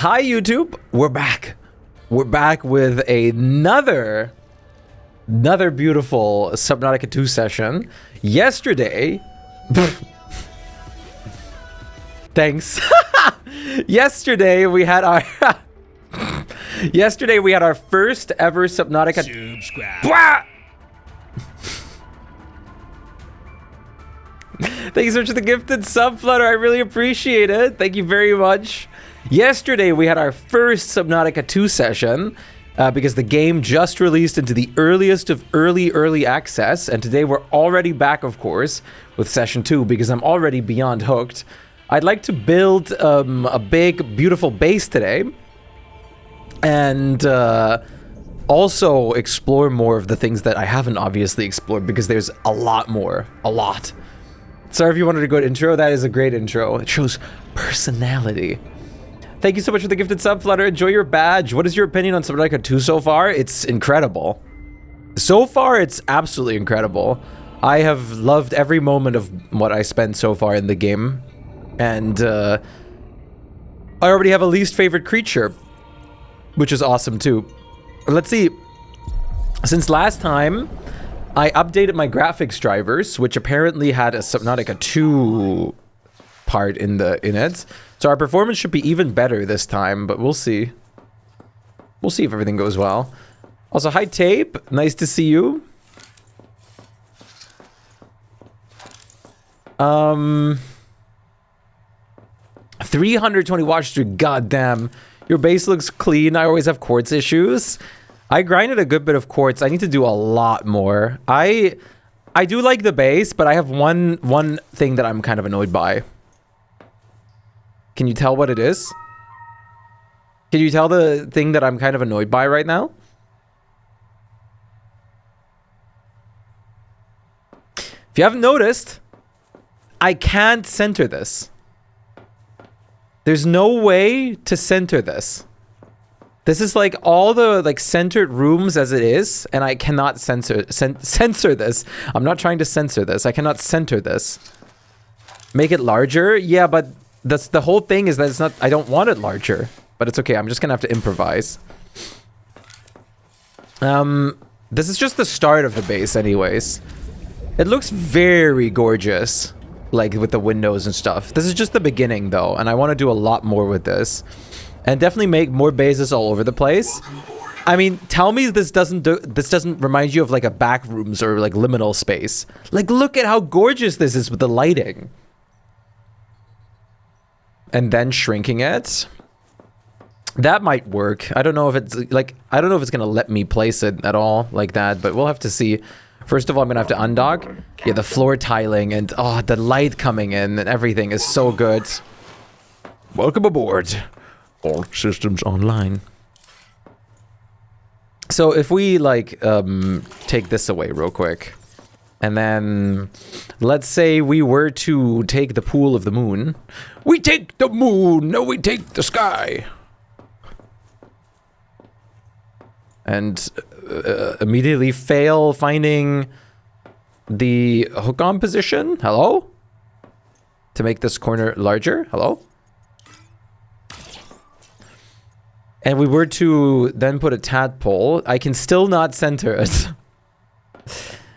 Hi YouTube, we're back. We're back with another beautiful Subnautica 2 session. Yesterday, thanks. Yesterday we had our first ever Subnautica. Subscribe. Thank you so much for the gifted sub, Flutter. I really appreciate it. Thank you very much. Yesterday, we had our first Subnautica 2 session because the game just released into the earliest of early access. And today, we're already back, of course, with session 2 because I'm already beyond hooked. I'd like to build a big, beautiful base today. And also explore more of the things that I haven't obviously explored because there's a lot more. A lot. Sorry if you wanted a good intro. That is a great intro. It shows personality. Thank you so much for the gifted sub, Flutter. Enjoy your badge. What is your opinion on Subnautica 2 so far? It's incredible. So far, it's absolutely incredible. I have loved every moment of what I spent so far in the game. And I already have a least favorite creature, which is awesome too. Let's see. Since last time, I updated my graphics drivers, which apparently had a Subnautica 2 part in it. So our performance should be even better this time, but we'll see. We'll see if everything goes well. Also, hi Tape, nice to see you. 320 watch through, goddamn. Your base looks clean. I always have quartz issues. I grinded a good bit of quartz. I need to do a lot more. I do like the base, but I have one thing that I'm kind of annoyed by. Can you tell what it is? Can you tell the thing that I'm kind of annoyed by right now? If you haven't noticed, I can't center this. There's no way to center this. This is like all the like centered rooms as it is, and I cannot censor this. I'm not trying to censor this. I cannot center this. Make it larger? Yeah, but that's the whole thing is that it's not, I don't want it larger, but it's okay. I'm just gonna have to improvise. This is just the start of the base anyways. It looks very gorgeous, like with the windows and stuff. This is just the beginning though, and I want to do a lot more with this. And definitely make more bases all over the place. I mean, tell me this doesn't remind you of like a back rooms or like liminal space. Like, look at how gorgeous this is with the lighting. And then shrinking it. That might work. I don't know if it's like, I don't know if it's gonna let me place it at all like that, but we'll have to see. First of all, I'm gonna have to undock. Yeah, the floor tiling and oh, the light coming in and everything is so good. Welcome aboard. All systems online. So if we like take this away real quick, and then let's say we were to take the pool of the moon. We take the moon, no, we take the sky. And immediately fail finding the hook-on position. Hello? To make this corner larger. Hello? And we were to then put a tadpole. I can still not center it.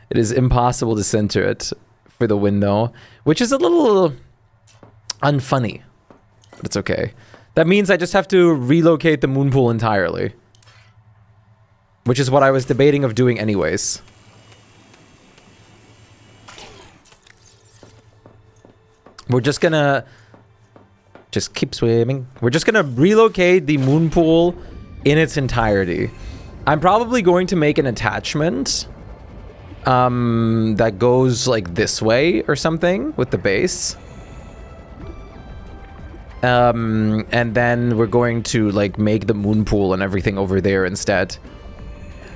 It is impossible to center it for the window, which is a little unfunny, but it's okay. That means I just have to relocate the moon pool entirely, which is what I was debating of doing anyways. We're just gonna just keep swimming. We're just gonna relocate the moon pool in its entirety. I'm probably going to make an attachment that goes like this way or something with the base. And then we're going to like make the moon pool and everything over there instead.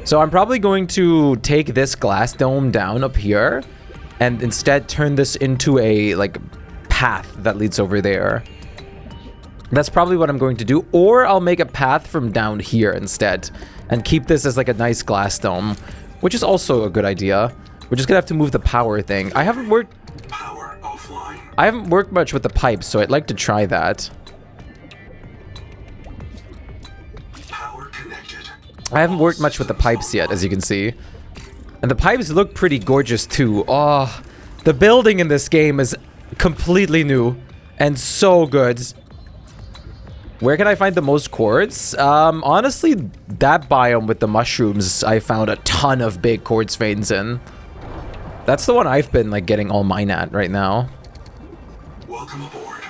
So I'm probably going to take this glass dome down up here and instead turn this into a like path that leads over there. That's probably what I'm going to do. Or I'll make a path from down here instead and keep this as like a nice glass dome, which is also a good idea. We're just gonna have to move the power thing. I haven't worked much with the pipes, so I'd like to try that. I haven't worked much with the pipes yet, as you can see. And the pipes look pretty gorgeous too. Oh, the building in this game is completely new and so good. Where can I find the most quartz? Honestly, that biome with the mushrooms, I found a ton of big quartz veins in. That's the one I've been like getting all mine at right now. Welcome aboard.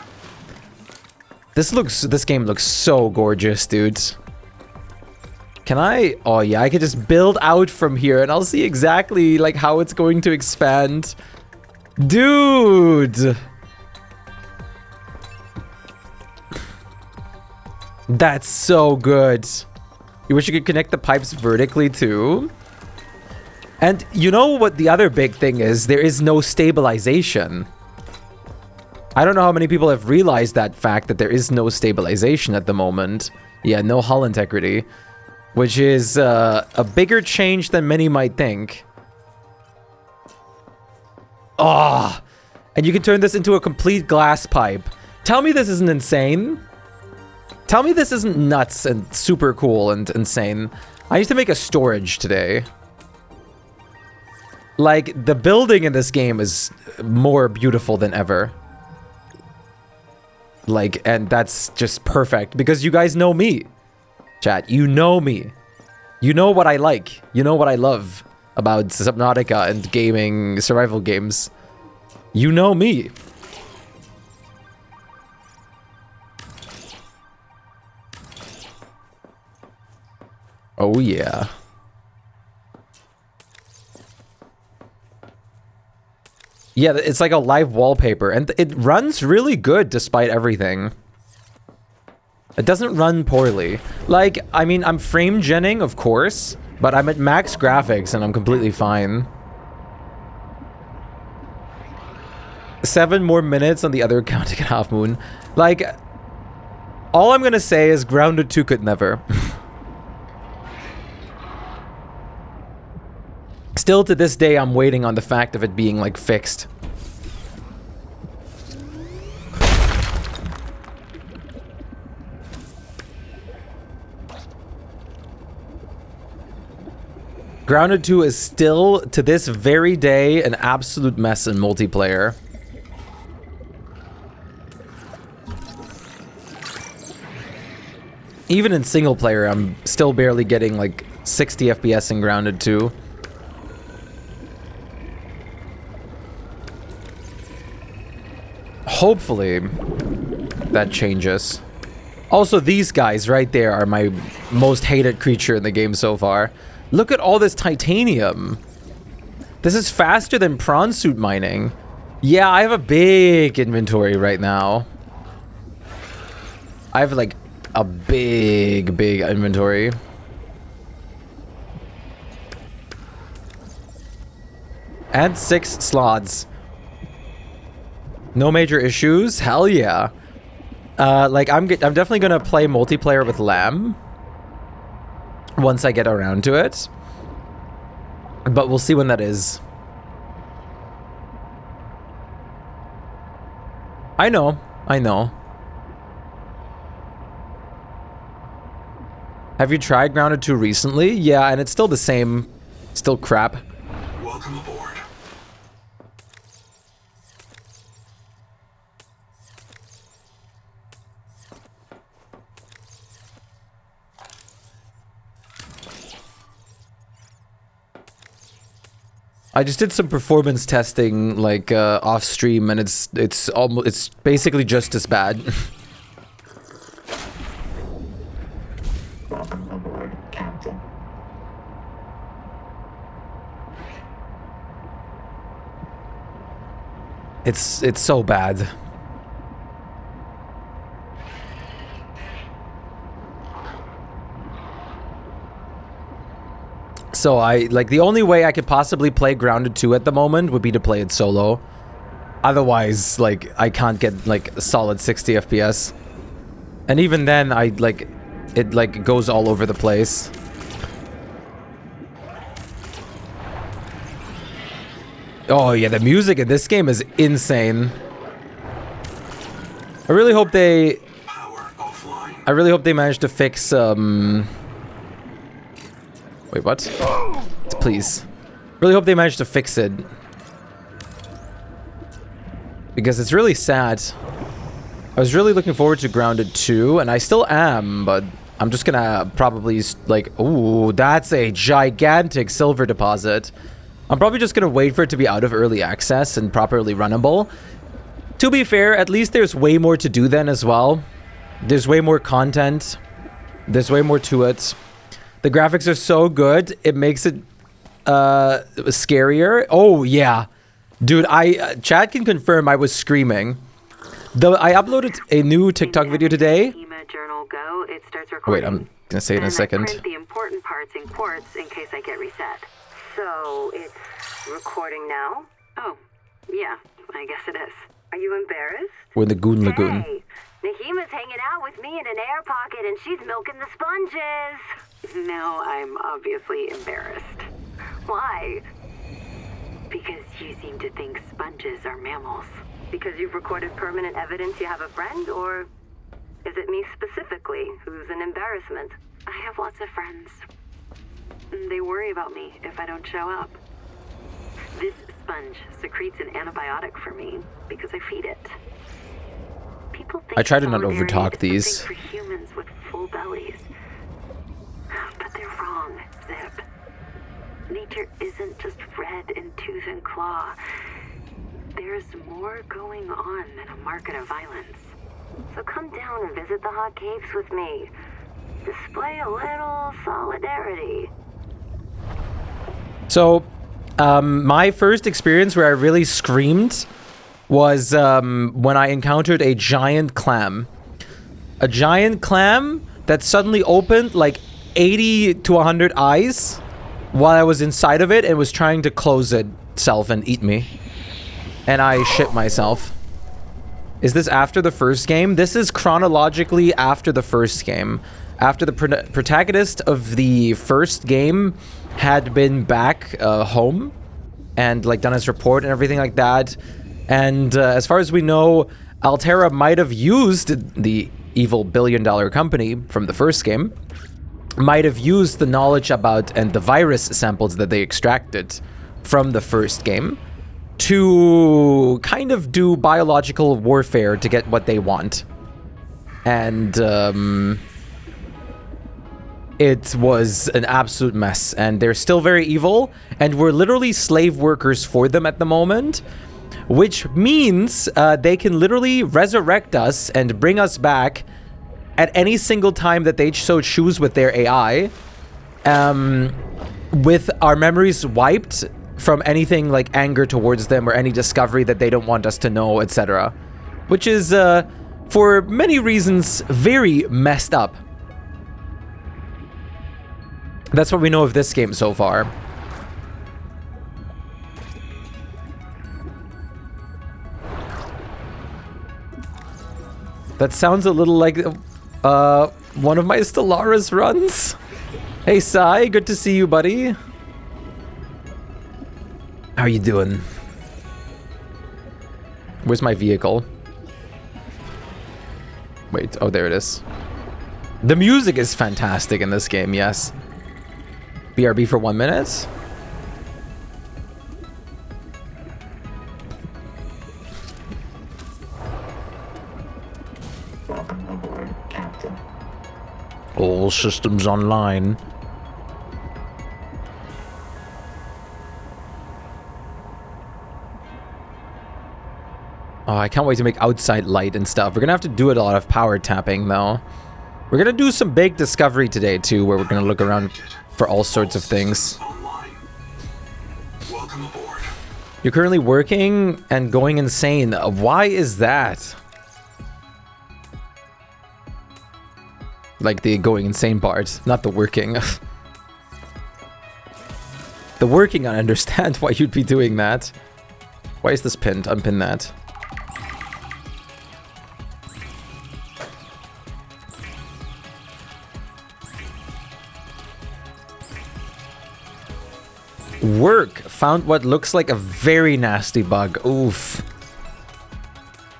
This game looks so gorgeous, dudes. Can I? Oh yeah, I could just build out from here and I'll see exactly like how it's going to expand. Dude! That's so good. You wish you could connect the pipes vertically too. And you know what the other big thing is? There is no stabilization. I don't know how many people have realized that fact that there is no stabilization at the moment. Yeah, no hull integrity. Which is a bigger change than many might think. Oh, and you can turn this into a complete glass pipe. Tell me this isn't insane. Tell me this isn't nuts and super cool and insane. I used to make a storage today. Like, the building in this game is more beautiful than ever. Like, and that's just perfect because you guys know me. Chat, you know me. You know what I like. You know what I love about Subnautica and gaming, survival games. You know me. Oh yeah. Yeah, it's like a live wallpaper, and it runs really good despite everything. It doesn't run poorly. Like, I mean, I'm frame genning, of course, but I'm at max graphics and I'm completely fine. 7 more minutes on the other account to get Half Moon. Like, all I'm gonna say is Grounded 2 could never. Still to this day, I'm waiting on the fact of it being, like, fixed. Grounded 2 is still, to this very day, an absolute mess in multiplayer. Even in single player, I'm still barely getting, like, 60 FPS in Grounded 2. Hopefully, that changes. Also, these guys right there are my most hated creature in the game so far. Look at all this titanium. This is faster than prawn suit mining. Yeah, I have a big inventory right now. I have like a big inventory. And 6 slots. No major issues? Hell yeah. Like, I'm definitely gonna play multiplayer with Lamb once I get around to it. But we'll see when that is. I know. Have you tried Grounded 2 recently? Yeah, and it's still the same. Still crap. Welcome aboard. I just did some performance testing, like, off stream, and it's basically just as bad. It's so bad. So the only way I could possibly play Grounded 2 at the moment would be to play it solo. Otherwise, like, I can't get, like, a solid 60 FPS. And even then, it goes all over the place. Oh yeah, the music in this game is insane. I really hope they managed to fix, Wait, what? Please. Really hope they managed to fix it. Because it's really sad. I was really looking forward to Grounded 2, and I still am, but I'm just gonna probably, like... Ooh, that's a gigantic silver deposit. I'm probably just gonna wait for it to be out of early access and properly runnable. To be fair, at least there's way more to do then as well. There's way more content. There's way more to it. The graphics are so good, it makes it scarier. Oh, yeah. Dude, Chad can confirm I was screaming. I uploaded a new TikTok video today. Wait, I'm gonna say it in a second. Print the important parts in quartz in case I get reset. So it's recording now? Oh, yeah, I guess it is. Are you embarrassed? We're in the Goon Lagoon. Hey, Nahima's hanging out with me in an air pocket and she's milking the sponges. Now I'm obviously embarrassed. Why? Because you seem to think sponges are mammals. Because you've recorded permanent evidence you have a friend, or is it me specifically who's an embarrassment? I have lots of friends. They worry about me if I don't show up. This sponge secretes an antibiotic for me because I feed it. People think I try to not overtalk these. For humans with full bellies. But they're wrong, Zip. Nature isn't just red in tooth and claw. There's more going on than a market of violence. So come down and visit the hot caves with me. Display a little solidarity. So, my first experience where I really screamed was when I encountered a giant clam. A giant clam that suddenly opened like 80 to 100 eyes while I was inside of it and was trying to close itself and eat me. And I shit myself. Is this after the first game? This is chronologically after the first game. After the protagonist of the first game had been back home and like done his report and everything like that. And as far as we know, Altera might have used the evil billion-dollar company from the first game, might have used the knowledge about and the virus samples that they extracted from the first game to kind of do biological warfare to get what they want. And it was an absolute mess, and they're still very evil, and we're literally slave workers for them at the moment, which means they can literally resurrect us and bring us back at any single time that they so choose with their AI, with our memories wiped from anything like anger towards them or any discovery that they don't want us to know, etc. Which is, for many reasons, very messed up. That's what we know of this game so far. That sounds a little like one of my Stellaris runs. Hey, Sai, good to see you, buddy. How you doing? Where's my vehicle? Wait, oh, there it is. The music is fantastic in this game, yes. BRB for 1 minute. All systems online. Oh, I can't wait to make outside light and stuff. We're gonna have to do a lot of power tapping, though. We're gonna do some big discovery today, too, where we're gonna look around for all sorts of things. Welcome aboard. You're currently working and going insane. Why is that? Like the going insane part, not the working. The working, I understand why you'd be doing that. Why is this pinned? Unpin that. Work. Found what looks like a very nasty bug. Oof.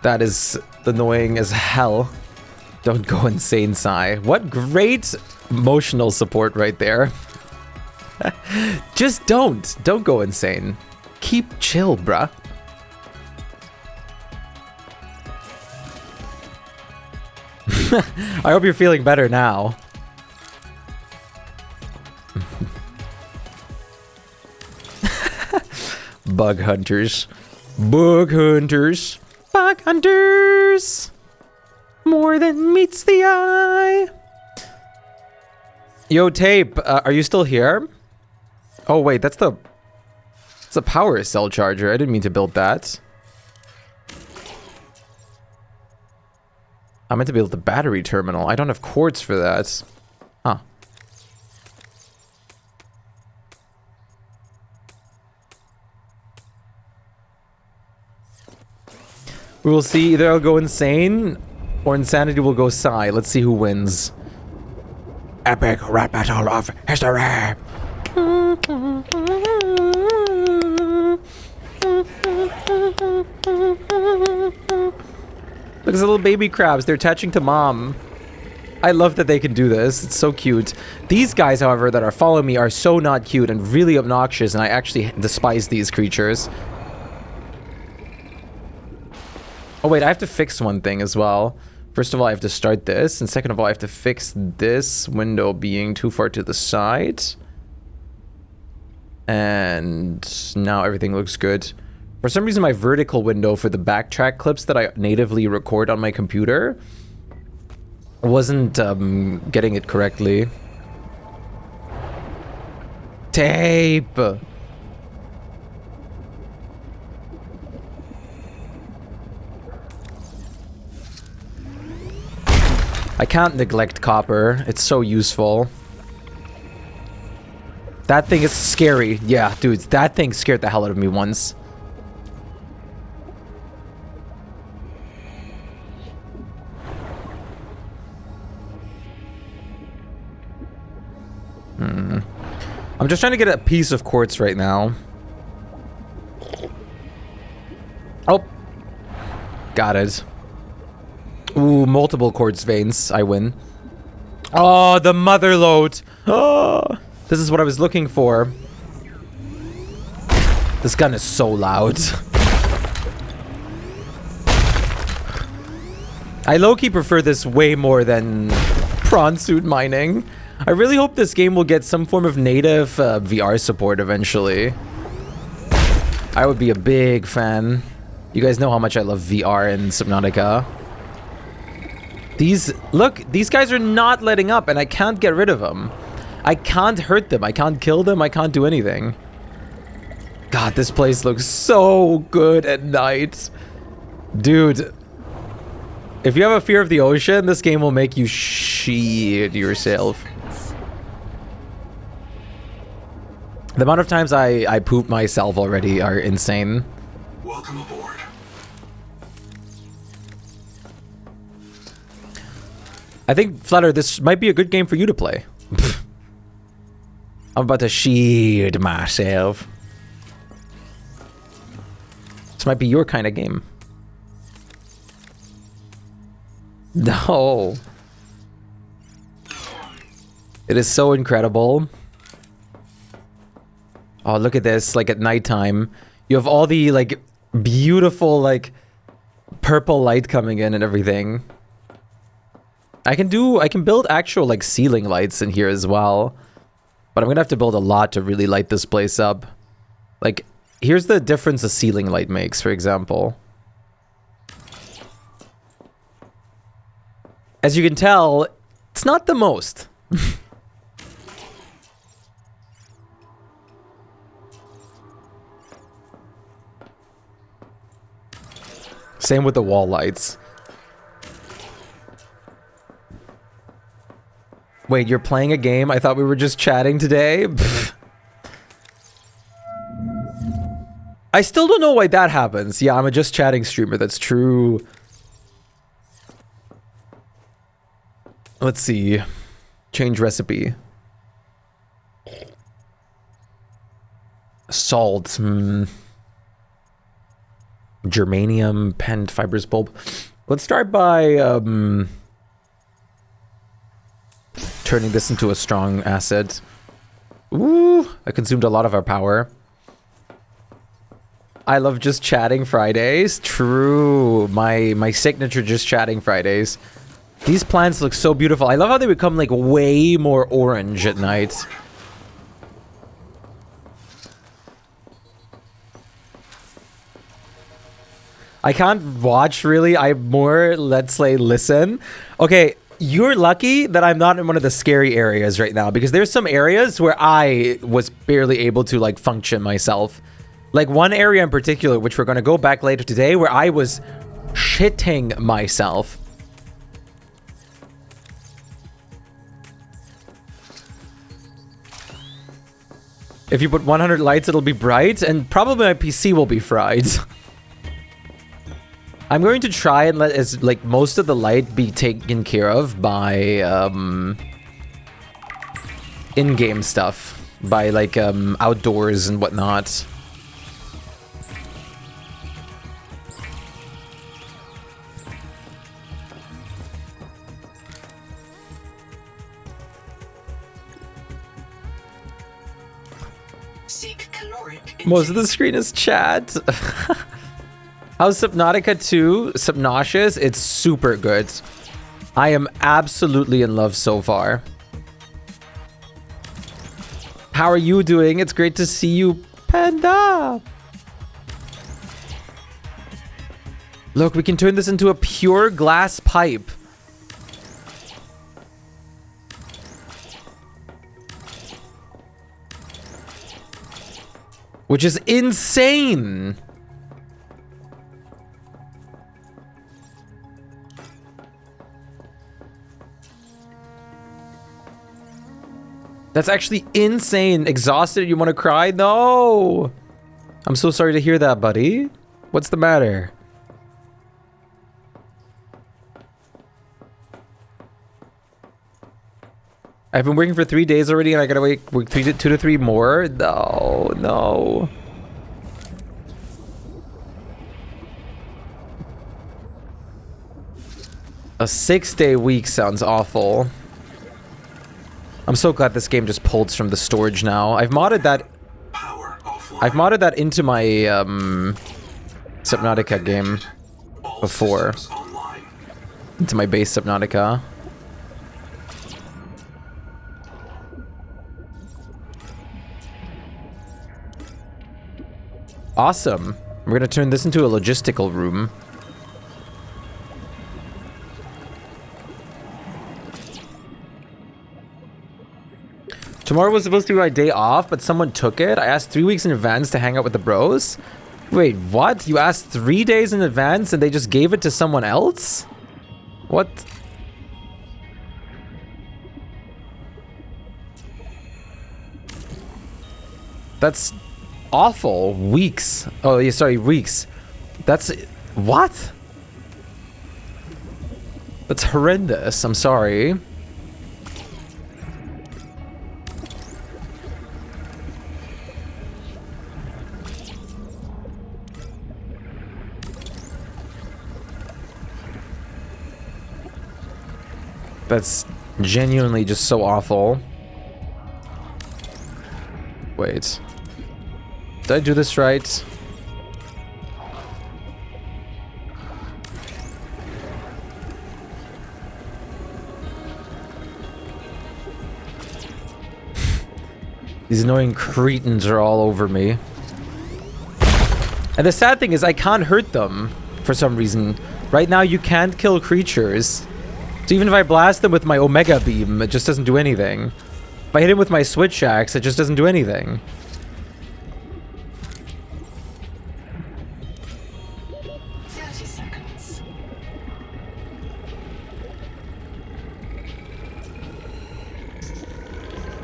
That is annoying as hell. Don't go insane, Sai. What great emotional support right there. Just don't. Don't go insane. Keep chill, bruh. I hope you're feeling better now. Bug hunters. Bug hunters. Bug hunters. More than meets the eye. Yo, Tape, are you still here? Oh, wait, it's a power cell charger. I didn't mean to build that. I meant to build the battery terminal. I don't have cords for that. Huh. We will see. Either I'll go insane or insanity will go Psy. Let's see who wins. Epic rap battle of history. Look at the little baby crabs. They're attaching to mom. I love that they can do this. It's so cute. These guys, however, that are following me are so not cute and really obnoxious, and I actually despise these creatures. Oh, wait, I have to fix one thing as well. First of all, I have to start this, and second of all, I have to fix this window being too far to the side. And now everything looks good. For some reason, my vertical window for the backtrack clips that I natively record on my computer wasn't getting it correctly. Tape! I can't neglect copper. It's so useful. That thing is scary. Yeah, dude, that thing scared the hell out of me once. I'm just trying to get a piece of quartz right now. Oh. Got it. Ooh, multiple quartz veins. I win. Oh, the mother load. Oh, this is what I was looking for. This gun is so loud. I low-key prefer this way more than prawn suit mining. I really hope this game will get some form of native VR support eventually. I would be a big fan. You guys know how much I love VR in Subnautica. Look, these guys are not letting up and I can't get rid of them. I can't hurt them. I can't kill them. I can't do anything. God, this place looks so good at night. Dude. If you have a fear of the ocean, this game will make you shit yourself. The amount of times I poop myself already are insane. Welcome aboard. I think, Flutter, this might be a good game for you to play. I'm about to shit myself. This might be your kind of game. No. It is so incredible. Oh, look at this, like at nighttime. You have all the, like, beautiful, like, purple light coming in and everything. I can build actual, like, ceiling lights in here as well. But I'm gonna have to build a lot to really light this place up. Like, here's the difference a ceiling light makes, for example. As you can tell, it's not the most. Same with the wall lights. Wait, you're playing a game? I thought we were just chatting today. I still don't know why that happens. Yeah, I'm a just chatting streamer. That's true. Let's see. Change recipe. Salt. Germanium, pent fibrous bulb. Let's start by turning this into a strong acid. Ooh, I consumed a lot of our power. I love just chatting Fridays. True. My signature just chatting Fridays. These plants look so beautiful. I love how they become like way more orange at night. I can't watch really. I more, let's say, listen. Okay, you're lucky that I'm not in one of the scary areas right now, because there's some areas where I was barely able to like function myself. Like one area in particular, which we're going to go back later today, where I was shitting myself. If you put 100 lights, it'll be bright, and probably my PC will be fried. I'm going to try and let like most of the light be taken care of by in-game stuff, by like outdoors and whatnot. Most of the screen is chat. How's Subnautica 2? Subnautica? It's super good. I am absolutely in love so far. How are you doing? It's great to see you, Panda. Look, we can turn this into a pure glass pipe. Which is insane. That's actually insane. Exhausted? You want to cry? No. I'm so sorry to hear that, buddy. What's the matter? I've been working for 3 days already, and I gotta work 2 to 3 more. No, no. A 6-day week sounds awful. I'm so glad this game just pulls from the storage now. I've modded that. I've modded that into my Subnautica game before. Into my base Subnautica. Awesome. We're gonna turn this into a logistical room. Tomorrow was supposed to be my day off, but someone took it. I asked 3 weeks in advance to hang out with the bros. Wait, what? You asked 3 days in advance and they just gave it to someone else? What? That's awful. Weeks. Oh, yeah, sorry, weeks. That's... What? That's horrendous. I'm sorry. That's genuinely just so awful. Wait. Did I do this right? These annoying cretins are all over me. And the sad thing is I can't hurt them for some reason. Right now you can't kill creatures. So even if I blast them with my Omega Beam, it just doesn't do anything. If I hit him with my Switch Axe, it just doesn't do anything. 30 seconds.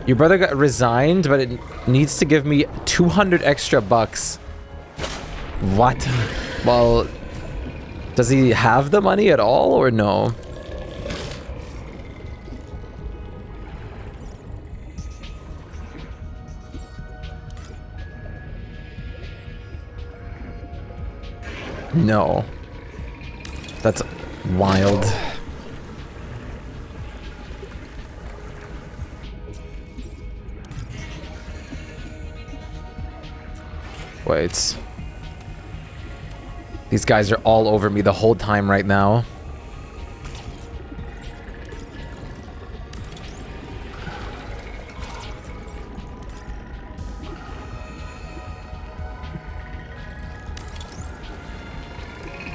Your brother got resigned, but it needs to give me 200 extra bucks. What? Well, does he have the money at all or no? No. That's wild. Wait. These guys are all over me the whole time right now.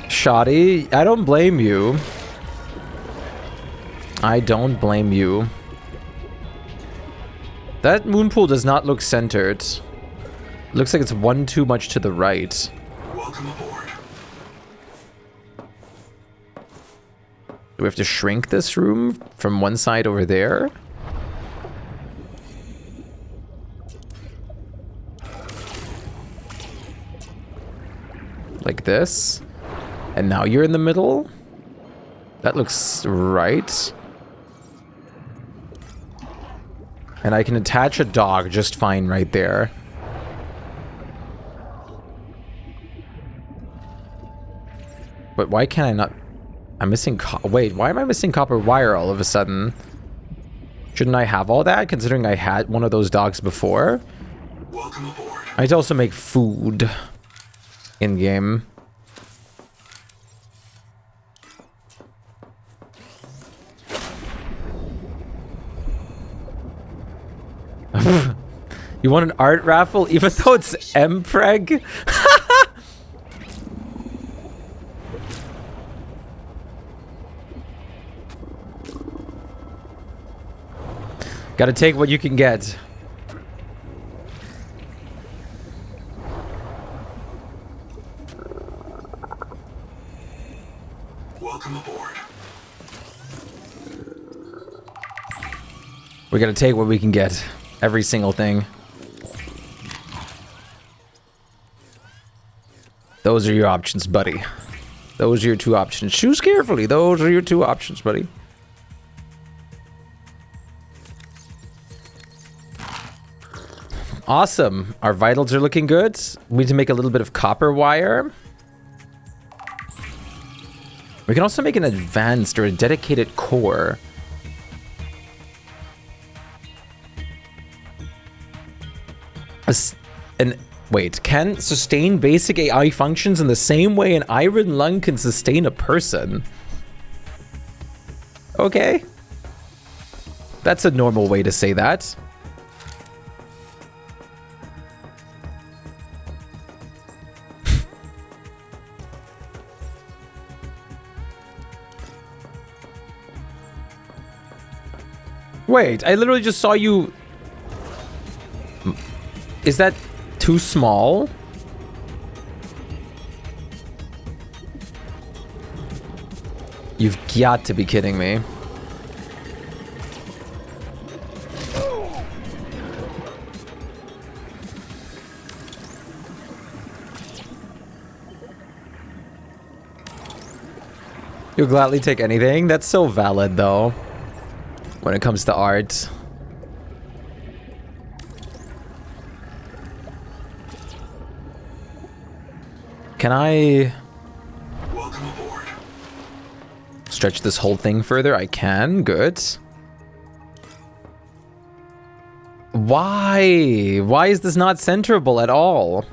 Shoddy, I don't blame you. I don't blame you. That moon pool does not look centered. Looks like it's one too much to the right. Welcome aboard. Do we have to shrink this room from one side over there? Like this? And now you're in the middle? That looks right. And I can attach a dog just fine right there. But why can't I not... I'm missing... Wait, why am I missing copper wire all of a sudden? Shouldn't I have all that, considering I had one of those dogs before? Welcome aboard. I'd also make food in-game. You want an art raffle even though it's Mpreg? Gotta take what you can get. Welcome aboard. We gotta take what we can get. Every single thing. Those are your options, buddy. Those are your two options. Choose carefully. Those are your two options, buddy. Awesome. Our vitals are looking good. We need to make a little bit of copper wire. We can also make an advanced or a dedicated core. Wait, can sustain basic AI functions in the same way an iron lung can sustain a person? Okay. That's a normal way to say that. Wait, I literally just saw you... Is that too small? You've got to be kidding me. You'll gladly take anything? That's so valid, though, when it comes to art. Can I Welcome aboard. stretch this whole thing further? I can. Good. Why? Why is this not centerable at all?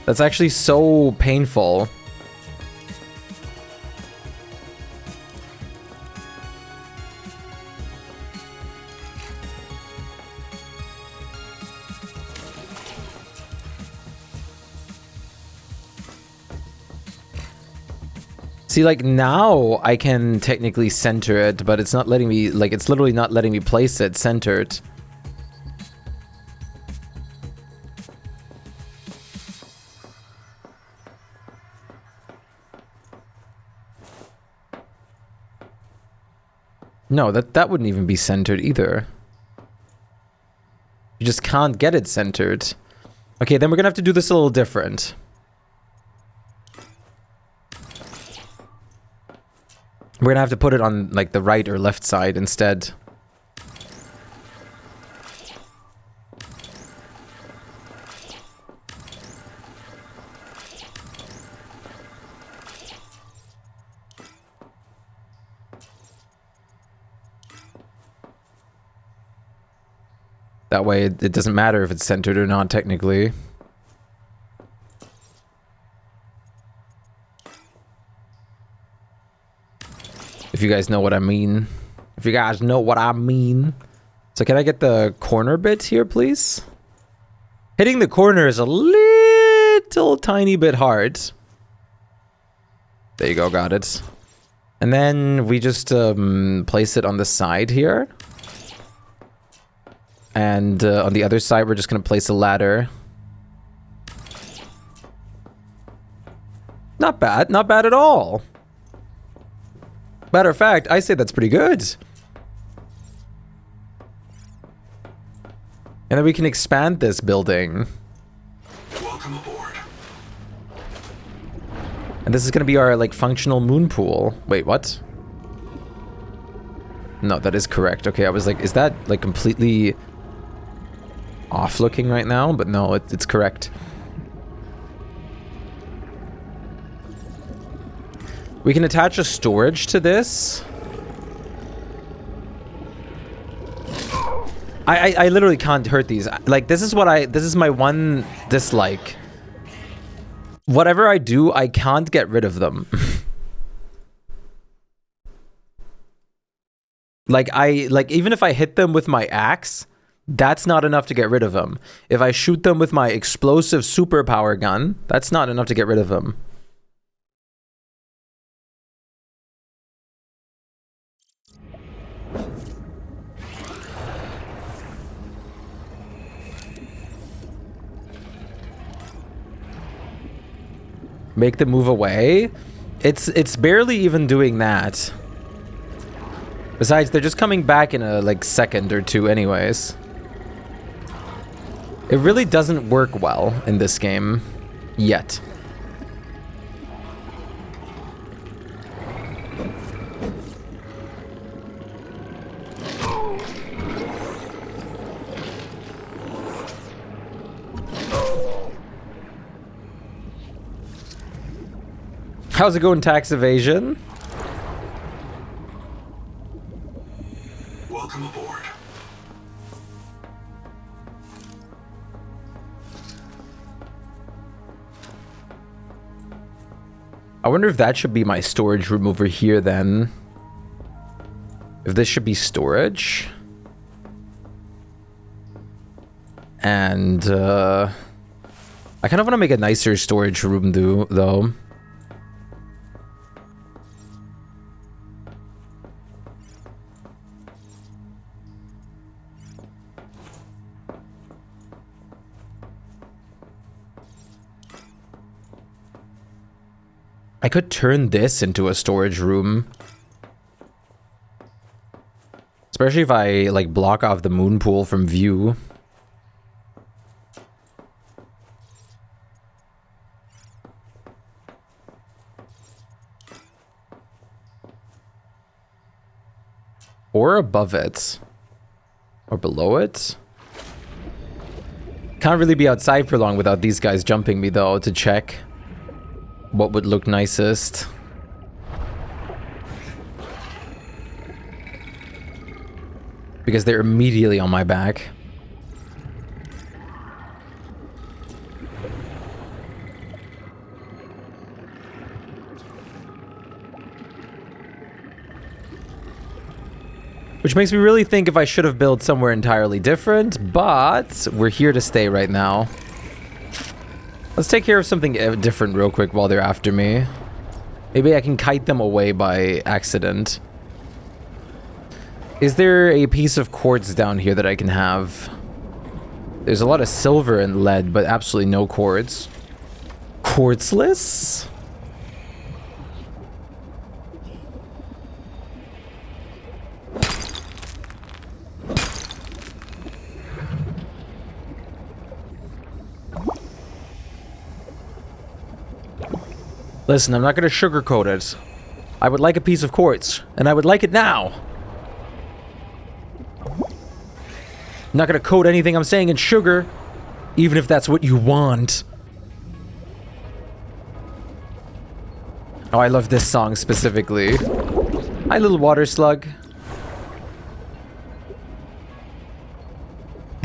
That's actually so painful. See, like, now I can technically center it, but it's not letting me, like, it's literally not letting me place it centered. No, that wouldn't even be centered either. You just can't get it centered. Okay, then we're gonna have to do this a little different. We're gonna have to put it on, like, the right or left side instead. That way it doesn't matter if it's centered or not, technically. If you guys know what I mean. If you guys know what I mean. So can I get the corner bit here, please? Hitting the corner is a little tiny bit hard. There you go, got it. And then we just place it on the side here. And on the other side, we're just going to place a ladder. Not bad. Not bad at all. Matter of fact, I say that's pretty good. And then we can expand this building. Welcome aboard. And this is going to be our, like, functional moon pool. Wait, what? No, that is correct. Okay, I was like, is that, like, completely off looking right now? But no, it's correct. We can attach a storage to this. I literally can't hurt these. Like, this is my one dislike. Whatever I do, I can't get rid of them. Like, even if I hit them with my axe, that's not enough to get rid of them. If I shoot them with my explosive superpower gun, that's not enough to get rid of them. Make them move away. It's barely even doing that. Besides, they're just coming back in a like second or two anyways. It really doesn't work well in this game yet. How's it going, tax evasion? Welcome aboard. I wonder if that should be my storage room over here then. If this should be storage. And I kind of want to make a nicer storage room though. I could turn this into a storage room. Especially if I, like, block off the moon pool from view. Or above it. Or below it. Can't really be outside for long without these guys jumping me, though, to check what would look nicest. Because they're immediately on my back. Which makes me really think if I should have built somewhere entirely different, but we're here to stay right now. Let's take care of something different real quick while they're after me. Maybe I can kite them away by accident. Is there a piece of quartz down here that I can have? There's a lot of silver and lead, but absolutely no quartz. Quartzless? Listen, I'm not going to sugarcoat it. I would like a piece of quartz, and I would like it now. I'm not going to coat anything I'm saying in sugar, even if that's what you want. Oh, I love this song specifically. Hi, little water slug.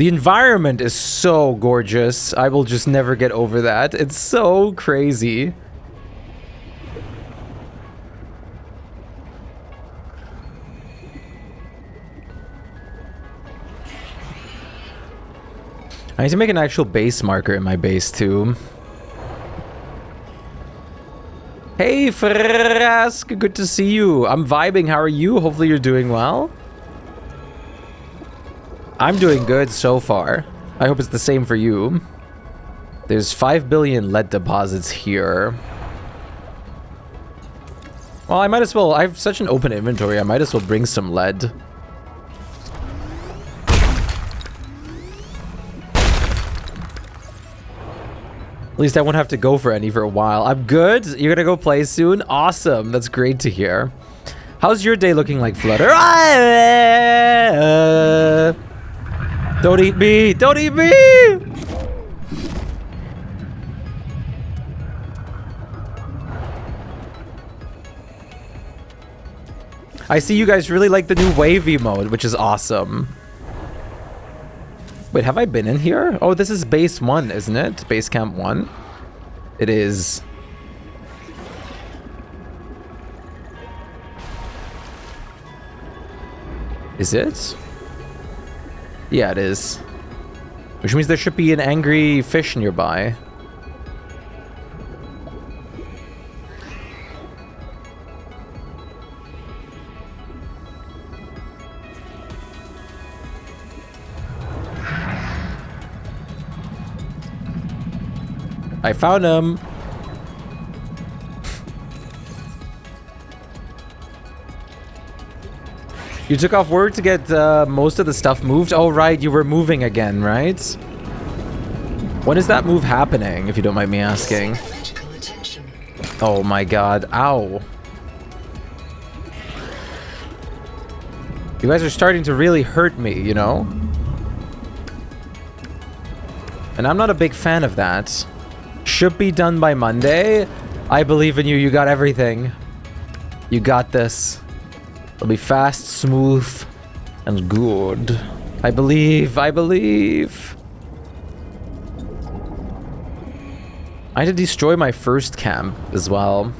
The environment is so gorgeous. I will just never get over that. It's so crazy. I need to make an actual base marker in my base too. Hey Frask, good to see you. I'm vibing, how are you? Hopefully you're doing well. I'm doing good so far. I hope it's the same for you. There's 5 billion lead deposits here. Well, I might as well, I have such an open inventory, I might as well bring some lead. At least I won't have to go for any for a while. I'm good. You're gonna go play soon? Awesome. That's great to hear. How's your day looking like, Flutter? Don't eat me! Don't eat me! I see you guys really like the new wavy mode, which is awesome. Wait, have I been in here? Oh, this is base 1, isn't it? Base camp 1. It is. Is it? Yeah, it is. Which means there should be an angry fish nearby. I found him. You took off work to get most of the stuff moved? Oh, right. You were moving again, right? When is that move happening, if you don't mind me asking? Oh my god. Ow. You guys are starting to really hurt me, you know? And I'm not a big fan of that. Should be done by Monday. I believe in you. You got everything. You got this. It'll be fast, smooth, and good. I believe. I believe. I had to destroy my first camp as well.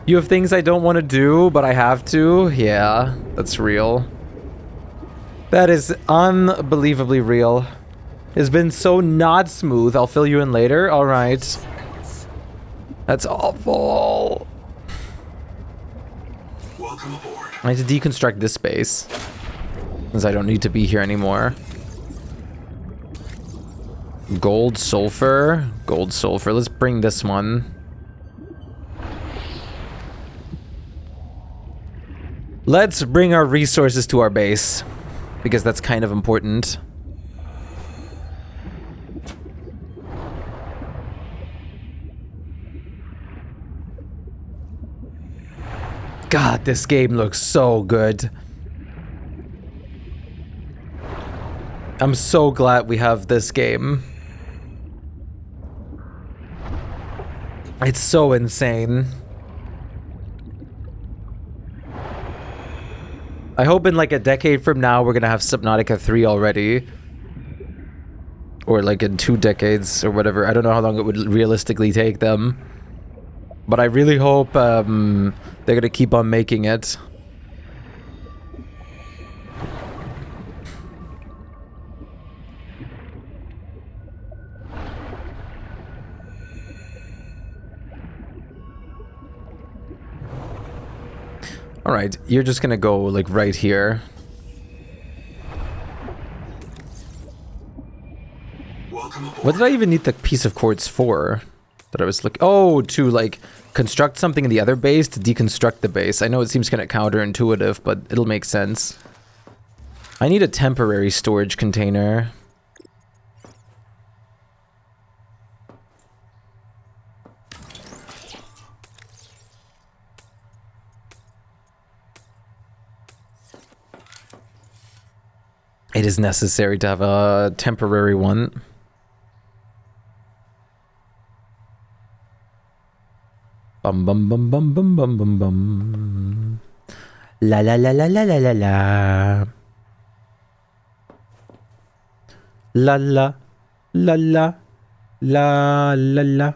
You have things I don't want to do, but I have to. Yeah, that's real. That is unbelievably real. It's been so not smooth. I'll fill you in later. All right. That's awful. Welcome aboard. I need to deconstruct this base, since I don't need to be here anymore. Gold sulfur. Gold sulfur. Let's bring this one. Let's bring our resources to our base, because that's kind of important. God, this game looks so good. I'm so glad we have this game. It's so insane. I hope in like a decade from now we're gonna have Subnautica 3 already. Or like in 2 decades or whatever. I don't know how long it would realistically take them. But I really hope they're gonna keep on making it. Alright, you're just gonna go like right here. Welcome aboard. What did I even need the piece of quartz for? That I was looking. Oh, to like construct something in the other base to deconstruct the base. I know it seems kind of counterintuitive, but it'll make sense. I need a temporary storage container. It is necessary to have a temporary one. Bum bum bum bum bum bum bum bum. La la la la la la la la. La la. La la. La la la.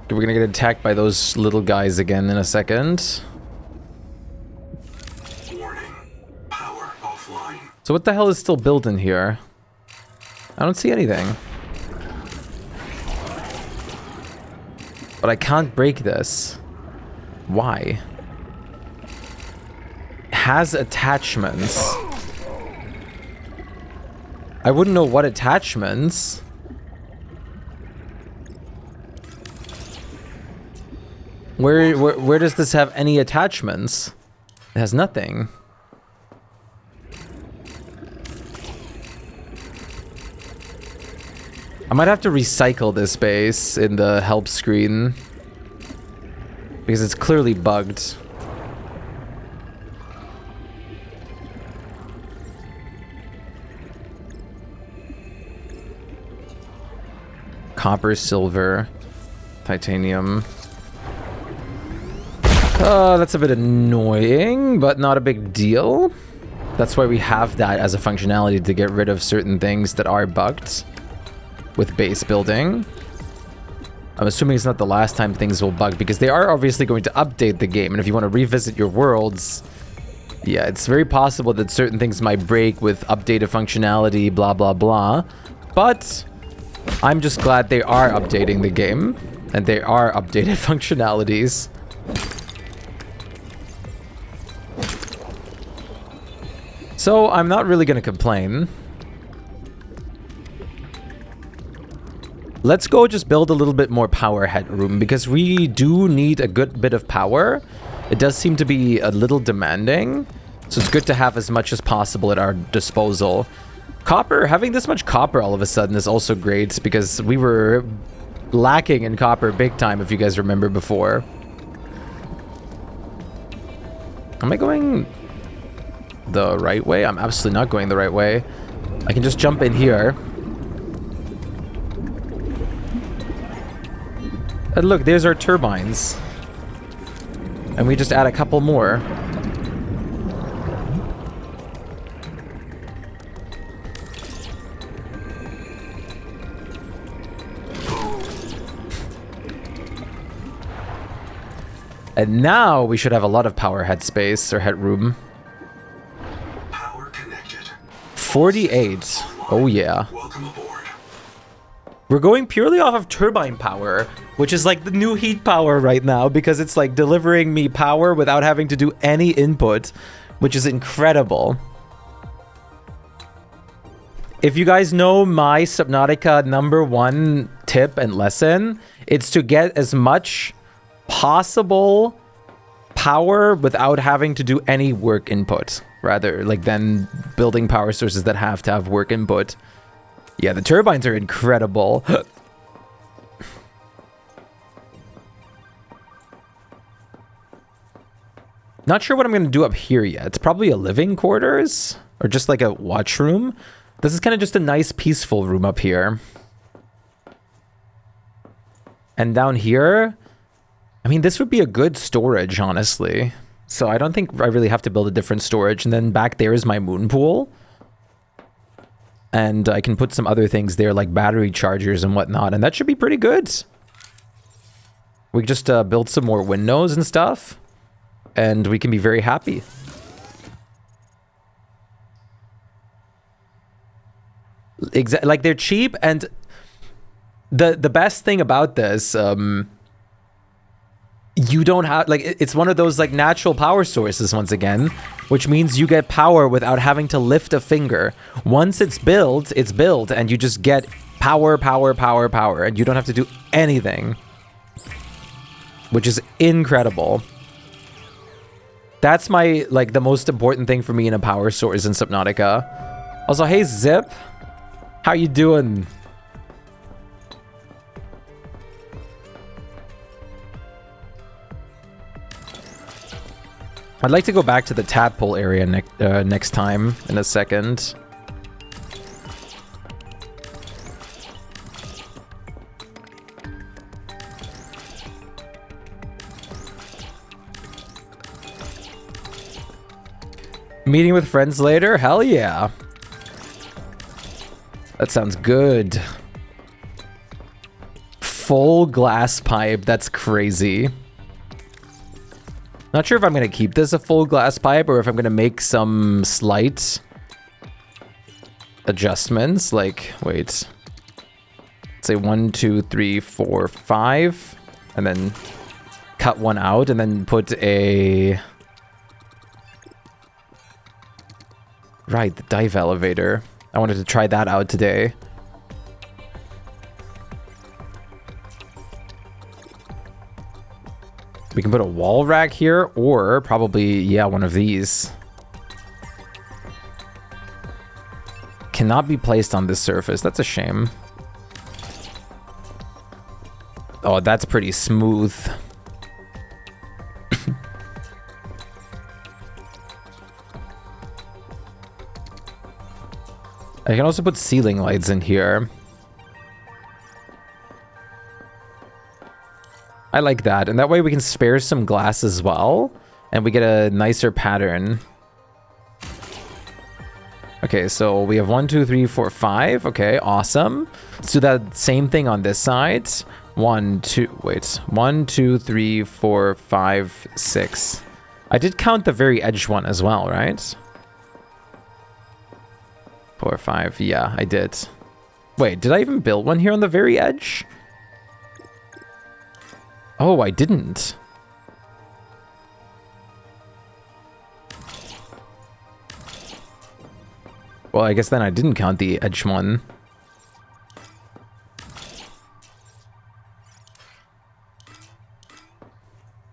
We're gonna get attacked by those little guys again in a second. Warning. Power offline. So what the hell is still built in here? I don't see anything. But I can't break this. Why? Has attachments. I wouldn't know what attachments. Where does this have any attachments? It has nothing. I might have to recycle this base in the help screen. Because it's clearly bugged. Copper, silver, titanium. That's a bit annoying, but not a big deal. That's why we have that as a functionality to get rid of certain things that are bugged with base building. I'm assuming it's not the last time things will bug, because they are obviously going to update the game, and if you want to revisit your worlds, yeah, it's very possible that certain things might break with updated functionality, blah, blah, blah. But I'm just glad they are updating the game, and they are updated functionalities. So I'm not really going to complain. Let's go just build a little bit more power headroom, because we do need a good bit of power. It does seem to be a little demanding, so it's good to have as much as possible at our disposal. Copper, having this much copper all of a sudden is also great, because we were lacking in copper big time, if you guys remember before. Am I going the right way? I'm absolutely not going the right way. I can just jump in here. And look, there's our turbines. And we just add a couple more. And now we should have a lot of power headspace or headroom. Power connected. 48. Oh yeah. Welcome aboard. We're going purely off of turbine power, which is like the new heat power right now, because it's like delivering me power without having to do any input, which is incredible. If you guys know my Subnautica #1 tip and lesson, it's to get as much possible power without having to do any work input, rather like than building power sources that have to have work input. Yeah, the turbines are incredible. Not sure what I'm going to do up here yet. It's probably a living quarters or just like a watch room. This is kind of just a nice peaceful room up here. And down here, I mean, this would be a good storage, honestly. So I don't think I really have to build a different storage. And then back there is my moon pool. And I can put some other things there, like battery chargers and whatnot. And that should be pretty good. We can just build some more windows and stuff. And we can be very happy. Like, they're cheap. And the best thing about this... you don't have, like, it's one of those like natural power sources once again, which means you get power without having to lift a finger. Once it's built, and you just get power, and you don't have to do anything, which is incredible. That's my, like, the most important thing for me in a power source in Subnautica. Also, hey Zip, how you doing? I'd like to go back to the tadpole area next time in a second. Meeting with friends later? Hell yeah. That sounds good. Full glass pipe. That's crazy. Not sure if I'm going to keep this a full glass pipe or if I'm going to make some slight adjustments. Like, wait. Let's say 1, 2, 3, 4, 5. And then cut one out and then put a... Right, the dive elevator. I wanted to try that out today. We can put a wall rack here, or probably, yeah, one of these. Cannot be placed on this surface. That's a shame. Oh, that's pretty smooth. I can also put ceiling lights in here. I like that. And that way we can spare some glass as well. And we get a nicer pattern. Okay, so we have 1, 2, 3, 4, 5. Okay, awesome. Let's do that same thing on this side. 1, 2, wait. 1, 2, 3, 4, 5, 6. I did count the very edge one as well, right? 4, 5. Yeah, I did. Wait, did I even build one here on the very edge? Oh, I didn't. Well, I guess then I didn't count the edge one.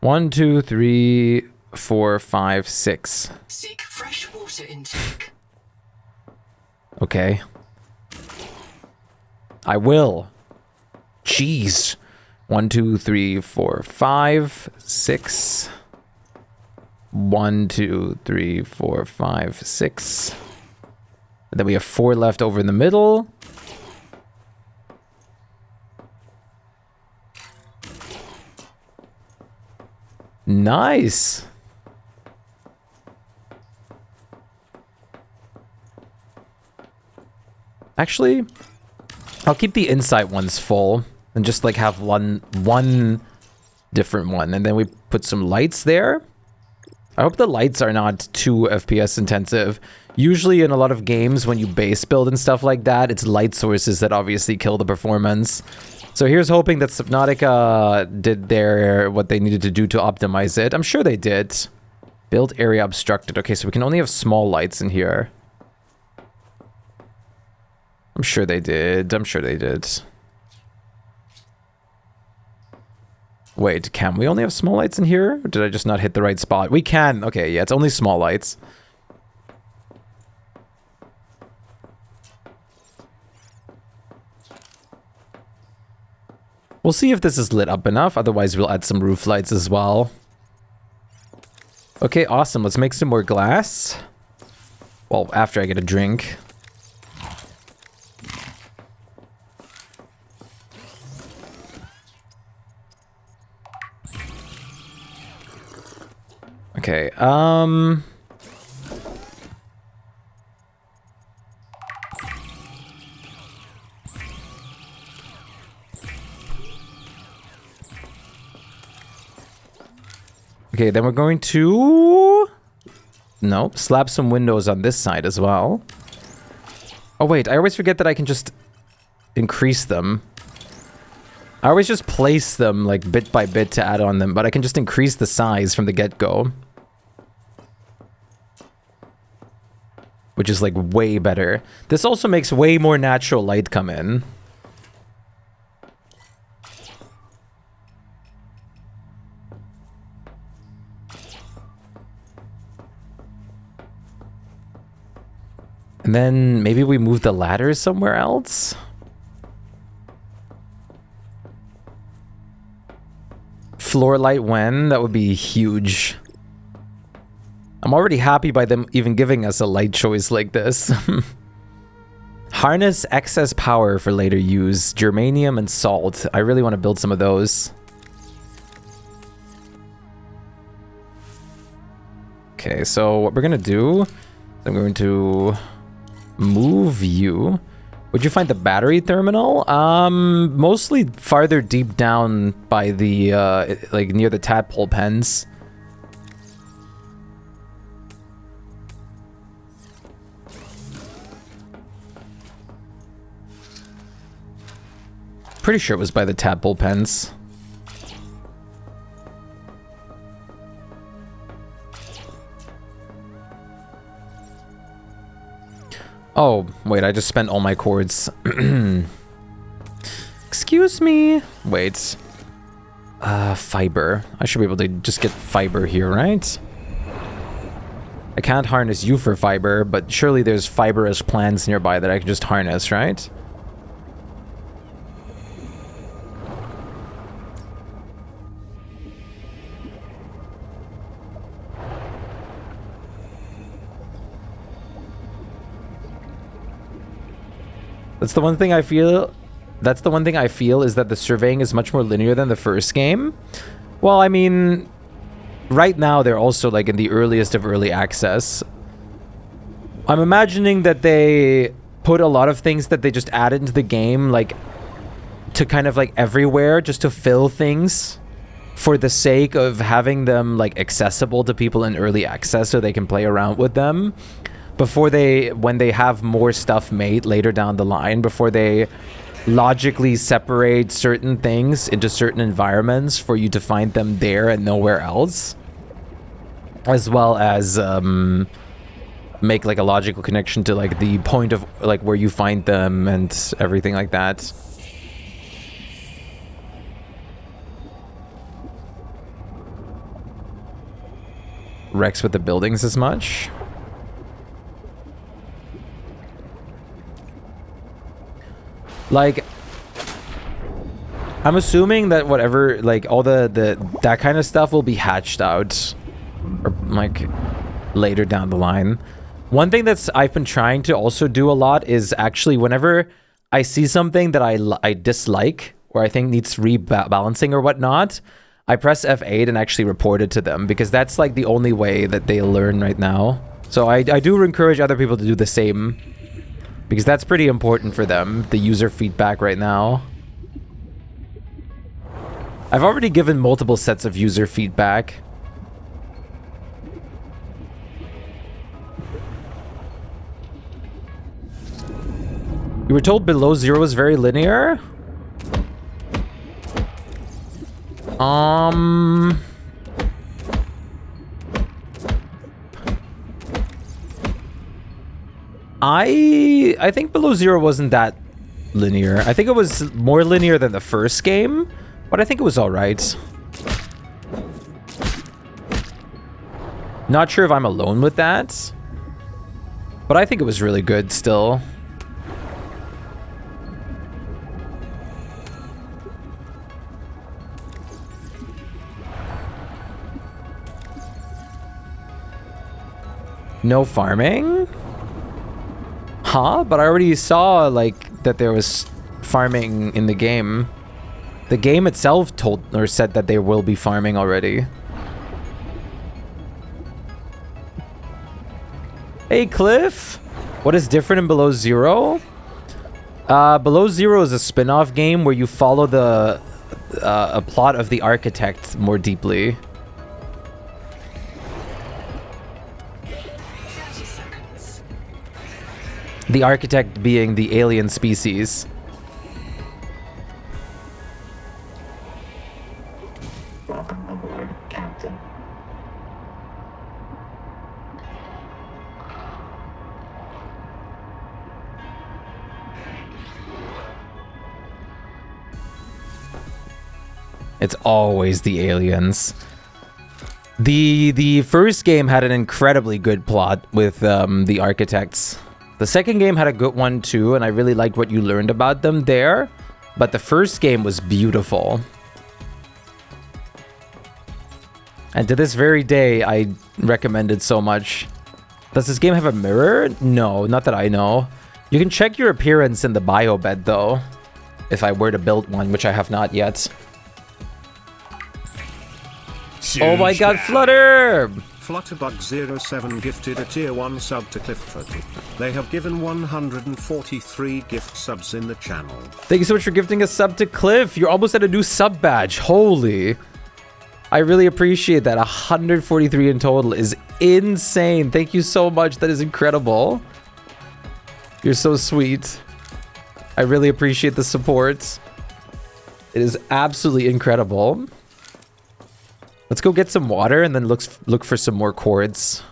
One, 2, 3, 4, 5, 6. Seek fresh water intake. Okay. I will. Jeez. 1, 2, 3, 4, 5, 6. 1, 2, 3, 4, 5, 6. And then we have 4 left over in the middle. Nice. Actually, I'll keep the inside ones full and just like have one different one. And then we put some lights there. I hope the lights are not too FPS intensive. Usually in a lot of games when you base build and stuff like that, it's light sources that obviously kill the performance. So here's hoping that Subnautica did what they needed to do to optimize it. I'm sure they did. Build area obstructed. Okay, so we can only have small lights in here. I'm sure they did. I'm sure they did. Wait, can we only have small lights in here? Or did I just not hit the right spot? We can. Okay, yeah, it's only small lights. We'll see if this is lit up enough. Otherwise, we'll add some roof lights as well. Okay, awesome. Let's make some more glass. Well, after I get a drink. Okay, okay, then we're going to... No, slap some windows on this side as well. Oh wait, I always forget that I can just increase them. I always just place them like bit by bit to add on them, but I can just increase the size from the get-go. Which is like way better. This also makes way more natural light come in. And then maybe we move the ladders somewhere else? Floor light when? That would be huge. I'm already happy by them even giving us a light choice like this. Harness excess power for later use. Germanium and salt. I really want to build some of those. Okay, so what we're going to do, I'm going to move you. Would you find the battery terminal? Mostly farther deep down by the, like near the tadpole pens. Pretty sure it was by the tadpole pens. Oh, wait, I just spent all my cords. Excuse me. Wait. Fiber. I should be able to just get fiber here, right? I can't harness you for fiber, but surely there's fibrous plants nearby that I can just harness, right? That's the one thing I feel. That's the one thing I feel is that the surveying is much more linear than the first game. Well, I mean, right now they're also like in the earliest of early access. I'm imagining that they put a lot of things that they just added into the game, like to kind of like everywhere, just to fill things for the sake of having them like accessible to people in early access so they can play around with them. Before when they have more stuff made later down the line, before they logically separate certain things into certain environments for you to find them there and nowhere else, as well as make like a logical connection to like the point of like where you find them and everything like that. Rex with the buildings as much. Like, I'm assuming that whatever, like, all that kind of stuff will be hatched out, or, like, later down the line. One thing I've been trying to also do a lot is actually whenever I see something that I dislike, or I think needs rebalancing or whatnot, I press F8 and actually report it to them, because that's, like, the only way that they learn right now. So I do encourage other people to do the same. Because that's pretty important for them, the user feedback right now. I've already given multiple sets of user feedback. You were told below zero is very linear? I think below zero wasn't that linear. I think it was more linear than the first game, but I think it was all right. Not sure if I'm alone with that, but I think it was really good still. No farming? Huh? But I already saw, like, that there was farming in the game. The game itself told or said that there will be farming already. Hey, Cliff! What is different in Below Zero? Below Zero is a spin-off game where you follow the a plot of the architect more deeply. The architect being the alien species. It's always the aliens. The first game had an incredibly good plot with the architects. The second game had a good one too, and I really liked what you learned about them there. But the first game was beautiful. And to this very day, I recommend it so much. Does this game have a mirror? No, not that I know. You can check your appearance in the bio bed, though. If I were to build one, which I have not yet. Oh my god, Flutter! Flutterbug07 gifted a tier 1 sub to Clifford. They have given 143 gift subs in the channel. Thank you so much for gifting a sub to Cliff. You're almost at a new sub badge. Holy. I really appreciate that. 143 in total is insane. Thank you so much. That is incredible. You're so sweet. I really appreciate the support. It is absolutely incredible. Let's go get some water and then look for some more cords.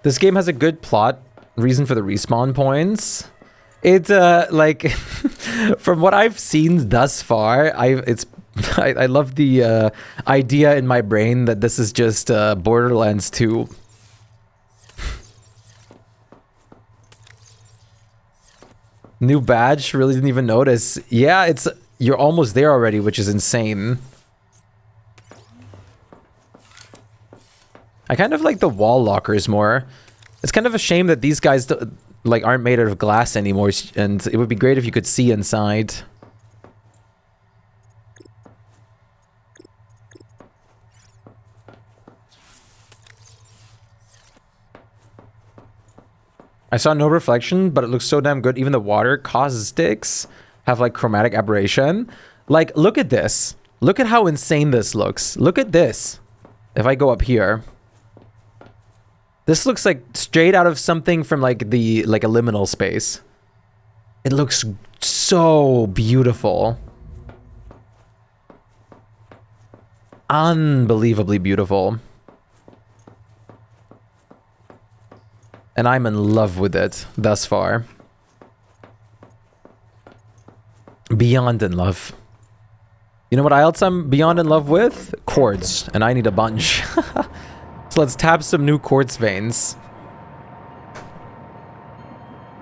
This game has a good plot reason for the respawn points. It's like from what I've seen thus far, I love the idea in my brain that this is just Borderlands 2. New badge, really didn't even notice. Yeah, you're almost there already, which is insane. I kind of like the wall lockers more. It's kind of a shame that these guys aren't made out of glass anymore, and it would be great if you could see inside. I saw no reflection, but it looks so damn good. Even the water caustics have like chromatic aberration. Like, look at this. Look at how insane this looks. Look at this. If I go up here. This looks like straight out of something from like the a liminal space. It looks so beautiful. Unbelievably beautiful. And I'm in love with it thus far. Beyond in love. You know what else I'm beyond in love with? Quartz. And I need a bunch. So let's tap some new quartz veins.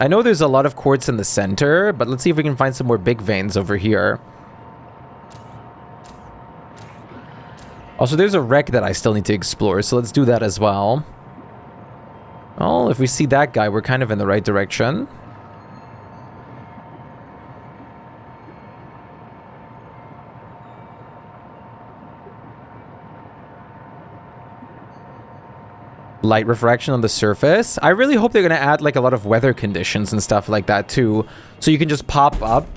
I know there's a lot of quartz in the center, but let's see if we can find some more big veins over here. Also, there's a wreck that I still need to explore, so let's do that as well. Well, if we see that guy, we're kind of in the right direction. Light refraction on the surface. I really hope they're going to add like a lot of weather conditions and stuff like that too. So you can just pop up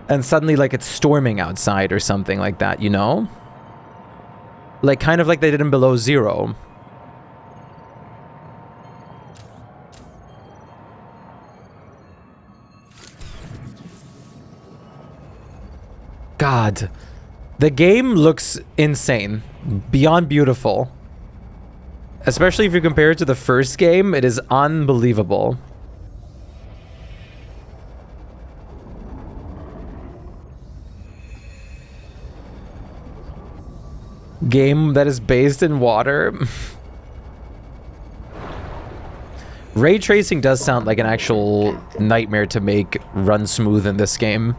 and suddenly like it's storming outside or something like that, you know? Like kind of like they did in Below Zero. God, the game looks insane, beyond beautiful. Especially if you compare it to the first game, it is unbelievable. Game that is based in water. Ray tracing does sound like an actual nightmare to make run smooth in this game.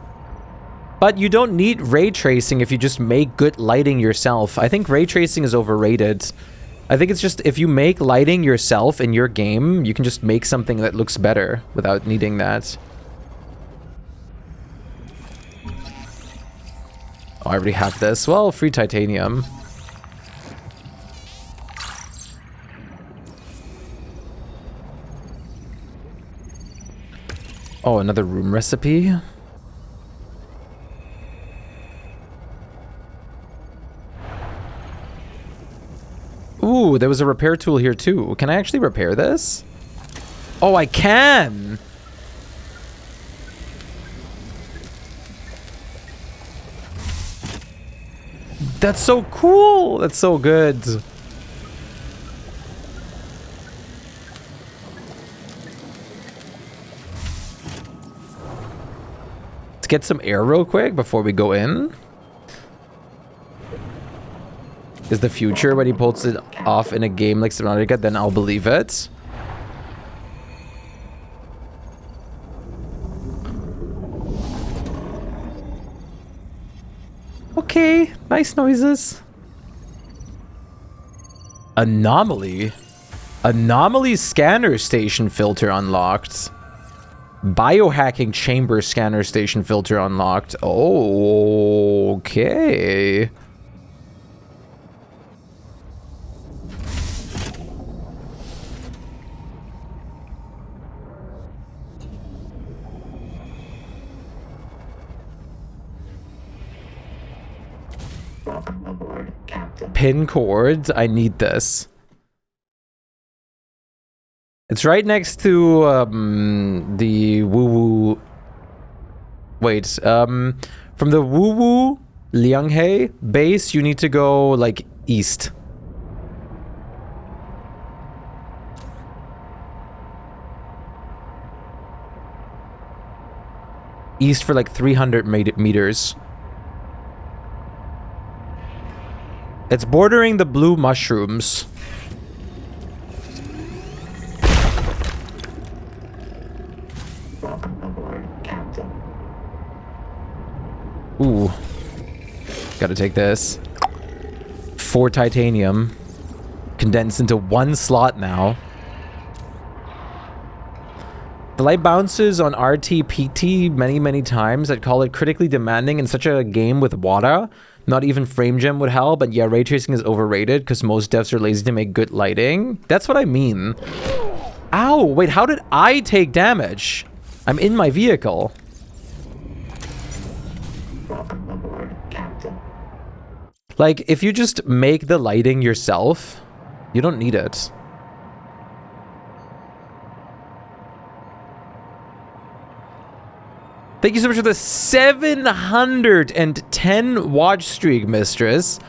But you don't need ray tracing if you just make good lighting yourself. I think ray tracing is overrated. I think it's just if you make lighting yourself in your game, you can just make something that looks better without needing that. Oh, I already have this. Well, free titanium. Oh, another room recipe. Ooh, there was a repair tool here too. Can I actually repair this? Oh, I can! That's so cool! That's so good. Let's get some air real quick before we go in. Is the future when he pulls it off in a game like Subnautica, then I'll believe it. Okay, nice noises. Anomaly. Anomaly scanner station filter unlocked. Biohacking chamber scanner station filter unlocked. Oh, okay. Pin cords. I need this. It's right next to the woo-woo. Wait, from the woo-woo Lianghe base, you need to go like east. East for like 300 meters. It's bordering the blue mushrooms. Ooh. Gotta take this. 4 titanium. Condensed into 1 slot now. The light bounces on RT-PT many times. I'd call it critically demanding in such a game with WADA. Not even frame gem would help, but yeah, ray tracing is overrated because most devs are lazy to make good lighting. That's what I mean. Ow, wait, how did I take damage? I'm in my vehicle. Like, if you just make the lighting yourself, you don't need it. Thank you so much for the 710 watch streak, Mistress.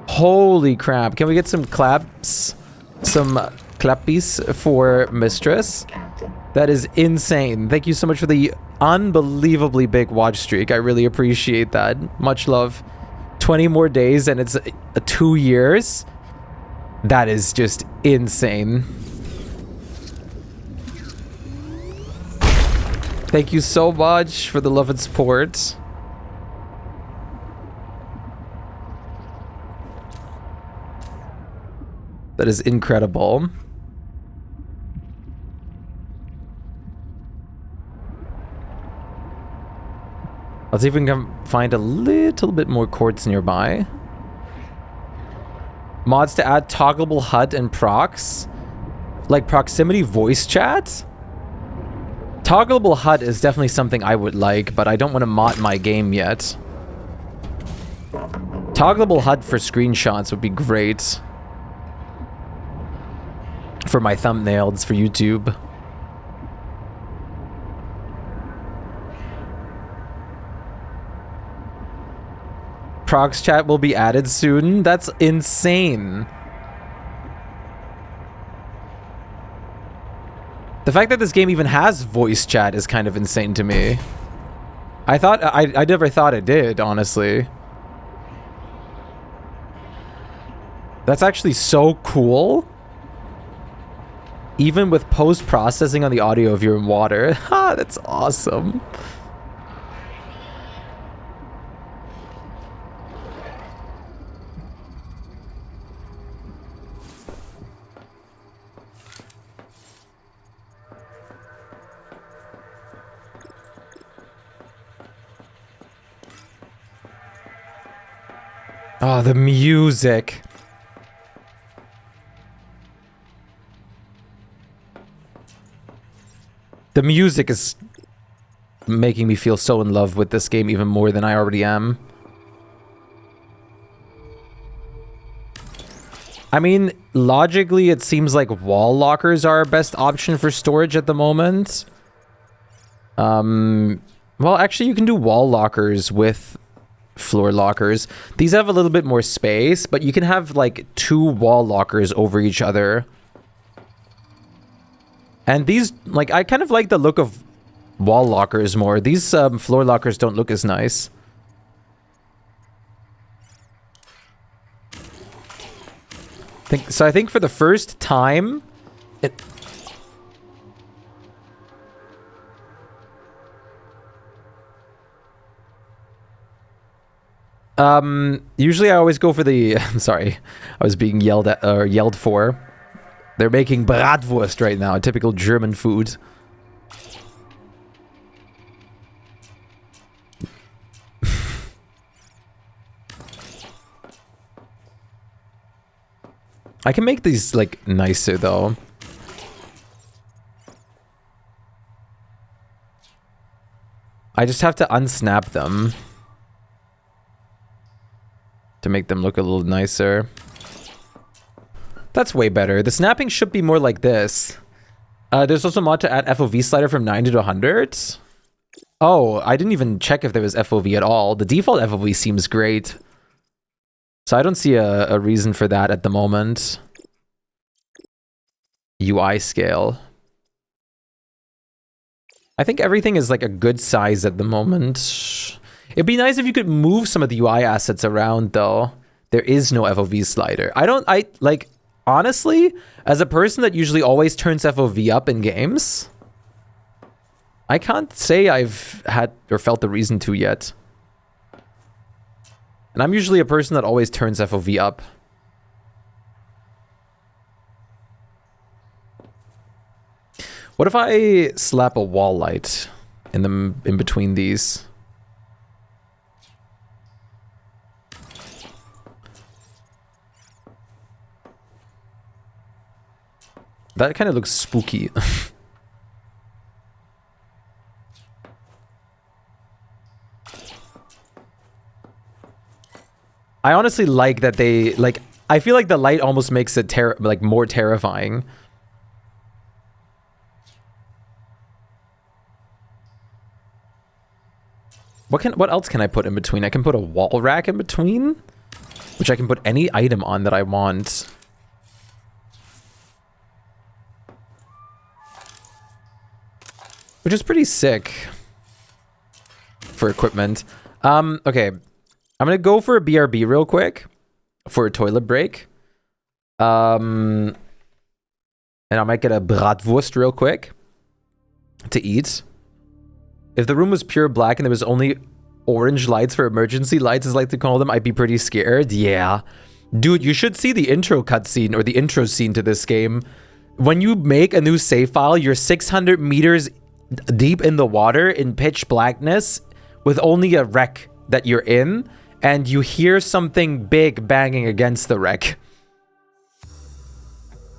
Holy crap. Can we get some claps? Some clappies for Mistress? That is insane. Thank you so much for the unbelievably big watch streak. I really appreciate that. Much love. 20 more days and it's 2 years. That is just insane. Thank you so much for the love and support. That is incredible. Let's see if we can find a little bit more quartz nearby. Mods to add toggleable HUD and procs. Like proximity voice chat? Toggleable HUD is definitely something I would like, but I don't want to mod my game yet. Toggleable HUD for screenshots would be great. For my thumbnails for YouTube. Prox chat will be added soon. That's insane. The fact that this game even has voice chat is kind of insane to me. I never thought it did, honestly. That's actually so cool. Even with post-processing on the audio if you're in water. Ha, that's awesome. Oh, the music. The music is making me feel so in love with this game even more than I already am. I mean, logically, it seems like wall lockers are our best option for storage at the moment. Well, actually, you can do wall lockers with floor lockers. These have a little bit more space, but you can have like 2 wall lockers over each other. And these, like, I kind of like the look of wall lockers more. These floor lockers don't look as nice. So I think for the first time, Usually I always go for the... I'm sorry. I was being yelled at, or yelled for. They're making Bratwurst right now, typical German food. I can make these, like, nicer, though. I just have to unsnap them to make them look a little nicer. That's way better. The snapping should be more like this. There's also a mod to add FOV slider from 90 to 100. Oh, I didn't even check if there was FOV at all. The default FOV seems great. So I don't see a reason for that at the moment. UI scale. I think everything is like a good size at the moment. It'd be nice if you could move some of the UI assets around though. There is no FOV slider. Honestly, as a person that usually always turns FOV up in games, I can't say I've had or felt the reason to yet. And I'm usually a person that always turns FOV up. What if I slap a wall light in between these? That kind of looks spooky. I honestly like that they, like, I feel like the light almost makes it more terrifying. What else can I put in between? I can put a wall rack in between, which I can put any item on that I want. Which is pretty sick for equipment. Okay. I'm gonna go for a BRB real quick for a toilet break. And I might get a Bratwurst real quick to eat. If the room was pure black and there was only orange lights for emergency lights, as I like to call them, I'd be pretty scared. Yeah. Dude, you should see the intro cutscene or the intro scene to this game. When you make a new save file, you're 600 meters deep in the water in pitch blackness with only a wreck that you're in, and you hear something big banging against the wreck.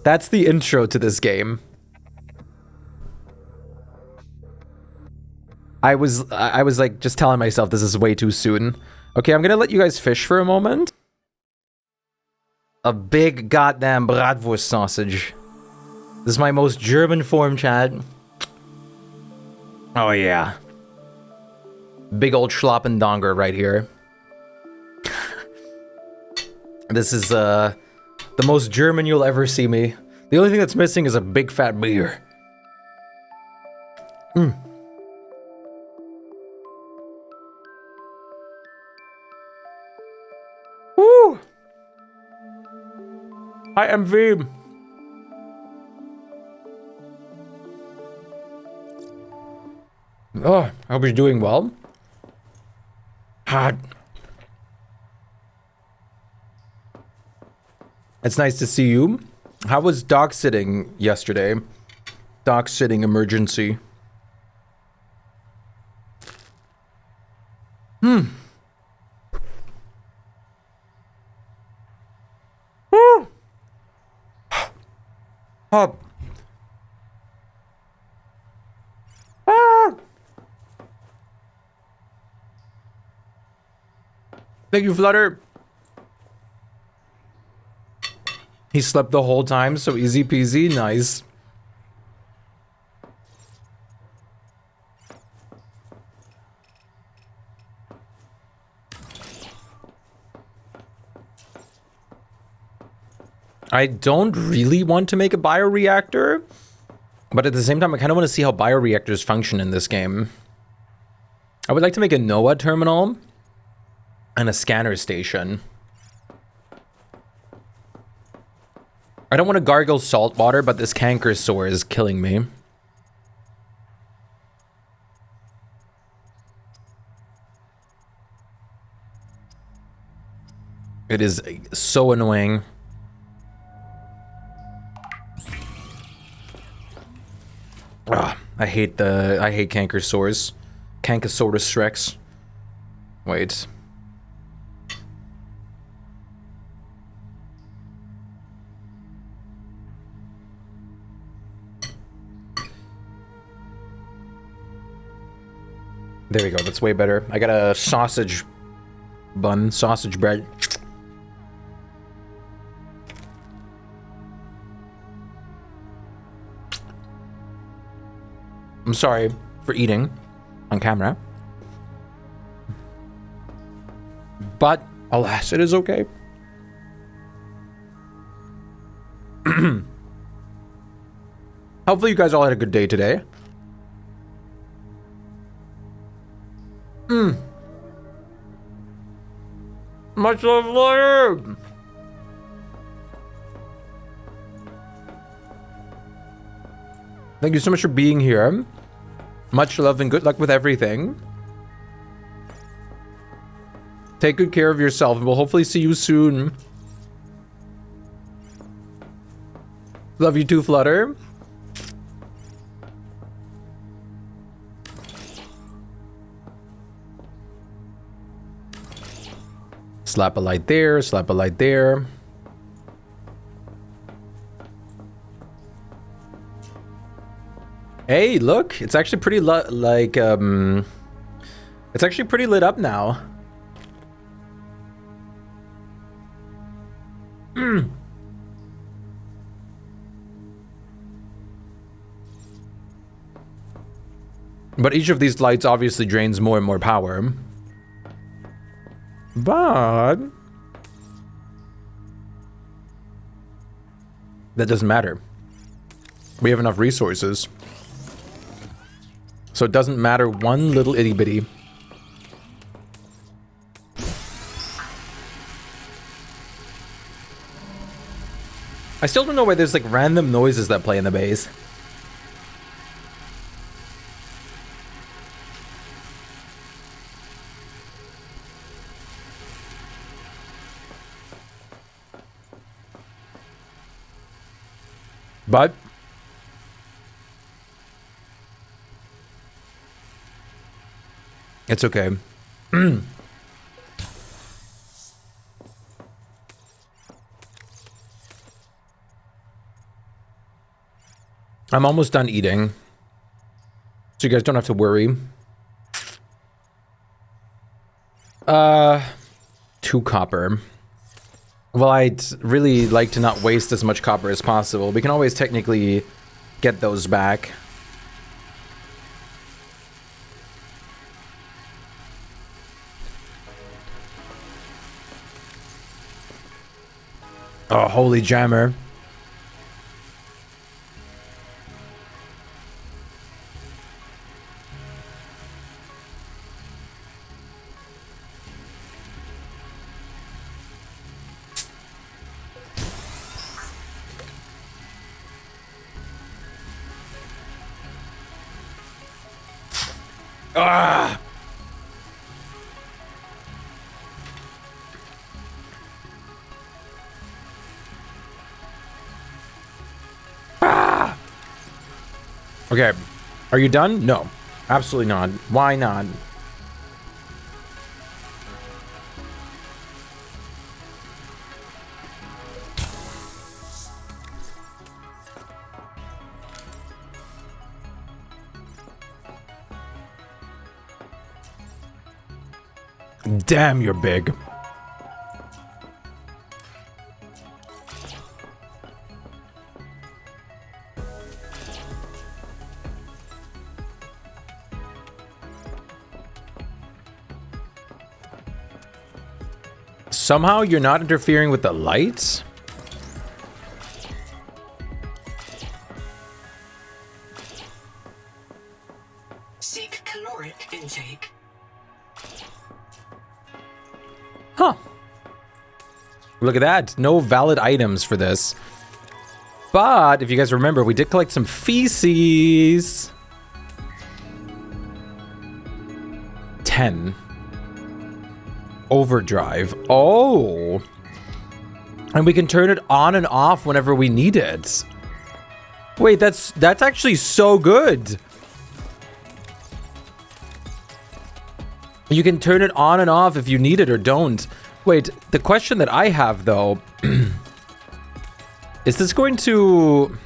That's the intro to this game. I was like just telling myself this is way too soon. Okay, I'm gonna let you guys fish for a moment. A big goddamn Bratwurst sausage. This is my most German form, Chad. Oh yeah. Big old Schlappendonger right here. This is the most German you'll ever see me. The only thing that's missing is a big fat beer. Woo! Hi, MV. Oh, I hope you're doing well. Hot. It's nice to see you. How was dog sitting yesterday? Dog sitting emergency. Woo! Oh. Ah. Thank you, Flutter. He slept the whole time, so easy peasy. Nice. I don't really want to make a bioreactor, but at the same time, I kind of want to see how bioreactors function in this game. I would like to make a NOAA terminal and a scanner station. I don't want to gargle salt water, but this canker sore is killing me. It is so annoying. I hate Cankersaurus. Cankersaurus Rex. Wait. There we go, that's way better. I got a sausage bun, sausage bread. I'm sorry for eating on camera. But, alas, it is okay. Hopefully you guys all had a good day today. Much love, Lawyer! Thank you so much for being here. Much love and good luck with everything. Take good care of yourself, and we'll hopefully see you soon. Love you too, Flutter. Slap a light there, slap a light there. Hey, look, it's actually pretty it's actually pretty lit up now. But each of these lights obviously drains more and more power. But that doesn't matter. We have enough resources. So it doesn't matter one little itty bitty. I still don't know why there's like random noises that play in the base. But it's okay. I'm almost done eating, so you guys don't have to worry. 2 copper. Well, I'd really like to not waste as much copper as possible. We can always technically get those back. Oh, holy jammer. Ah! Ah! Okay, are you done? No, absolutely not. Why not? Damn, you're big. Somehow you're not interfering with the lights? Seek caloric intake. Huh. Look at that. No valid items for this. But if you guys remember, we did collect some feces. 10. Overdrive. Oh. And we can turn it on and off whenever we need it. Wait, that's actually so good. You can turn it on and off if you need it or don't. Wait, the question that I have though, is this going to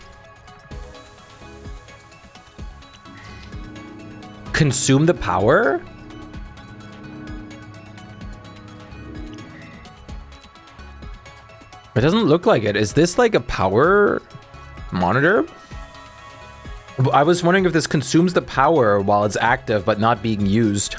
consume the power? It doesn't look like it. Is this like a power monitor? I was wondering if this consumes the power while it's active but not being used.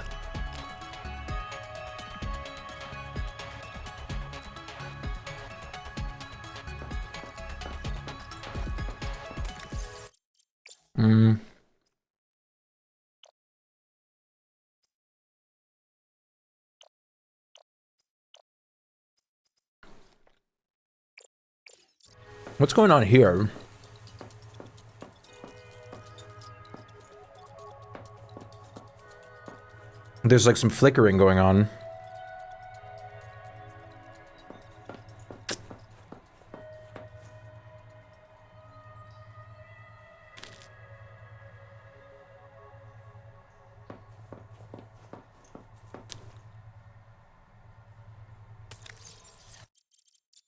What's going on here? There's like some flickering going on.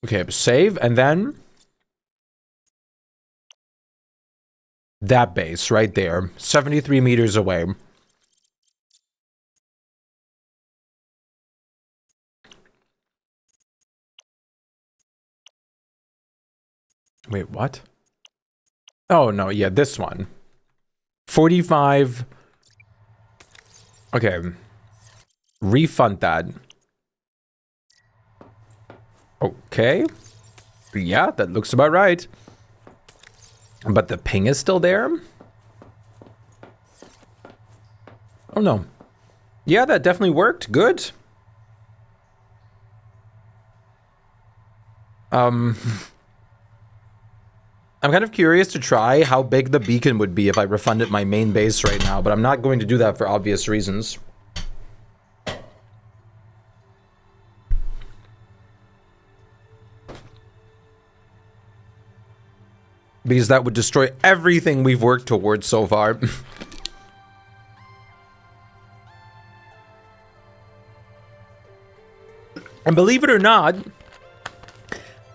Okay, save, and then that base right there, 73 meters away. Wait, what? Oh, no, yeah, this one. 45. Okay. Refund that. Okay. Yeah, that looks about right. But the ping is still there? Oh, no. Yeah, that definitely worked. Good. I'm kind of curious to try how big the beacon would be if I refunded my main base right now, but I'm not going to do that for obvious reasons. Because that would destroy everything we've worked towards so far. And believe it or not,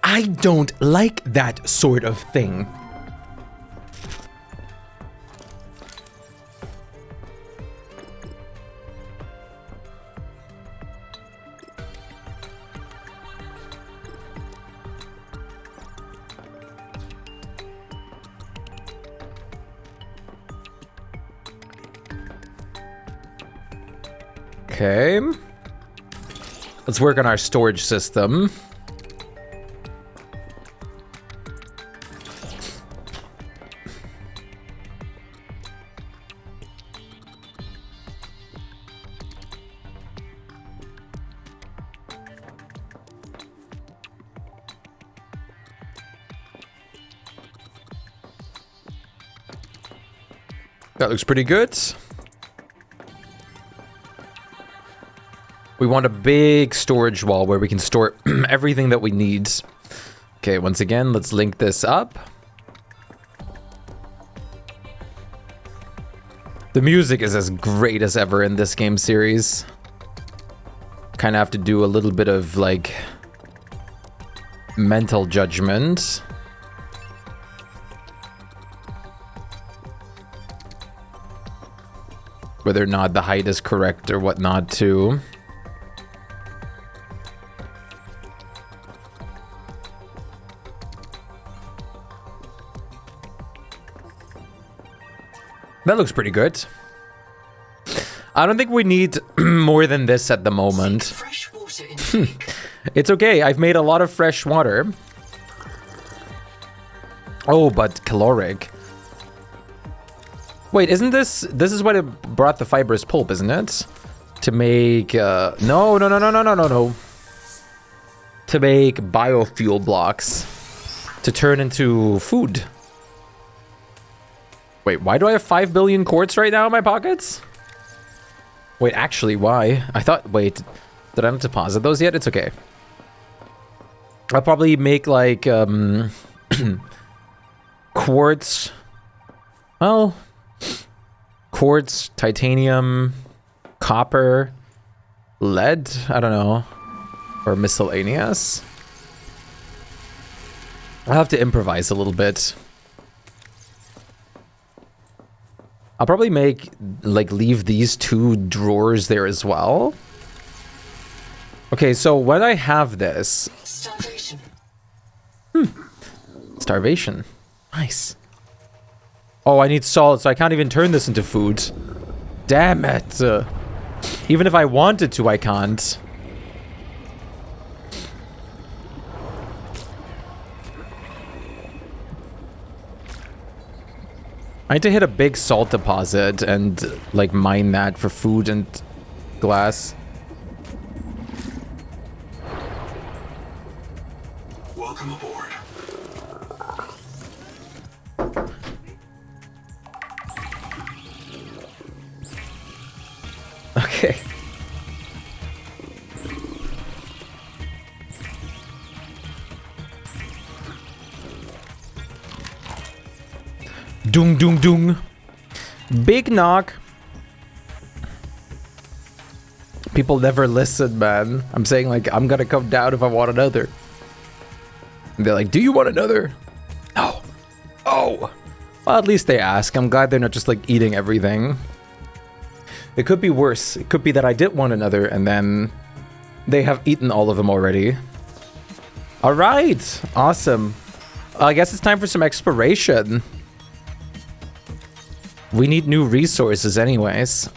I don't like that sort of thing. Okay. Let's work on our storage system. That looks pretty good. We want a big storage wall where we can store everything that we need. Okay, once again, let's link this up. The music is as great as ever in this game series. Kind of have to do a little bit of, like, mental judgment. Whether or not the height is correct or whatnot, too. That looks pretty good. I don't think we need more than this at the moment. Fresh water intake. It's okay. I've made a lot of fresh water. Oh, but caloric. Wait, isn't this... This is what it brought the fibrous pulp, isn't it? To make... No. To make biofuel blocks. To turn into food. Wait, why do I have 5 billion quartz right now in my pockets? Wait, actually, why? I thought... Wait, Did I not deposit those yet? It's okay. I'll probably make like quartz. Well, quartz, titanium, copper, lead. I don't know. Or miscellaneous. I'll have to improvise a little bit. I'll probably make, like, leave these 2 drawers there as well. Okay, so when I have this... Starvation. Starvation. Nice. Oh, I need salt, so I can't even turn this into food. Damn it. Even if I wanted to, I can't. I need to hit a big salt deposit and, like, mine that for food and glass. Welcome aboard. Okay. Doom, doom, doom. Big knock. People never listen, man. I'm saying, like, I'm gonna come down if I want another. And they're like, do you want another? No. Oh. Well, at least they ask. I'm glad they're not just, like, eating everything. It could be worse. It could be that I did want another, and then they have eaten all of them already. All right. Awesome. I guess it's time for some exploration. We need new resources anyways.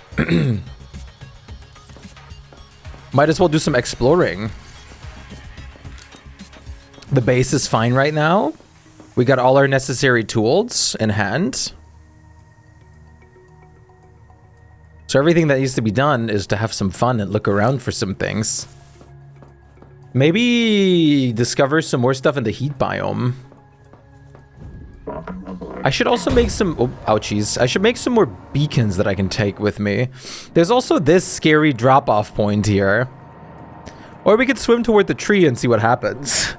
Might as well do some exploring. The base is fine right now. We got all our necessary tools in hand. So everything that needs to be done is to have some fun and look around for some things. Maybe discover some more stuff in the heat biome. I should also make some... Oh, ouchies. I should make some more beacons that I can take with me. There's also this scary drop-off point here. Or we could swim toward the tree and see what happens.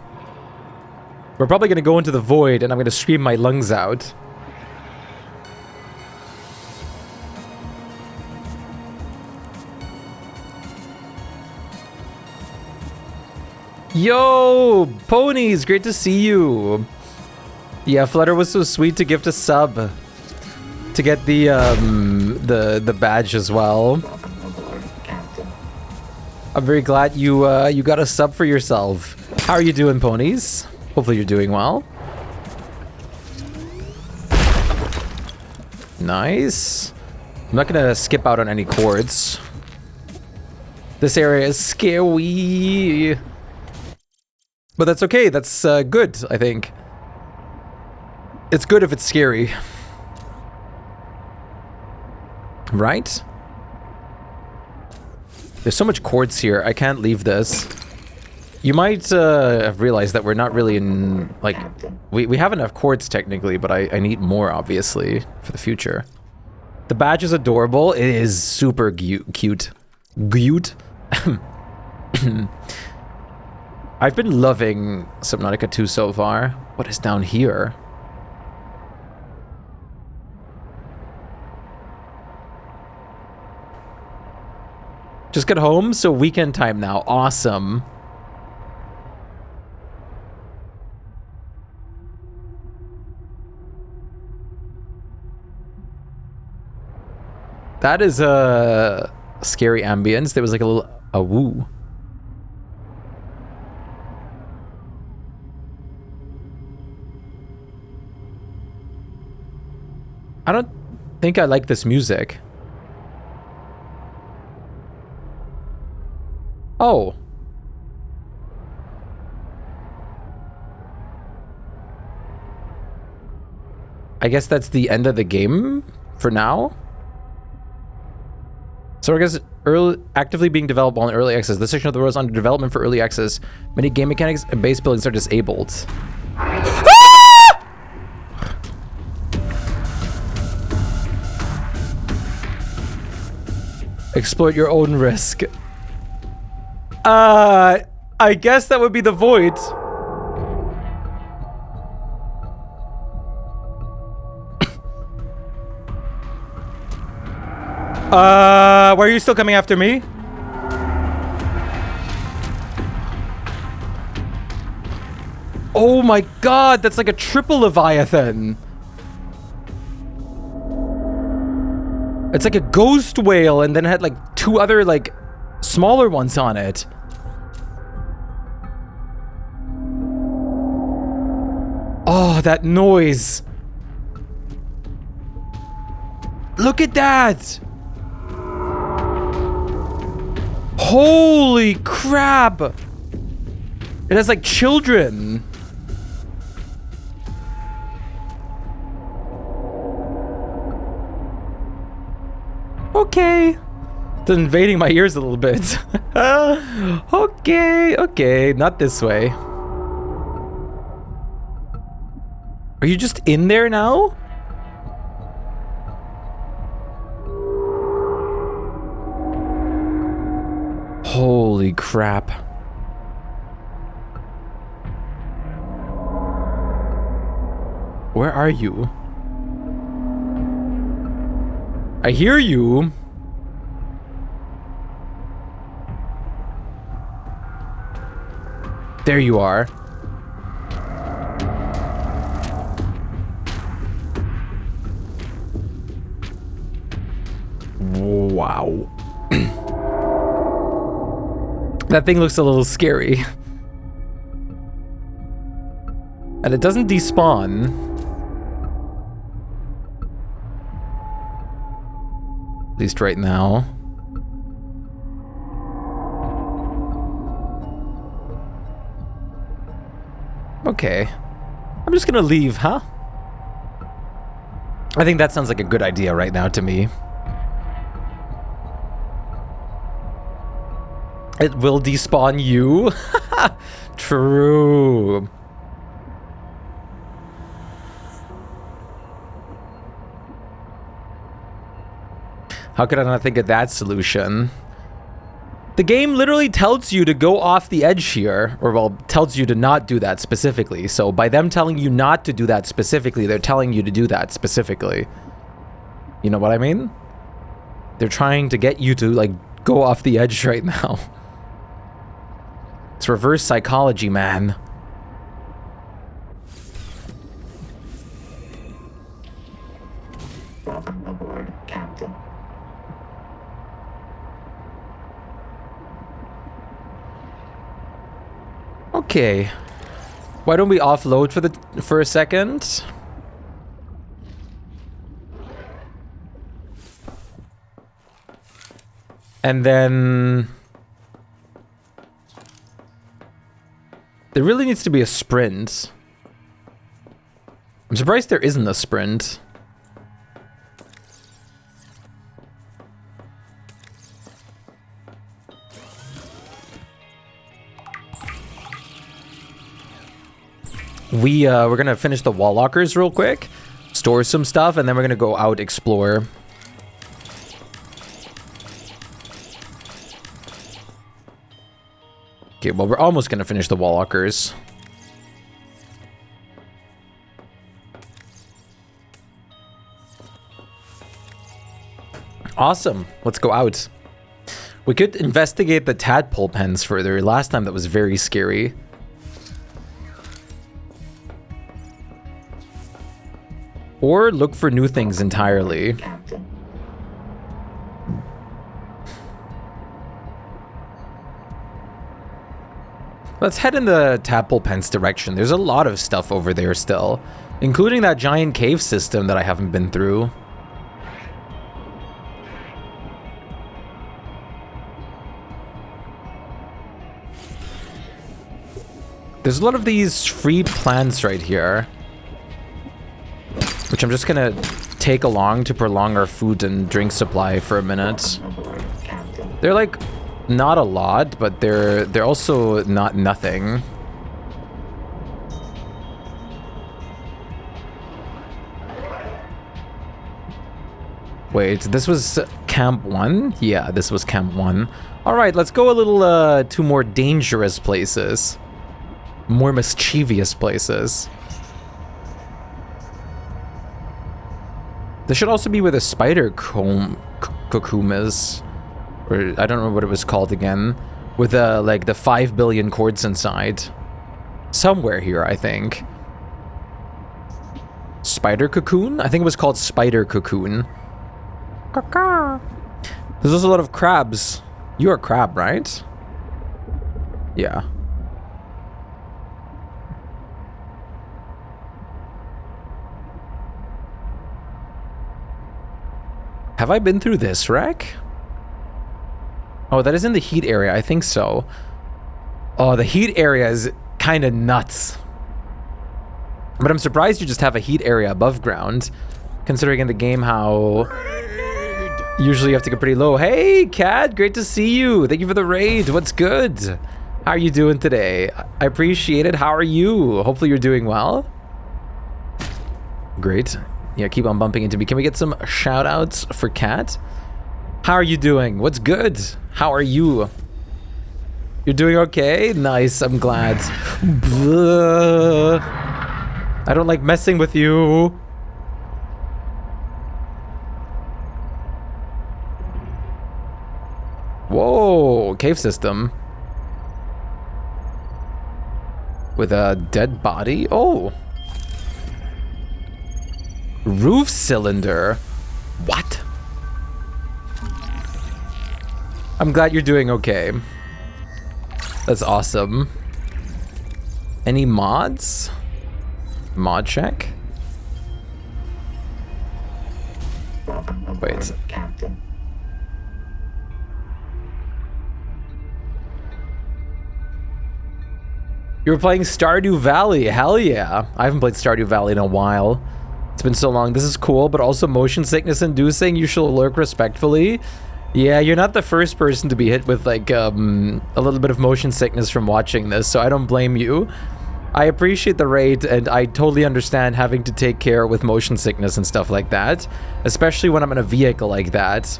We're probably going to go into the void and I'm going to scream my lungs out. Yo, ponies, great to see you. Yeah, Flutter was so sweet to gift a sub to get the badge as well. I'm very glad you you got a sub for yourself. How are you doing, ponies? Hopefully you're doing well. Nice. I'm not gonna skip out on any chords. This area is scary. But that's okay, that's good, I think. It's good if it's scary. Right? There's so much quartz here, I can't leave this. You might have realized that we're not really in, like, we have enough quartz technically, but I need more, obviously, for the future. The badge is adorable. It is super cute. Cute. I've been loving Subnautica 2 so far. What is down here? Just get home, so weekend time now. Awesome. That is a scary ambience. There was like a little woo. I don't think I like this music. Oh. I guess that's the end of the game for now. So I guess actively being developed while in early access. This section of the world is under development for early access. Many game mechanics and base buildings are disabled. Explore at your own risk. I guess that would be the void. Why are you still coming after me? Oh my god, that's like a triple Leviathan. It's like a ghost whale and then it had like 2 other like smaller ones on it. Oh, that noise. Look at that. Holy crap. It has like children. Okay. It's invading my ears a little bit. Okay, not this way. Are you just in there now? Holy crap. Where are you? I hear you. There you are. Wow. That thing looks a little scary. And it doesn't despawn. At least right now. Okay. I'm just gonna leave, huh? I think that sounds like a good idea right now to me. It will despawn you? True. How could I not think of that solution? The game literally tells you to go off the edge here, or well, tells you to not do that specifically. So by them telling you not to do that specifically, they're telling you to do that specifically. You know what I mean? They're trying to get you to like go off the edge right now. It's reverse psychology, man. Okay. Why don't we offload for a second? And then there really needs to be a sprint. I'm surprised there isn't a sprint. We're gonna finish the wall lockers real quick, store some stuff, and then we're gonna go out explore. Okay, well, we're almost gonna finish the wall lockers. Awesome. Let's go out. We could investigate the tadpole pens further. Last time that was very scary. Or look for new things entirely. Let's head in the tadpole pens direction. There's a lot of stuff over there still, including that giant cave system that I haven't been through. There's a lot of these free plants right here, which I'm just gonna take along to prolong our food and drink supply for a minute. They're like not a lot, but they're also not nothing. Wait, this was Camp 1? Yeah, this was Camp 1. All right, let's go a little to more dangerous places. More mischievous places. This should also be where the spider cocoon is. Or I don't know what it was called again. With like the 5 billion cords inside. Somewhere here, I think. Spider cocoon? I think it was called spider cocoon. There's also a lot of crabs. You're a crab, right? Yeah. Have I been through this wreck? Oh, that is in the heat area. I think so. Oh, the heat area is kind of nuts. But I'm surprised you just have a heat area above ground, considering in the game how usually you have to get pretty low. Hey, Cat, great to see you. Thank you for the raid. What's good? How are you doing today? I appreciate it. How are you? Hopefully you're doing well. Great. Yeah, keep on bumping into me. Can we get some shout outs for Cat? How are you doing? What's good? How are you? You're doing okay? Nice, I'm glad. I don't like messing with you. Whoa, cave system. With a dead body? Oh. Roof cylinder. What? I'm glad you're doing okay. That's awesome. Any mods? Mod check? Wait. You were playing Stardew Valley. Hell yeah. I haven't played Stardew Valley in a while. It's been so long. This is cool, but also motion sickness inducing. You should lurk respectfully. Yeah, you're not the first person to be hit with like a little bit of motion sickness from watching this, so I don't blame you. I appreciate the raid, and I totally understand having to take care with motion sickness and stuff like that, especially when I'm in a vehicle like that.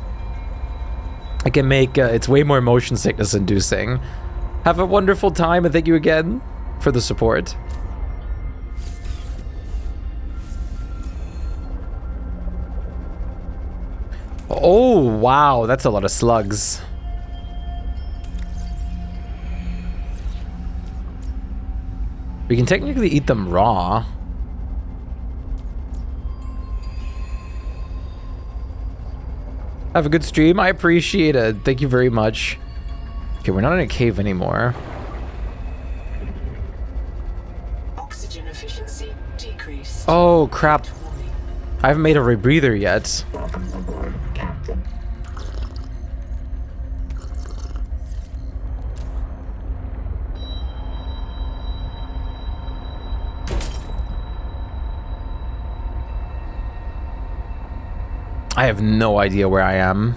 I can make it's way more motion sickness inducing. Have a wonderful time, and thank you again for the support. Oh, wow, that's a lot of slugs. We can technically eat them raw. Have a good stream. I appreciate it. Thank you very much. Okay, we're not in a cave anymore. Oxygen efficiency decreased. Oh, crap. I haven't made a rebreather yet. I have no idea where I am.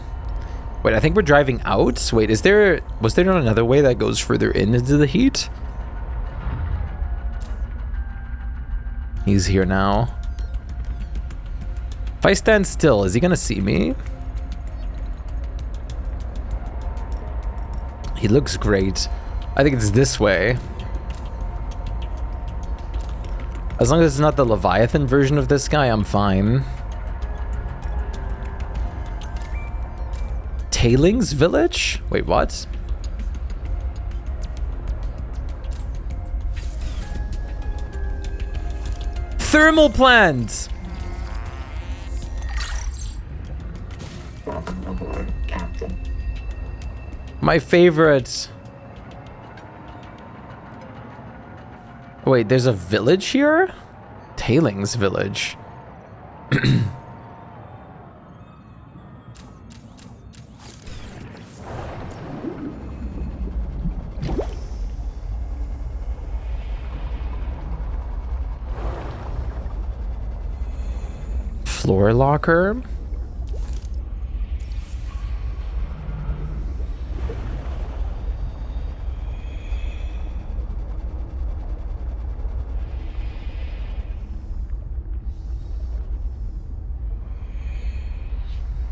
Wait, I think we're driving out. Wait, was there not another way that goes further into the heat? He's here now. If I stand still, is he gonna see me? He looks great. I think it's this way. As long as it's not the Leviathan version of this guy, I'm fine. Tailings Village? Wait, what? Thermal plant! My favorite. Wait, there's a village here? Tailings Village. Floor locker.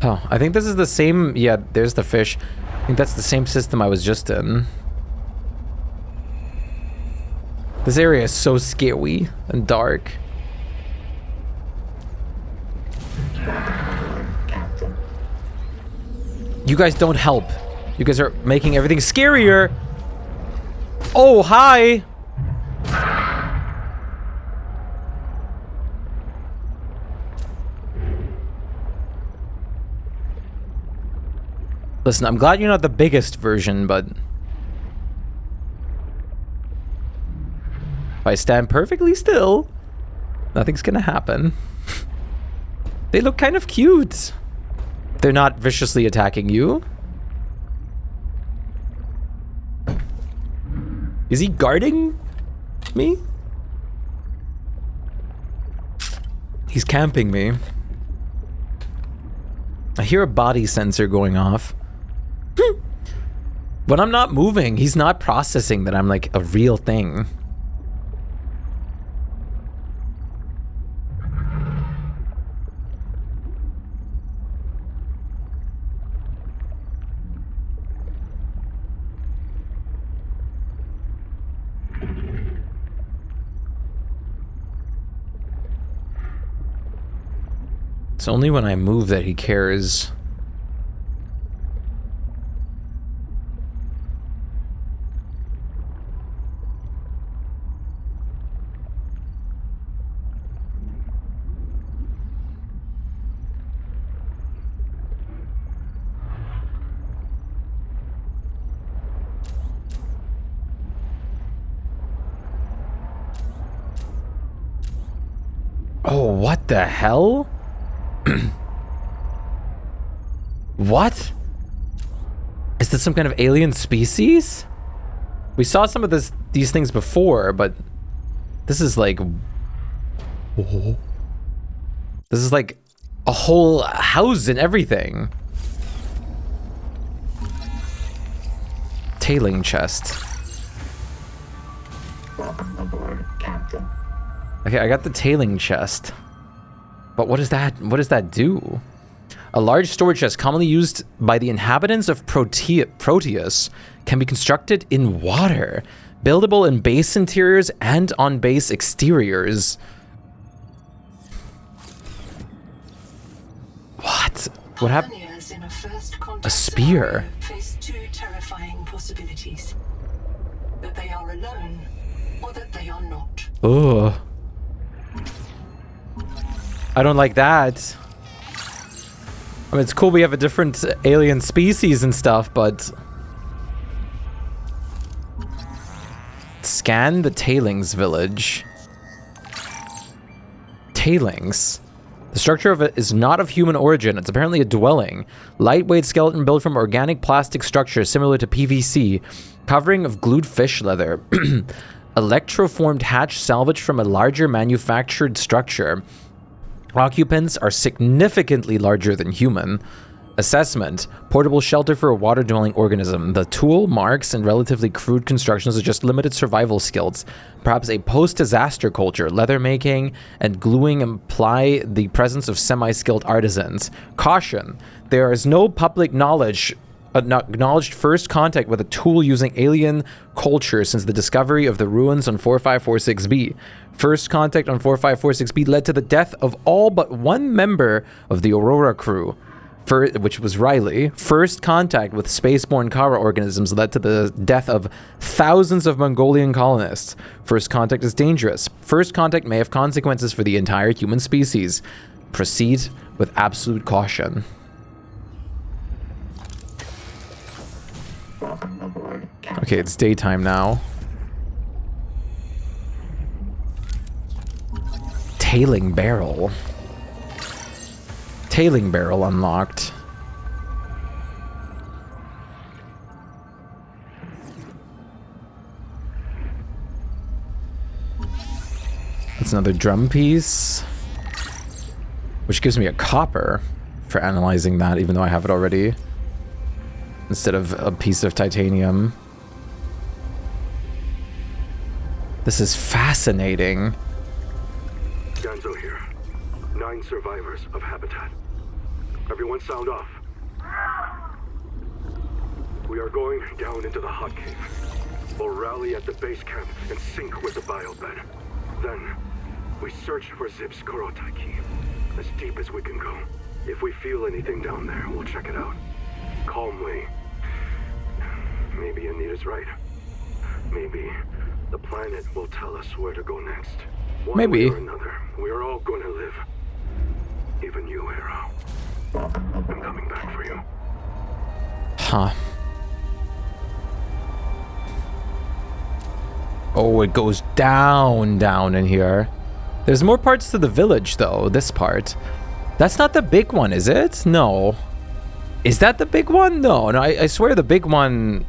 Oh, I think this is the same... Yeah, there's the fish. I think that's the same system I was just in. This area is so scary and dark. You guys don't help. You guys are making everything scarier. Oh, hi. Listen, I'm glad you're not the biggest version, but... if I stand perfectly still, nothing's gonna happen. They look kind of cute. They're not viciously attacking you. Is he guarding me? He's camping me. I hear a body sensor going off. When I'm not moving, he's not processing that I'm like a real thing. It's only when I move that he cares. Oh, what the hell? What? Is this some kind of alien species? We saw some of these things before, but this is like... This is like a whole house and everything. Tailing chest. Okay, I got the tailing chest. But what does that do? A large storage chest commonly used by the inhabitants of Proteus can be constructed in water, buildable in base interiors and on base exteriors. What? What happened? A spear. Face two terrifying possibilities: that they are alone, or that they are not. Ugh. I don't like that. I mean, it's cool we have a different alien species and stuff, but... Scan the Tailings Village. Tailings. The structure of it is not of human origin. It's apparently a dwelling. Lightweight skeleton built from organic plastic structure similar to PVC. Covering of glued fish leather. Electroformed hatch salvaged from a larger manufactured structure. Occupants are significantly larger than human. Assessment. Portable shelter for a water-dwelling organism. The tool, marks, and relatively crude constructions suggest limited survival skills. Perhaps a post-disaster culture. Leather making and gluing imply the presence of semi-skilled artisans. Caution. There is no public knowledge acknowledged first contact with a tool using alien culture since the discovery of the ruins on 4546B. First contact on 4546B led to the death of all but one member of the Aurora crew, which was Riley. First contact with spaceborne Kara organisms led to the death of thousands of Mongolian colonists. First contact is dangerous. First contact may have consequences for the entire human species. Proceed with absolute caution. Okay, it's daytime now. Tailing barrel. Tailing barrel unlocked. That's another drum piece. Which gives me a copper for analyzing that, even though I have it already. Instead of a piece of titanium. This is fascinating. Danzo here. 9 survivors of Habitat. Everyone sound off. We are going down into the hot cave. We'll rally at the base camp and sync with the biobed. Then, we search for Zip's Korotai, as deep as we can go. If we feel anything down there, we'll check it out. Calmly. Maybe Anita's right. Maybe the planet will tell us where to go next. One Maybe. way or another, we are all going to live. Even you, Hero. I'm coming back for you. Huh. Oh, it goes down in here. There's more parts to the village, though, this part. That's not the big one, is it? No. Is that the big one? No, I swear the big one...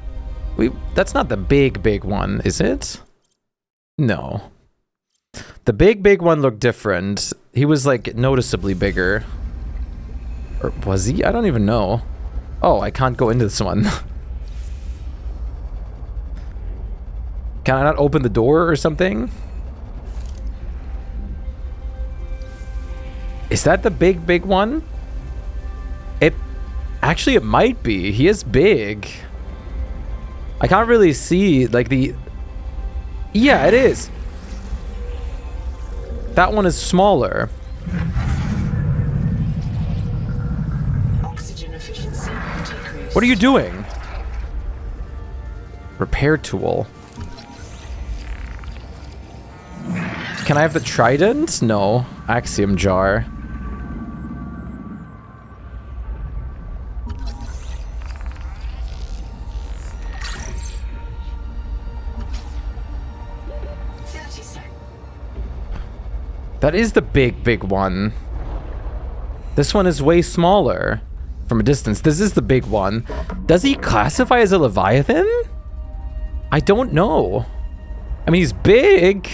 That's not the big one, is it? No. The big one looked different. He was, like, noticeably bigger. Or was he? I don't even know. Oh, I can't go into this one. Can I not open the door or something? Is that the big one? Actually, it might be. He is big. I can't really see, like, the... Yeah, it is. That one is smaller. Oxygen efficiency decreased. What are you doing? Repair tool. Can I have the trident? No. Axiom jar. That is the big one. This one is way smaller from a distance. This is the big one. Does he classify as a Leviathan? I don't know. I mean, he's big.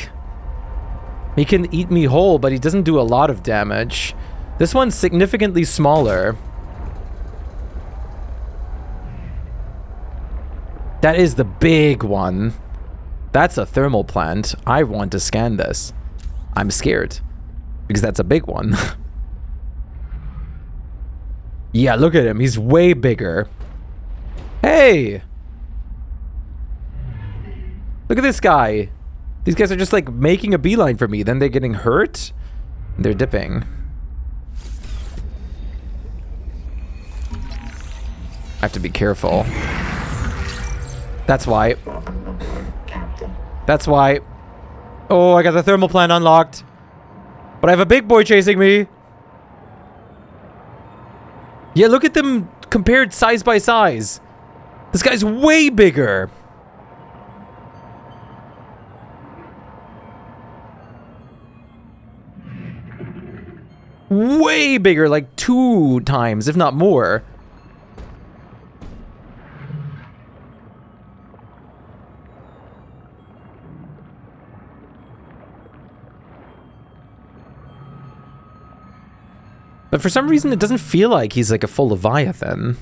He can eat me whole, but he doesn't do a lot of damage. This one's significantly smaller. That is the big one. That's a thermal plant. I want to scan this. I'm scared. Because that's a big one. Yeah, look at him. He's way bigger. Hey! Look at this guy. These guys are just like making a beeline for me. Then they're getting hurt. They're dipping. I have to be careful. That's why. That's why. Oh, I got the thermal plant unlocked. But I have a big boy chasing me. Yeah, look at them compared size by size. This guy's way bigger. Way bigger, like 2 times, if not more. But for some reason, it doesn't feel like he's like a full Leviathan.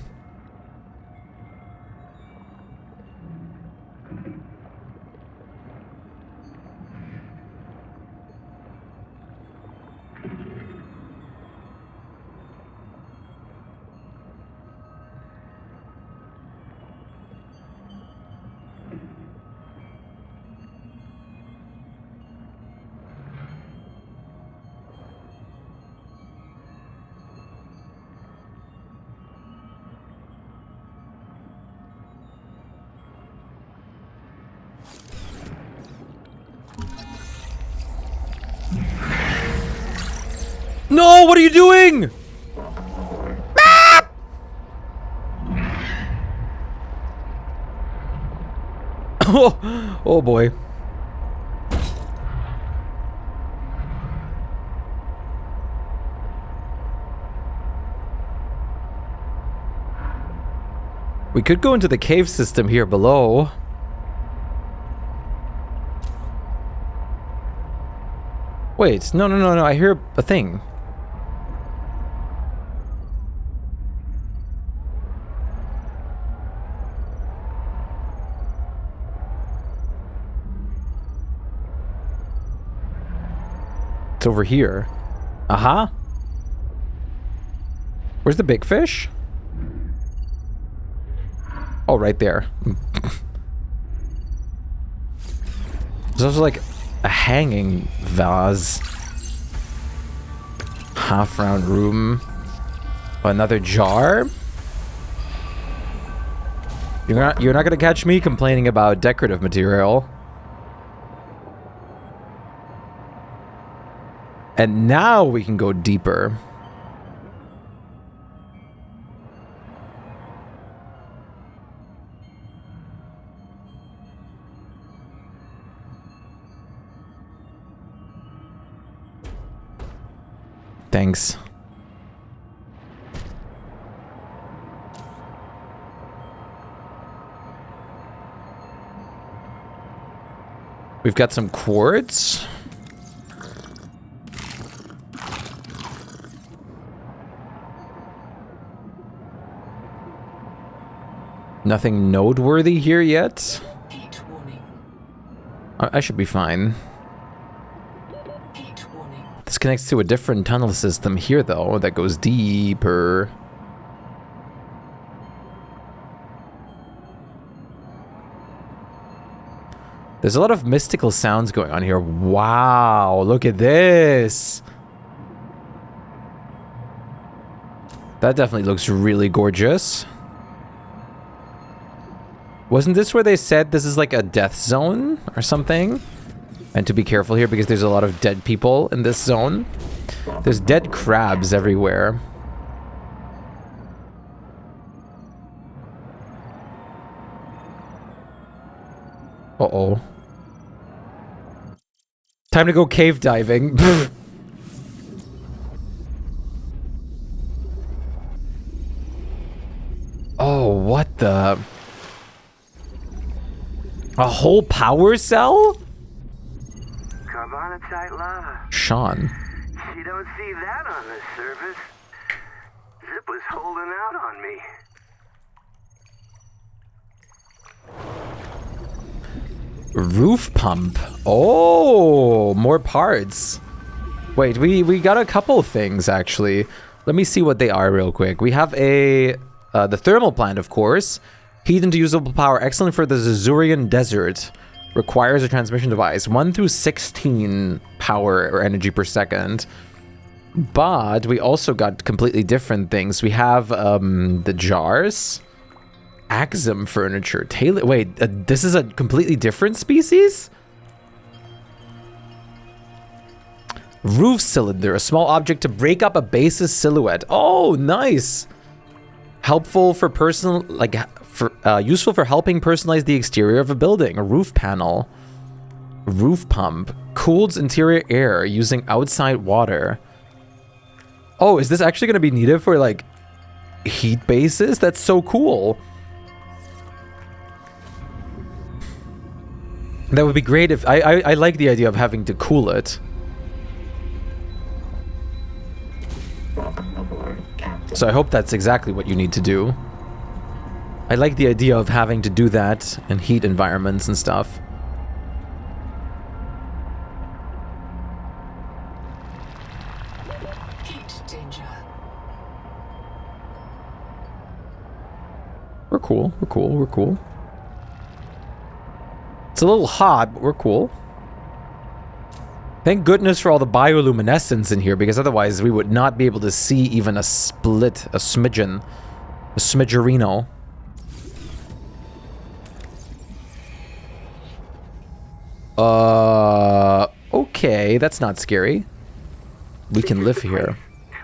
No, what are you doing? Ah! Oh boy. We could go into the cave system here below. Wait, no, I hear a thing. It's over here. Aha. Where's the big fish? Oh, right there. There's also like a hanging vase. Half round room. Another jar. You're not gonna catch me complaining about decorative material. And now we can go deeper. Thanks. We've got some quartz. Nothing noteworthy here yet. Heat warning. I should be fine. Heat warning. This connects to a different tunnel system here, though, that goes deeper. There's a lot of mystical sounds going on here. Wow, look at this. That definitely looks really gorgeous. Wasn't this where they said this is like a death zone or something? And to be careful here because there's a lot of dead people in this zone. There's dead crabs everywhere. Uh-oh. Time to go cave diving. Oh, what the... A whole power cell? Carbonatite lava. Sean. You don't see that on the surface. Zip was holding out on me. Roof pump. Oh, more parts. Wait, we got a couple things, actually. Let me see what they are real quick. We have a... the thermal plant, of course. Heat into usable power. Excellent for the Zezzorian desert. Requires a transmission device. 1 through 16 power or energy per second. But we also got completely different things. We have the jars. Axum furniture. Tailor. Wait, this is a completely different species? Roof cylinder. A small object to break up a base's silhouette. Oh, nice. Helpful for personal, like, useful for helping personalize the exterior of a building. A roof panel. Roof pump. Cools interior air using outside water. Oh, is this actually going to be needed for, like, heat bases? That's so cool. That would be great if... I like the idea of having to cool it. So I hope that's exactly what you need to do. I like the idea of having to do that in heat environments and stuff. Heat danger. We're cool. We're cool. We're cool. It's a little hot, but we're cool. Thank goodness for all the bioluminescence in here, because otherwise we would not be able to see even a split, a smidgen, a smidgerino. Okay, that's not scary. We can live here.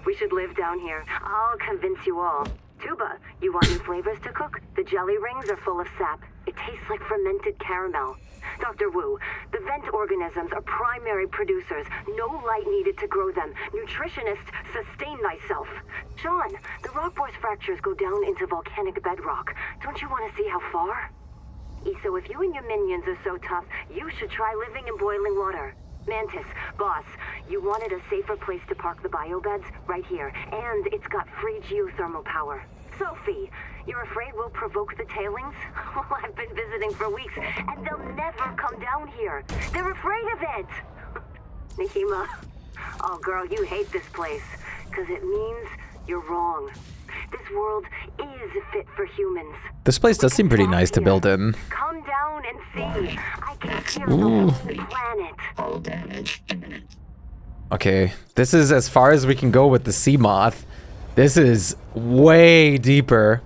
We should live down here. I'll convince you all. Tuba, you want new flavors to cook? The jelly rings are full of sap. It tastes like fermented caramel. Dr. Wu, the vent organisms are primary producers. No light needed to grow them. Nutritionist, sustain thyself. Sean, the rock bore's fractures go down into volcanic bedrock. Don't you want to see how far? Eso, if you and your minions are so tough, you should try living in boiling water. Mantis, boss, you wanted a safer place to park the biobeds? Right here. And it's got free geothermal power. Sophie, you're afraid we'll provoke the tailings? Well, I've been visiting for weeks, and they'll never come down here. They're afraid of it. Nahima, oh girl, you hate this place, because it means You're wrong. This world is fit for humans. This place does seem pretty nice to build in. Come down and see. I can clear the whole planet. Okay, this is as far as we can go with the sea moth. This is way deeper.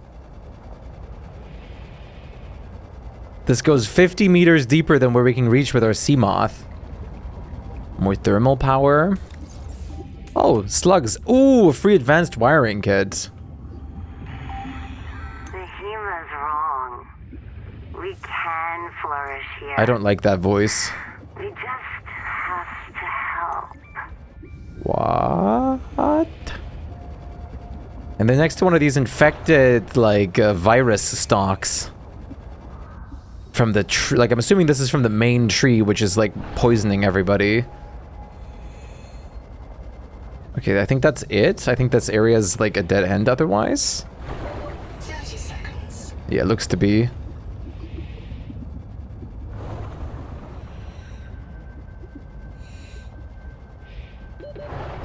This goes 50 meters deeper than where we can reach with our sea moth. More thermal power. Oh, slugs. Ooh, free advanced wiring kit. Nahima's wrong. We can flourish here. I don't like that voice. We just have to help. What? And they're next to one of these infected, like, virus stalks. From the tree. Like, I'm assuming this is from the main tree, which is, like, poisoning everybody. Okay, I think that's it. I think this area is, like, a dead end otherwise. 30 seconds. Yeah, it looks to be.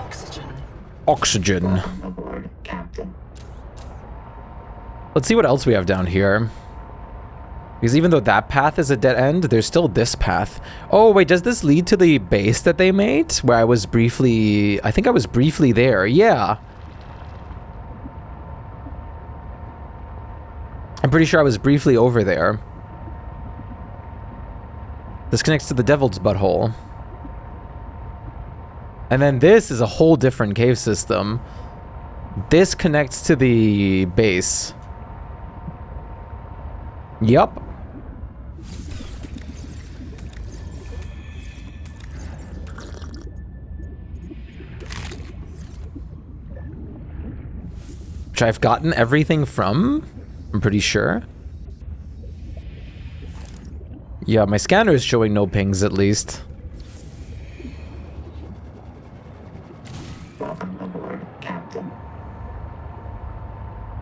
Oxygen. Oxygen. Let's see what else we have down here. Because even though that path is a dead end, there's still this path. Oh, wait, does this lead to the base that they made? Where I was briefly... I think I was briefly there. Yeah. I'm pretty sure I was briefly over there. This connects to the Devil's Butthole. And then this is a whole different cave system. This connects to the base. Yup. Which I've gotten everything from, I'm pretty sure. Yeah, my scanner is showing no pings at least.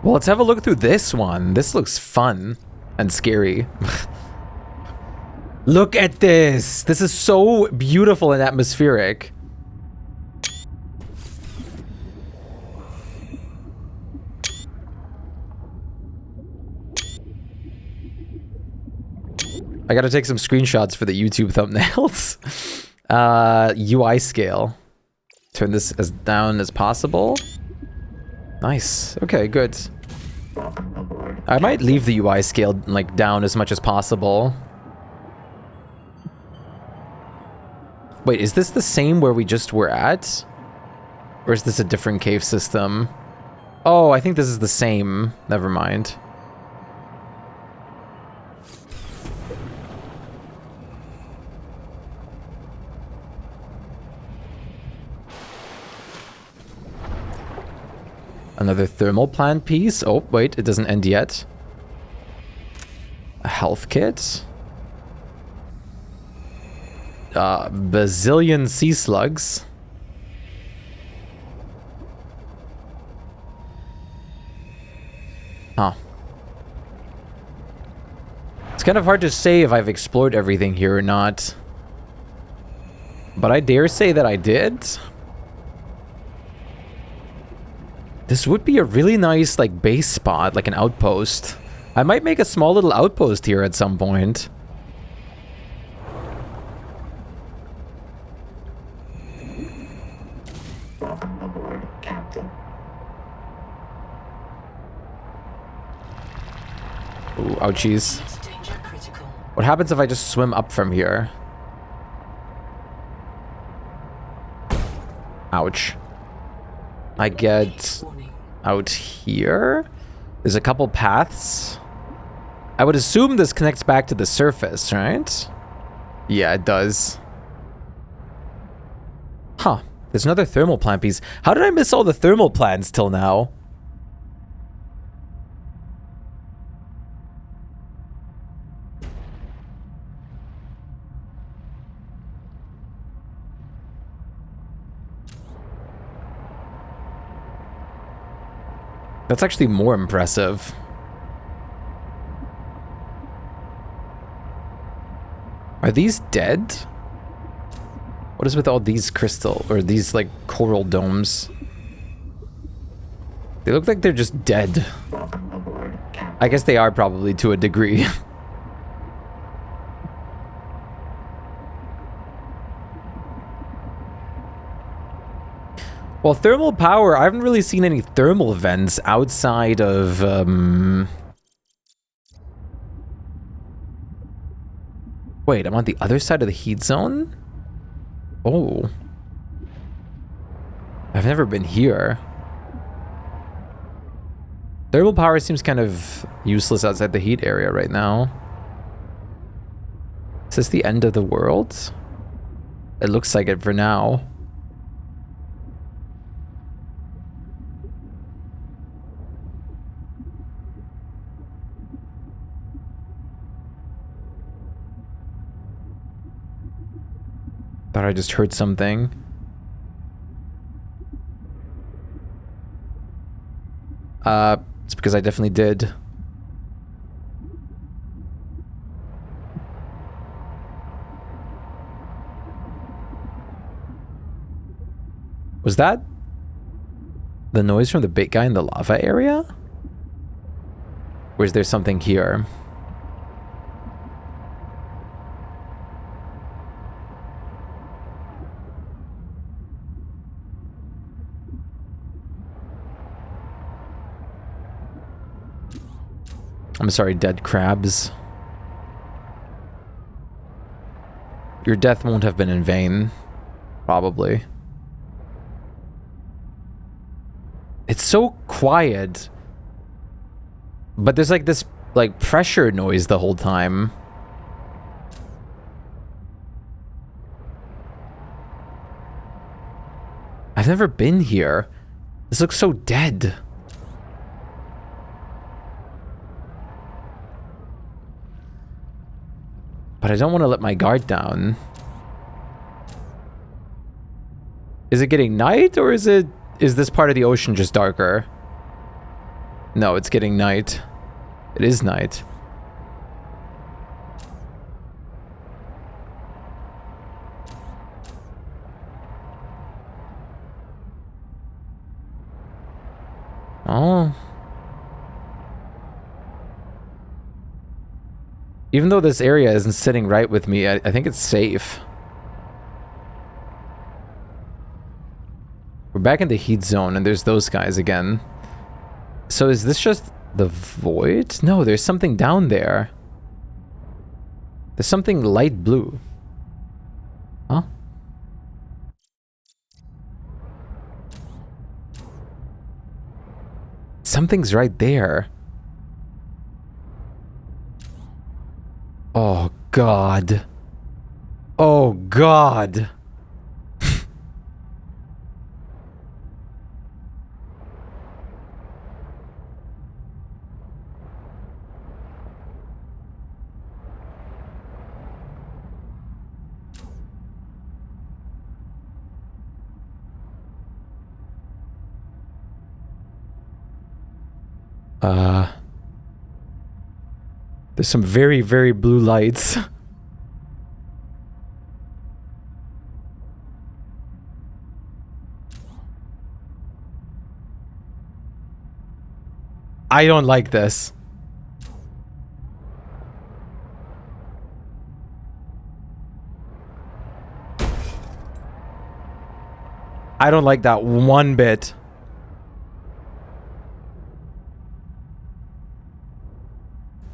Well, let's have a look through this one. This looks fun and scary. Look at this. This is so beautiful and atmospheric. I gotta take some screenshots for the YouTube thumbnails. UI scale. Turn this as down as possible. Nice. Okay, good. I might leave the UI scale like down as much as possible. Wait, is this the same where we just were at? Or is this a different cave system? Oh, I think this is the same. Never mind. Another thermal plant piece. Oh, wait, it doesn't end yet. A health kit. Bazillion sea slugs. Huh. It's kind of hard to say if I've explored everything here or not. But I dare say that I did. This would be a really nice, like, base spot, like an outpost. I might make a small little outpost here at some point. Ooh, ouchies. Danger critical. What happens if I just swim up from here? Ouch. I get out here. There's a couple paths. I would assume this connects back to the surface, right? Yeah, it does. Huh. There's another thermal plant piece. How did I miss all the thermal plants till now? That's actually more impressive. Are these dead? What is with all these crystal or these like coral domes? They look like they're just dead. I guess they are probably to a degree. Well, thermal power, I haven't really seen any thermal vents outside of, Wait, I'm on the other side of the heat zone? Oh. I've never been here. Thermal power seems kind of useless outside the heat area right now. Is this the end of the world? It looks like it for now. Thought I just heard something. It's because I definitely did. Was that the noise from the big guy in the lava area? Or is there something here? I'm sorry, dead crabs. Your death won't have been in vain. Probably. It's so quiet. But there's like this, like, pressure noise the whole time. I've never been here. This looks so dead. But I don't want to let my guard down. Is it getting night, or is this part of the ocean just darker? No, it's getting night. It is night. Oh. Even though this area isn't sitting right with me, I think it's safe. We're back in the heat zone, and there's those guys again. So is this just the void? No, there's something down there. There's something light blue. Huh? Something's right there. Oh, God. Oh, God. There's some very, very blue lights. I don't like this. I don't like that one bit.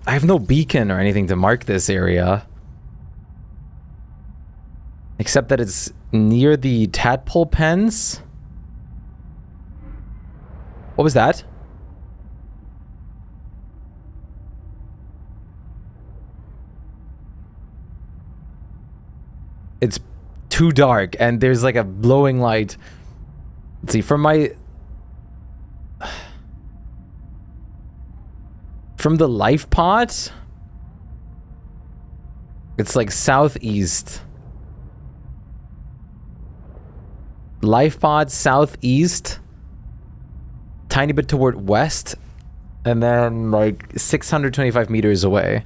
I have no beacon or anything to mark this area. Except that it's near the tadpole pens. What was that? It's too dark, and there's like a glowing light. Let's see, from my... From the life pod, it's like southeast. Life pod southeast, tiny bit toward west, and then like 625 meters away.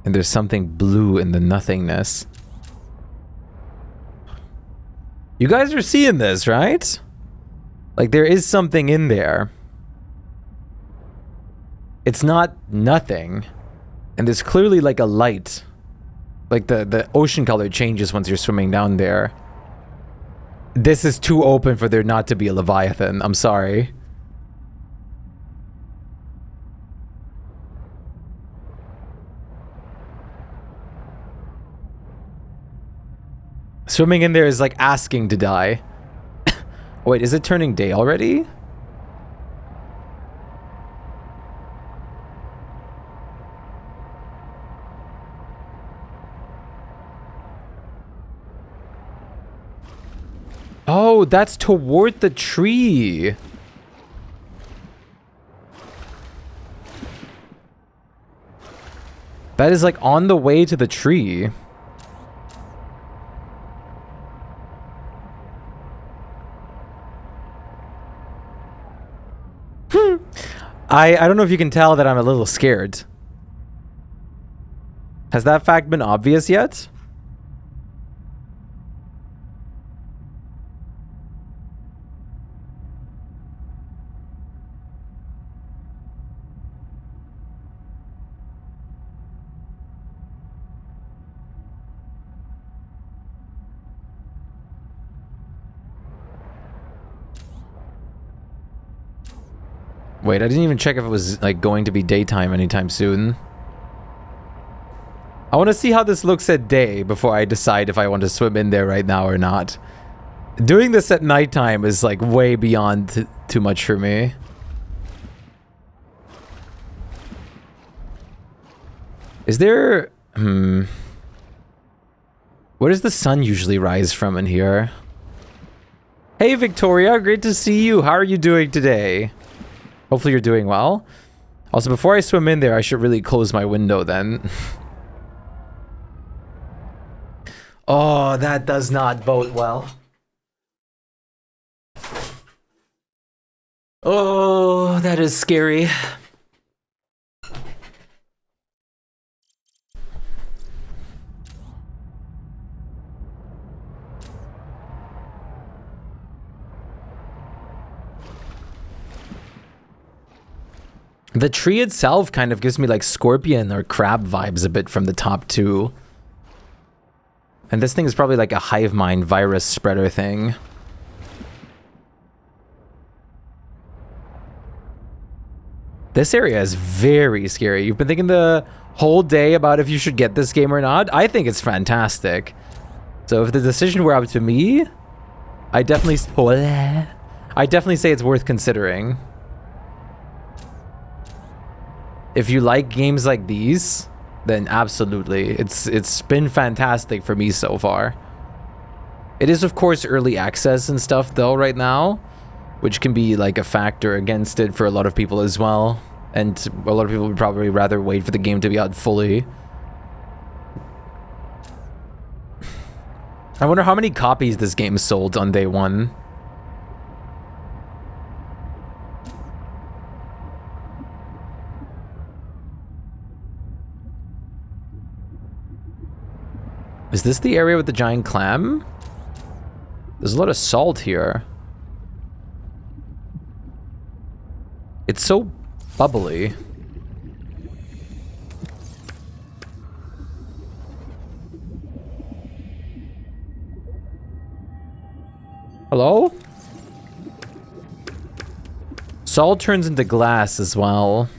And there's something blue in the nothingness. You guys are seeing this, right? Like, there is something in there. It's not nothing. And there's clearly, like, a light. Like, the ocean color changes once you're swimming down there. This is too open for there not to be a Leviathan. I'm sorry. Swimming in there is like asking to die. Wait, is it turning day already? Oh, that's toward the tree. That is like on the way to the tree. I don't know if you can tell that I'm a little scared. Has that fact been obvious yet? Wait, I didn't even check if it was like going to be daytime anytime soon. I want to see how this looks at day before I decide if I want to swim in there right now or not. Doing this at nighttime is like way beyond too much for me. Is there... Where does the sun usually rise from in here? Hey Victoria, great to see you. How are you doing today? Hopefully you're doing well. Also, before I swim in there, I should really close my window then. Oh, that does not bode well. Oh, that is scary. The tree itself kind of gives me like scorpion or crab vibes a bit from the top too. And this thing is probably like a hive mind virus spreader thing. This area is very scary. You've been thinking the whole day about if you should get this game or not. I think it's fantastic. So if the decision were up to me, I definitely say it's worth considering. If you like games like these, then absolutely. It's been fantastic for me so far. It is, of course, early access and stuff, though, right now, which can be, like, a factor against it for a lot of people as well. And a lot of people would probably rather wait for the game to be out fully. I wonder how many copies this game sold on day one. Is this the area with the giant clam? There's a lot of salt here. It's so bubbly. Hello? Salt turns into glass as well.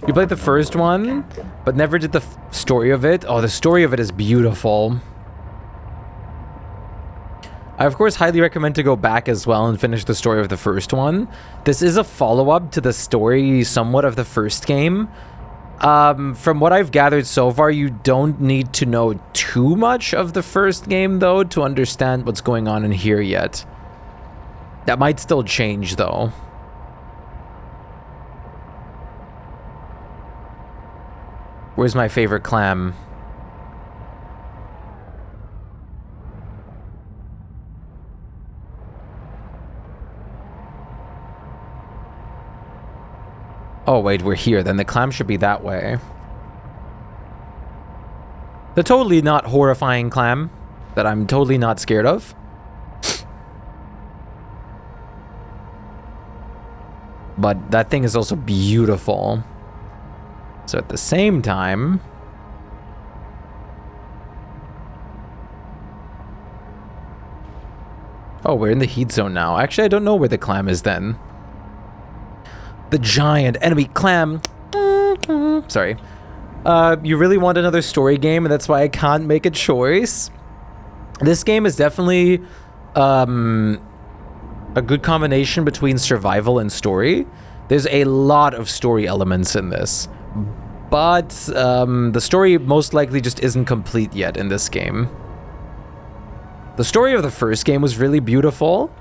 You played the first one, but never did the story of it. Oh, the story of it is beautiful. I, of course, highly recommend to go back as well and finish the story of the first one. This is a follow-up to the story somewhat of the first game. From what I've gathered so far, you don't need to know too much of the first game, though, to understand what's going on in here yet. That might still change, though. Where's my favorite clam? Oh, wait, we're here. Then the clam should be that way. The totally not horrifying clam that I'm totally not scared of. But that thing is also beautiful. So at the same time... Oh, we're in the heat zone now. Actually, I don't know where the clam is then. The giant enemy clam. Sorry. You really want another story game, and that's why I can't make a choice. This game is definitely a good combination between survival and story. There's a lot of story elements in this, but the story most likely just isn't complete yet in this game. The story of the first game was really beautiful,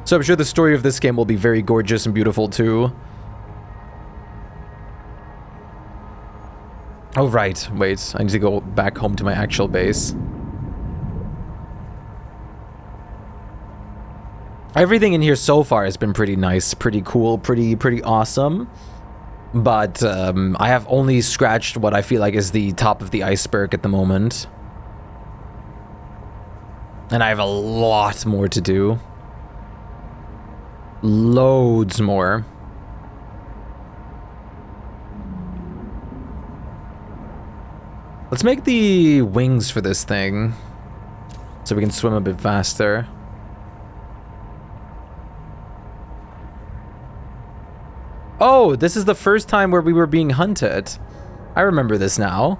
so I'm sure the story of this game will be very gorgeous and beautiful too. Oh, right. Wait, I need to go back home to my actual base. Everything in here so far has been pretty nice, pretty cool, pretty awesome. But I have only scratched what I feel like is the top of the iceberg at the moment. And I have a lot more to do. Loads more. Let's make the wings for this thing so we can swim a bit faster. Oh, this is the first time where we were being hunted. I remember this now.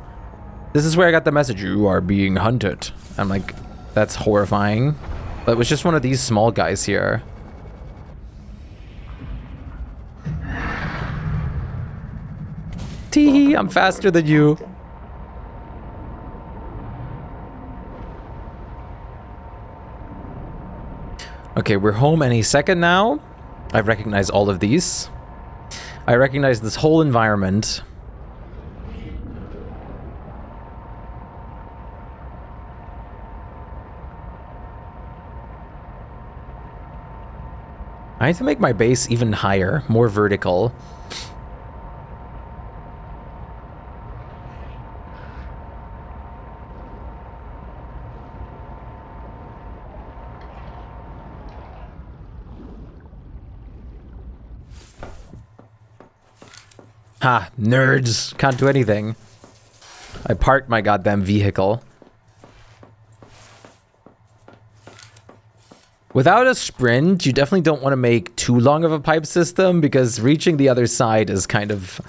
This is where I got the message, you are being hunted. I'm like, that's horrifying. But it was just one of these small guys here. Tee, I'm faster than you. Okay, we're home any second now. I recognize all of these. I recognize this whole environment. I need to make my base even higher, more vertical. Ha, nerds. Can't do anything. I parked my goddamn vehicle. Without a sprint, you definitely don't want to make too long of a pipe system because reaching the other side is kind of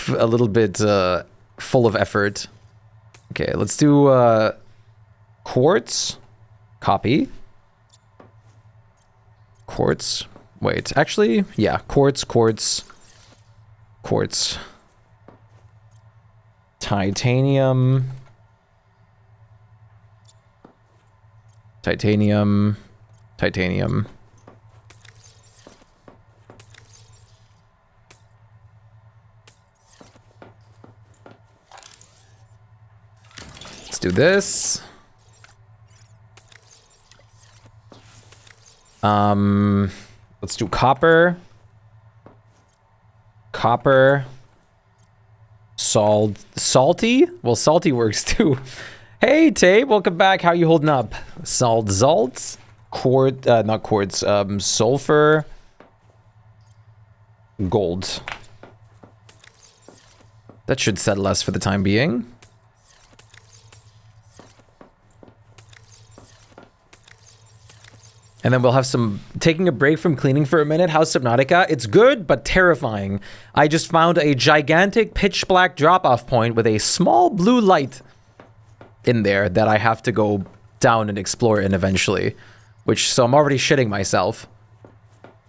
a little bit full of effort. Okay, let's do quartz. Copy. Quartz. Wait, actually, yeah, quartz. Quartz. Titanium. Titanium. Titanium. Let's do this. Let's do copper. Copper. Salty? Well, salty works too. Hey, Tay, welcome back. How you holding up? Salts? Not quartz. Sulfur. Gold. That should settle us for the time being. And then we'll have some taking a break from cleaning for a minute. How's Subnautica? It's good, but terrifying. I just found a gigantic pitch black drop-off point with a small blue light in there that I have to go down and explore in eventually. So I'm already shitting myself.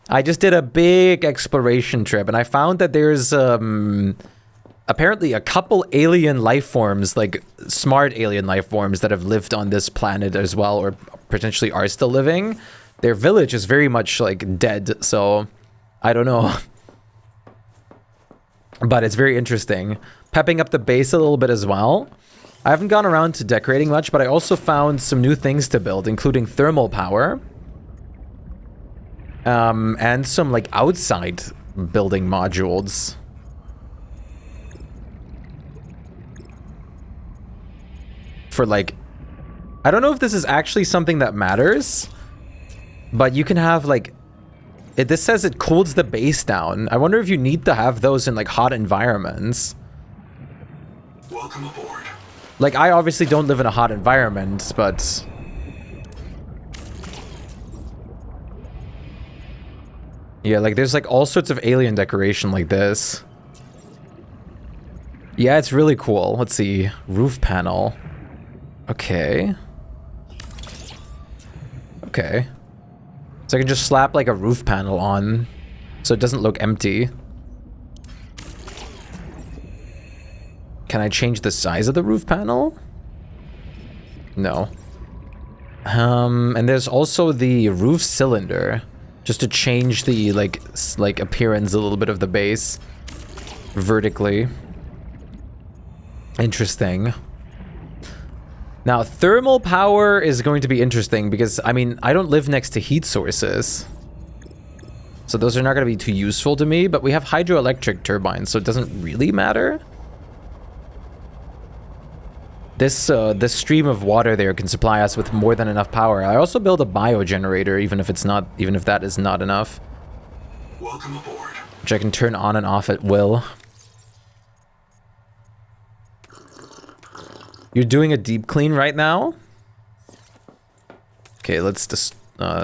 I just did a big exploration trip and I found that there's apparently a couple alien life forms, like smart alien life forms that have lived on this planet as well, or potentially are still living. Their village is very much like dead, so I don't know. But it's very interesting. Pepping up the base a little bit as well. I haven't gone around to decorating much, but I also found some new things to build, including thermal power. And some like outside building modules. For like, I don't know if this is actually something that matters, but you can have like, this says it cools the base down. I wonder if you need to have those in like hot environments. Welcome aboard. Like, I obviously don't live in a hot environment, but... yeah, like, there's, like, all sorts of alien decoration like this. Yeah, it's really cool. Let's see. Roof panel. Okay. Okay. So I can just slap, like, a roof panel on, so it doesn't look empty. Can I change the size of the roof panel? No. And there's also the roof cylinder, just to change the like appearance a little bit of the base vertically. Interesting. Now, thermal power is going to be interesting because, I mean, I don't live next to heat sources. So those are not going to be too useful to me, but we have hydroelectric turbines, so it doesn't really matter. This stream of water there can supply us with more than enough power. I also build a biogenerator, even if that is not enough. Welcome aboard. Which I can turn on and off at will. You're doing a deep clean right now? Okay, let's just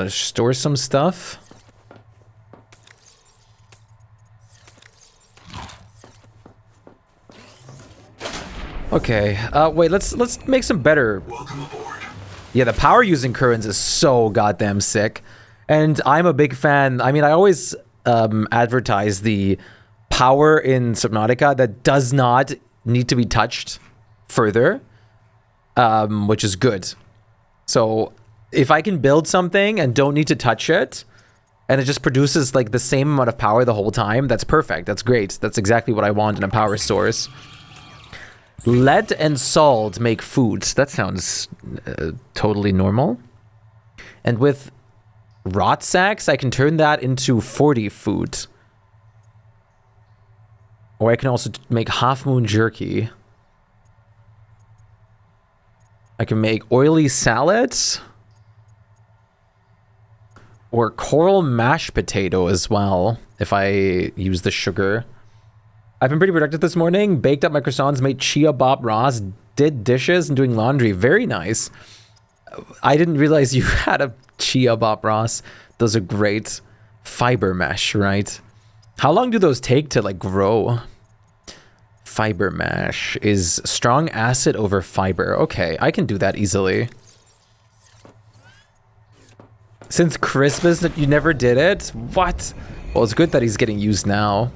store some stuff. Okay, wait, let's make some better... Welcome aboard. Yeah, the power using currents is so goddamn sick. And I'm a big fan. I mean, I always advertise the power in Subnautica that does not need to be touched further, which is good. So if I can build something and don't need to touch it, and it just produces like the same amount of power the whole time, that's perfect. That's great. That's exactly what I want in a power source. Lead and salt make food. That sounds totally normal. And with rot sacks, I can turn that into 40 food. Or I can also make half moon jerky. I can make oily salads. Or coral mashed potato as well, if I use the sugar. I've been pretty productive this morning. Baked up my croissants, made chia bop raws, did dishes, and doing laundry. Very nice. I didn't realize you had a chia bop raws. Those are great. Fiber mesh, right? How long do those take to, like, grow? Fiber mesh is strong acid over fiber. Okay, I can do that easily. Since Christmas, you never did it? What? Well, it's good that he's getting used now.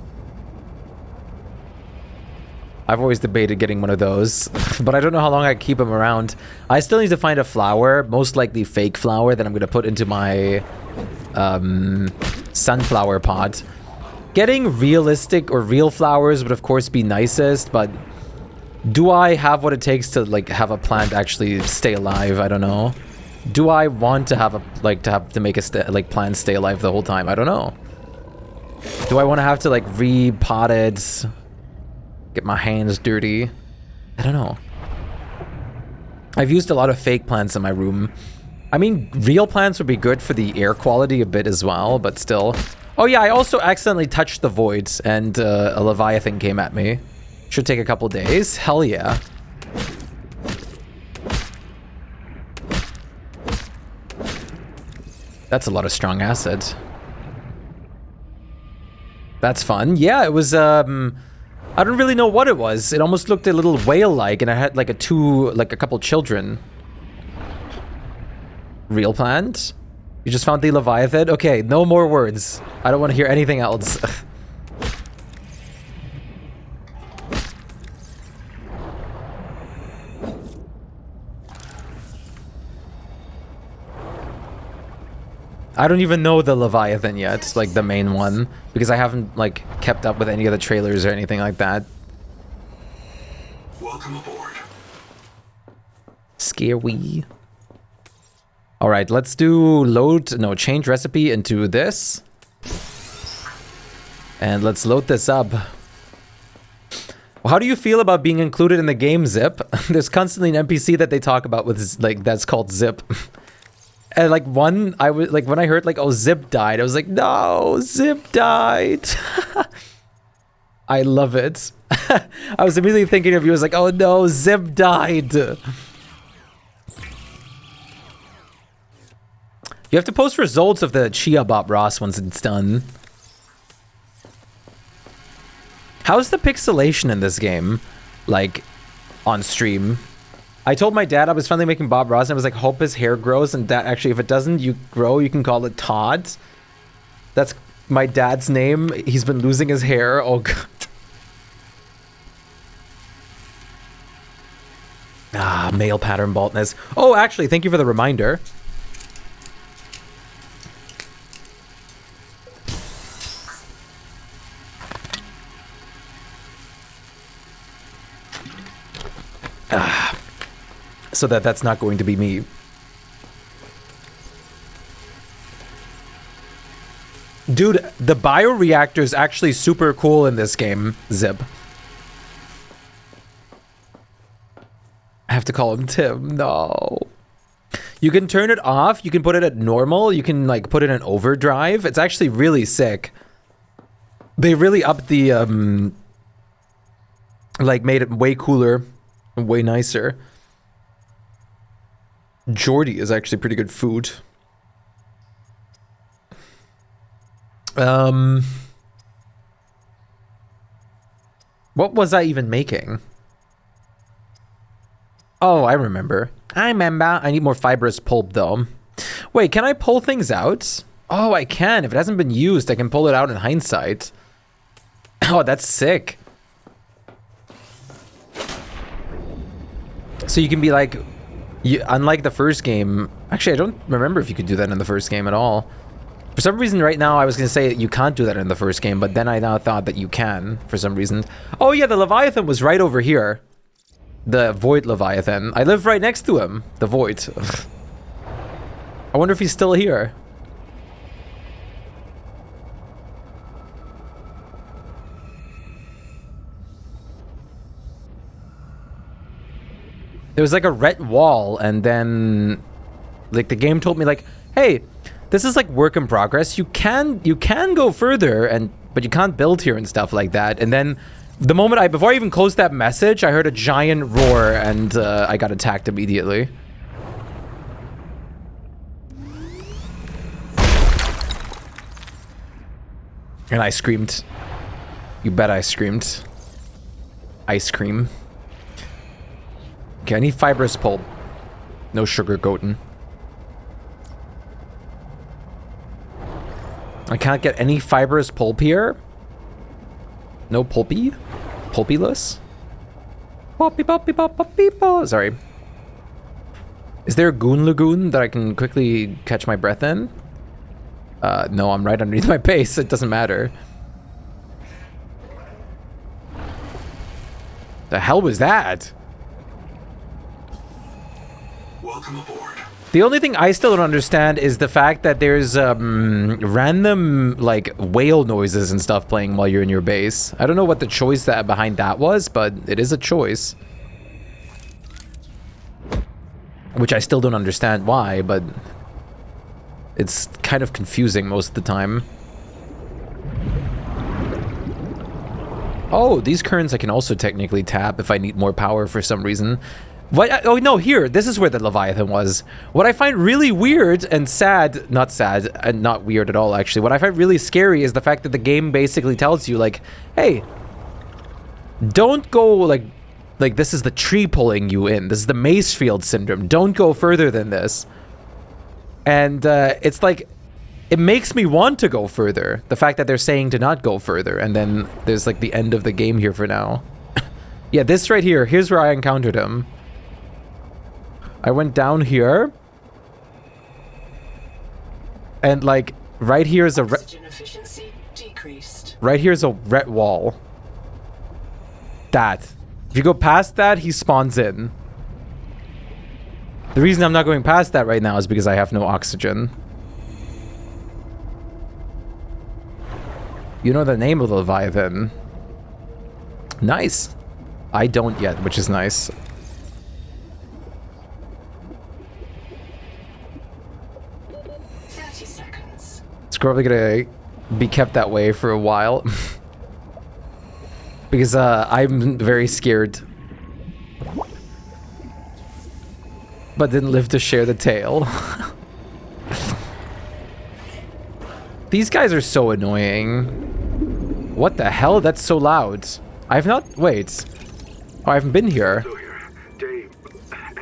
I've always debated getting one of those, but I don't know how long I keep them around. I still need to find a flower, most likely fake flower, that I'm going to put into my sunflower pot. Getting realistic or real flowers would of course be nicest, but do I have what it takes to like have a plant actually stay alive? I don't know. Do I want to have a make a plant stay alive the whole time? I don't know. Do I want to have to like repot it? Get my hands dirty. I don't know. I've used a lot of fake plants in my room. I mean, real plants would be good for the air quality a bit as well, but still. Oh yeah, I also accidentally touched the voids and a Leviathan came at me. Should take a couple days. Hell yeah. That's a lot of strong acid. That's fun. Yeah, it was, I don't really know what it was. It almost looked a little whale-like, and I had like a couple children. Real plant? You just found the Leviathan? Okay, no more words. I don't want to hear anything else. I don't even know the Leviathan yet, like the main one, because I haven't like kept up with any of the trailers or anything like that. Welcome aboard. Scary. All right, let's do change recipe into this. And let's load this up. Well, how do you feel about being included in the game, Zip? There's constantly an NPC that they talk about with like that's called Zip. And like when I heard like, oh, Zip died, I was like, no, Zip died. I love it. I was immediately thinking of you. I was like, oh no, Zip died. You have to post results of the Chia Bob Ross once it's done. How's the pixelation in this game? Like, on stream? I told my dad I was finally making Bob Ross, and I was like, hope his hair grows, and that actually, if it doesn't grow, you can call it Todd. That's my dad's name. He's been losing his hair. Oh, God. Ah, male pattern baldness. Oh, actually, thank you for the reminder. So that's not going to be me. Dude, the bioreactor is actually super cool in this game, Zip. I have to call him Tim. No. You can turn it off. You can put it at normal. You can like put it in overdrive. It's actually really sick. They really upped the like made it way cooler, way nicer. Jordy is actually pretty good food. What was I even making? Oh, I remember. I need more fibrous pulp though. Wait, can I pull things out? Oh, I can. If it hasn't been used, I can pull it out in hindsight. Oh, that's sick. So you can be like, unlike the first game, actually I don't remember if you could do that in the first game at all. For some reason right now I was going to say you can't do that in the first game, but then I now thought that you can for some reason. Oh yeah, the Leviathan was right over here. The Void Leviathan. I live right next to him. The Void. I wonder if he's still here. There was like a red wall, and then like the game told me like, hey, this is like work in progress. You can go further, but you can't build here and stuff like that. And then the moment before I even closed that message, I heard a giant roar, and I got attacked immediately. And I screamed. You bet I screamed. Ice cream. Okay, I need fibrous pulp. No sugarcoating. I can't get any fibrous pulp here. No pulpy? Pulpyless? Pulpy. Sorry. Is there a Goon Lagoon that I can quickly catch my breath in? No, I'm right underneath my base. It doesn't matter. The hell was that? Welcome aboard. The only thing I still don't understand is the fact that there's random like whale noises and stuff playing while you're in your base. I don't know what the choice behind that was, but it is a choice. Which I still don't understand why, but it's kind of confusing most of the time. Oh, these currents I can also technically tap if I need more power for some reason. What? Oh no, here, this is where the Leviathan was. What I find really weird and sad, not sad, and not weird at all actually, what I find really scary is the fact that the game basically tells you like, hey, don't go like this is the tree pulling you in. This is the Macefield syndrome. Don't go further than this. And it's like, it makes me want to go further. The fact that they're saying to not go further. And then there's like the end of the game here for now. Yeah, this right here, here's where I encountered him. I went down here, and like right here is a right here is a red wall. That if you go past that, he spawns in. The reason I'm not going past that right now is because I have no oxygen. You know the name of the Leviathan. Nice. I don't yet, which is nice. It's probably gonna be kept that way for a while. Because I'm very scared. But didn't live to share the tale. These guys are so annoying. What the hell? That's so loud. I've not... Wait. Oh, I haven't been here. So here. Day...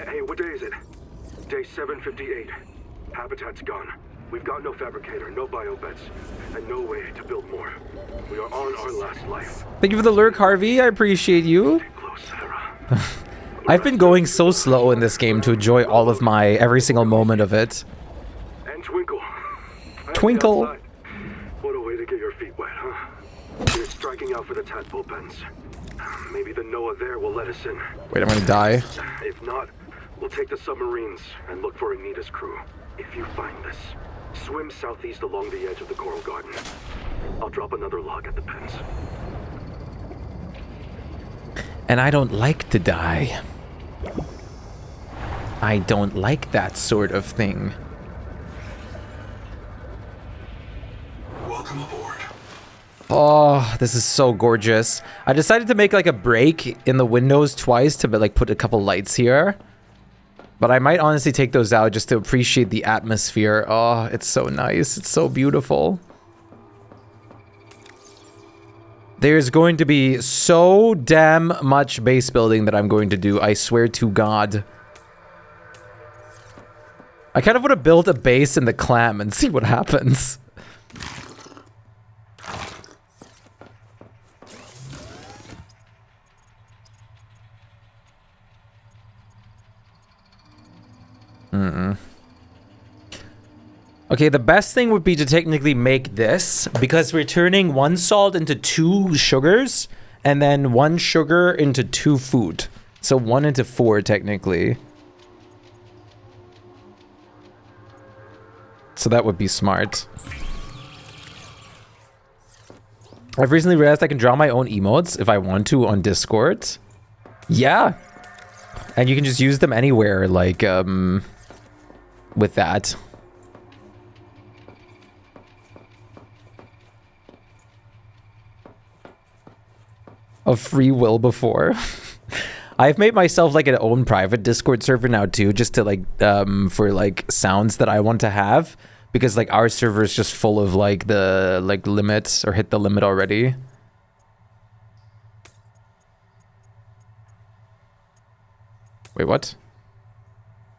Hey, what day is it? Day 758. Habitat's gone. We've got no fabricator, no biobeds, and no way to build more. We are on our last life. Thank you for the lurk, Harvey. I appreciate you. Stay close, Sarah. I've been going so slow in this game to enjoy all of my... every single moment of it. And Twinkle. Twinkle. Outside. What a way to get your feet wet, huh? We're striking out for the tadpole pens. Maybe the Noah there will let us in. Wait, I'm gonna die. If not, we'll take the submarines and look for Anita's crew. If you find this, swim southeast along the edge of the coral garden. I'll drop another log at the pens. And I don't like to die. I don't like that sort of thing. Welcome aboard. Oh, this is so gorgeous. I decided to make like a break in the windows twice to like put a couple lights here. But I might honestly take those out just to appreciate the atmosphere. Oh, it's so nice. It's so beautiful. There's going to be so damn much base building that I'm going to do. I swear to God. I kind of want to build a base in the clam and see what happens. Okay, the best thing would be to technically make this, because we're turning one salt into 2 sugars, and then 1 sugar into 2 food. So 1 into 4, technically. So that would be smart. I've recently realized I can draw my own emotes if I want to on Discord. Yeah. And you can just use them anywhere, like, with that. Of free will before. I've made myself like an own private Discord server now too, just to like for like sounds that I want to have, because like our server is just full of like the like limits or hit the limit already. Wait, what?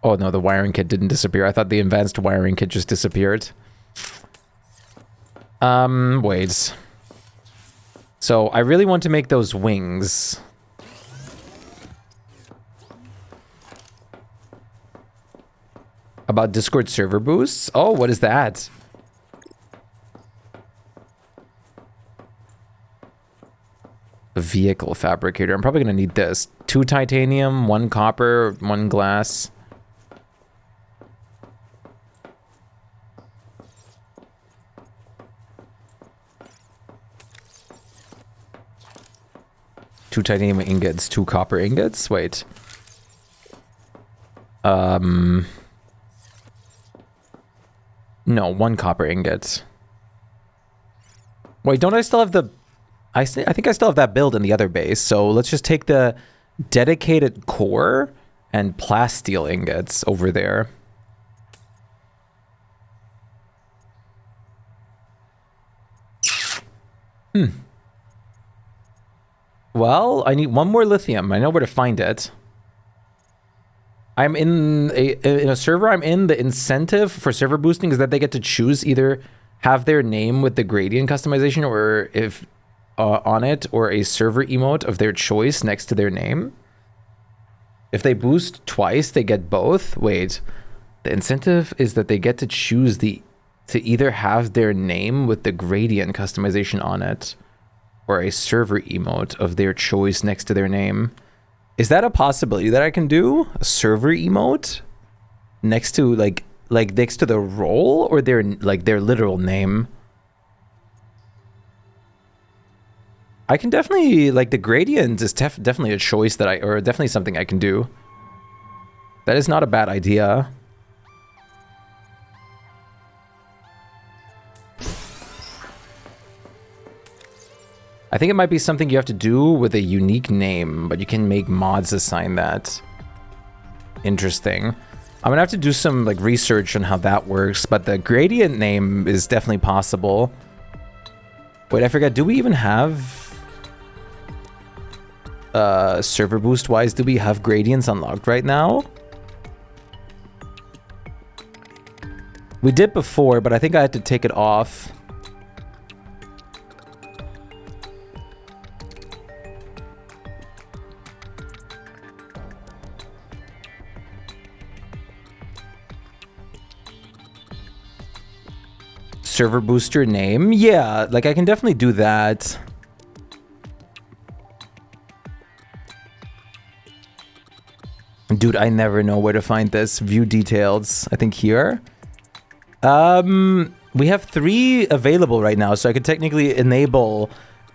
Oh no, the wiring kit didn't disappear. I thought the advanced wiring kit just disappeared. Wait. So I really want to make those wings. About Discord server boosts? Oh, what is that? A vehicle fabricator. I'm probably going to need this. 2 titanium, 1 copper, 1 glass. Two titanium ingots, 2 copper ingots. Wait. No, 1 copper ingot. Wait, don't I still have the... I think I still have that build in the other base. So let's just take the dedicated core and plasteel ingots over there. Well, I need 1 more lithium. I know where to find it. I'm in a server I'm in. The incentive for server boosting is that they get to choose either have their name with the gradient customization, or if on it, or a server emote of their choice next to their name. If they boost twice, they get both. Wait, the incentive is that they get to choose to either have their name with the gradient customization on it, or a server emote of their choice next to their name. Is that a possibility that I can do? A server emote next to like next to the role, or their literal name? I can definitely, like, the gradient is definitely a choice that or definitely something I can do. That is not a bad idea. I think it might be something you have to do with a unique name, but you can make mods assign that. Interesting. I'm gonna have to do some, like, research on how that works, but the gradient name is definitely possible. Wait, I forgot, do we even have... server boost wise, do we have gradients unlocked right now? We did before, but I think I had to take it off. Server booster name? Yeah, like I can definitely do that. Dude, I never know where to find this. View details. I think here. We have 3 available right now, so I could technically enable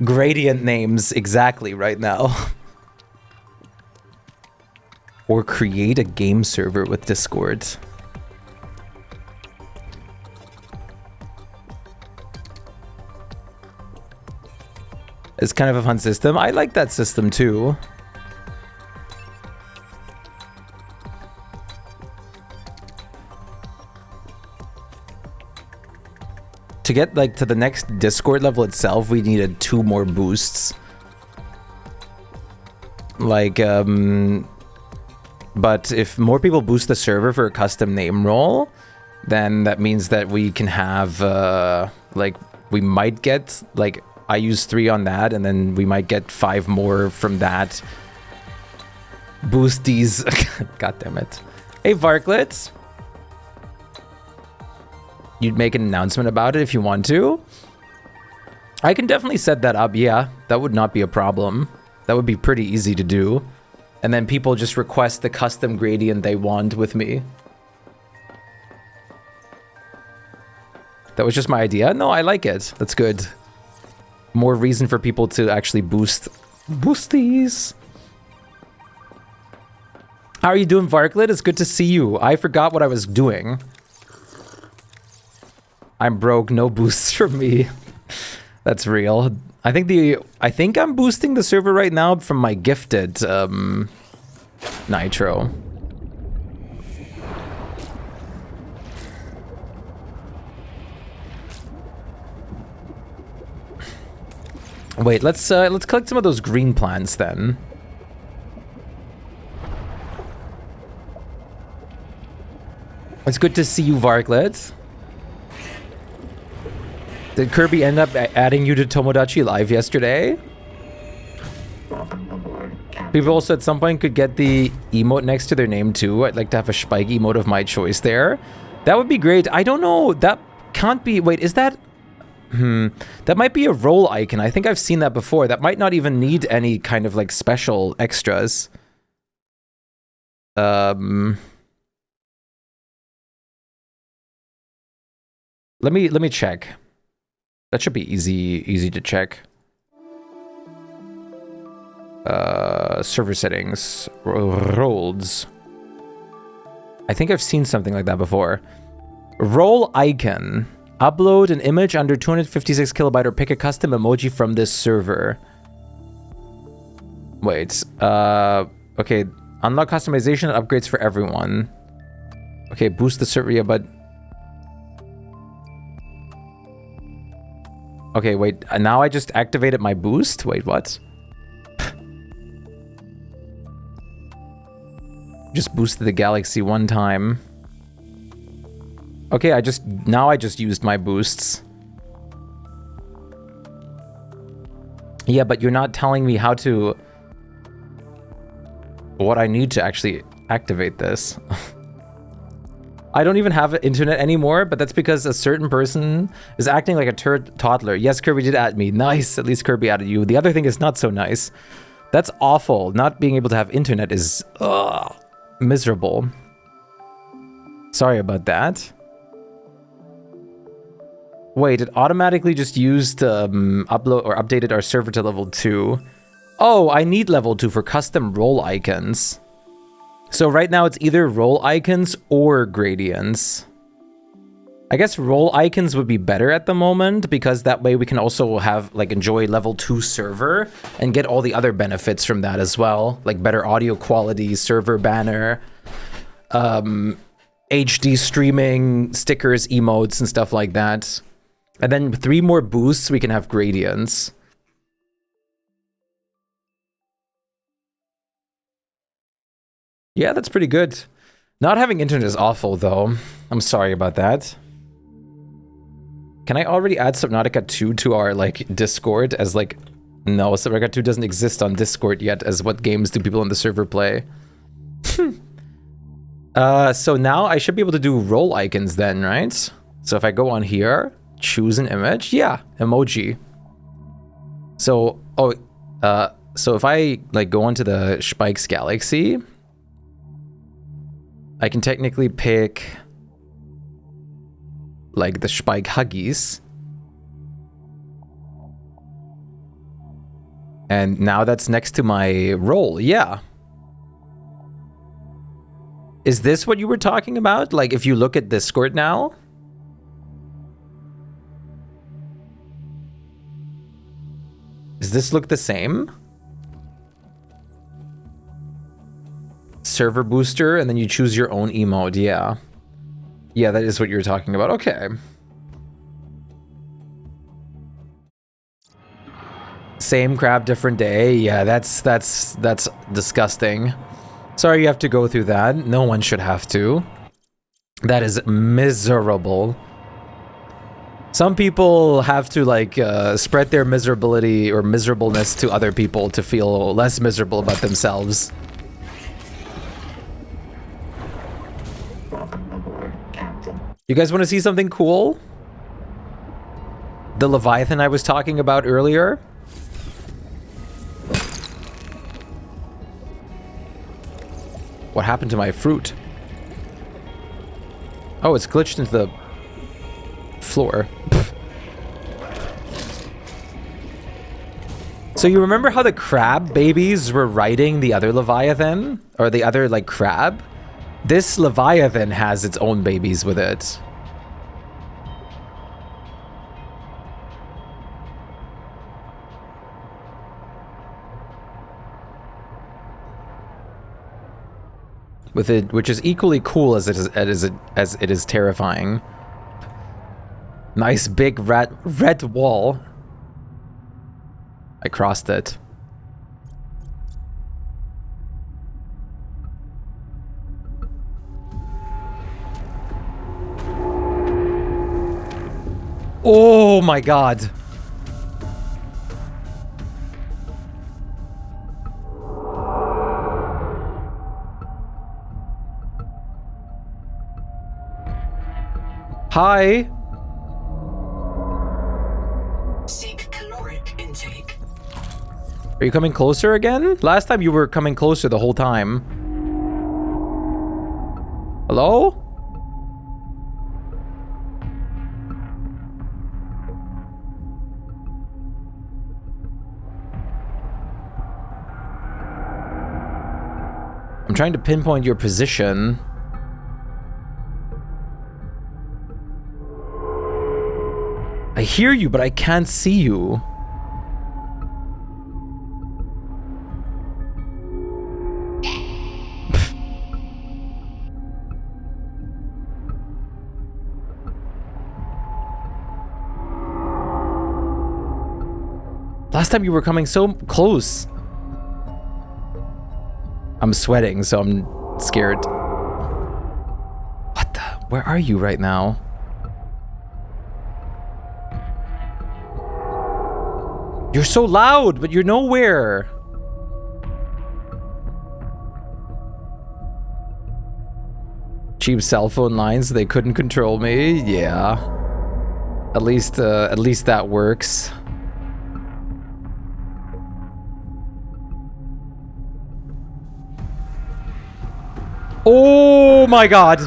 gradient names exactly right now. Or create a game server with Discord. It's kind of a fun system. I like that system too. To get, like, to the next Discord level itself, we needed 2 more boosts. Like, but if more people boost the server for a custom name role, then that means that we can have, like, we might get, like, I use 3 on that, and then we might get 5 more from that. Boosties. God damn it. Hey, Varklets. You'd make an announcement about it if you want to. I can definitely set that up, yeah. That would not be a problem. That would be pretty easy to do. And then people just request the custom gradient they want with me. That was just my idea. No, I like it. That's good. More reason for people to actually boost these. How are you doing, Varklet? It's good to see you. I forgot what I was doing. I'm broke, no boosts from me. That's real. I think I'm boosting the server right now from my gifted nitro. Wait, let's collect some of those green plants then. It's good to see you, Varklet. Did Kirby end up adding you to Tomodachi Live yesterday? People also at some point could get the emote next to their name too. I'd like to have a Shpyke emote of my choice there. That would be great. I don't know. That can't be... Wait, is that... That might be a role icon. I think I've seen that before. That might not even need any kind of, like, special extras. Let me check. That should be easy to check. Server settings. Roles. I think I've seen something like that before. Role icon. Upload an image under 256 kilobyte or pick a custom emoji from this server. Wait. Okay. Unlock customization and upgrades for everyone. Okay, boost the server. Yeah, but... Okay, wait. Now I just activated my boost? Wait, what? Just boosted the galaxy one time. Okay, now I just used my boosts. Yeah, but you're not telling me how to... What I need to actually activate this. I don't even have internet anymore, but that's because a certain person is acting like a toddler. Yes, Kirby did add me. Nice, at least Kirby added you. The other thing is not so nice. That's awful. Not being able to have internet is miserable. Sorry about that. Wait, it automatically just used upload or updated our server to level 2. Oh, I need level 2 for custom role icons. So right now it's either role icons or gradients. I guess role icons would be better at the moment because that way we can also have like enjoy level 2 server and get all the other benefits from that as well, like better audio quality, server banner, HD streaming, stickers, emotes, and stuff like that. And then 3 more boosts, we can have gradients. Yeah, that's pretty good. Not having internet is awful though. I'm sorry about that. Can I already add Subnautica 2 to our like Discord as like... No, Subnautica 2 doesn't exist on Discord yet as what games do people on the server play. So now I should be able to do role icons then, right? So if I go on here, choose an image, yeah, emoji. So, so if I like go into the Shpyke's Galaxy, I can technically pick like the Shpyke Huggies. And now that's next to my role, yeah. Is this what you were talking about? Like if you look at Discord now? Does this look the same? Server booster, and then you choose your own emote, yeah. Yeah, that is what you're talking about, okay. Same crap, different day, yeah, that's disgusting. Sorry you have to go through that, no one should have to. That is miserable. Some people have to like spread their miserability or miserableness to other people to feel less miserable about themselves. You guys want to see something cool? The Leviathan I was talking about earlier? What happened to my fruit? Oh, it's glitched into the floor. So you remember how the crab babies were riding the other Leviathan? Or the other, like, crab? This Leviathan has its own babies with it. With it, which is equally cool as it is terrifying. Nice big red wall. I crossed it. Oh my god. Hi. Seek caloric intake. Are you coming closer again? Last time you were coming closer the whole time. Hello? I'm trying to pinpoint your position. I hear you, but I can't see you. Last time you were coming so close. I'm sweating, so I'm scared. What the? Where are you right now? You're so loud, but you're nowhere. Cheap cell phone lines, they couldn't control me. Yeah. At least that works. Oh my god.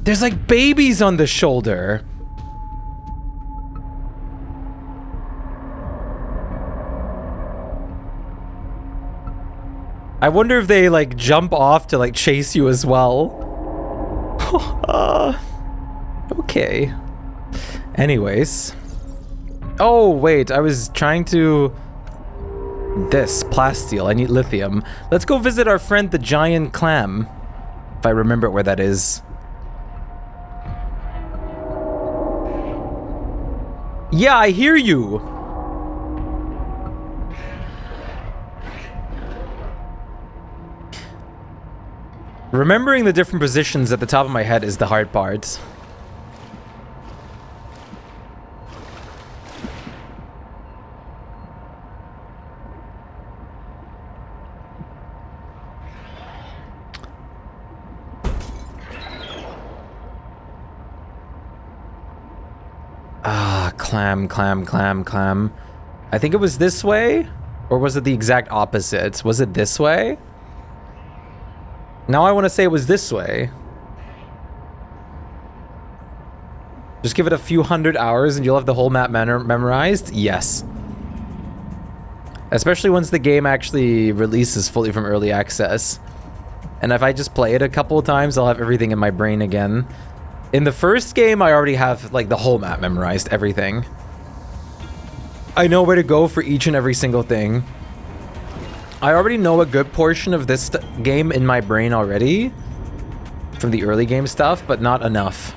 There's like babies on the shoulder. I wonder if they like jump off to like chase you as well. Okay. Anyways. Oh, wait. I was trying to... This. Plasteel. I need lithium. Let's go visit our friend the giant clam. If I remember where that is. Yeah, I hear you. Remembering the different positions at the top of my head is the hard part. Ah, clam. I think it was this way? Or was it the exact opposite? Was it this way? Now I want to say it was this way. Just give it a few hundred hours and you'll have the whole map memorized? Yes. Especially once the game actually releases fully from early access. And if I just play it a couple of times, I'll have everything in my brain again. In the first game, I already have like the whole map memorized, everything. I know where to go for each and every single thing. I already know a good portion of this game in my brain already. From the early game stuff, but not enough.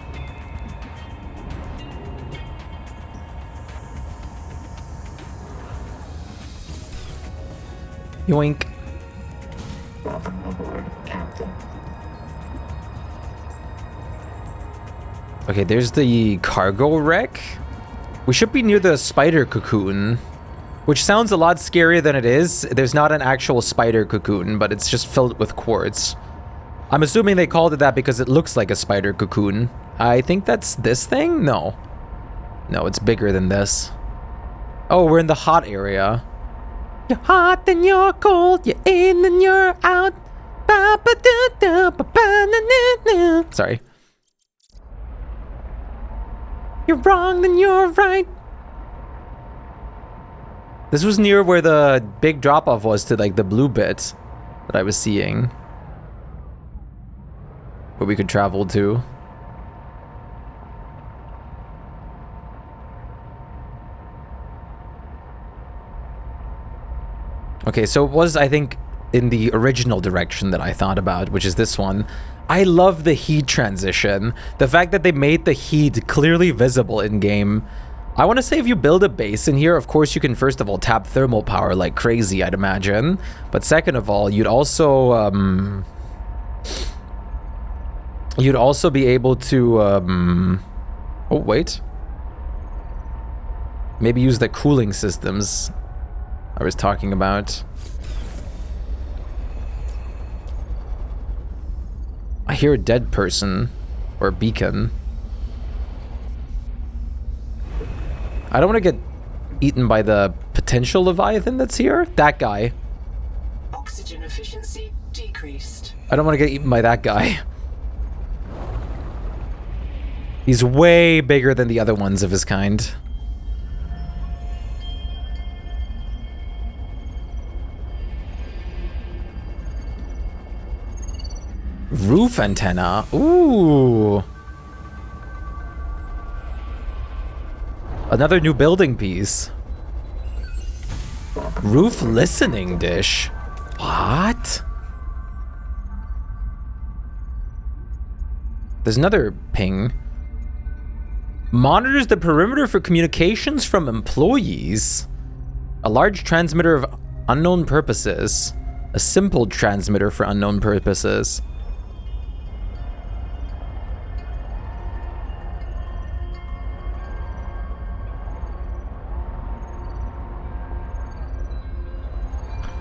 Yoink. Okay, there's the cargo wreck. We should be near the spider cocoon, which sounds a lot scarier than it is. There's not an actual spider cocoon, but it's just filled with quartz. I'm assuming they called it that because it looks like a spider cocoon. I think that's this thing? No. No, it's bigger than this. Oh, we're in the hot area. You're hot, then you're cold. You're in, then you're out. Sorry. You're wrong, then you're right. This was near where the big drop-off was to, like, the blue bit that I was seeing. Where we could travel to. Okay, so it was, I think, in the original direction that I thought about, which is this one. I love the heat transition. The fact that they made the heat clearly visible in-game. I want to say if you build a base in here, of course you can first of all tap thermal power like crazy, I'd imagine. But second of all, you'd also be able to oh wait. Maybe use the cooling systems I was talking about. I hear a dead person or a beacon. I don't want to get eaten by the potential Leviathan that's here. That guy. Oxygen efficiency decreased. I don't want to get eaten by that guy. He's way bigger than the other ones of his kind. Roof antenna. Ooh. Another new building piece. Roof listening dish. What? There's another ping. Monitors the perimeter for communications from employees. A large transmitter of unknown purposes. A simple transmitter for unknown purposes.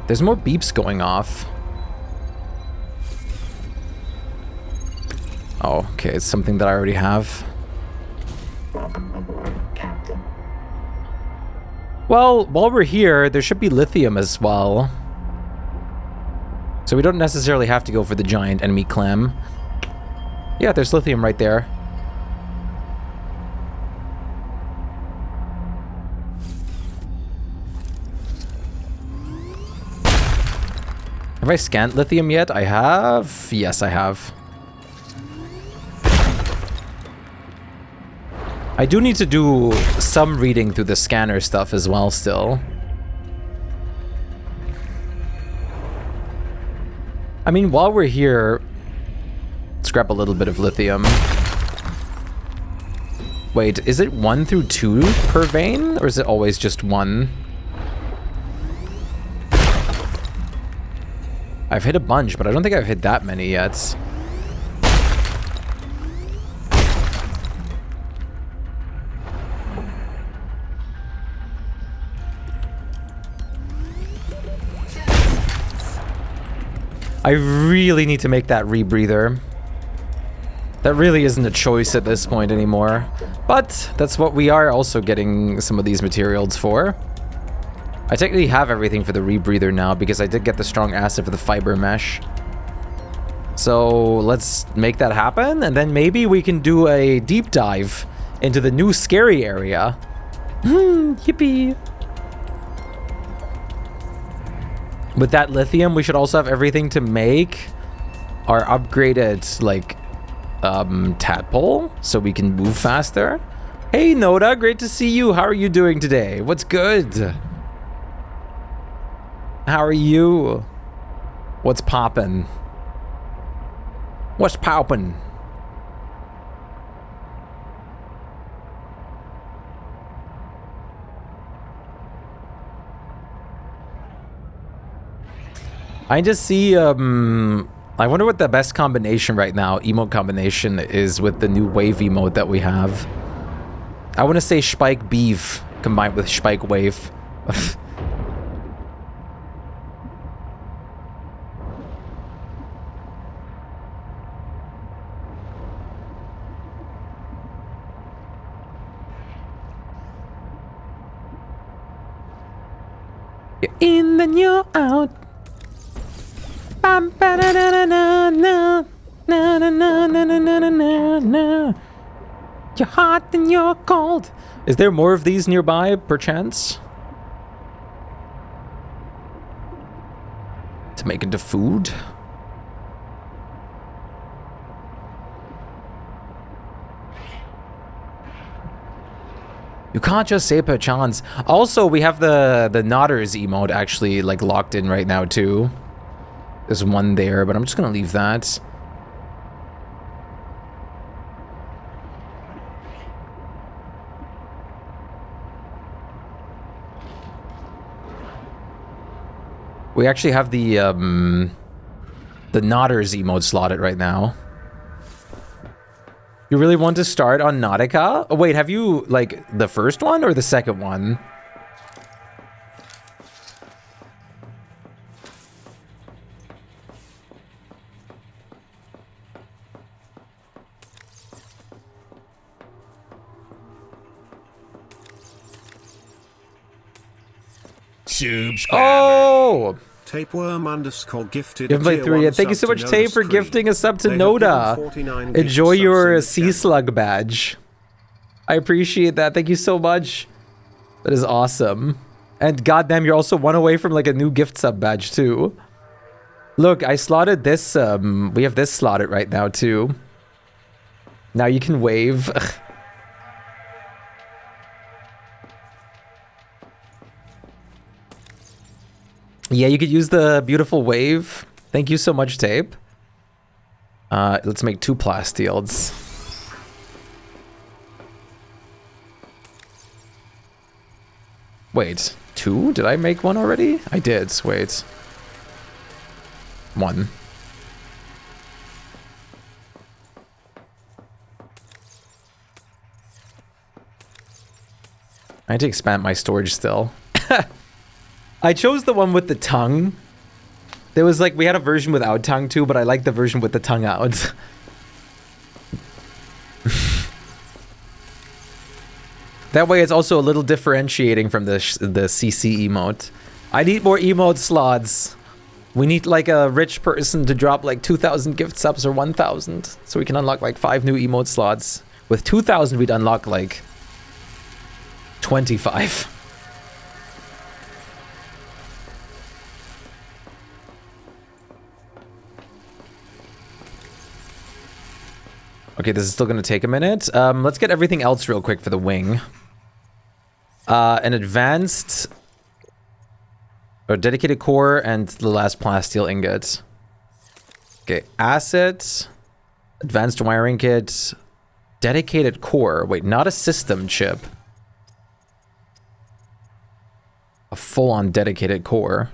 There's more beeps going off. Oh, okay, it's something that I already have. Well, while we're here, there should be lithium as well. So we don't necessarily have to go for the giant enemy clam. Yeah, there's lithium right there. Have I scanned lithium yet? I have. Yes, I have. I do need to do some reading through the scanner stuff as well still. I mean, while we're here, let's grab a little bit of lithium. Wait, is it 1 through 2 per vein? Or is it always just 1? I've hit a bunch, but I don't think I've hit that many yet. I really need to make that rebreather. That really isn't a choice at this point anymore. But that's what we are also getting some of these materials for. I technically have everything for the rebreather now because I did get the strong acid for the fiber mesh. So let's make that happen, and then maybe we can do a deep dive into the new scary area. Yippee. With that lithium, we should also have everything to make our upgraded, like, tadpole, so we can move faster. Hey, Noda, great to see you. How are you doing today? What's good? How are you? What's poppin'? What's poppin'? I just see, I wonder what the best combination right now, emote combination, is with the new wave emote that we have. I want to say Shpyke Beef combined with Shpyke Wave. You're in, then you're out. You're hot and you're cold. Is there more of these nearby, perchance? To make into food? You can't just say perchance. Also, we have the Nodders emote actually like locked in right now too. There's one there, but I'm just gonna leave that. We actually have the Nodders emote slotted right now. You really want to start on Nautica? Oh, wait, have you, like, the first one or the second one? Oh! Tapeworm underscore gifted. You haven't played through yet. Thank you so much, Tape, for gifting a sub to Noda. Enjoy your Sea Slug badge. I appreciate that. Thank you so much. That is awesome. And goddamn, you're also one away from like a new gift sub badge too. Look, I slotted this. We have this slotted right now too. Now you can wave. Yeah, you could use the beautiful wave. Thank you so much, Tape. Let's make 2 plastiels. Wait, 2? Did I make 1 already? I did. Wait. 1. I had to expand my storage still. I chose the one with the tongue. There was like, we had a version without tongue too, but I like the version with the tongue out. That way it's also a little differentiating from the CC emote. I need more emote slots. We need like a rich person to drop like 2,000 gift subs or 1,000 so we can unlock like 5 new emote slots. With 2,000 we'd unlock like 25. Okay, this is still gonna take a minute. Let's get everything else real quick for the wing. An advanced or dedicated core and the last plasteel ingot. Okay, assets, advanced wiring kit, dedicated core. Wait, not a system chip. A full-on dedicated core.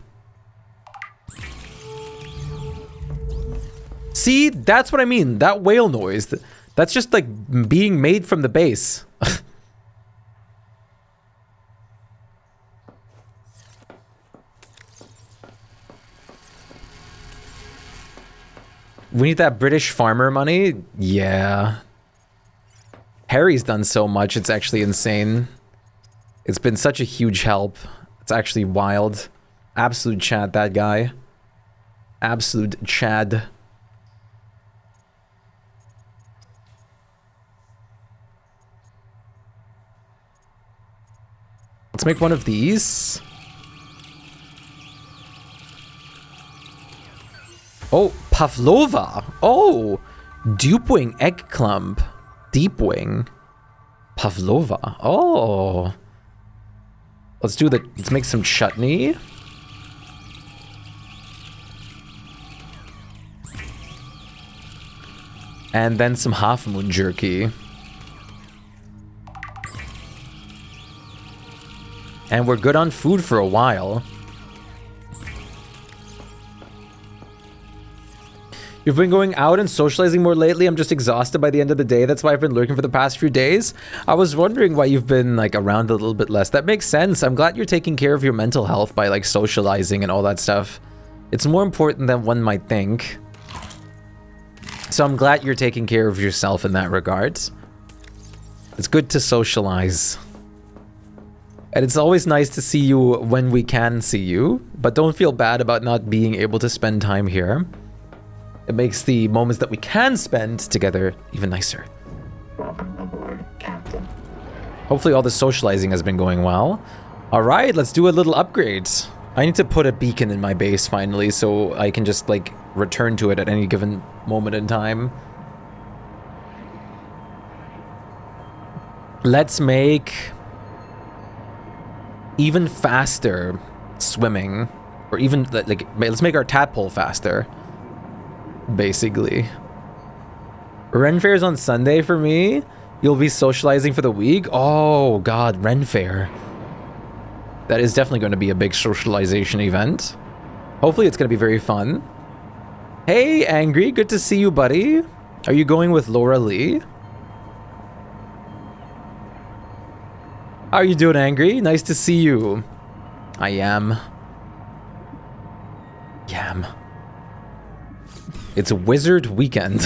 See, that's what I mean. That whale noise. That's just like being made from the base. We need that British farmer money? Yeah. Harry's done so much, it's actually insane. It's been such a huge help. It's actually wild. Absolute Chad, that guy. Absolute Chad. Let's make one of these. Oh, Pavlova. Oh, Deepwing egg clump. Deepwing. Pavlova. Oh. Let's make some chutney. And then some half moon jerky. And we're good on food for a while. You've been going out and socializing more lately. I'm just exhausted by the end of the day. That's why I've been lurking for the past few days. I was wondering why you've been like around a little bit less. That makes sense. I'm glad you're taking care of your mental health by like socializing and all that stuff. It's more important than one might think. So I'm glad you're taking care of yourself in that regard. It's good to socialize. And it's always nice to see you when we can see you. But don't feel bad about not being able to spend time here. It makes the moments that we can spend together even nicer. Hopefully all the socializing has been going well. Alright, let's do a little upgrade. I need to put a beacon in my base finally so I can just like return to it at any given moment in time. Let's make even faster swimming. Or even like let's make our tadpole faster. Basically. Ren Fair's on Sunday for me. You'll be socializing for the week. Oh god, Ren Fair. That is definitely going to be a big socialization event. Hopefully it's going to be very fun. Hey Angry, good to see you, buddy. Are you going with Laura Lee? How are you doing, Angry? Nice to see you. I am. Yam. It's a wizard weekend.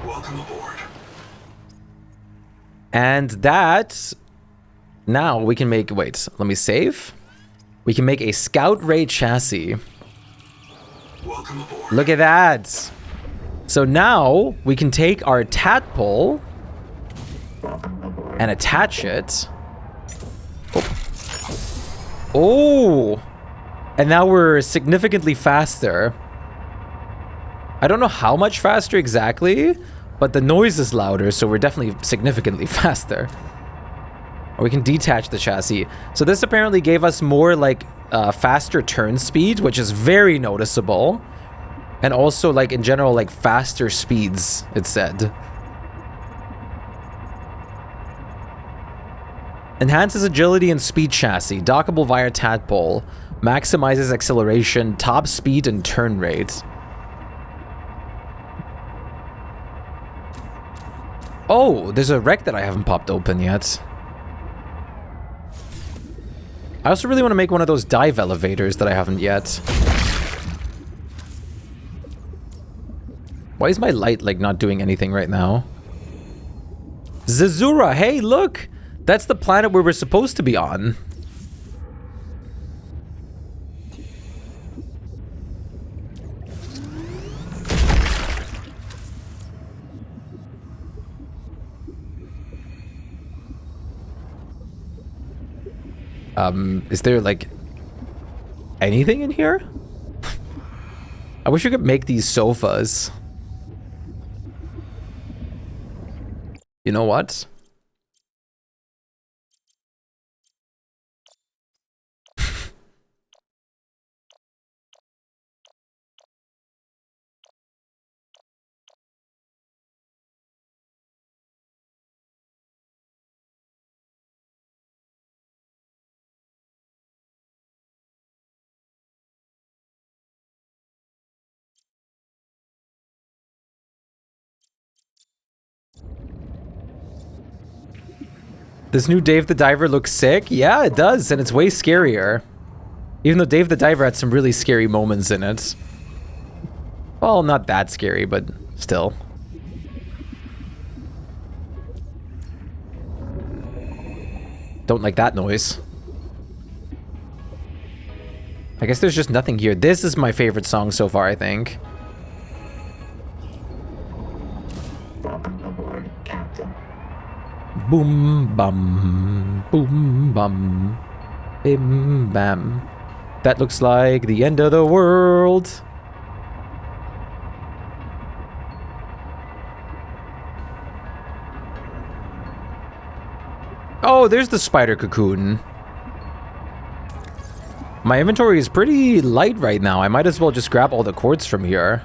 Welcome aboard. And that... Now we can make... Wait, let me save. We can make a Scout Ray chassis. Welcome aboard. Look at that. So now we can take our tadpole and attach it. Oh! And now we're significantly faster. I don't know how much faster exactly, but the noise is louder, so we're definitely significantly faster. Or we can detach the chassis. So this apparently gave us more like faster turn speed, which is very noticeable. And also like in general like faster speeds, it said. Enhances agility and speed chassis. Dockable via tadpole. Maximizes acceleration, top speed, and turn rate. Oh, there's a wreck that I haven't popped open yet. I also really want to make one of those dive elevators that I haven't yet. Why is my light, like, not doing anything right now? Zezzora, hey, look! That's the planet where we're supposed to be on. Is there, like, anything in here? I wish we could make these sofas. You know what? This new Dave the Diver looks sick? Yeah, it does, and it's way scarier. Even though Dave the Diver had some really scary moments in it. Well, not that scary, but still. Don't like that noise. I guess there's just nothing here. This is my favorite song so far, I think. Boom bum, boom bum, bim bam. That looks like the end of the world. Oh, there's the spider cocoon. My inventory is pretty light right now. I might as well just grab all the quartz from here.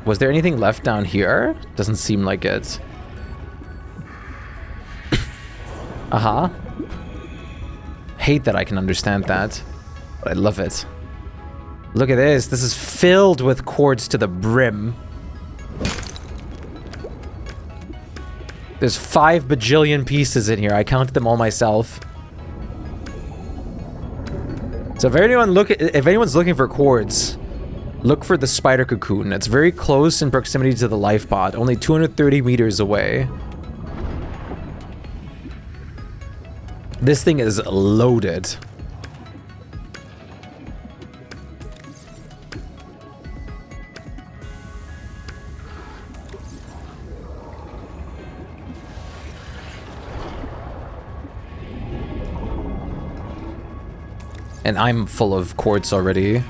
Was there anything left down here? Doesn't seem like it. Uh-huh. Hate that I can understand that, but I love it. Look at this. This is filled with quartz to the brim. There's 5 bajillion pieces in here. I counted them all myself. So if anyone's looking for quartz, look for the spider cocoon. It's very close in proximity to the life pod, only 230 meters away. This thing is loaded. And I'm full of quartz already.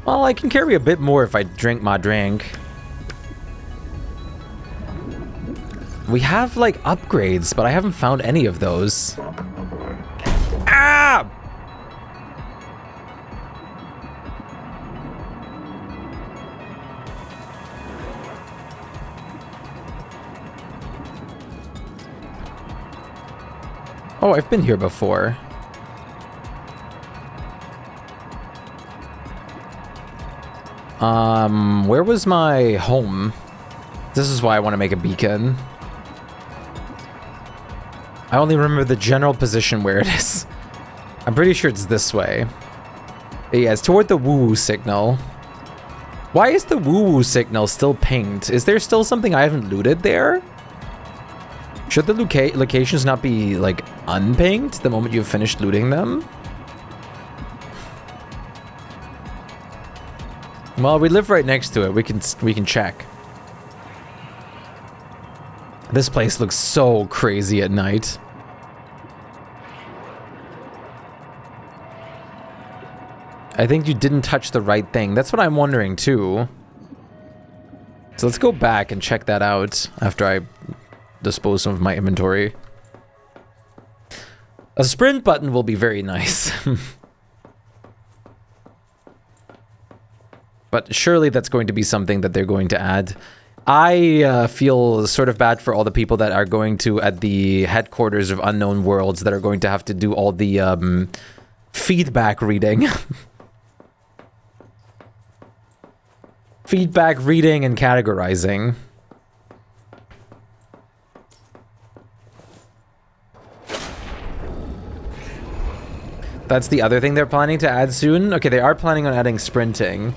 Well, I can carry a bit more if I drink my drink. We have, like, upgrades, but I haven't found any of those. Ah! Oh, I've been here before. Where was my home? This is why I want to make a beacon. I only remember the general position where it is. I'm pretty sure it's this way. Yeah, it's toward the woo-woo signal. Why is the woo-woo signal still pinged? Is there still something I haven't looted there? Should the locations not be, like, unpinged the moment you've finished looting them? Well, we live right next to it. We can check. This place looks so crazy at night. I think you didn't touch the right thing. That's what I'm wondering too. So let's go back and check that out after I dispose some of my inventory. A sprint button will be very nice. But surely that's going to be something that they're going to add. I feel sort of bad for all the people that are going to, at the headquarters of Unknown Worlds, that are going to have to do all the feedback reading. Feedback reading and categorizing. That's the other thing they're planning to add soon. Okay, they are planning on adding sprinting.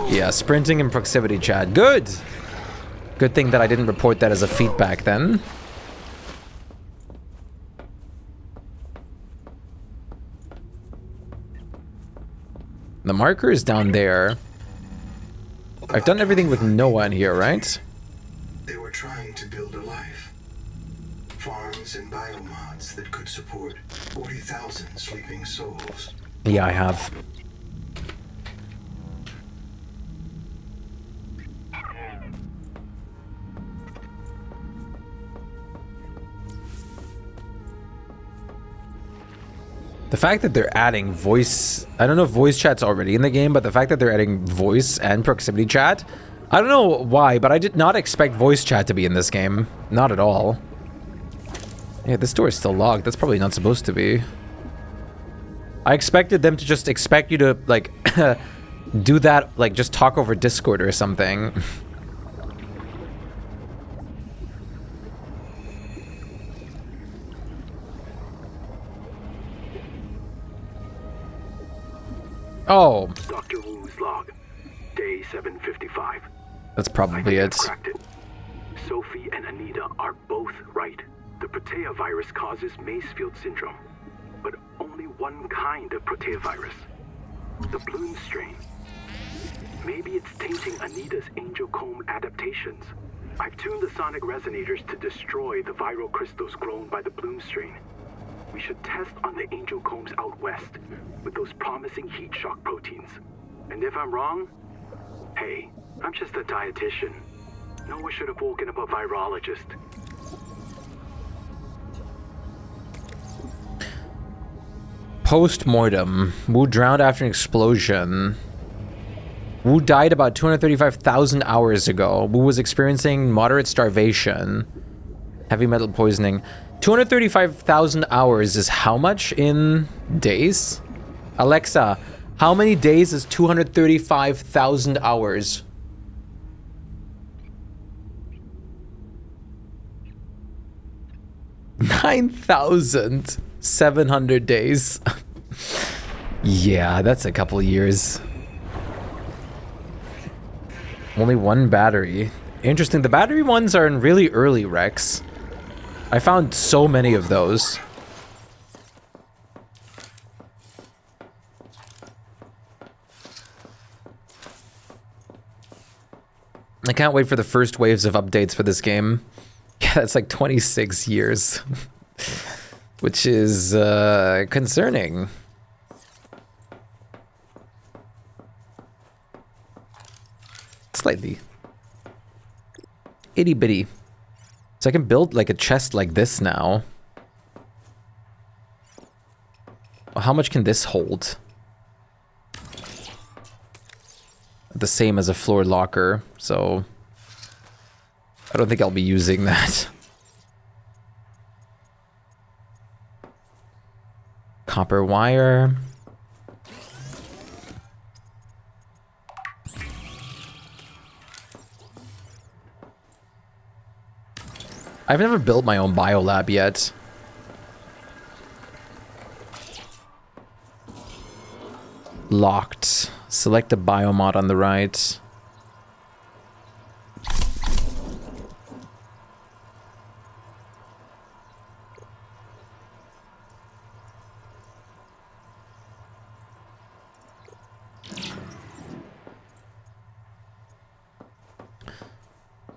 Yeah, sprinting and proximity chat. Good! Good thing that I didn't report that as a feedback then. The marker is down there. I've done everything with Noah in here, right? They were trying to build a life. Farms experiments in biomods that could support 40,000 sleeping souls. Yeah, I have. The fact that they're adding voice... I don't know if voice chat's already in the game, but the fact that they're adding voice and proximity chat... I don't know why, but I did not expect voice chat to be in this game. Not at all. Yeah, this door is still locked. That's probably not supposed to be. I expected them to just expect you to, like, do that, like, just talk over Discord or something. Oh. Dr. Wu's log. Day 755. That's probably it. Cracked it. Sophie and Anita are both right. The Protea virus causes Macefield syndrome. But only one kind of Protea virus. The Bloom strain. Maybe it's tainting Anita's angel comb adaptations. I've tuned the sonic resonators to destroy the viral crystals grown by the Bloom strain. We should test on the angel combs out west with those promising heat shock proteins. And if I'm wrong, hey, I'm just a dietitian. No one should have woken up a virologist. Post-mortem. Wu drowned after an explosion. Wu died about 235,000 hours ago. Wu was experiencing moderate starvation. Heavy metal poisoning. 235,000 hours is how much in days? Alexa, how many days is 235,000 hours? $9,700 days. Yeah, that's a couple years. Only one battery. Interesting. The battery ones are in really early wrecks. I found so many of those. I can't wait for the first waves of updates for this game. Yeah, that's like 26 years. Which is concerning. Slightly. Itty bitty. So I can build like a chest like this now. Well, how much can this hold? The same as a floor locker, so I don't think I'll be using that. Copper wire. I've never built my own biolab yet. Locked. Select a biomod on the right.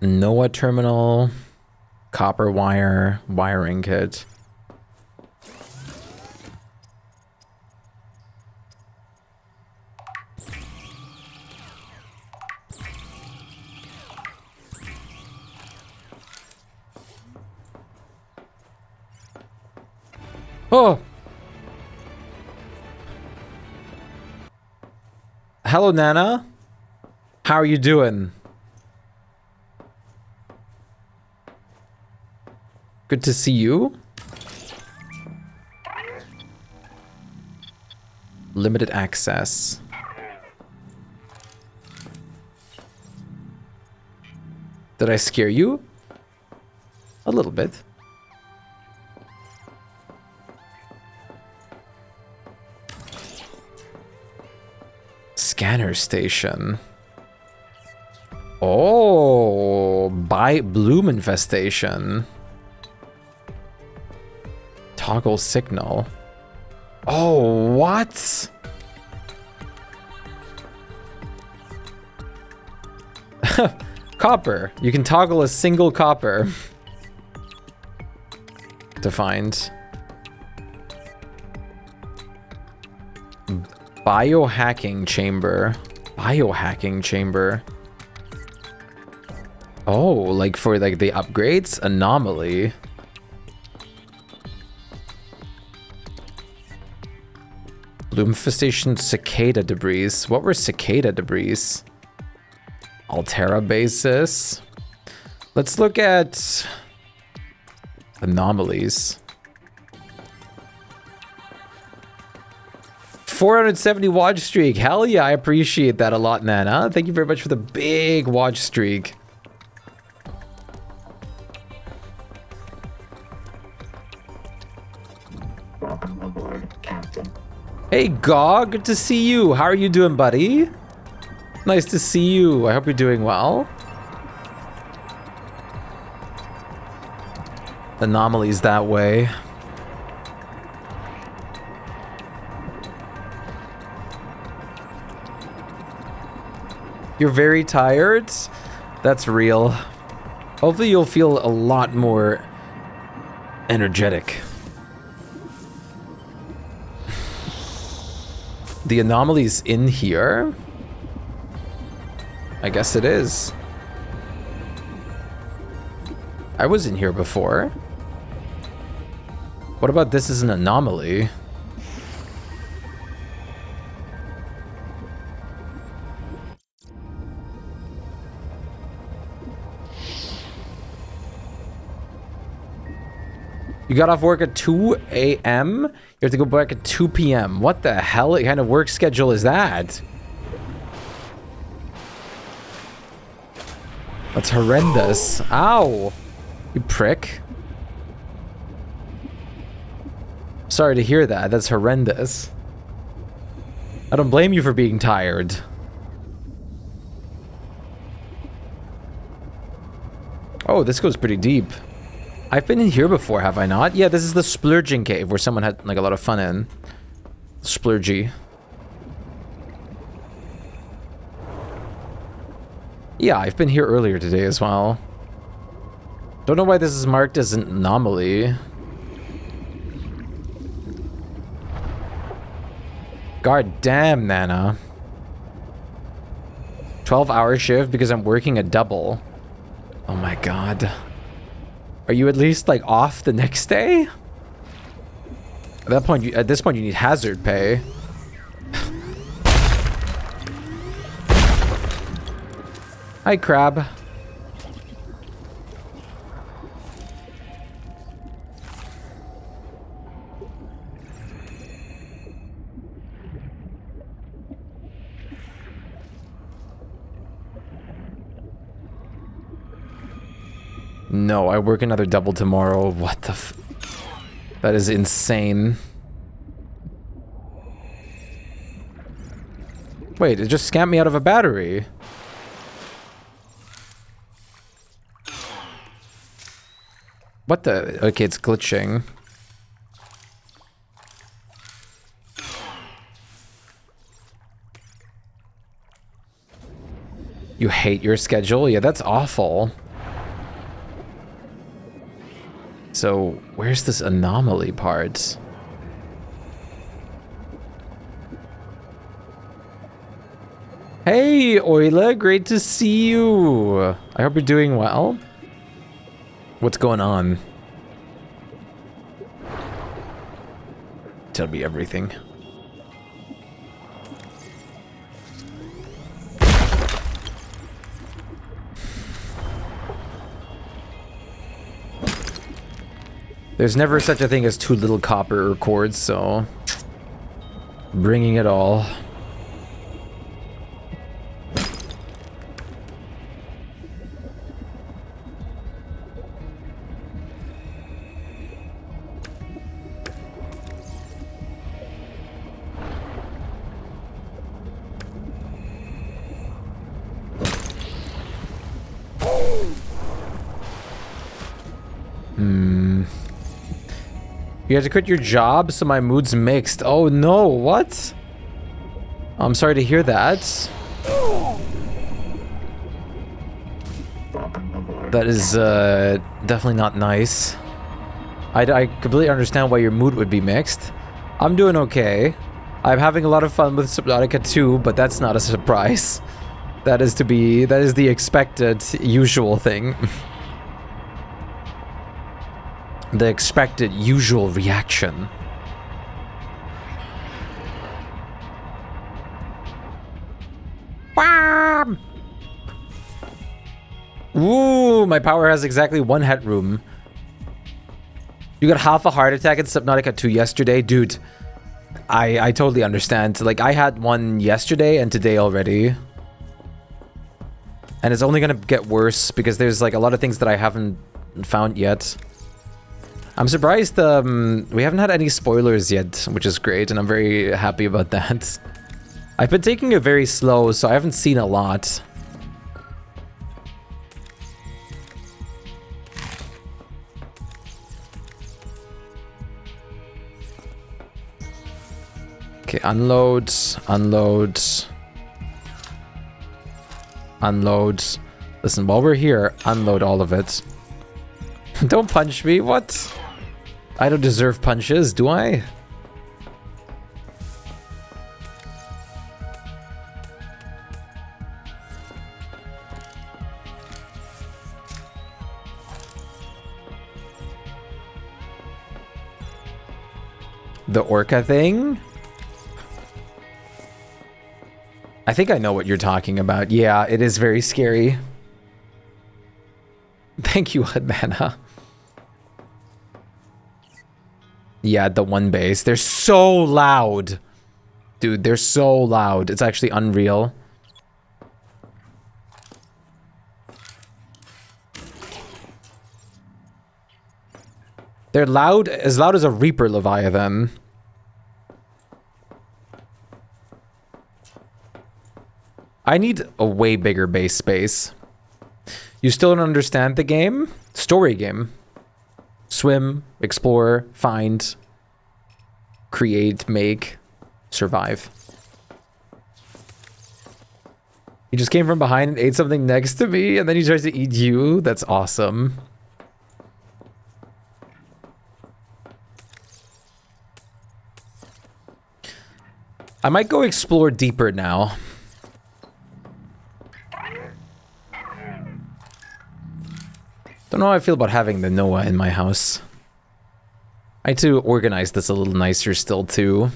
NOAA terminal. Copper wire. Wiring kit. Oh! Hello, Nana. How are you doing? Good to see you. Limited access. Did I scare you? A little bit. Scanner station. Oh, by bloom infestation. Toggle signal. Oh, what? Copper. You can toggle a single copper. to find. Biohacking chamber. Biohacking chamber. Oh, like for like the upgrades? Anomaly. Bloomfestation cicada debris. What were cicada debris? Altera basis. Let's look at anomalies. 470 watch streak. Hell yeah, I appreciate that a lot, Nana. Thank you very much for the big watch streak. Welcome aboard, Captain. Hey, Gog, good to see you. How are you doing, buddy? Nice to see you. I hope you're doing well. Anomalies that way. You're very tired? That's real. Hopefully you'll feel a lot more energetic. The anomaly's in here? I guess it is. I was in here before. What about this is an anomaly? You got off work at 2 a.m.? You have to go back at 2 p.m. What the hell kind of work schedule is that? That's horrendous. Ow! You prick. Sorry to hear that. That's horrendous. I don't blame you for being tired. Oh, this goes pretty deep. I've been in here before, have I not? Yeah, this is the Splurging Cave where someone had like a lot of fun in. Splurgy. Yeah, I've been here earlier today as well. Don't know why this is marked as an anomaly. God damn, Nana. 12-hour shift because I'm working a double. Oh my god. Are you at least like off the next day? At this point, you need hazard pay. Hi, crab. No, I work another double tomorrow. What the f... That is insane. Wait, it just scammed me out of a battery. What the... Okay, it's glitching. You hate your schedule? Yeah, that's awful. So, where's this anomaly part? Hey, Oila, great to see you. I hope you're doing well. What's going on? Tell me everything. There's never such a thing as too little copper or cords, so... Bringing it all. You had to quit your job, so my mood's mixed. Oh no, what? I'm sorry to hear that. That is definitely not nice. I completely understand why your mood would be mixed. I'm doing okay. I'm having a lot of fun with Subnautica 2, but that's not a surprise. That is the expected, usual thing. The expected, usual reaction. Bam! Ooh, my power has exactly 1 headroom. You got half a heart attack in Subnautica 2 yesterday? Dude, I totally understand. Like, I had one yesterday and today already. And it's only gonna get worse because there's like a lot of things that I haven't found yet. I'm surprised we haven't had any spoilers yet, which is great, and I'm very happy about that. I've been taking it very slow, so I haven't seen a lot. Okay, unload, unload, unload. Listen, while we're here, unload all of it. Don't punch me, what? I don't deserve punches, do I? The orca thing? I think I know what you're talking about. Yeah, it is very scary. Thank you, Hadmana. Yeah, the one base. They're so loud. Dude, they're so loud. It's actually unreal. They're loud as a Reaper Leviathan. I need a way bigger base space. You still don't understand the game? Story game. Swim, explore, find, create, make, survive. He just came from behind and ate something next to me, and then he tries to eat you. That's awesome. I might go explore deeper now. Don't know how I feel about having the Noah in my house. I need to organize this a little nicer still too.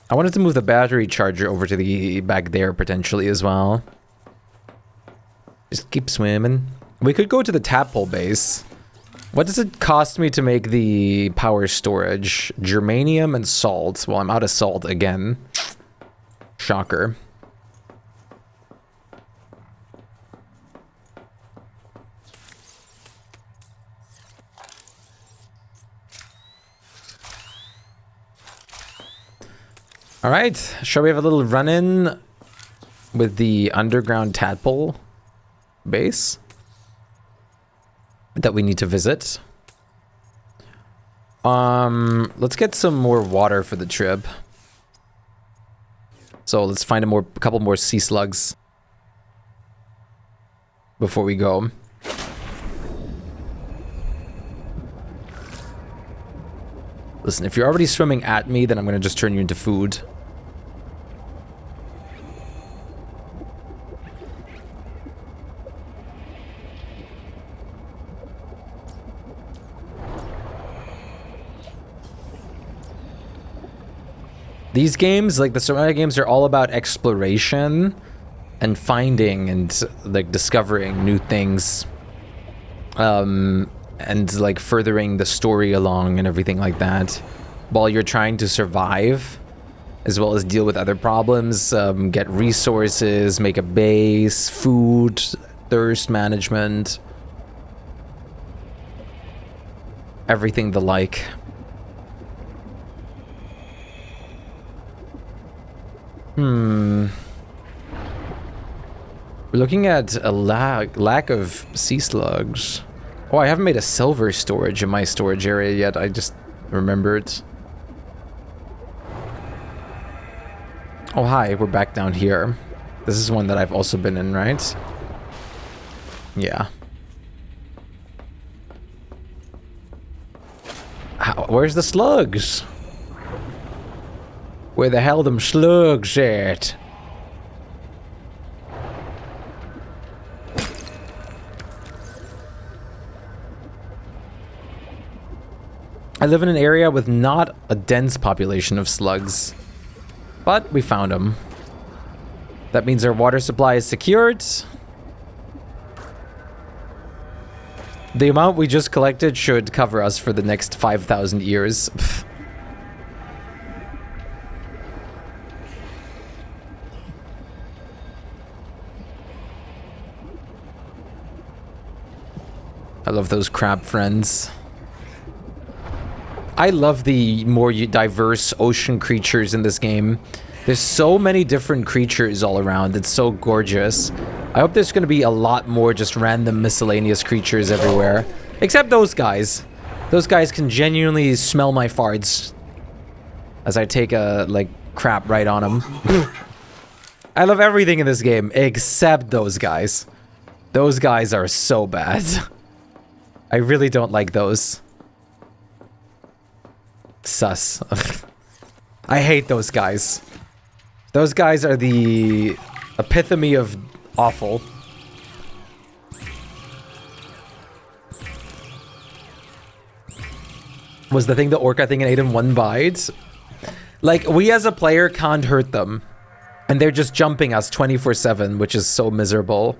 I wanted to move the battery charger over to the back there potentially as well. Just keep swimming. We could go to the tadpole base. What does it cost me to make the power storage? Germanium and salt. Well, I'm out of salt again. Shocker. All right, shall we have a little run-in with the underground tadpole base that we need to visit? Let's get some more water for the trip. So let's find a couple more sea slugs before we go. Listen, if you're already swimming at me, then I'm gonna just turn you into food. These games, like the Subnautica games, are all about exploration and finding and like discovering new things. And like furthering the story along and everything like that while you're trying to survive as well as deal with other problems, get resources, make a base, food, thirst management, everything the like. We're looking at a lack of sea slugs. Oh, I haven't made a silver storage in my storage area yet. I just remembered. Oh, hi. We're back down here. This is one that I've also been in, right? Yeah. Where's the slugs? Where the hell them slugs at? I live in an area with not a dense population of slugs, but we found them. That means our water supply is secured. The amount we just collected should cover us for the next 5,000 years. I love those crab friends. I love the more diverse ocean creatures in this game. There's so many different creatures all around. It's so gorgeous. I hope there's going to be a lot more just random miscellaneous creatures everywhere. Except those guys. Those guys can genuinely smell my farts as I take a, like, crap right on them. I love everything in this game except those guys. Those guys are so bad. I really don't like those. Sus. I hate those guys. Those guys are the epitome of awful. Was the thing the orca thing and ate in one bite? Like, we as a player can't hurt them. And they're just jumping us 24/7, which is so miserable.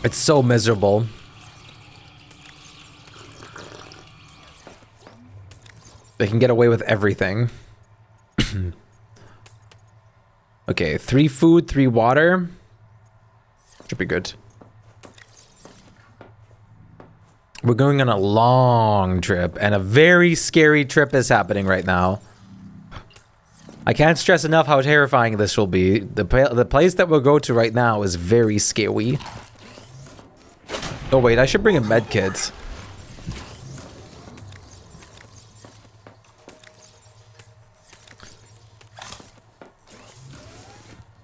It's so miserable. They can get away with everything. Okay, 3 food, 3 water. Should be good. We're going on a long trip, and a very scary trip is happening right now. I can't stress enough how terrifying this will be. The place that we'll go to right now is very scary. Oh wait, I should bring a med kit.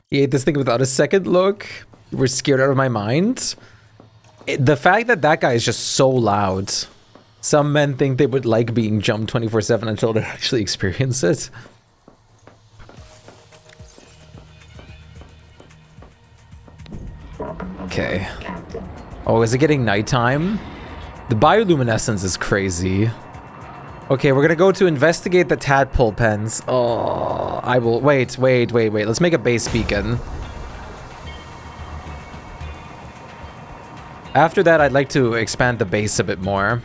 He ate this thing without a second look. We're scared out of my mind. The fact that that guy is just so loud. Some men think they would like being jumped 24/7 until they actually experience it. Okay. Oh, is it getting nighttime? The bioluminescence is crazy. Okay, we're gonna go to investigate the tadpole pens. Oh, I will... Wait. Let's make a base beacon. After that, I'd like to expand the base a bit more.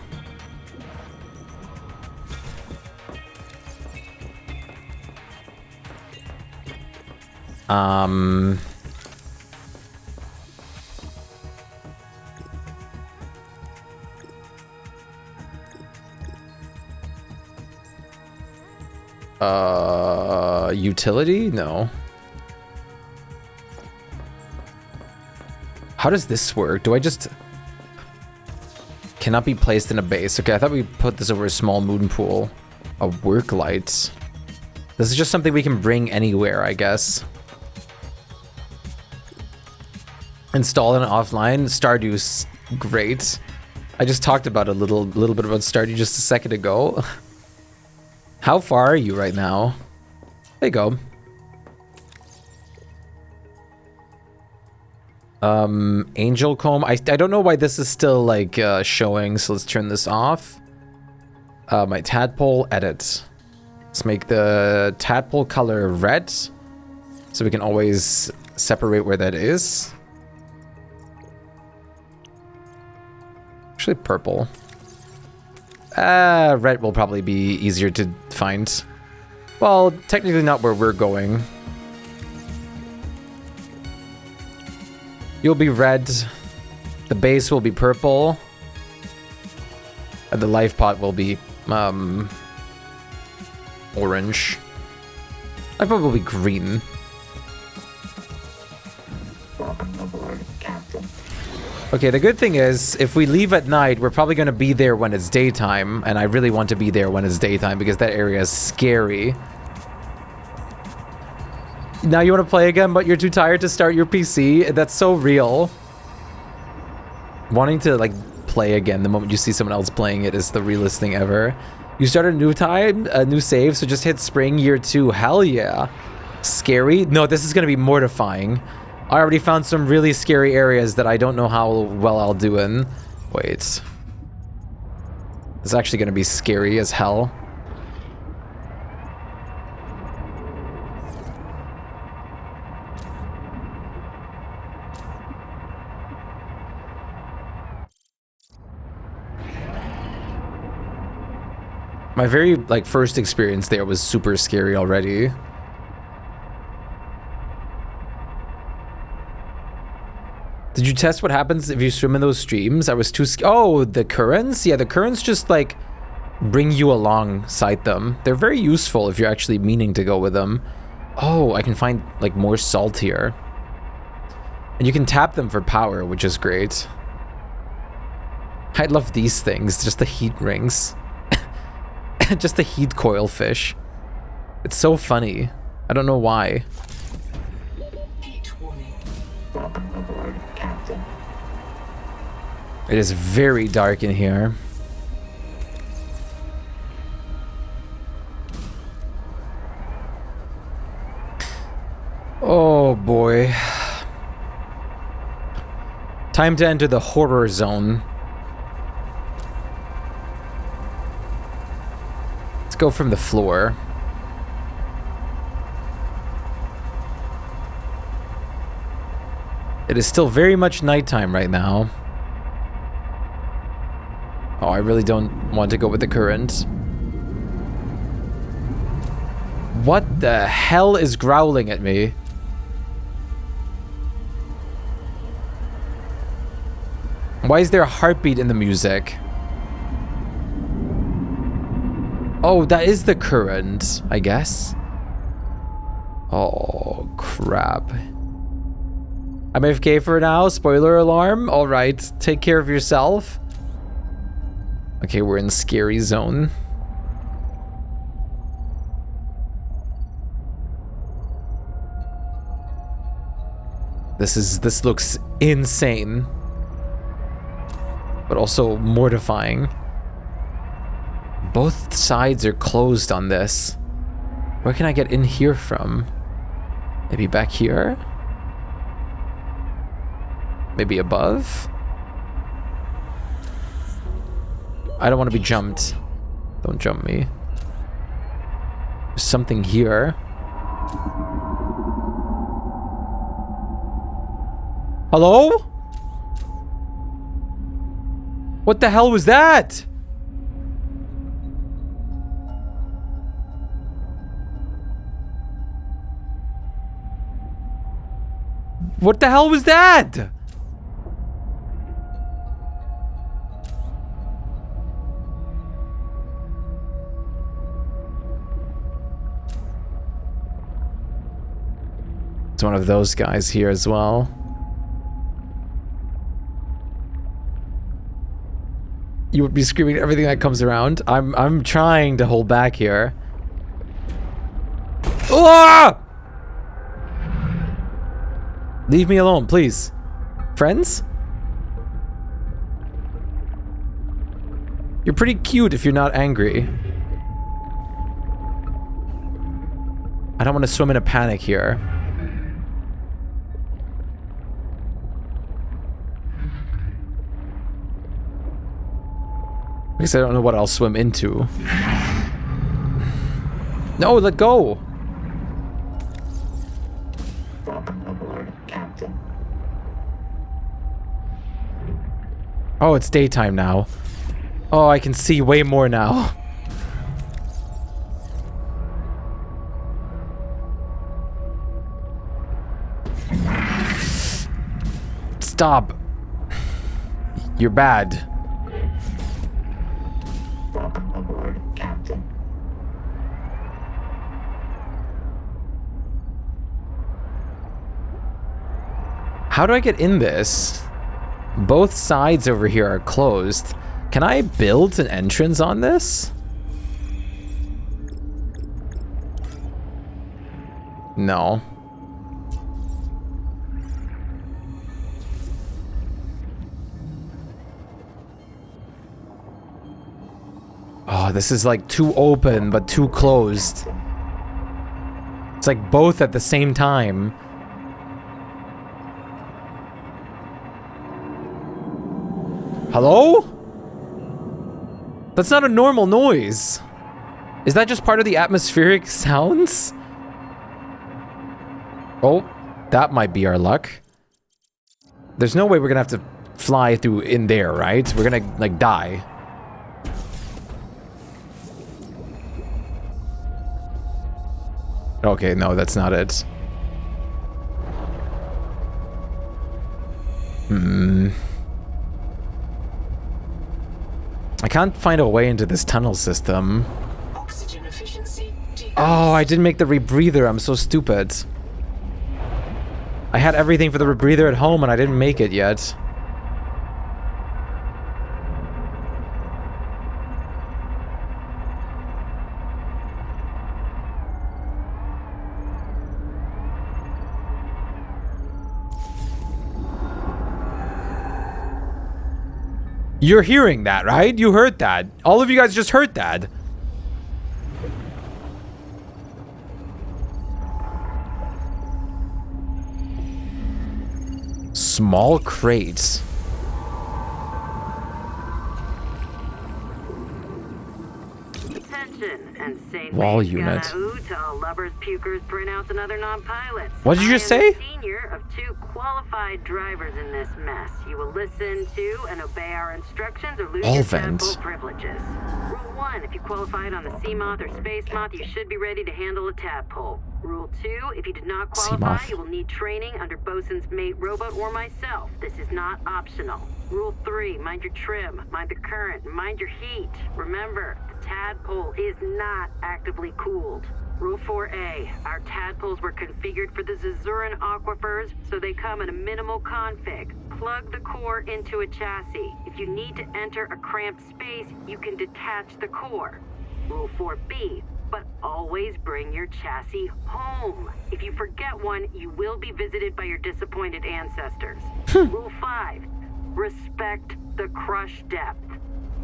Utility? No. How does this work? Do I just... Cannot be placed in a base. Okay, I thought we put this over a small moon pool. A work light. This is just something we can bring anywhere, I guess. Install it offline. Stardew's great. I just talked about a little bit about Stardew just a second ago. How far are you right now? There you go. Angel comb. I don't know why this is still like showing, so let's turn this off. My tadpole edit. Let's make the tadpole color red, so we can always separate where that is. Actually, purple. Red will probably be easier to find. Well, technically not where we're going. You'll be red. The base will be purple. And the life pot will be, orange. Life pot will be green. Welcome aboard, Captain. Okay, the good thing is, if we leave at night, we're probably going to be there when it's daytime, and I really want to be there when it's daytime because that area is scary. Now you want to play again, but you're too tired to start your PC? That's so real. Wanting to, like, play again the moment you see someone else playing it is the realest thing ever. You start a new save, so just hit spring year 2. Hell yeah. Scary? No, this is gonna be mortifying. I already found some really scary areas that I don't know how well I'll do in. Wait. This is actually gonna be scary as hell. My very, like, first experience there was super scary already. Did you test what happens if you swim in those streams? I was too oh, the currents? Yeah, the currents just, like, bring you alongside them. They're very useful if you're actually meaning to go with them. Oh, I can find, like, more salt here. And you can tap them for power, which is great. I love these things, just the heat rings. Just the heat coil fish. It's so funny. I don't know why. It is very dark in here. Oh boy. Time to enter the horror zone. Let's go from the floor. It is still very much nighttime right now. Oh, I really don't want to go with the current. What the hell is growling at me? Why is there a heartbeat in the music? Oh, that is the current, I guess. Oh, crap. I'm AFK for now. Spoiler alarm. All right, take care of yourself. Okay, we're in scary zone. This looks insane, but also mortifying. Both sides are closed on this. Where can I get in here from? Maybe back here? Maybe above? I don't want to be jumped. Don't jump me. There's something here. Hello? What the hell was that? What the hell was that? It's one of those guys here as well. You would be screaming at everything that comes around. I'm trying to hold back here. Ah! Leave me alone, please. Friends? You're pretty cute if you're not angry. I don't want to swim in a panic here. Because I don't know what I'll swim into. No, let go! Oh, it's daytime now. Oh, I can see way more now. Stop. You're bad. How do I get in this? Both sides over here are closed. Can I build an entrance on this? No. This is like too open, but too closed. It's like both at the same time. Hello? That's not a normal noise. Is that just part of the atmospheric sounds? Oh, that might be our luck. There's no way we're gonna have to fly through in there, right? We're gonna, like, die. Okay, no, that's not it. I can't find a way into this tunnel system. Oxygen efficiency decreased. Oh, I didn't make the rebreather. I'm so stupid. I had everything for the rebreather at home and I didn't make it yet. You're hearing that, right? You heard that. All of you guys just heard that. Small crates. Attention and St. Wall Mary's unit. Ganahu to all lovers, pukers, printouts, and other non-pilots. What did you just I am say? the senior of 2 qualified drivers in this mess. You will listen to and obey our instructions or lose your Volvent. tadpole privileges. Rule 1, if you qualified on the sea moth or space moth, you should be ready to handle a tadpole. Rule 2, if you did not qualify, Seamoth. you will need training under bosun's mate robot or myself. This is not optional. Rule 3, mind your trim, mind the current, mind your heat. Remember, the tadpole is not actively cooled. Rule 4A, our tadpoles were configured for the Zezzoran aquifers, so they come in a minimal config. Plug the core into a chassis. If you need to enter a cramped space, you can detach the core. Rule 4B, but always bring your chassis home. If you forget one, you will be visited by your disappointed ancestors. Rule 5, respect the crush depth.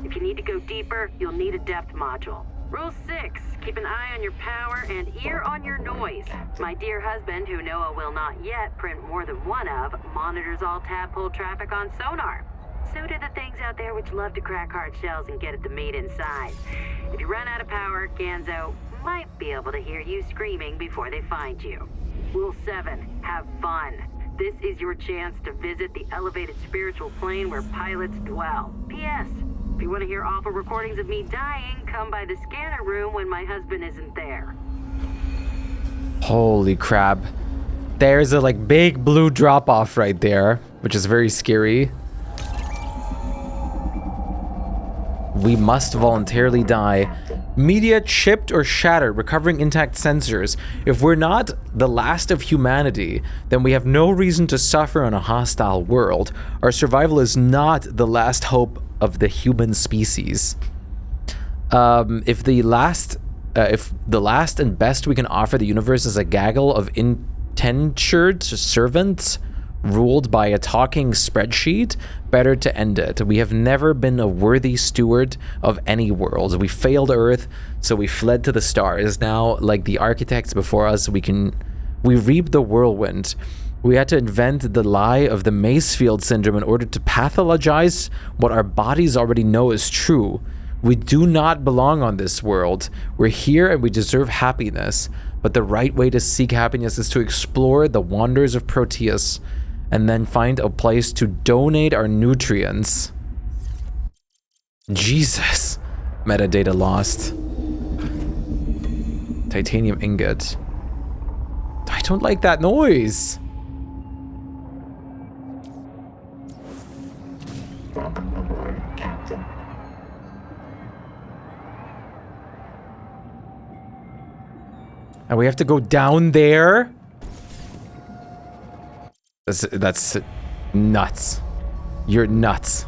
If you need to go deeper, you'll need a depth module. Rule 6, keep an eye on your power and ear on your noise. My dear husband, who Noah will not yet print more than one of, monitors all tadpole traffic on sonar. So do the things out there which love to crack hard shells and get at the meat inside. If you run out of power, Ganzo might be able to hear you screaming before they find you. Rule 7, have fun. This is your chance to visit the elevated spiritual plane where pilots dwell. P.S. If you want to hear awful recordings of me dying, come by the scanner room when my husband isn't there. Holy crap. There's a like big blue drop off right there, which is very scary. We must voluntarily die. Media chipped or shattered, recovering intact sensors. If we're not the last of humanity, then we have no reason to suffer in a hostile world. Our survival is not the last hope of the human species. If the last and best we can offer the universe is a gaggle of indentured servants ruled by a talking spreadsheet, better to end it. We have never been a worthy steward of any world. We failed Earth, so we fled to the stars. Now, like the architects before us, we reap the whirlwind. We had to invent the lie of the Macefield syndrome in order to pathologize what our bodies already know is true. We do not belong on this world. We're here and we deserve happiness. But the right way to seek happiness is to explore the wonders of Proteus and then find a place to donate our nutrients. Jesus. Metadata lost. Titanium ingot. I don't like that noise. Welcome aboard, Captain. And we have to go down there? That's nuts. You're nuts.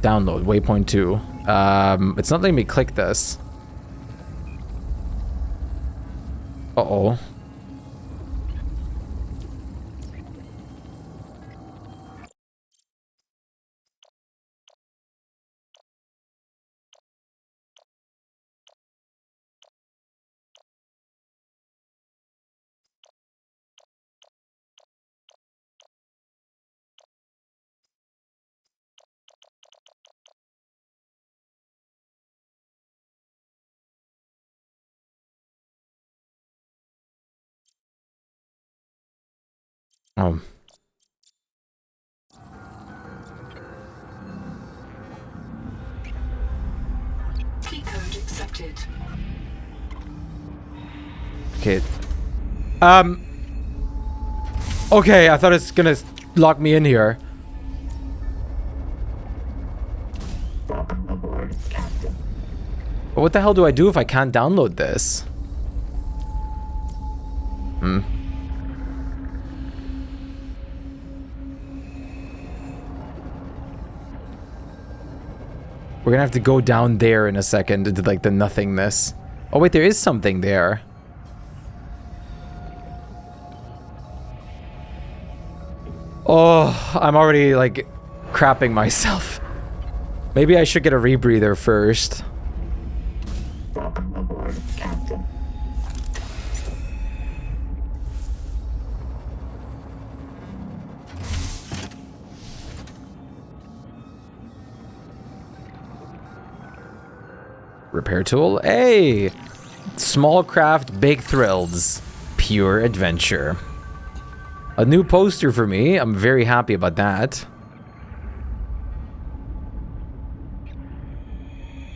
Download, waypoint 2. It's not letting me click this. Uh-oh. Oh. Key code accepted. Okay. Okay, I thought it's gonna lock me in here. Welcome aboard, Captain. But what the hell do I do if I can't download this? We're gonna have to go down there in a second into like the nothingness. Oh wait, there is something there. Oh, I'm already like crapping myself. Maybe I should get a rebreather first. Welcome aboard, Captain. Repair tool. Hey! Small craft, big thrills. Pure adventure. A new poster for me. I'm very happy about that.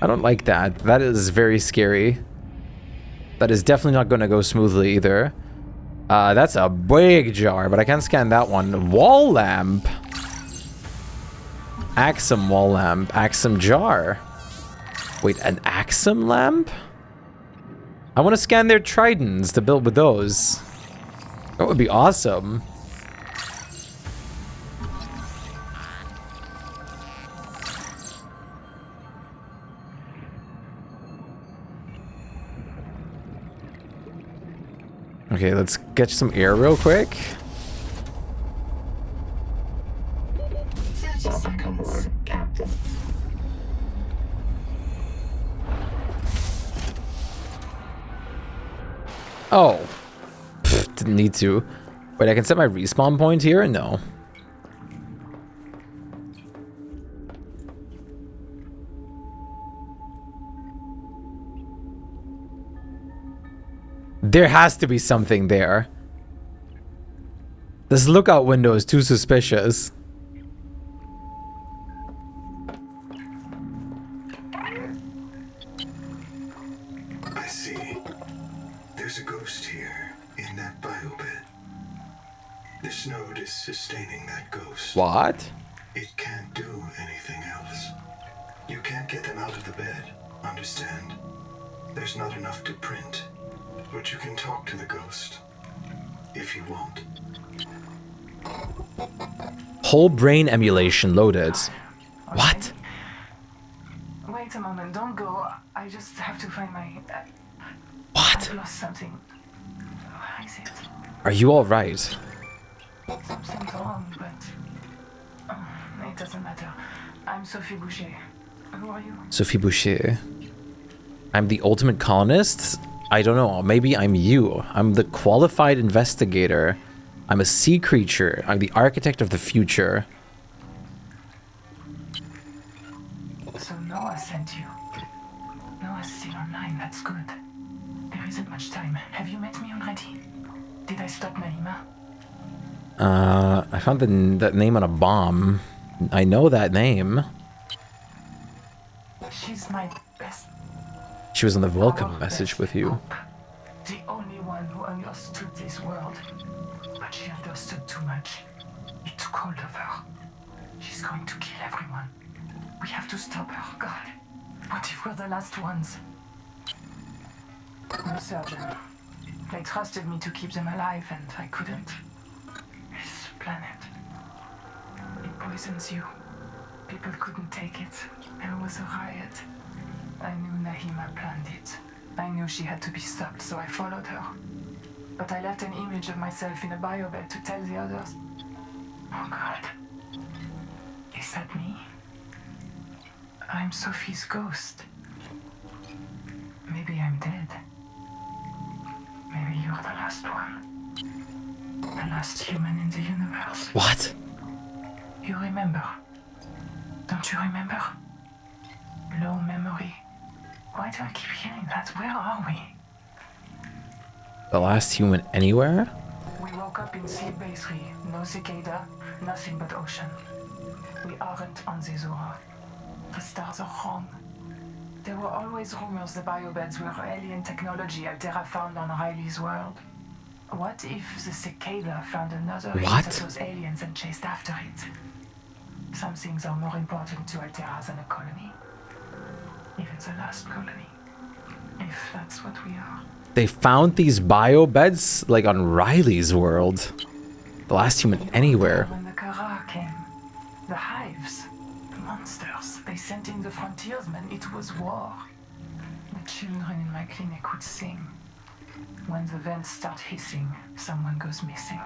I don't like that. That is very scary. That is definitely not going to go smoothly either. That's a big jar, but I can't scan that one. Wall lamp. Axum wall lamp. Axum jar. Wait, an Axum lamp? I want to scan their tridents to build with those. That would be awesome. Okay, let's get some air real quick. 30 seconds. Captain. Oh. Pfft, didn't need to. Wait, I can set my respawn point here? No. There has to be something there. This lookout window is too suspicious. I see. There's a ghost here, in that biobed. This node is sustaining that ghost. What? It can't do anything else. You can't get them out of the bed, understand? There's not enough to print. But you can talk to the ghost. If you want. Whole brain emulation loaded. What? Wait a moment, don't go. I just have to find my... What? I've lost something. Where is it? Are you alright? Something's wrong, but... it doesn't matter. I'm Sophie Boucher. Who are you? Sophie Boucher. I'm the ultimate colonist? I don't know. Maybe I'm you. I'm the qualified investigator. I'm a sea creature. I'm the architect of the future. So Noah sent you. Noah's still online, that's good. There isn't much time. Have you met me already? Did I stop Naima? I found that name on a bomb. I know that name. She's my best... She was on the welcome our message best with you. hope. The only one who understood this world. But she understood too much. It took hold of her. She's going to kill everyone. We have to stop her, God. What if we're the last ones? I'm a surgeon. They trusted me to keep them alive, and I couldn't. This planet. It poisons you. People couldn't take it. There was a riot. I knew Nahima planned it. I knew she had to be stopped, so I followed her. But I left an image of myself in a biobed to tell the others. Oh God. Is that me? I'm Sophie's ghost. Maybe I'm dead. Maybe you're the last one. The last human in the universe. What? You remember? Don't you remember? Low memory. Why do I keep hearing that? Where are we? The last human anywhere? We We woke up in Sleep Bay 3. No cicada, nothing but ocean. We aren't on Zezzora. The stars are wrong. There were always rumors the biobeds were alien technology Altera found on Riley's world. What if the cicada found another hint of those aliens and chased after it? Some things are more important to Altera than a colony. Even the last colony. If that's what we are. They found these biobeds like on Riley's world. The last human anywhere. When the Kara came, the hives, the monsters, they sent in the frontiersmen. It was war. The children in my clinic would sing. When the vents start hissing, someone goes missing.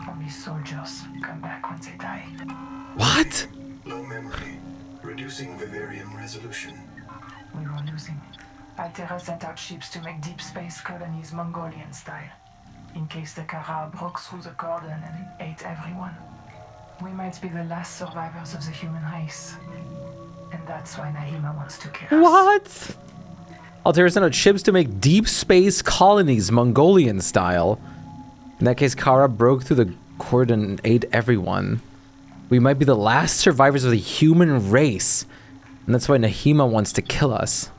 Only soldiers come back when they die. What? Low memory. Reducing vivarium resolution. We were losing. Altera sent out ships to make deep space colonies Mongolian style, in case the Kara broke through the cordon and ate everyone. We might be the last survivors of the human race. And that's why Nahima wants to kill us. What? Altera sent out ships to make deep space colonies Mongolian style. In that case, Kara broke through the cordon and ate everyone. We might be the last survivors of the human race. And that's why Nahima wants to kill us.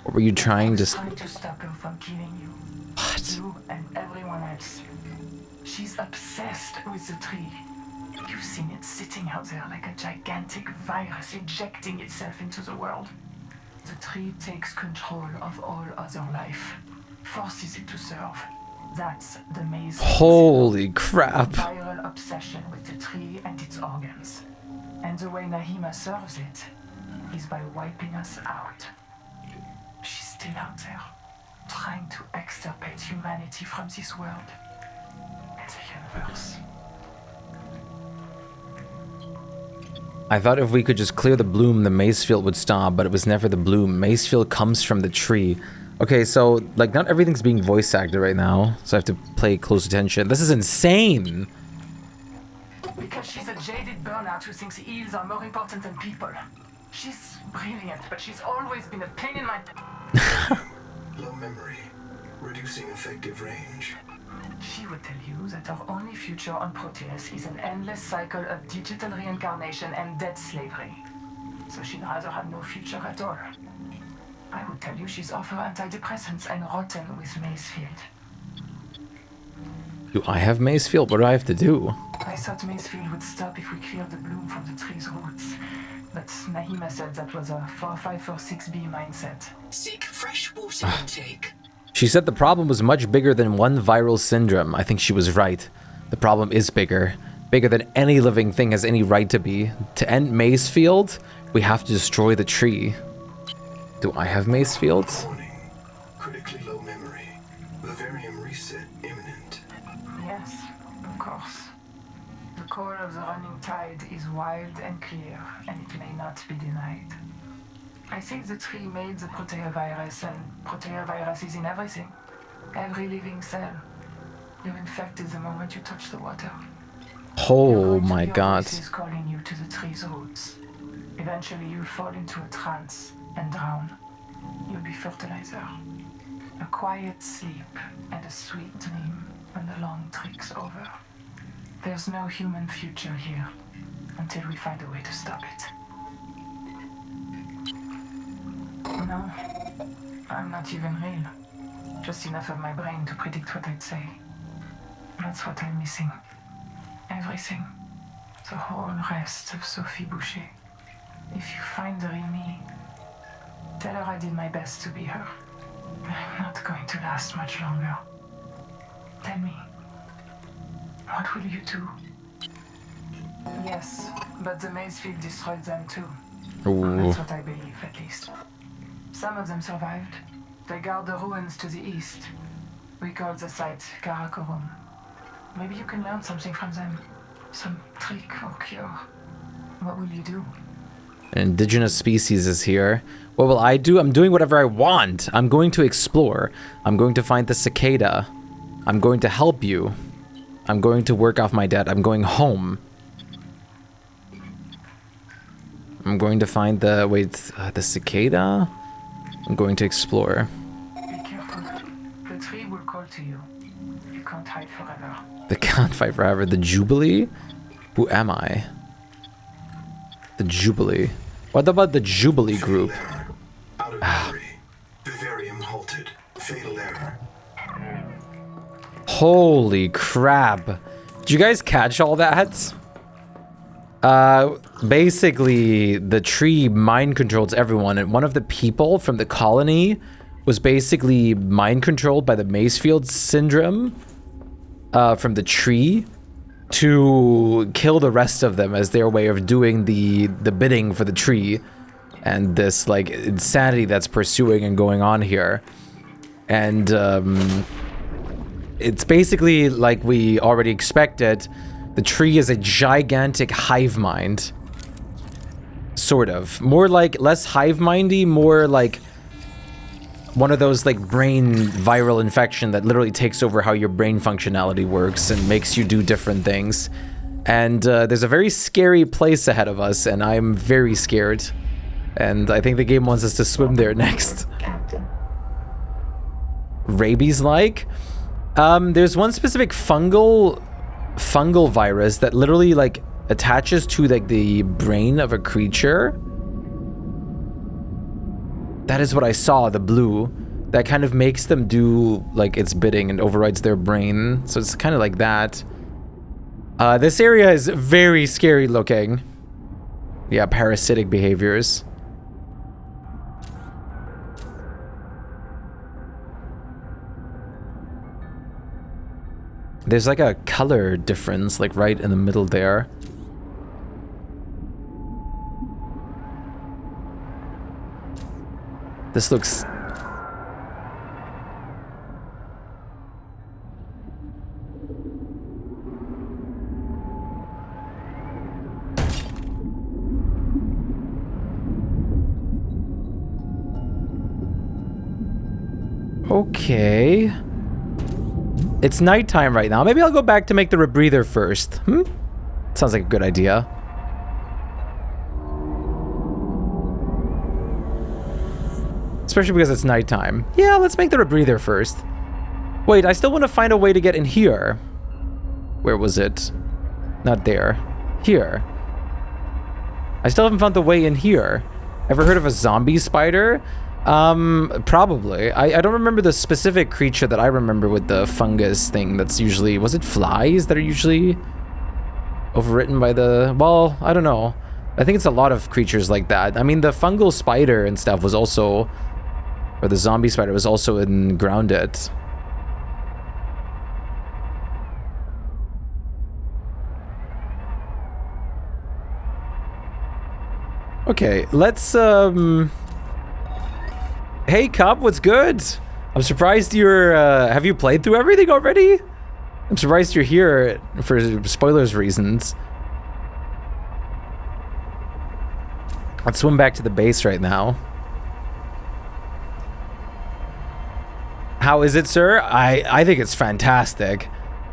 Or were you trying to... trying to stop her from killing you. What? You and everyone else. She's obsessed with the tree. You've seen it sitting out there like a gigantic virus injecting itself into the world. The tree takes control of all other life. Forces it to serve. That's the maze. Holy crap. Viral obsession with the tree and its organs. And the way Nahima serves it is by wiping us out. She's still out there, trying to extirpate humanity from this world and the universe. I thought if we could just clear the bloom, the maze field would stop, but it was never the bloom. Maze field comes from the tree. Okay, so, like, not everything's being voice acted right now, so I have to pay close attention. This is insane! Because she's a jaded burnout who thinks eels are more important than people. She's brilliant, but she's always been a pain in my... Low memory. Reducing effective range. She would tell you that our only future on Proteus is an endless cycle of digital reincarnation and dead slavery. So she'd rather have no future at all. I would tell you she's off her antidepressants and rotten with Macefield. Do I have maze field? What do I have to do? I thought Macefield would stop if we cleared the bloom from the tree's roots. But Nahima said that was a 4546B mindset. Seek fresh water intake. She said the problem was much bigger than one viral syndrome. I think she was right. The problem is bigger. Bigger than any living thing has any right to be. To end Macefield, we have to destroy the tree. Do I have Macefields? Warning. Critically low memory. Vivarium reset imminent. Yes, of course. The core of the running tide is wild and clear, and it may not be denied. I think the tree made the proteovirus, and proteovirus is in everything. Every living cell. You're infected the moment you touch the water. Oh my god. Is calling you to the tree's roots. Eventually you'll fall into a trance and drown. You'll be fertilizer. A quiet sleep and a sweet dream when the long trick's over. There's no human future here until we find a way to stop it. No, I'm not even real. Just enough of my brain to predict what I'd say. That's what I'm missing. Everything. The whole rest of Sophie Boucher. If you find the real me, tell her I did my best to be her. I'm not going to last much longer. Tell me, what will you do? Yes, but the Macefield destroyed them too. Ooh. That's what I believe, at least. Some of them survived. They guard the ruins to the east. We call the site Karakorum. Maybe you can learn something from them. Some trick or cure. What will you do? An indigenous species is here. What will I do? I'm doing whatever I want. I'm going to explore. I'm going to find the cicada. I'm going to help you. I'm going to work off my debt. I'm going home. I'm going to find the... Wait, the cicada? I'm going to explore. Be careful. The tree will call to you. You can't hide forever. The can't fight forever. The Jubilee? Who am I? The Jubilee. What about the Jubilee group? Out of memory. Vivarium halted. Fatal error. Holy crap. Did you guys catch all that? Basically, the tree mind controls everyone, and one of the people from the colony was basically mind controlled by the Macefield syndrome from the tree to kill the rest of them as their way of doing the bidding for the tree, and this like insanity that's pursuing and going on here. And it's basically like we already expected. The tree is a gigantic hive mind. Sort of. More like, less hive mindy, more like one of those like brain viral infection that literally takes over how your brain functionality works and makes you do different things. And there's a very scary place ahead of us, and I'm very scared. And I think the game wants us to swim there next. Rabies-like? There's one specific fungal virus that literally like attaches to like the brain of a creature. That is what I saw, the blue. That kind of makes them do like its bidding and overrides their brain. So it's kind of like that. This area is very scary looking. Yeah, parasitic behaviors. There's like a color difference, like right in the middle there. This looks... Okay. It's nighttime right now. Maybe I'll go back to make the rebreather first. Sounds like a good idea. Especially because it's nighttime. Yeah, let's make the rebreather first. Wait, I still want to find a way to get in here. Where was it? Not there. Here. I still haven't found the way in here. Ever heard of a zombie spider? Probably. I don't remember the specific creature that I remember with the fungus thing that's usually... Was it flies that are usually overwritten by the... Well, I don't know. I think it's a lot of creatures like that. I mean, the fungal spider and stuff was also... Or the zombie spider was also in Grounded. Okay, let's, Hey, Cup, what's good? I'm surprised you're, have you played through everything already? I'm surprised you're here for spoilers reasons. Let's swim back to the base right now. How is it, sir? I think it's fantastic.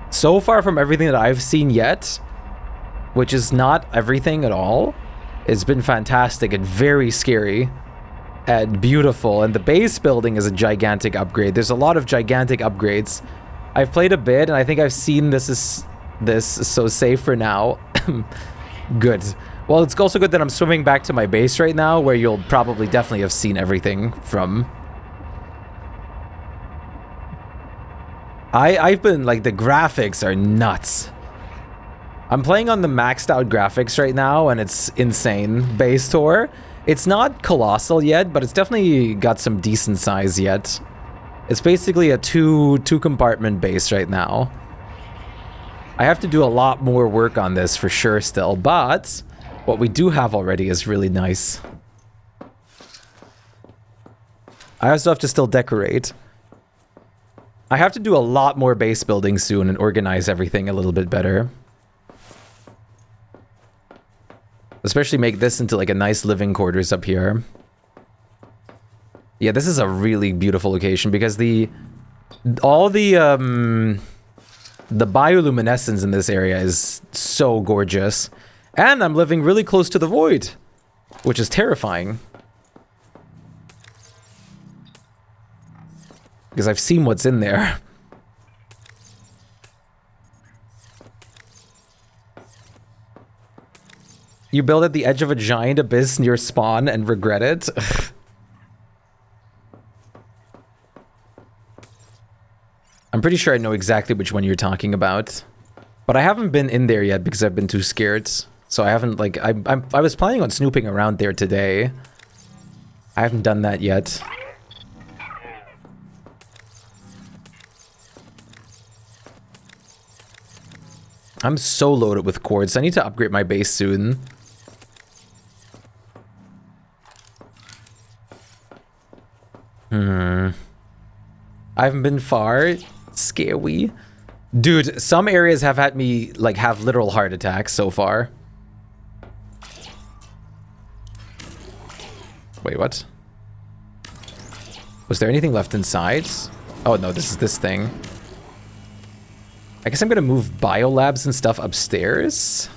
So far from everything that I've seen yet, which is not everything at all, it's been fantastic and very scary. And beautiful, and the base building is a gigantic upgrade. There's a lot of gigantic upgrades. I've played a bit, and I think I've seen this, so safe for now. Good. Well, it's also good that I'm swimming back to my base right now, where you'll probably definitely have seen everything from. I've been, like, the graphics are nuts. I'm playing on the maxed out graphics right now, and it's insane. Base tour. It's not colossal yet, but it's definitely got some decent size yet. It's basically a two compartment base right now. I have to do a lot more work on this for sure still, but what we do have already is really nice. I also have to still decorate. I have to do a lot more base building soon and organize everything a little bit better. Especially make this into like a nice living quarters up here. Yeah, this is a really beautiful location because all the bioluminescence in this area is so gorgeous. And I'm living really close to the void, which is terrifying. because I've seen what's in there. You build at the edge of a giant abyss near spawn and regret it? I'm pretty sure I know exactly which one you're talking about. But I haven't been in there yet because I've been too scared. So I haven't, like, I was planning on snooping around there today. I haven't done that yet. I'm so loaded with quartz. I need to upgrade my base soon. I haven't been far. Scary. Dude, some areas have had me, like, have literal heart attacks so far. Wait, what? Was there anything left inside? Oh, no, this is this thing. I guess I'm gonna move biolabs and stuff upstairs.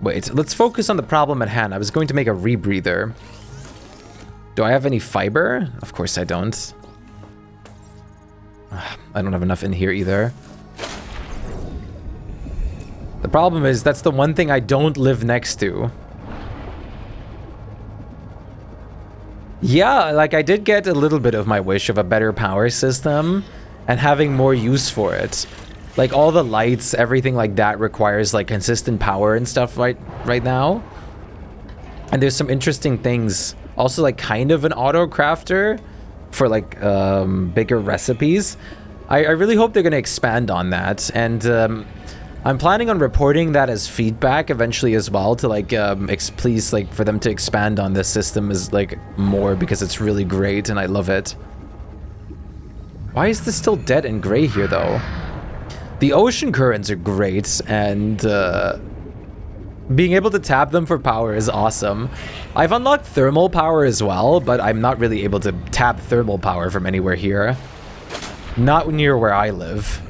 Wait, let's focus on the problem at hand. I was going to make a rebreather. Do I have any fiber? Of course I don't. I don't have enough in here either. The problem is, that's the one thing I don't live next to. Yeah, like I did get a little bit of my wish of a better power system and having more use for it. Like all the lights, everything like that requires like consistent power and stuff right now. And there's some interesting things. Also like kind of an auto crafter for like bigger recipes. I really hope they're going to expand on that. And I'm planning on reporting that as feedback eventually as well to like please like for them to expand on this system is like more because it's really great and I love it. Why is this still dead and gray here though? The ocean currents are great and being able to tap them for power is awesome. I've unlocked thermal power as well, but I'm not really able to tap thermal power from anywhere here. Not near where I live.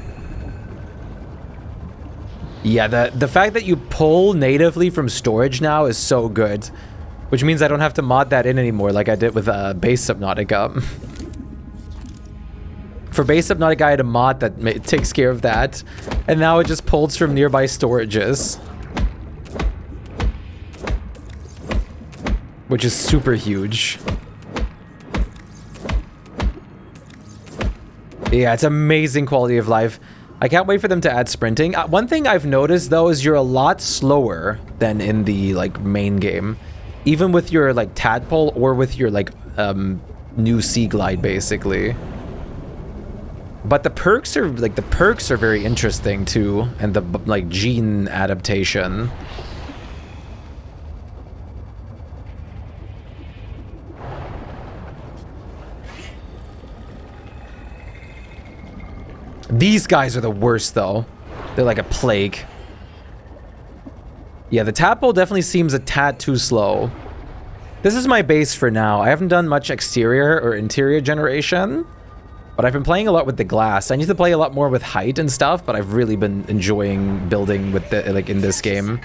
Yeah, the fact that you pull natively from storage now is so good. Which means I don't have to mod that in anymore like I did with base Subnautica. For base Subnautica, I had a mod that takes care of that. And now it just pulls from nearby storages. Which is super huge. Yeah, it's amazing quality of life. I can't wait for them to add sprinting. One thing I've noticed though is you're a lot slower than in the like main game. Even with your like tadpole or with your like new sea glide basically. But the perks are very interesting too, and the like gene adaptation. These guys are the worst though. They're like a plague. Yeah, the tadpole definitely seems a tad too slow. This is my base for now. I haven't done much exterior or interior generation, but I've been playing a lot with the glass. I need to play a lot more with height and stuff, but I've really been enjoying building with the like in this game.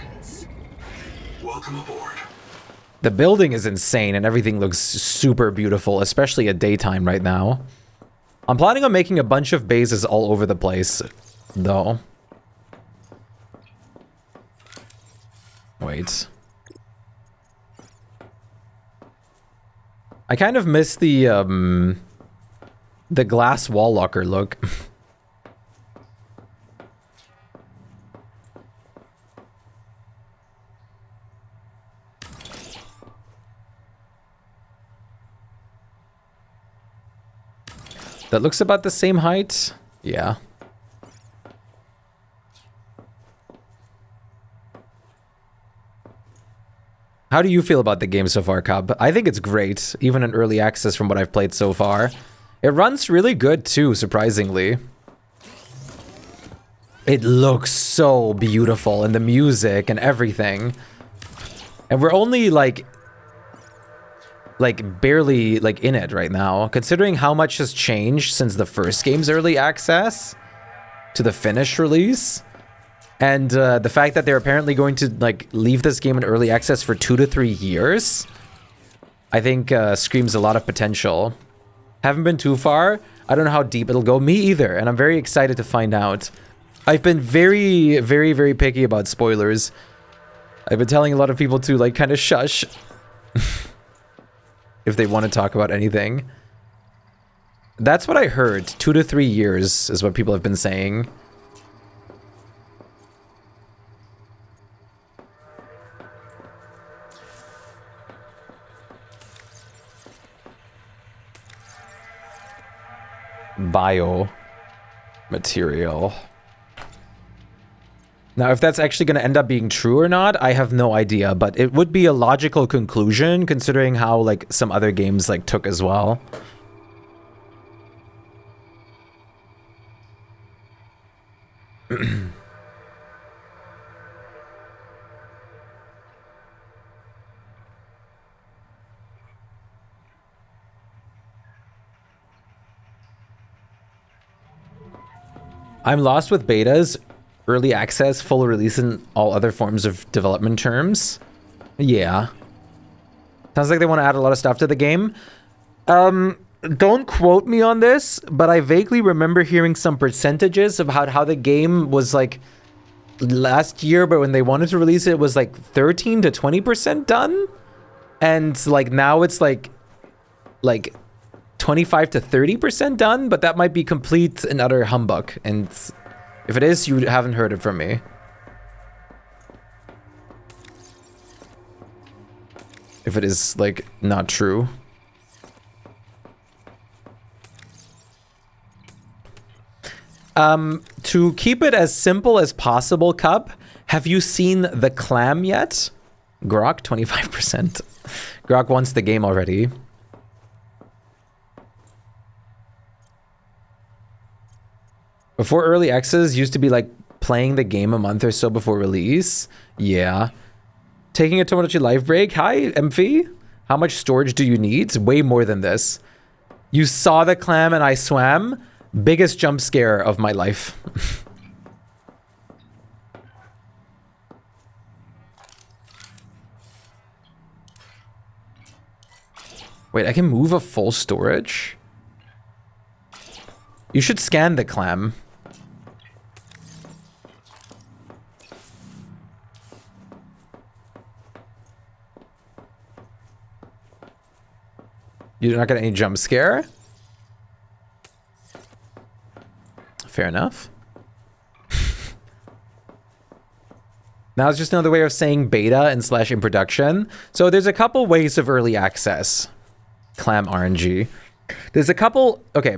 Welcome aboard. The building is insane and everything looks super beautiful, especially at daytime right now. I'm planning on making a bunch of bases all over the place, though. Wait. I kind of miss the glass wall locker look. That looks about the same height. Yeah. How do you feel about the game so far, Cub? I think it's great, even in early access from what I've played so far. It runs really good too, surprisingly. It looks so beautiful, and the music and everything. And we're only like barely like in it right now, considering how much has changed since the first game's early access to the finished release, and the fact that they're apparently going to like leave this game in early access for 2 to 3 years. I think screams a lot of potential. Haven't been too far. I don't know how deep it'll go. Me either, and I'm very excited to find out. I've been very, very, very picky about spoilers. I've been telling a lot of people to, like, kind of shush if they want to talk about anything. That's what I heard. 2 to 3 years is what people have been saying. Bio material. Now, if that's actually going to end up being true or not, I have no idea, but it would be a logical conclusion considering how, like, some other games, like, took as well. I'm lost with betas, early access, full release, and all other forms of development terms. Yeah. Sounds like they want to add a lot of stuff to the game. Don't quote me on this, but I vaguely remember hearing some percentages about how the game was, like, last year, but when they wanted to release it, it was like 13 to 20% done. And, like, now it's like 25 to 30% done, but that might be complete and utter humbug. And if it is, you haven't heard it from me. If it is, like, not true. To keep it as simple as possible, Cub, have you seen The Clam yet? Grok, 25%. Grok wants the game already. Before early access used to be like playing the game a month or so before release. Yeah. Taking a Tomodachi life break. Hi, Emphy. How much storage do you need? Way more than this. You saw The Clam and I swam. Biggest jump scare of my life. Wait, I can move a full storage? You should scan The Clam. You're not getting any jump scare? Fair enough. Now it's just another way of saying beta and / in production. So there's a couple ways of early access. Clam RNG. There's a couple... Okay.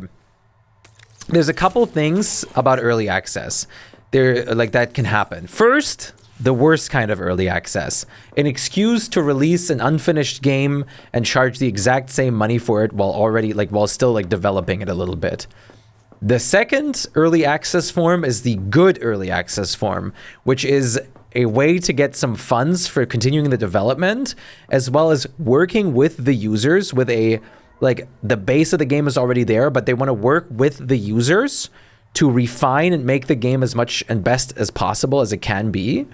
There's a couple things about early access. Like that can happen. First, the worst kind of early access. An excuse to release an unfinished game and charge the exact same money for it while still like developing it a little bit. The second early access form is the good early access form, which is a way to get some funds for continuing the development, as well as working with the users with a, like, the base of the game is already there, but they want to work with the users to refine and make the game as much and best as possible as it can be.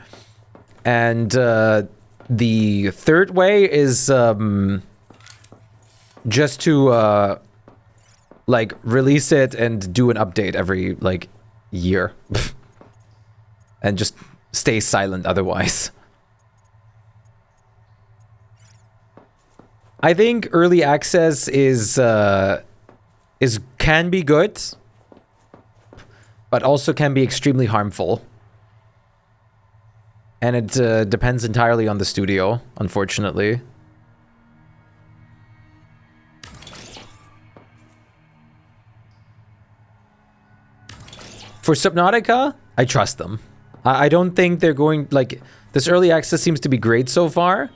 And the third way is just to like release it and do an update every like year and just stay silent otherwise. I think early access can be good, but also can be extremely harmful. And it depends entirely on the studio, unfortunately. For Subnautica, I trust them. I don't think they're going, like, this early access seems to be great so far.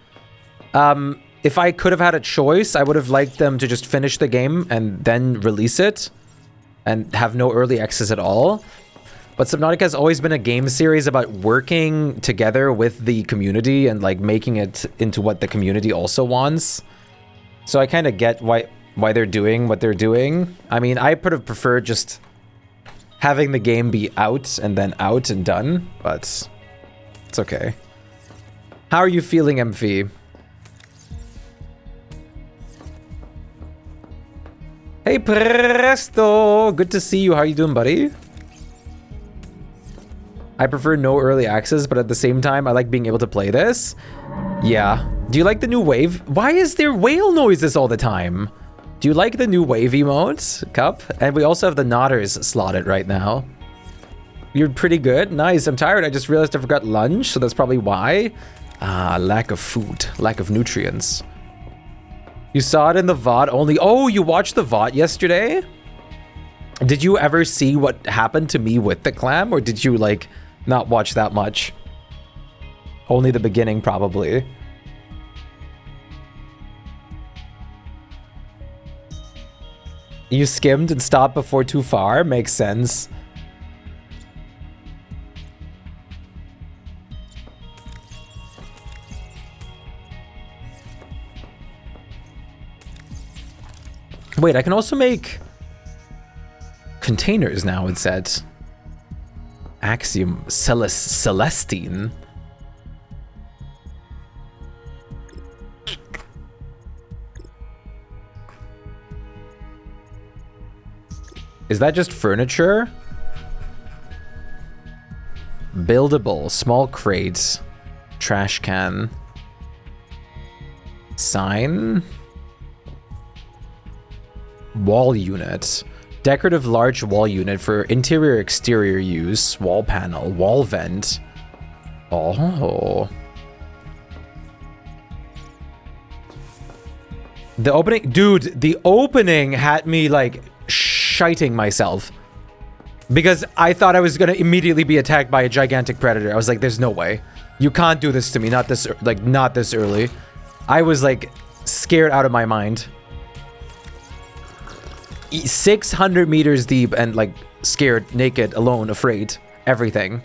If I could have had a choice, I would have liked them to just finish the game and then release it and have no early access at all. But Subnautica has always been a game series about working together with the community and like making it into what the community also wants. So I kind of get why they're doing what they're doing. I mean, I would have preferred just having the game be out and then out and done, but it's okay. How are you feeling, MV? Hey, Presto! Good to see you. How you doing, buddy? I prefer no early access, but at the same time, I like being able to play this. Yeah. Do you like the new wave? Why is there whale noises all the time? Do you like the new wave emotes, Cup? And we also have the Nodders slotted right now. You're pretty good. Nice. I'm tired. I just realized I forgot lunch, so that's probably why. Ah, lack of food. Lack of nutrients. You saw it in the VOD only. Oh, you watched the VOD yesterday? Did you ever see what happened to me with the clam, or did you, like, not watch that much? Only the beginning, probably. You skimmed and stopped before too far? Makes sense. Wait, I can also make containers now, it said. Axiom Celestine. Is that just furniture? Buildable, small crates, trash can, sign, wall unit, decorative large wall unit for interior exterior use, wall panel, wall vent. Oh. The opening, dude, the opening had me like shiting myself because I thought I was gonna immediately be attacked by a gigantic predator. I was like, there's no way. You can't do this to me, not this early. I was like scared out of my mind. 600 meters deep and like scared, naked, alone, afraid, everything.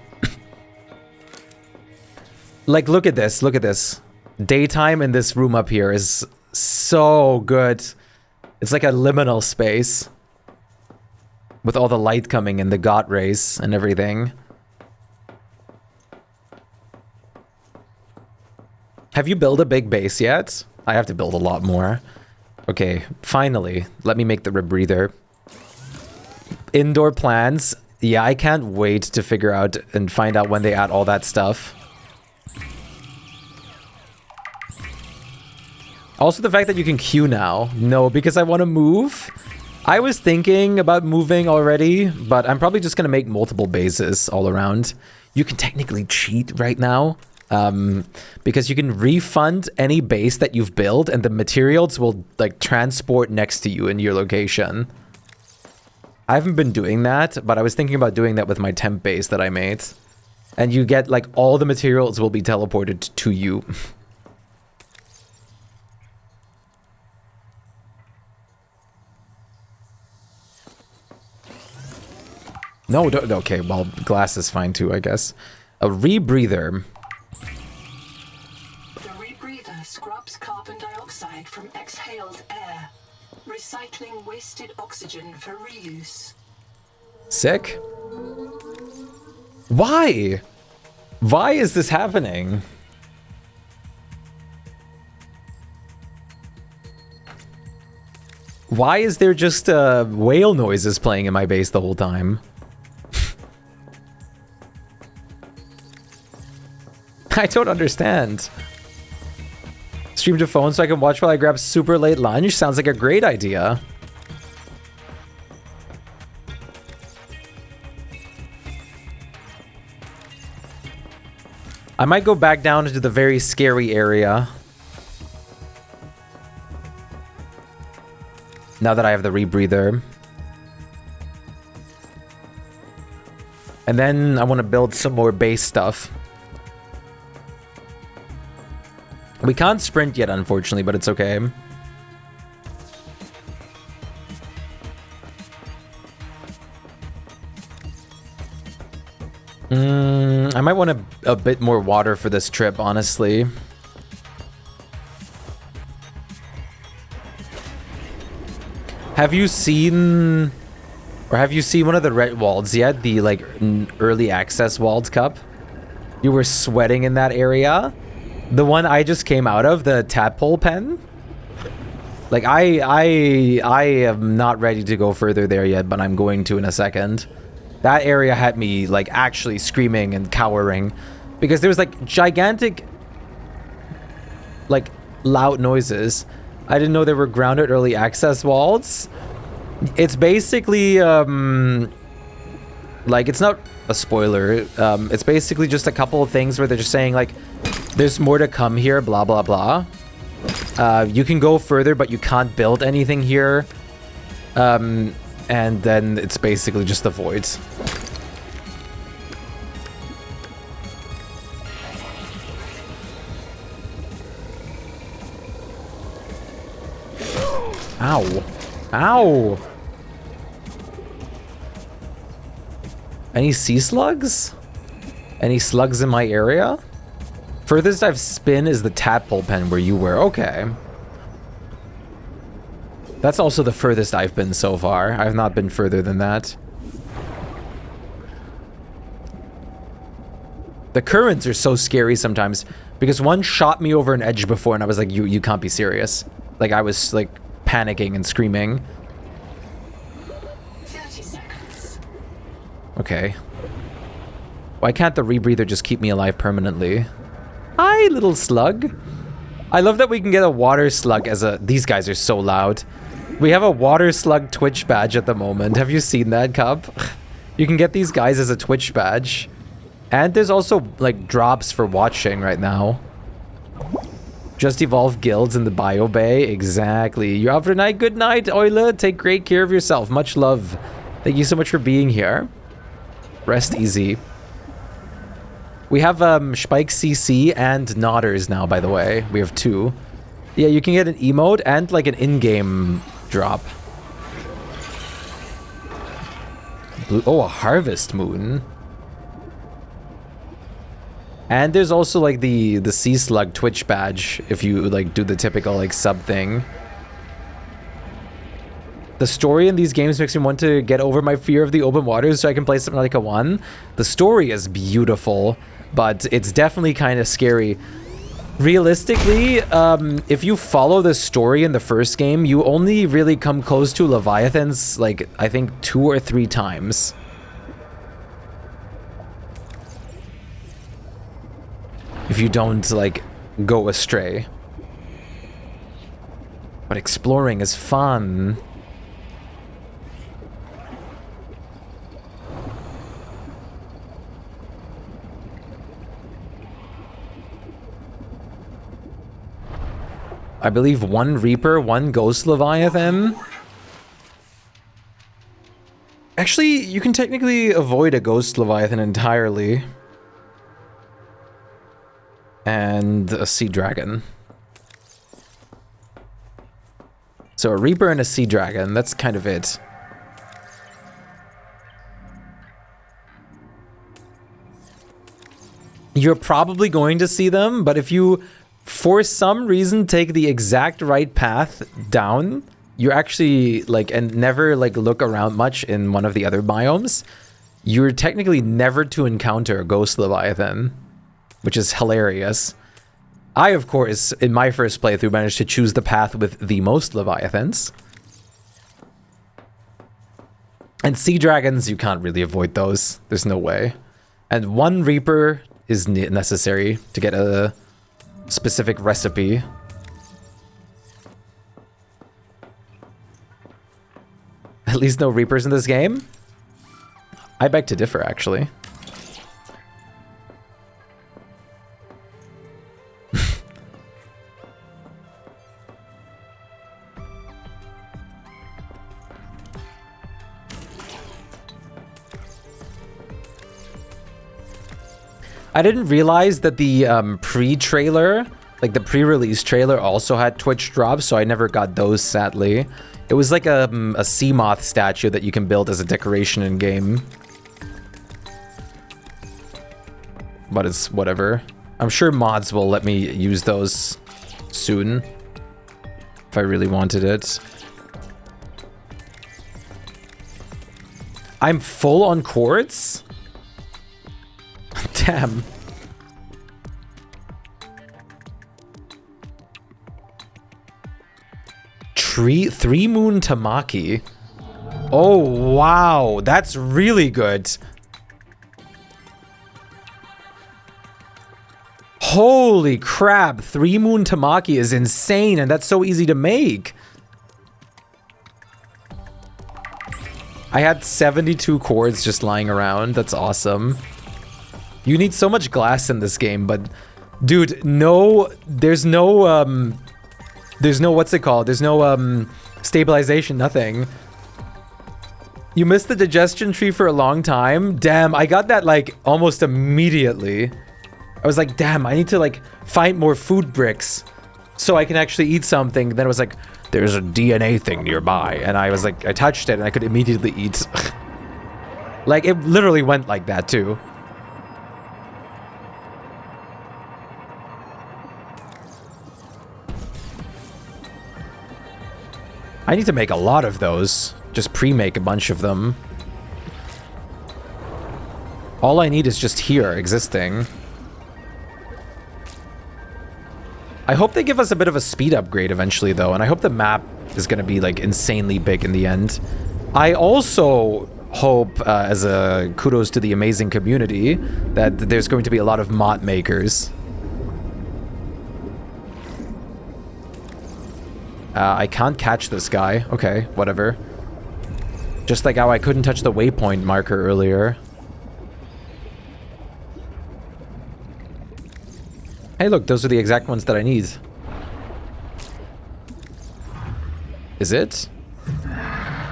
Like, look at this, look at this. Daytime in this room up here is so good. It's like a liminal space with all the light coming in, the God rays and everything. Have you built a big base yet? I have to build a lot more. Okay, finally, let me make the rebreather. Indoor plans. Yeah, I can't wait to figure out and find out when they add all that stuff. Also the fact that you can queue now. No, because I want to move. I was thinking about moving already, but I'm probably just going to make multiple bases all around. You can technically cheat right now. Because you can refund any base that you've built and the materials will like transport next to you in your location. I haven't been doing that, but I was thinking about doing that with my temp base that I made. And you get like all the materials will be teleported to you. No, okay, well, glass is fine too, I guess. A rebreather. The rebreather scrubs carbon dioxide from exhaled air, recycling wasted oxygen for reuse. Sick. Why? Why is this happening? Why is there just whale noises playing in my base the whole time? I don't understand. Stream to phone so I can watch while I grab super late lunch? Sounds like a great idea. I might go back down into the very scary area. Now that I have the rebreather. And then I want to build some more base stuff. We can't sprint yet, unfortunately, but it's okay. I might want a bit more water for this trip, honestly. Have you seen... Or have you seen one of the red walls yet? The, like, early access walled cup? You were sweating in that area? The one I just came out of, the tadpole pen? Like, I am not ready to go further there yet, but I'm going to in a second. That area had me, like, actually screaming and cowering. Because there's, like, gigantic, like, loud noises. I didn't know there were grounded early access walls. It's basically, like, it's not a spoiler. It's basically just a couple of things where they're just saying, like, there's more to come here, blah, blah, blah. You can go further, but you can't build anything here. And then it's basically just the voids. Ow. Ow! Any sea slugs? Any slugs in my area? Furthest I've been is the tadpole pen where you were. Okay. That's also the furthest I've been so far. I've not been further than that. The currents are so scary sometimes because one shot me over an edge before and I was like, you can't be serious. Like, I was like panicking and screaming. 30 seconds. Okay. Why can't the rebreather just keep me alive permanently? Hi, little slug. I love that we can get a water slug as a... These guys are so loud. We have a water slug Twitch badge at the moment. Have you seen that, Cub? You can get these guys as a Twitch badge. And there's also, like, drops for watching right now. Just evolve guilds in the bio bay. Exactly. You're out for night. Good night, Oila. Take great care of yourself. Much love. Thank you so much for being here. Rest easy. We have Shpyke CC and Nodders now, by the way. We have 2. Yeah, you can get an emote and like an in-game drop. Blue, oh, a harvest moon. And there's also like the sea slug Twitch badge if you like do the typical like sub thing. The story in these games makes me want to get over my fear of the open waters so I can play Subnautica 1. The story is beautiful, but it's definitely kind of scary. Realistically, if you follow the story in the first game, you only really come close to Leviathans, like, I think 2 or 3 times. If you don't, like, go astray. But exploring is fun. I believe 1 Reaper, 1 Ghost Leviathan. Actually, you can technically avoid a Ghost Leviathan entirely. And a Sea Dragon. So a Reaper and a Sea Dragon, that's kind of it. You're probably going to see them, but if you, for some reason, take the exact right path down, you actually, like, and never, like, look around much in one of the other biomes, you're technically never to encounter a Ghost Leviathan, which is hilarious. I, of course, in my first playthrough, managed to choose the path with the most Leviathans. And Sea Dragons, you can't really avoid those. There's no way. And 1 Reaper is necessary to get a specific recipe. At least no Reapers in this game? I beg to differ, actually. I didn't realize that the pre-trailer, like the pre-release trailer, also had Twitch drops, so I never got those, sadly. It was like a sea moth statue that you can build as a decoration in game. But it's whatever. I'm sure mods will let me use those soon, if I really wanted it. I'm full on quartz? Damn. Three moon tamaki. Oh, wow. That's really good. Holy crap. 3 moon tamaki is insane, and that's so easy to make. I had 72 cords just lying around. That's awesome. You need so much glass in this game, but dude, there's no what's it called? There's no stabilization, nothing. You missed the digestion tree for a long time. Damn, I got that like almost immediately. I was like, damn, I need to like find more food bricks so I can actually eat something. Then it was like, there's a DNA thing nearby. And I was like, I touched it and I could immediately eat. Like, it literally went like that too. I need to make a lot of those. Just pre-make a bunch of them. All I need is just here, existing. I hope they give us a bit of a speed upgrade eventually, though, and I hope the map is going to be, like, insanely big in the end. I also hope, as a kudos to the amazing community, that there's going to be a lot of mod makers. I can't catch this guy. Okay, whatever. Just like how I couldn't touch the waypoint marker earlier. Hey, look, those are the exact ones that I need. Is it?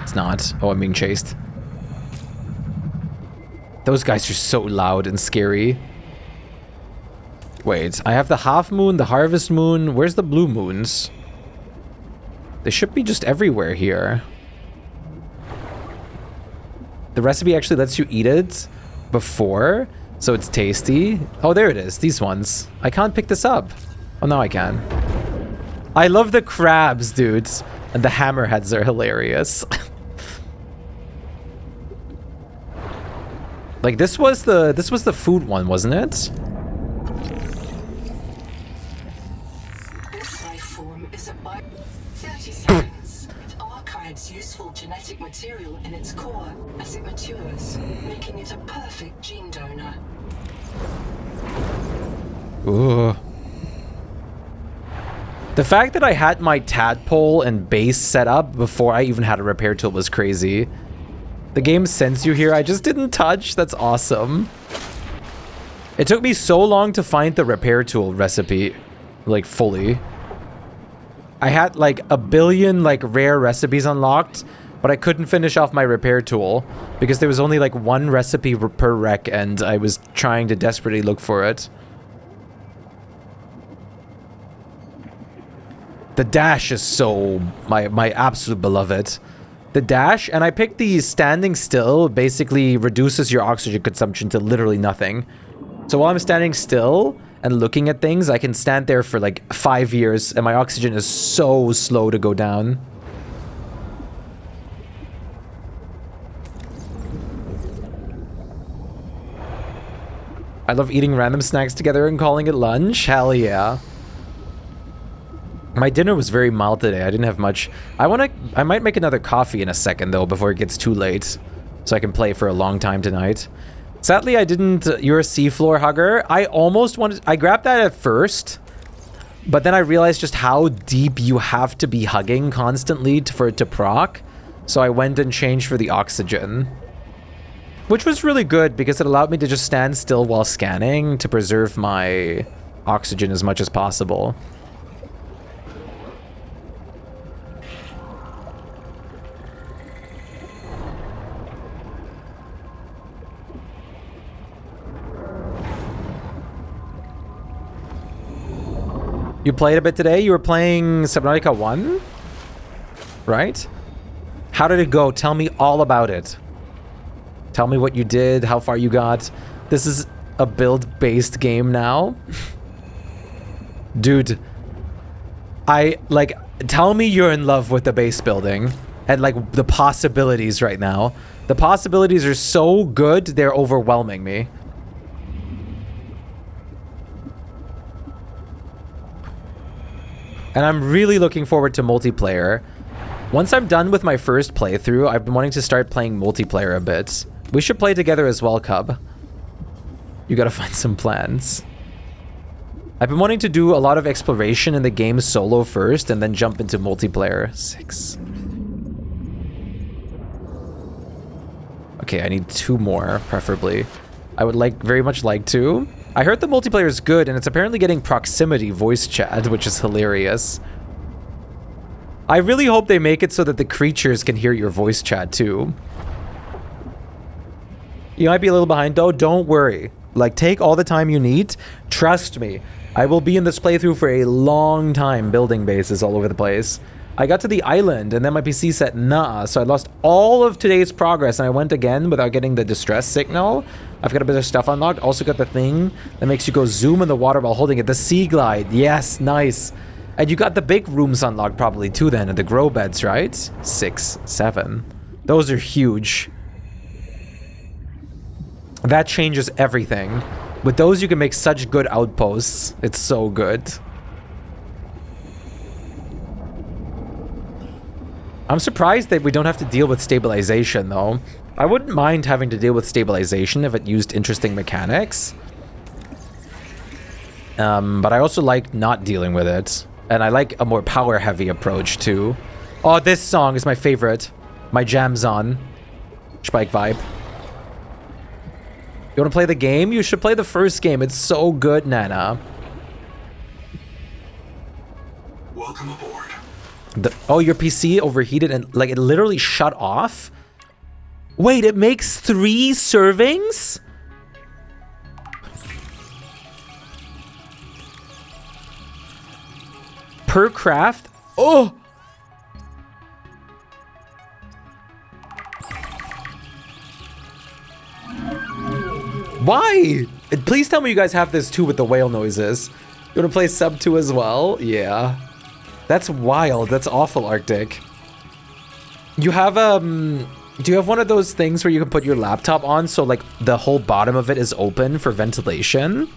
It's not. Oh, I'm being chased. Those guys are so loud and scary. Wait, I have the half moon, the harvest moon. Where's the blue moons? They should be just everywhere here. The recipe actually lets you eat it before, so it's tasty. Oh, there it is. These ones. I can't pick this up. Oh, now I can. I love the crabs, dudes. And the hammerheads are hilarious. Like, this was the food one, wasn't it? This life form is a 30 seconds. It archives useful genetic material in its core as it matures, making it a perfect gene donor. Ooh. The fact that I had my tadpole and base set up before I even had a repair tool was crazy. The game sends you here. I just didn't touch. That's awesome. It took me so long to find the repair tool recipe, like, fully. I had, like, a billion, like, rare recipes unlocked, but I couldn't finish off my repair tool because there was only, like, one recipe per rec, and I was trying to desperately look for it. The dash is so my absolute beloved. The dash, and I picked the standing still, basically reduces your oxygen consumption to literally nothing. So while I'm standing still and looking at things, I can stand there for like 5 years and my oxygen is so slow to go down. I love eating random snacks together and calling it lunch. Hell yeah. My dinner was very mild today. I didn't have much. I might make another coffee in a second, though, before it gets too late. So I can play for a long time tonight. Sadly, I didn't... You're a seafloor hugger. I almost wanted... I grabbed that at first. But then I realized just how deep you have to be hugging constantly for it to proc. So I went and changed for the oxygen. Which was really good, because it allowed me to just stand still while scanning to preserve my oxygen as much as possible. You played a bit today? You were playing Subnautica 1? Right? How did it go? Tell me all about it. Tell me what you did, how far you got. This is a build-based game now. Dude. Tell me you're in love with the base building. And, like, the possibilities right now. The possibilities are so good, they're overwhelming me. And I'm really looking forward to multiplayer. Once I'm done with my first playthrough, I've been wanting to start playing multiplayer a bit. We should play together as well, Cub. You gotta find some plans. I've been wanting to do a lot of exploration in the game solo first and then jump into multiplayer. 6. Okay, I need 2 more, preferably. I would very much like to. I heard the multiplayer is good and it's apparently getting proximity voice chat, which is hilarious. I really hope they make it so that the creatures can hear your voice chat too. You might be a little behind though, don't worry. Like, take all the time you need. Trust me, I will be in this playthrough for a long time building bases all over the place. I got to the island and then my PC said nah, so I lost all of today's progress and I went again without getting the distress signal. I've got a bit of stuff unlocked. Also got the thing that makes you go zoom in the water while holding it. The sea glide. Yes, nice. And you got the big rooms unlocked probably too then, and the grow beds, right? 6, 7. Those are huge. That changes everything. With those, you can make such good outposts. It's so good. I'm surprised that we don't have to deal with stabilization, though. I wouldn't mind having to deal with stabilization if it used interesting mechanics. But I also like not dealing with it. And I like a more power-heavy approach, too. Oh, this song is my favorite. My jam's on. Shpyke vibe. You want to play the game? You should play the first game. It's so good, Nana. Welcome aboard. Oh, your PC overheated and, like, it literally shut off? Wait, it makes 3 servings? Per craft? Oh! Why? Please tell me you guys have this too with the whale noises. You want to play sub 2 as well? Yeah. That's wild. That's awful, Arctic. You have, do you have one of those things where you can put your laptop on so, like, the whole bottom of it is open for ventilation?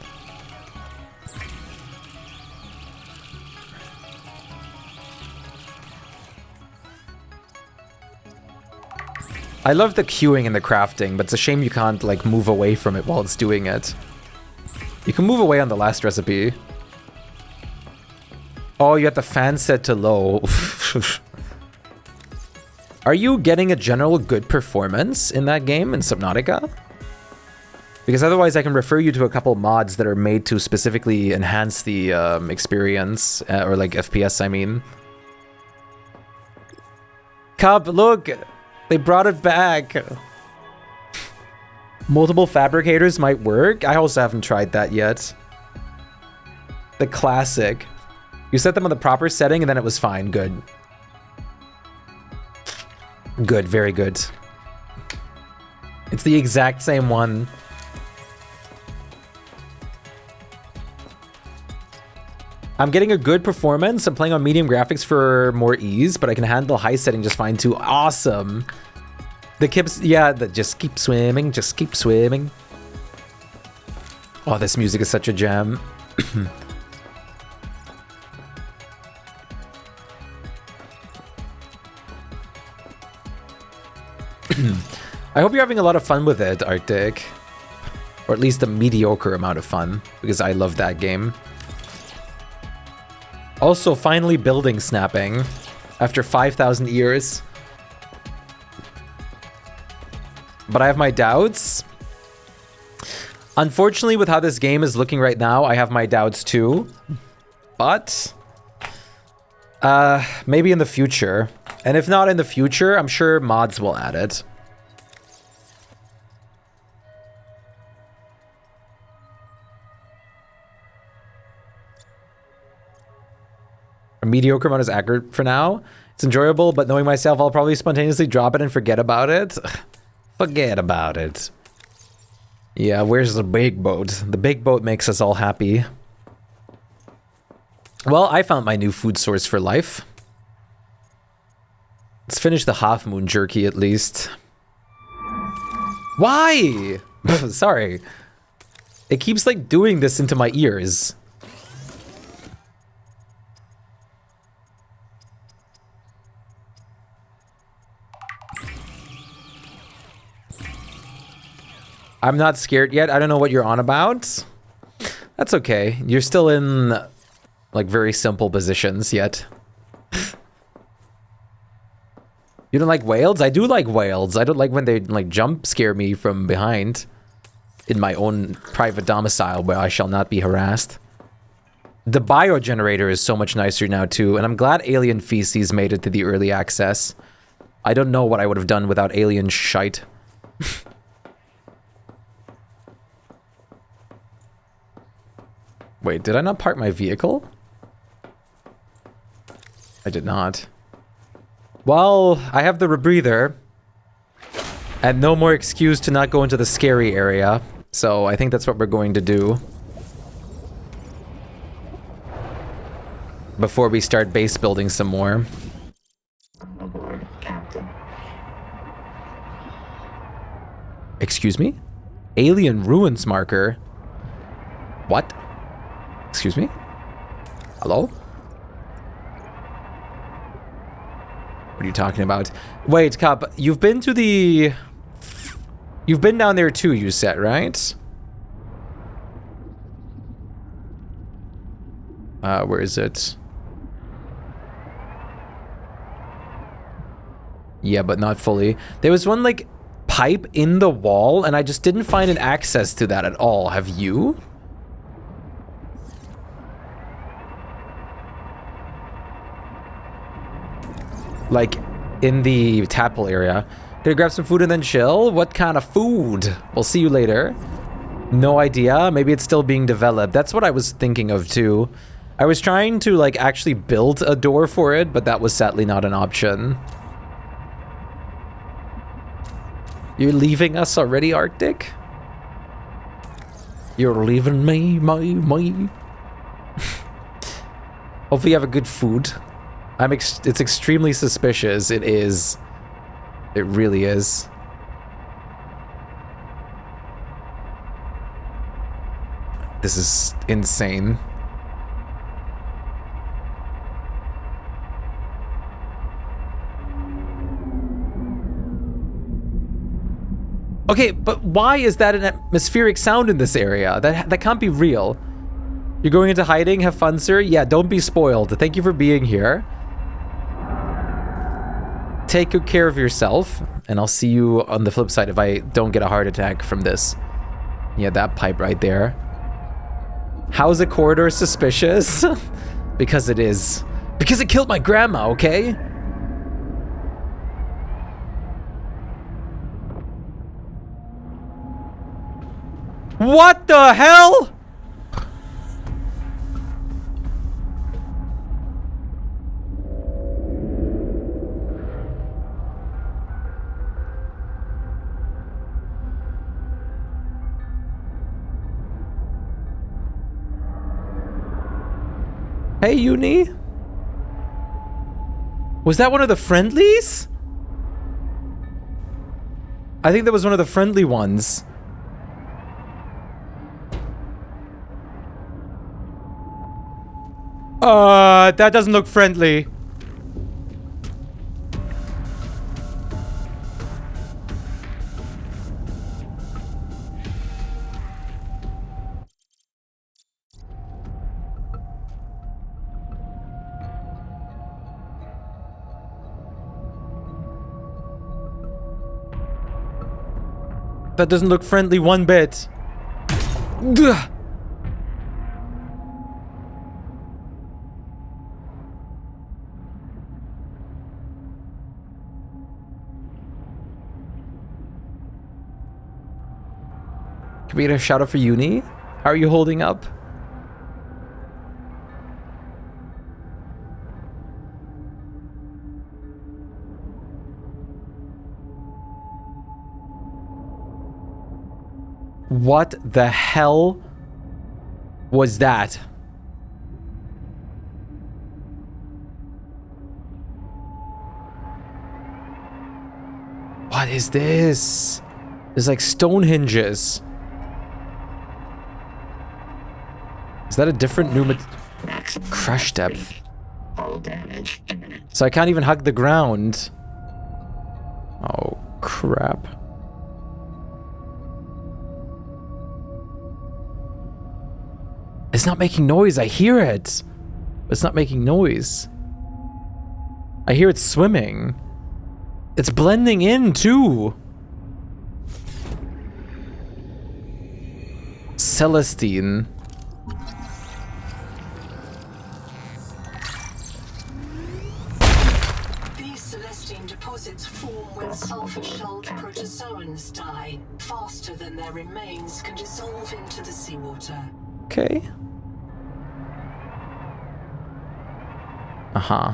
I love the queuing and the crafting, but it's a shame you can't, like, move away from it while it's doing it. You can move away on the last recipe. Oh, you have the fan set to low. Are you getting a general good performance in that game, in Subnautica? Because otherwise I can refer you to a couple mods that are made to specifically enhance the experience, or like FPS, I mean. Cub, look! They brought it back. Multiple fabricators might work. I also haven't tried that yet. The classic. You set them on the proper setting and then it was fine. Good. Good, very good. It's the exact same one. I'm getting a good performance. I'm playing on medium graphics for more ease, but I can handle high setting just fine too. Awesome. The kips, yeah, just keep swimming, just keep swimming. Oh, this music is such a jam. I hope you're having a lot of fun with it, Arctic. Or at least a mediocre amount of fun, because I love that game. Also, finally building snapping after 5,000 years. But I have my doubts. Unfortunately, with how this game is looking right now, I have my doubts too. But maybe in the future. And if not in the future, I'm sure mods will add it. A mediocre amount is accurate for now. It's enjoyable, but knowing myself, I'll probably spontaneously drop it and forget about it. Forget about it. Yeah, where's the big boat? The big boat makes us all happy. Well, I found my new food source for life. Let's finish the half moon jerky at least. Why? Sorry. It keeps like doing this into my ears. I'm not scared yet. I don't know what you're on about. That's okay. You're still in, like, very simple positions yet. You don't like whales? I do like whales. I don't like when they, like, jump scare me from behind. In my own private domicile where I shall not be harassed. The biogenerator is so much nicer now, too. And I'm glad Alien Feces made it to the early access. I don't know what I would have done without alien shite. Wait, did I not park my vehicle? I did not. Well, I have the rebreather. And no more excuse to not go into the scary area. So I think that's what we're going to do. Before we start base building some more. Aboard, Captain. Excuse me? Alien ruins marker? What? Excuse me? Hello? What are you talking about? Wait, Cup, you've been to the... You've been down there too, you said, right? Where is it? Yeah, but not fully. There was one, like, pipe in the wall, and I just didn't find an access to that at all. Have you? Like, in the tadpole area. Gonna grab some food and then chill? What kind of food? We'll see you later. No idea. Maybe it's still being developed. That's what I was thinking of, too. I was trying to, like, actually build a door for it, but that was sadly not an option. You're leaving us already, Arctic? You're leaving me, my. Hopefully you have a good food. It's extremely suspicious. It is. It really is. This is insane. Okay, but why is that an atmospheric sound in this area? That can't be real. You're going into hiding? Have fun, sir? Yeah, don't be spoiled. Thank you for being here. Take good care of yourself, and I'll see you on the flip side if I don't get a heart attack from this. Yeah, that pipe right there. How's a corridor suspicious? Because it is. Because it killed my grandma, okay? What the hell? Hey, Uni? Was that one of the friendlies? I think that was one of the friendly ones. That doesn't look friendly. That doesn't look friendly one bit. Ugh. Can we get a shout out for Uni? How are you holding up? What the hell was that? What is this? There's like stone hinges. Is that a different new crush depth? All damage imminent. So I can't even hug the ground. Oh, crap. It's not making noise. I hear it. But it's not making noise. I hear it swimming. It's blending in too. Celestine. These Celestine deposits form when sulfur-shelled protozoans die faster than their remains can dissolve into the seawater. Okay. Uh-huh.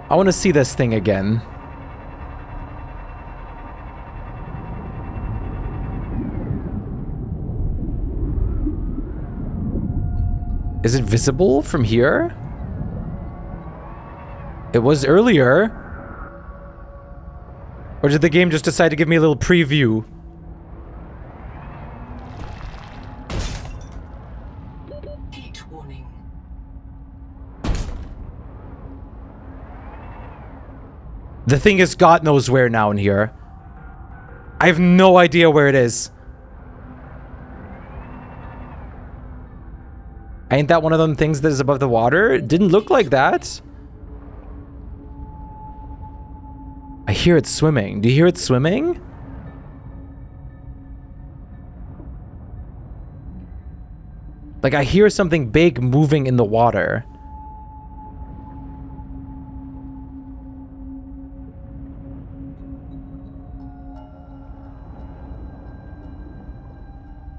I want to see this thing again. Is it visible from here? It was earlier. Or did the game just decide to give me a little preview? Heat warning. The thing is God knows where now in here. I have no idea where it is. Ain't that one of them things that is above the water? It didn't look like that. I hear it swimming. Do you hear it swimming? Like, I hear something big moving in the water.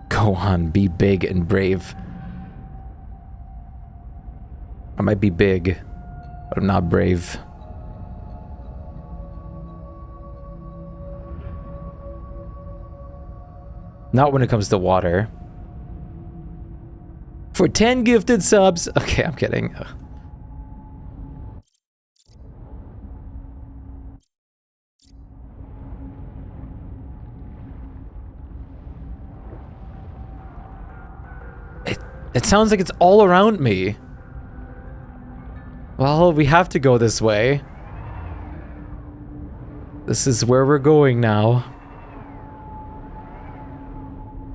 Go on, be big and brave. I might be big, but I'm not brave. Not when it comes to water. For 10 gifted subs. Okay, I'm kidding. It sounds like it's all around me. Well, we have to go this way. This is where we're going now.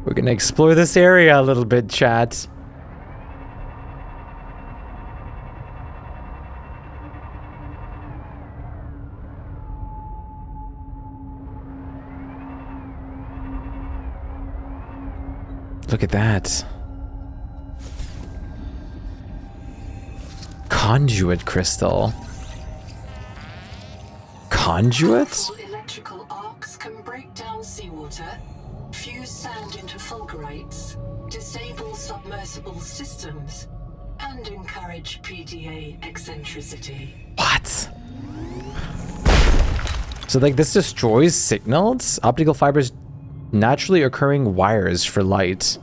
We're gonna explore this area a little bit, chat. Look at that. Conduit crystal. Conduit? Powerful electrical arcs can break down seawater, fuse sand into fulgurites, disable submersible systems, and encourage PDA eccentricity. What? So, like, this destroys signals? Optical fibers, naturally occurring wires for light.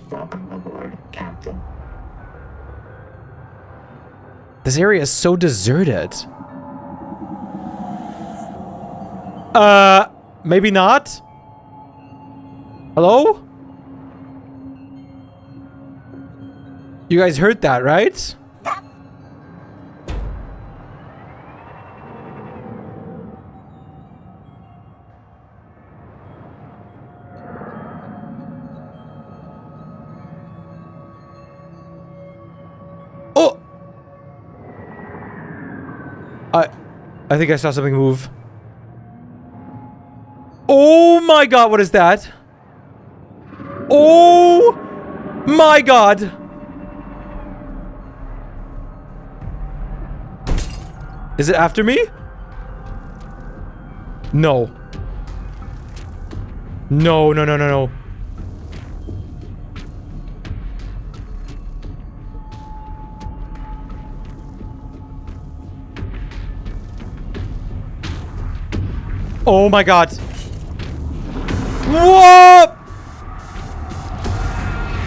Welcome aboard, Captain. This area is so deserted. Maybe not? Hello? You guys heard that, right? Oh! I think I saw something move. Oh my god, what is that? Oh my god! Is it after me? No. No, no, no, no, no. Oh my god. Whoa!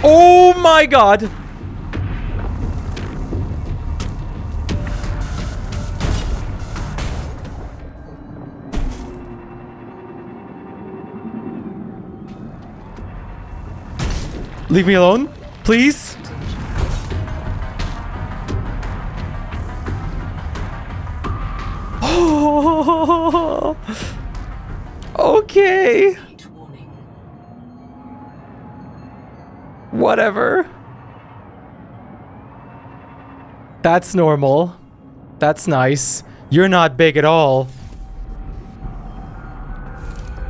Oh my god. Leave me alone, please. Oh. Okay. Whatever. That's normal. That's nice. You're not big at all.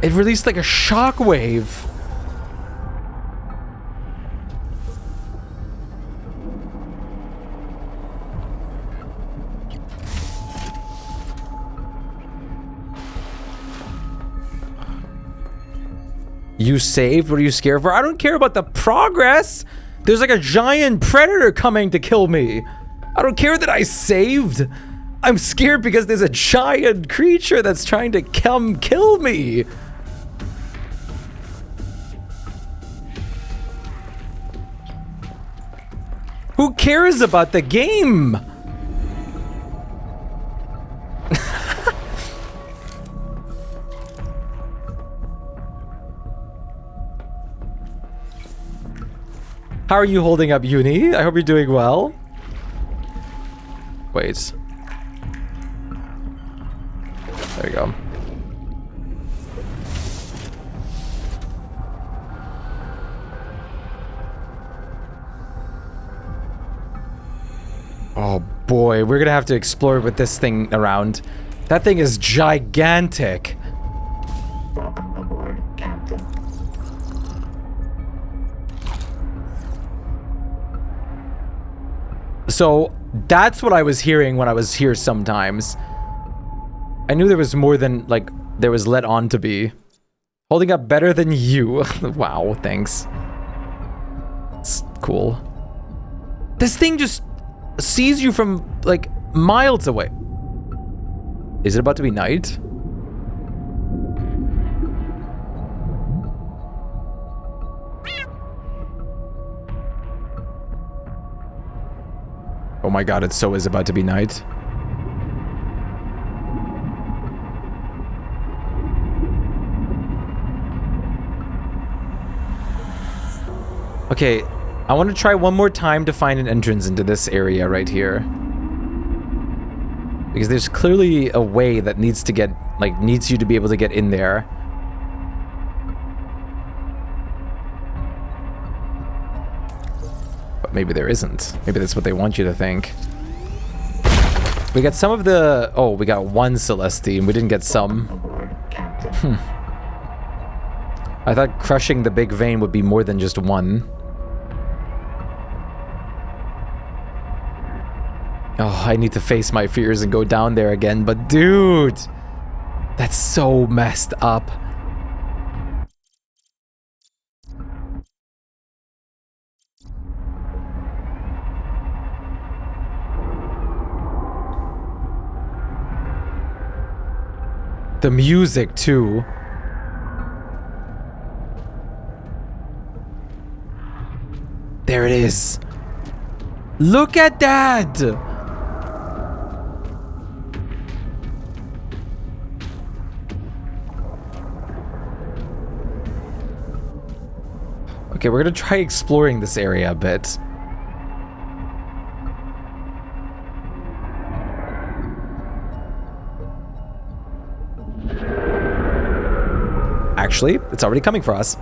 It released like a shockwave. You saved? What are you scared for? I don't care about the progress. There's like a giant predator coming to kill me. I don't care that I saved. I'm scared because there's a giant creature that's trying to come kill me. Who cares about the game? How are you holding up, Uni? I hope you're doing well. Wait. There you go. Oh boy, we're gonna have to explore with this thing around. That thing is gigantic. Welcome aboard, Captain. So that's what I was hearing when I was here sometimes. I knew there was more than, like, there was let on to be. Holding up better than you. Wow, thanks. It's cool. This thing just sees you from, like, miles away. Is it about to be night? Oh my god, it so is about to be night. Okay, I want to try one more time to find an entrance into this area right here. Because there's clearly a way that needs to get, like, needs you to be able to get in there. But maybe there isn't. Maybe that's what they want you to think. We got some of the... Oh, we got one Celestine. We didn't get some. I thought crushing the big vein would be more than just one. Oh, I need to face my fears and go down there again, but dude, that's so messed up. The music, too. There it is. Look at that! Okay, we're gonna try exploring this area a bit. Actually, it's already coming for us.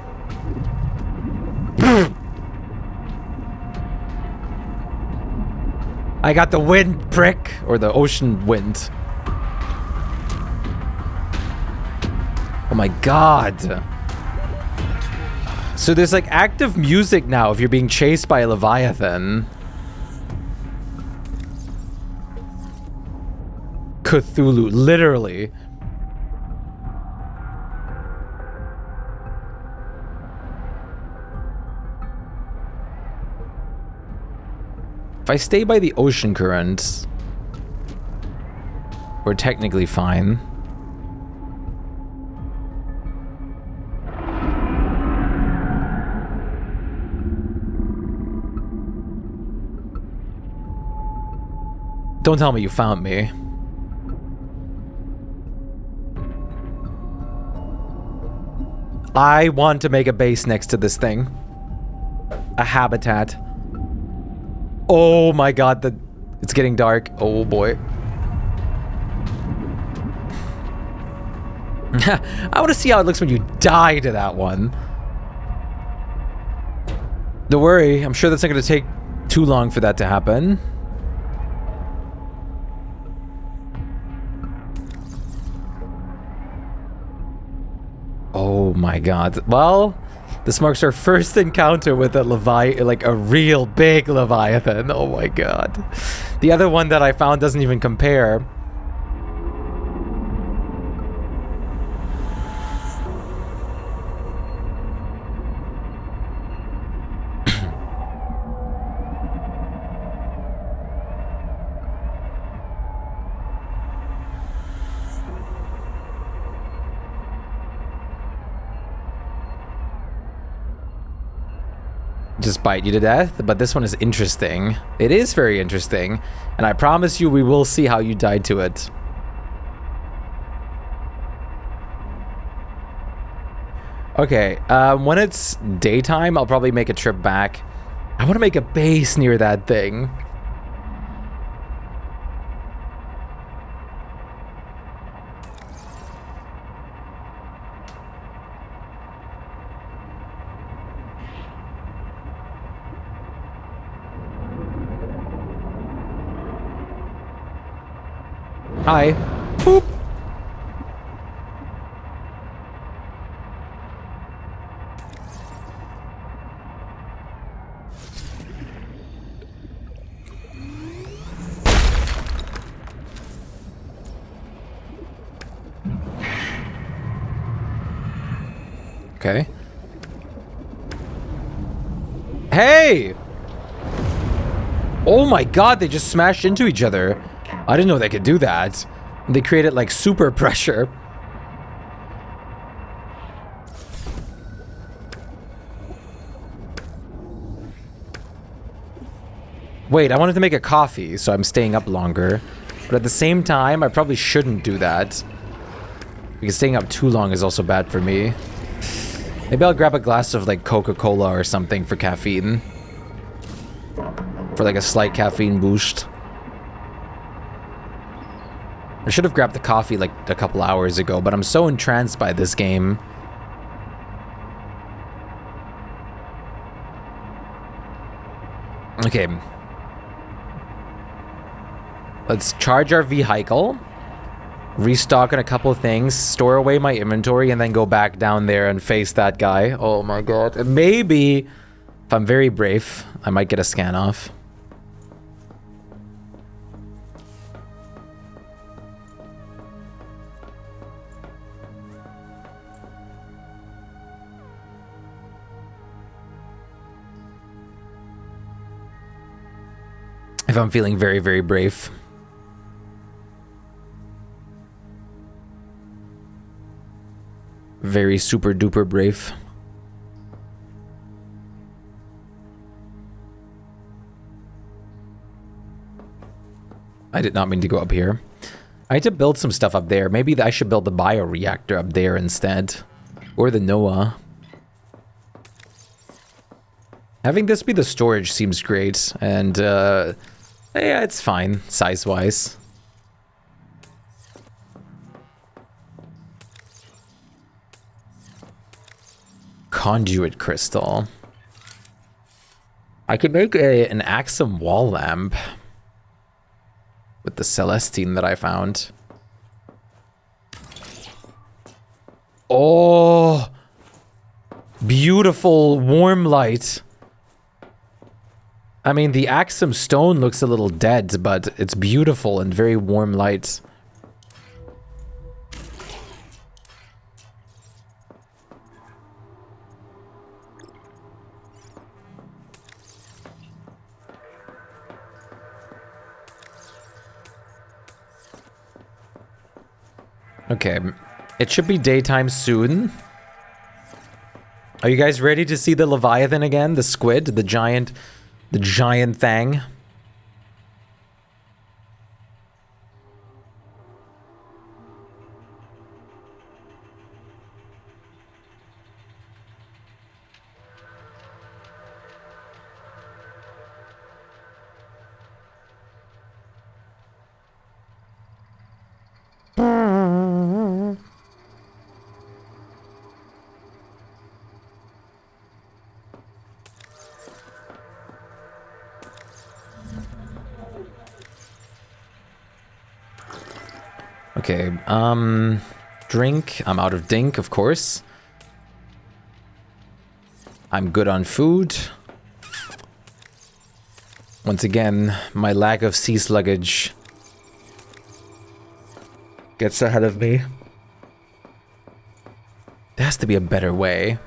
I got the wind prick, or the ocean wind. Oh my god. So there's like active music now if you're being chased by a Leviathan. Cthulhu, literally. If I stay by the ocean currents, we're technically fine. Don't tell me you found me. I want to make a base next to this thing. A habitat. Oh my god, it's getting dark. Oh boy. I want to see how it looks when you die to that one. Don't worry, I'm sure that's not going to take too long for that to happen. Oh my god. Well, this marks our first encounter with a like a real big Leviathan. Oh my god. The other one that I found doesn't even compare. Just bite you to death, but this one is interesting. It is very interesting, and I promise you we will see how you died to it. Okay, when it's daytime, I'll probably make a trip back. I want to make a base near that thing. Hi. Boop. Okay. Hey! Oh my god, they just smashed into each other. I didn't know they could do that. They created like super pressure. Wait, I wanted to make a coffee, so I'm staying up longer. But at the same time, I probably shouldn't do that. Because staying up too long is also bad for me. Maybe I'll grab a glass of like Coca-Cola or something for caffeine. For like a slight caffeine boost. I should have grabbed the coffee like a couple hours ago, but I'm so entranced by this game. Okay. Let's charge our vehicle. Restock on a couple of things. Store away my inventory and then go back down there and face that guy. Oh my god. And maybe, if I'm very brave, I might get a scan off. If I'm feeling very, very brave. Very super duper brave. I did not mean to go up here. I need to build some stuff up there. Maybe I should build the bioreactor up there instead. Or the Noah. Having this be the storage seems great. And, yeah, it's fine, size-wise. Conduit crystal. I could make an Axum wall lamp. With the Celestine that I found. Oh! Beautiful warm light. I mean, the Axum stone looks a little dead, but it's beautiful and very warm light. Okay, it should be daytime soon. Are you guys ready to see the Leviathan again? The squid, the giant thing? Okay, drink. I'm out of dink, of course. I'm good on food. Once again, my lack of sea sluggage gets ahead of me. There has to be a better way.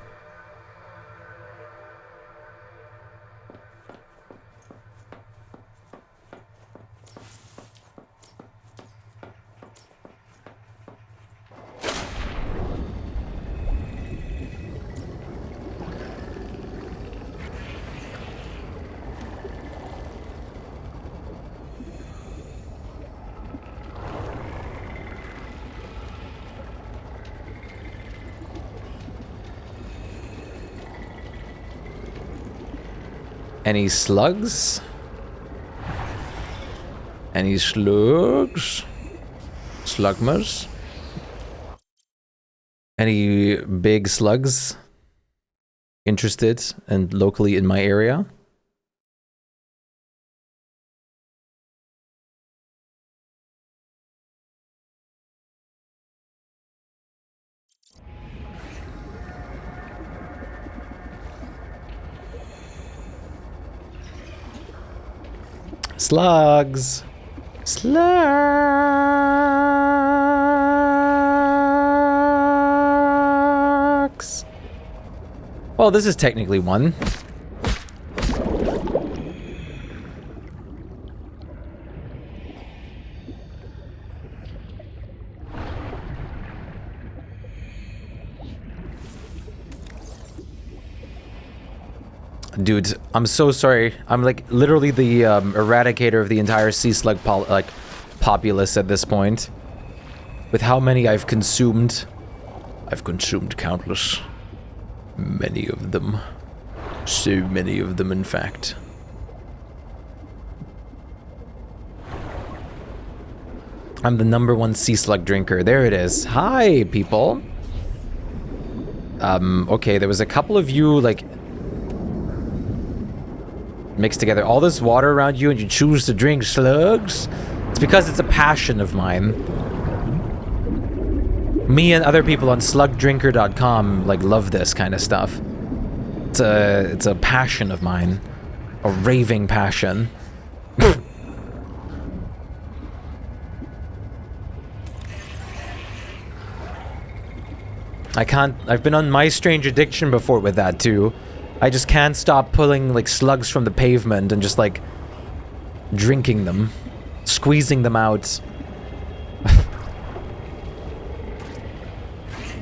Any slugs? Any slugs? Slugmas? Any big slugs interested and locally in my area? Slugs. Slugs. Well, this is technically one. Dude, I'm so sorry. I'm like literally the eradicator of the entire sea slug populace at this point. With how many I've consumed. I've consumed countless. Many of them. So many of them, in fact. I'm the #1 sea slug drinker. There it is. Hi, people. Okay, there was a couple of you, like, mixed together all this water around you and you choose to drink slugs? It's because it's a passion of mine. Me and other people on slugdrinker.com like love this kind of stuff. It's a passion of mine. A raving passion. I've been on My Strange Addiction before with that too. I just can't stop pulling, like, slugs from the pavement and just, like, drinking them. Squeezing them out.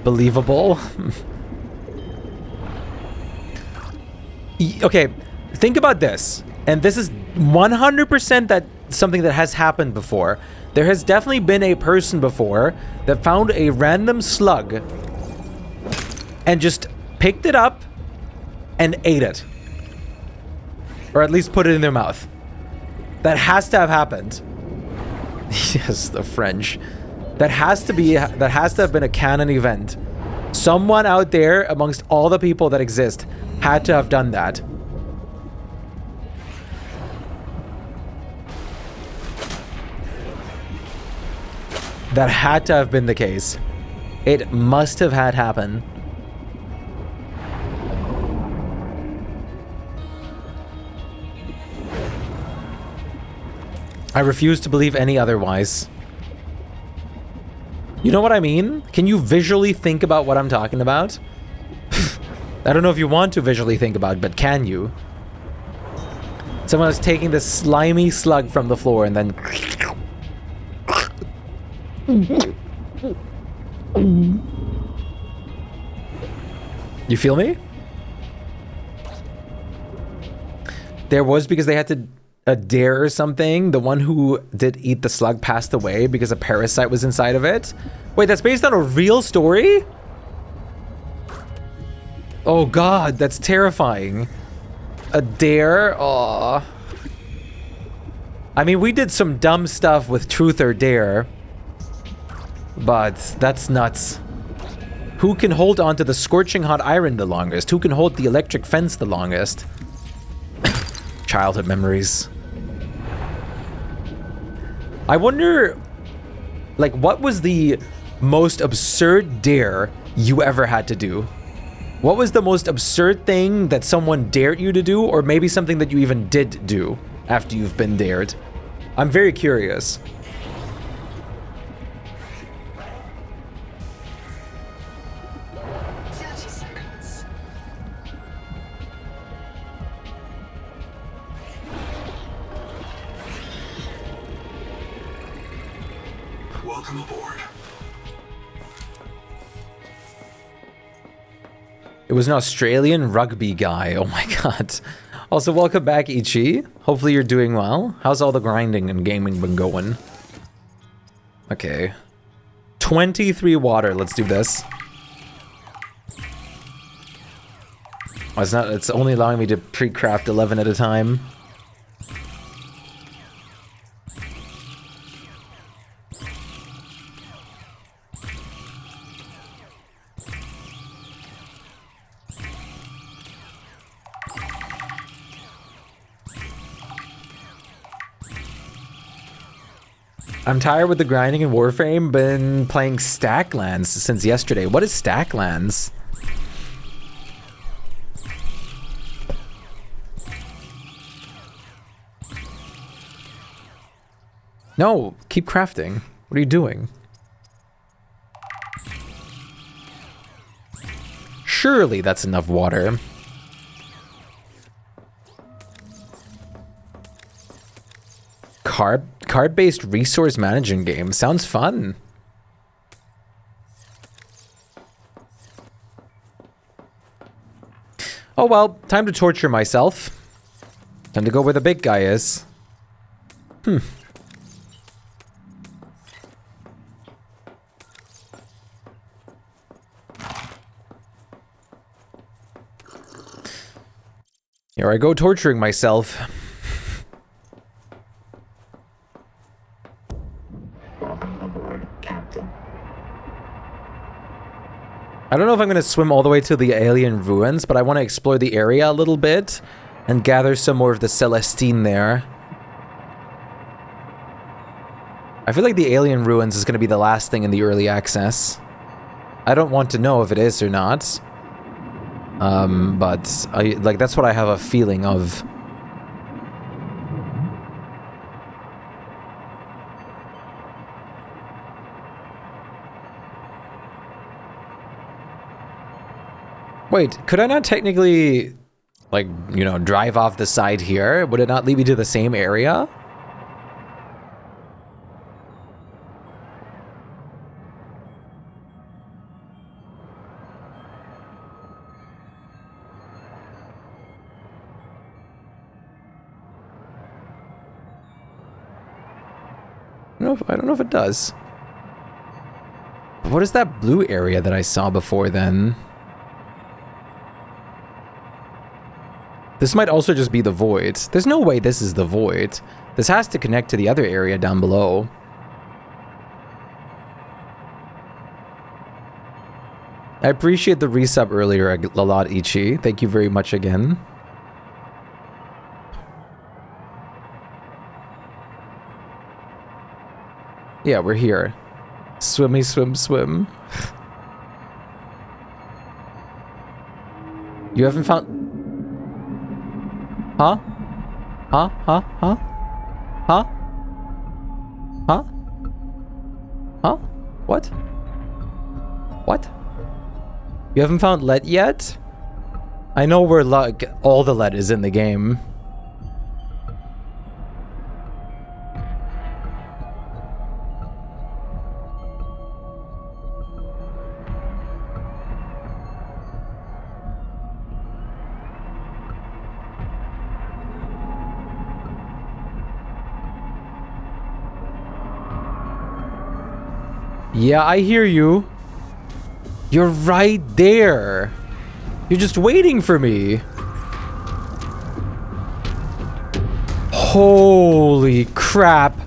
Believable? Okay, think about this. And this is 100% something that has happened before. There has definitely been a person before that found a random slug and just picked it up and ate it. Or at least put it in their mouth. That has to have happened. Yes, the French. That has to have been a canon event. Someone out there amongst all the people that exist had to have done that. That had to have been the case. It must have had happened. I refuse to believe any otherwise. You know what I mean? Can you visually think about what I'm talking about? I don't know if you want to visually think about it, but can you? Someone is taking this slimy slug from the floor and then... You feel me? There was because they had to... a dare or something. The one who did eat the slug passed away because a parasite was inside of it. Wait, that's based on a real story? Oh god, that's terrifying. A dare? Aww. I mean, we did some dumb stuff with Truth or Dare. But that's nuts. Who can hold on to the scorching hot iron the longest? Who can hold the electric fence the longest? Childhood memories. I wonder Like, what was the most absurd dare you ever had to do? What was the most absurd thing that someone dared you to do, or maybe something that you even did do after you've been dared? I'm very curious. Welcome aboard. It was an Australian rugby guy. Oh my god. Also, welcome back, Ichi. Hopefully you're doing well. How's all the grinding and gaming been going? Okay. 23 water. Let's do this. Oh, it's only allowing me to pre-craft 11 at a time. I'm tired with the grinding in Warframe. Been playing Stacklands since yesterday. What is Stacklands? No, keep crafting. What are you doing? Surely that's enough water. Card-based resource management game. Sounds fun. Oh well, time to torture myself. Time to go where the big guy is. Here I go torturing myself. I don't know if I'm going to swim all the way to the alien ruins, but I want to explore the area a little bit and gather some more of the Celestine there. I feel like the alien ruins is going to be the last thing in the early access. I don't want to know if it is or not. But that's what I have a feeling of. Wait, could I not technically, like, you know, drive off the side here? Would it not lead me to the same area? I don't know if it does. But what is that blue area that I saw before then? This might also just be the void. There's no way this is the void. This has to connect to the other area down below. I appreciate the resub earlier a lot, Ichi. Thank you very much again. Yeah, we're here. Swimmy, swim, swim. You haven't found... Huh? Huh? Huh? Huh? Huh? Huh? Huh? What? What? You haven't found lead yet? I know where all the lead is in the game. Yeah, I hear you. You're right there. You're just waiting for me. Holy crap.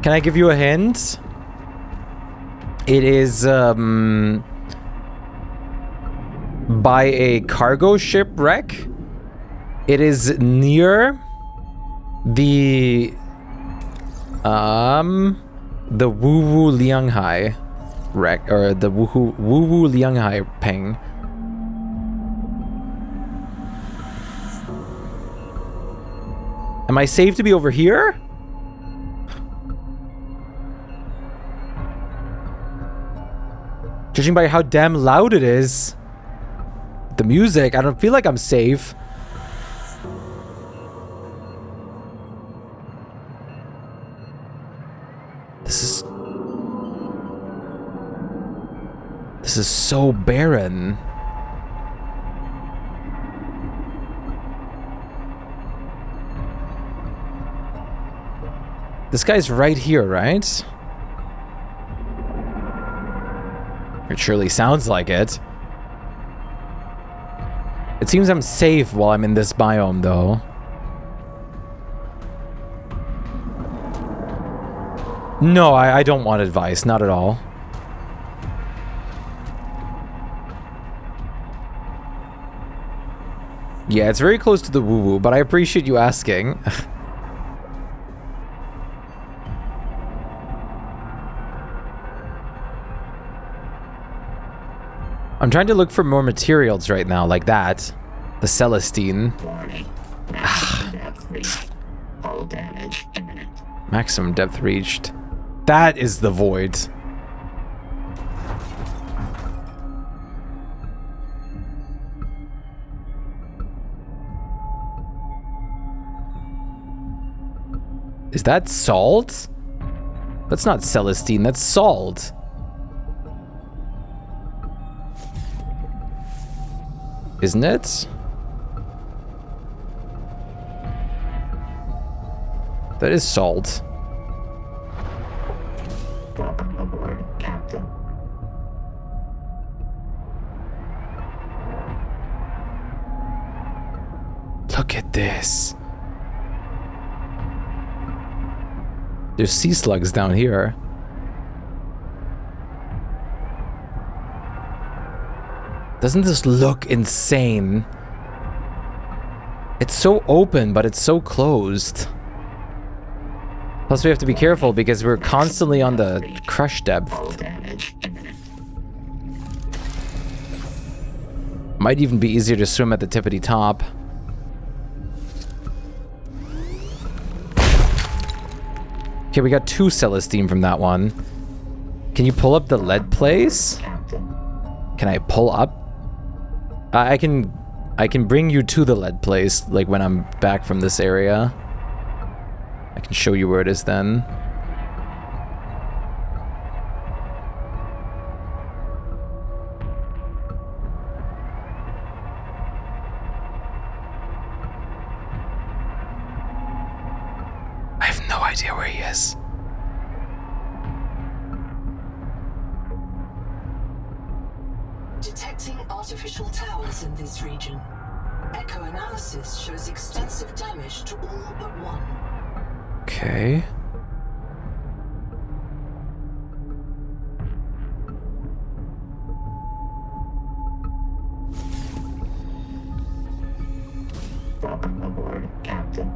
Can I give you a hint? It is, by a cargo ship wreck. It is near The Wu Wu Lianghai wreck, or the Wu Wu Lianghai ping. Am I safe to be over here? Judging by how damn loud it is, the music, I don't feel like I'm safe. This is so barren. This guy's right here, right? It surely sounds like it. It seems I'm safe while I'm in this biome, though. No, I don't want advice. Not at all. Yeah, it's very close to the woo-woo, but I appreciate you asking. I'm trying to look for more materials right now, like that. The Celestine. Maximum depth reached. That is the void. Is that salt? That's not Celestine, that's salt. Isn't it? That is salt. Welcome aboard, Captain. Look at this. There's sea slugs down here. Doesn't this look insane? It's so open, but it's so closed. Plus we have to be careful because we're constantly on the crush depth. Might even be easier to swim at the tippity top. Okay, we got 2 Celestine from that one. Can you pull up the lead place? Can I pull up? I can bring you to the lead place, like when I'm back from this area. I can show you where it is then. I have no idea where he is. Detecting artificial towers in this region. Echo analysis shows extensive damage to all but one. Okay. Welcome aboard, Captain.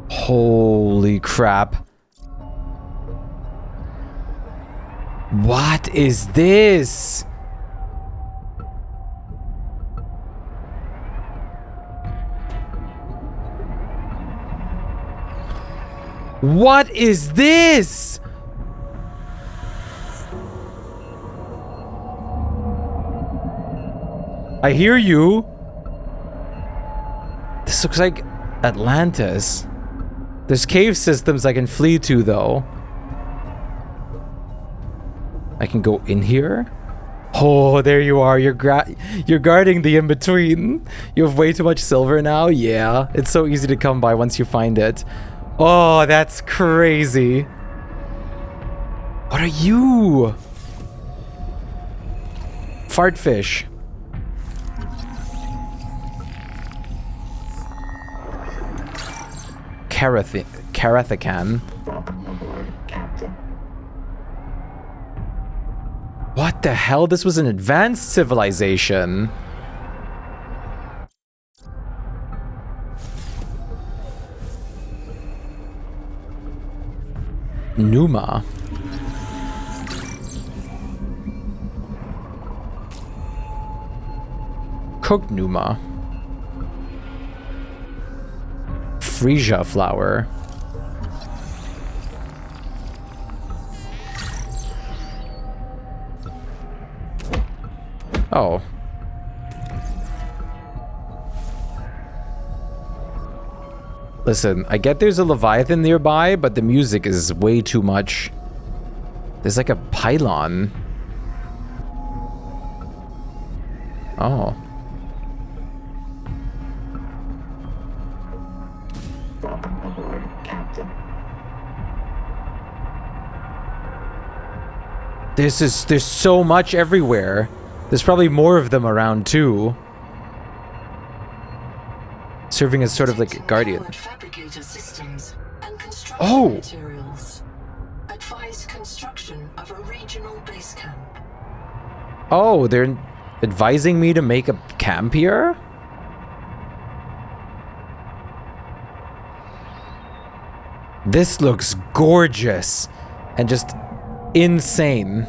Holy crap. What is this? What is this? I hear you. This looks like Atlantis. There's cave systems I can flee to, though. I can go in here. Oh, there you are. You're guarding the in-between. You have way too much silver now? Yeah. It's so easy to come by once you find it. Oh, that's crazy. What are you? Fartfish. Karathican. Welcome aboard, Captain. What the hell? This was an advanced civilization. Numa. Cooked Numa. Freesia flower. Oh. Listen, I get there's a Leviathan nearby, but the music is way too much. There's like a pylon. Oh. There's so much everywhere. There's probably more of them around too. Serving as sort of like a guardian. Oh! Materials. Advise construction of a regional base camp. Oh, they're advising me to make a camp here? This looks gorgeous and just insane.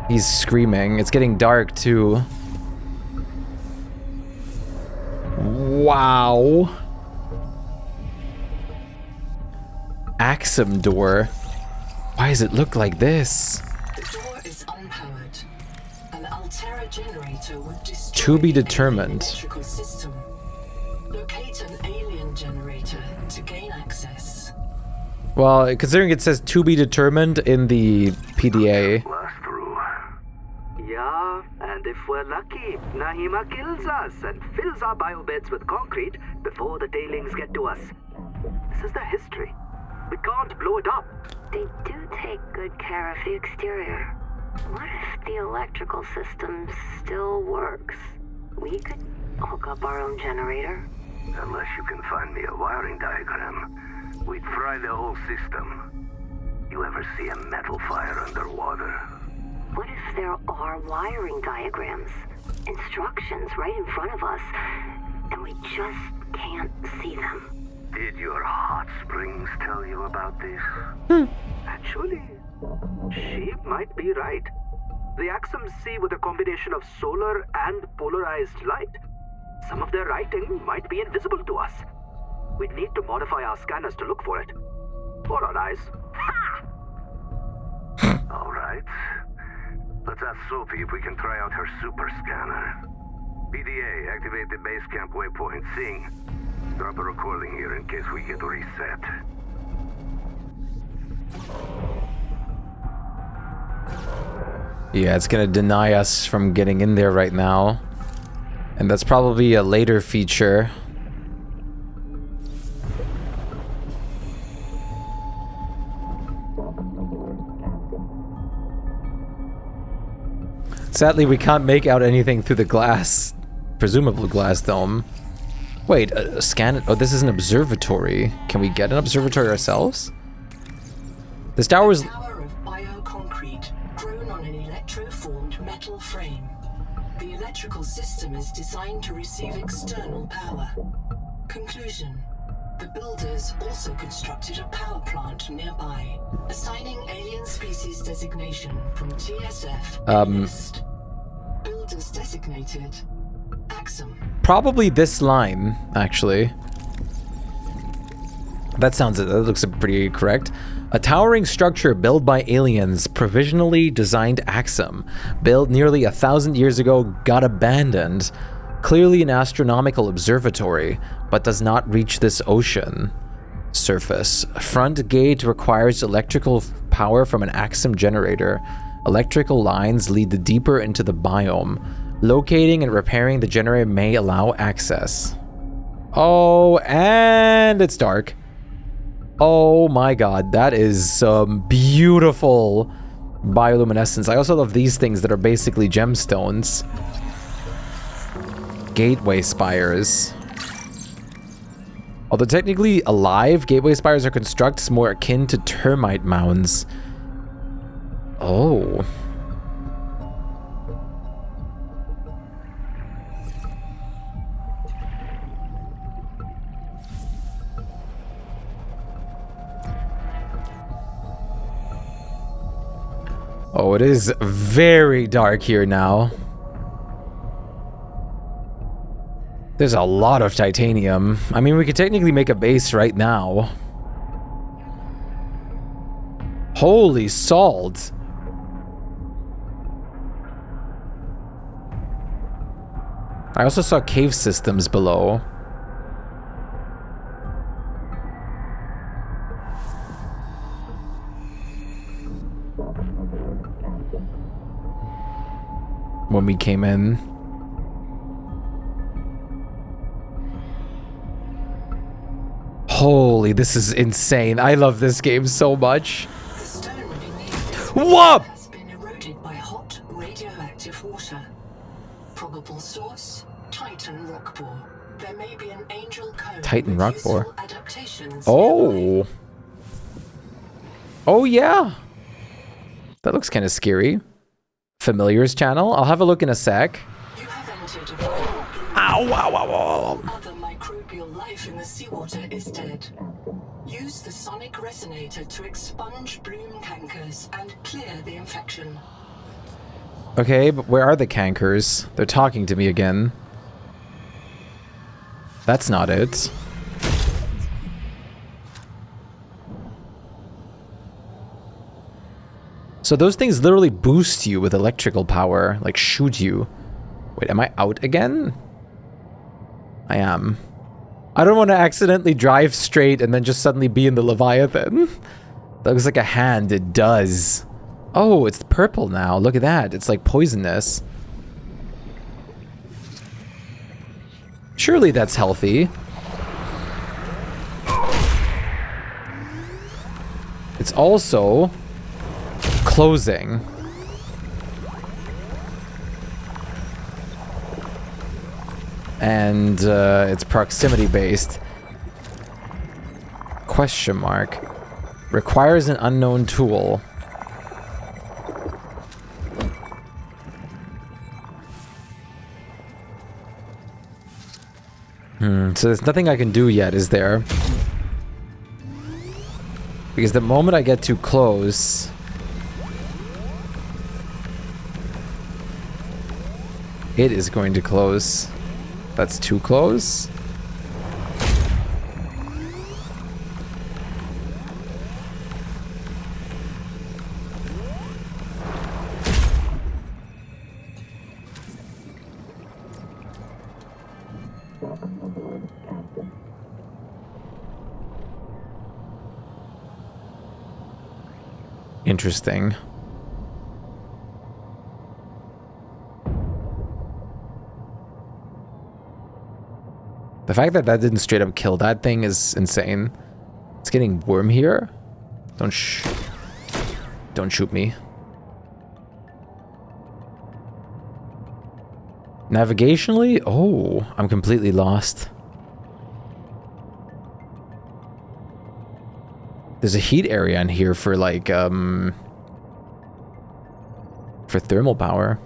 He's screaming. It's getting dark too. Wow. Axum door. Why does it look like this? The door is unpowered. An Altera generator would destroy To be determined. the electrical system. Locate an alien generator to gain access. Well, considering it says to be determined in the PDA. Blast through. Yeah, and if we're lucky, Nahima kills us and fills our biobeds with concrete before the tailings get to us. This is their history. We can't blow it up. They do take good care of the exterior. What if the electrical system still works? We could hook up our own generator. Unless you can find me a wiring diagram, we'd fry the whole system. You ever see a metal fire underwater? What if there are wiring diagrams, instructions right in front of us, and we just can't see them? Did your hot springs tell you about this? Actually, she might be right. The Axums see with a combination of solar and polarized light. Some of their writing might be invisible to us. We'd need to modify our scanners to look for it. Or our eyes. All right. Let's ask Sophie if we can try out her super scanner. PDA, activate the base camp waypoint. Sing. Drop a recording here in case we get reset. Yeah, it's gonna deny us from getting in there right now. And that's probably a later feature. Sadly, we can't make out anything through the glass, presumably glass dome. Wait, scan it. Oh, this is an observatory. Can we get an observatory ourselves? This tower is... Tower of bioconcrete grown on an electroformed metal frame. The electrical system is designed to receive external power. Conclusion. The builders also constructed a power plant nearby, assigning alien species designation from TSF list. Builders designated Axum. Probably this line, actually. That looks pretty correct. A towering structure built by aliens, provisionally designed Axum, built nearly 1,000 years ago, got abandoned. Clearly an astronomical observatory, but does not reach this ocean surface. Front gate requires electrical power from an Axum generator. Electrical lines lead deeper into the biome. Locating and repairing the generator may allow access. Oh, and it's dark. Oh my god, that is some beautiful bioluminescence. I also love these things that are basically gemstones. Gateway spires. Although technically alive, gateway spires are constructs more akin to termite mounds. Oh. Oh, it is very dark here now. There's a lot of titanium. I mean, we could technically make a base right now. Holy salt. I also saw cave systems below. When we came in. Holy, this is insane. I love this game so much. The stone beneath Whoa! has been eroded by hot, radioactive water. Probable source, Titan rock bore. There may be an angel cone Titan with rock useful bore. adaptations nearby. Oh. Oh, yeah. That looks kind of scary. Familiars channel. I'll have a look in a sec. You have entered a vital blue. Ow, ow, ow, ow. Other microbial life in the seawater is dead. Use the sonic resonator to expunge bloom cankers and clear the infection. Okay, but where are the cankers? They're talking to me again. That's not it. So those things literally boost you with electrical power, like shoot you. Wait, am I out again? I am. I don't want to accidentally drive straight and then just suddenly be in the Leviathan. That looks like a hand, it does. Oh, it's purple now, look at that. It's like poisonous. Surely that's healthy. It's also closing. And it's proximity based. Question mark. Requires an unknown tool. So there's nothing I can do yet, is there? Because the moment I get too close... it is going to close. That's too close. Interesting. The fact that that didn't straight up kill that thing is insane. It's getting warm here. Don't shoot me. Navigationally? Oh, I'm completely lost. There's a heat area in here for like, for thermal power.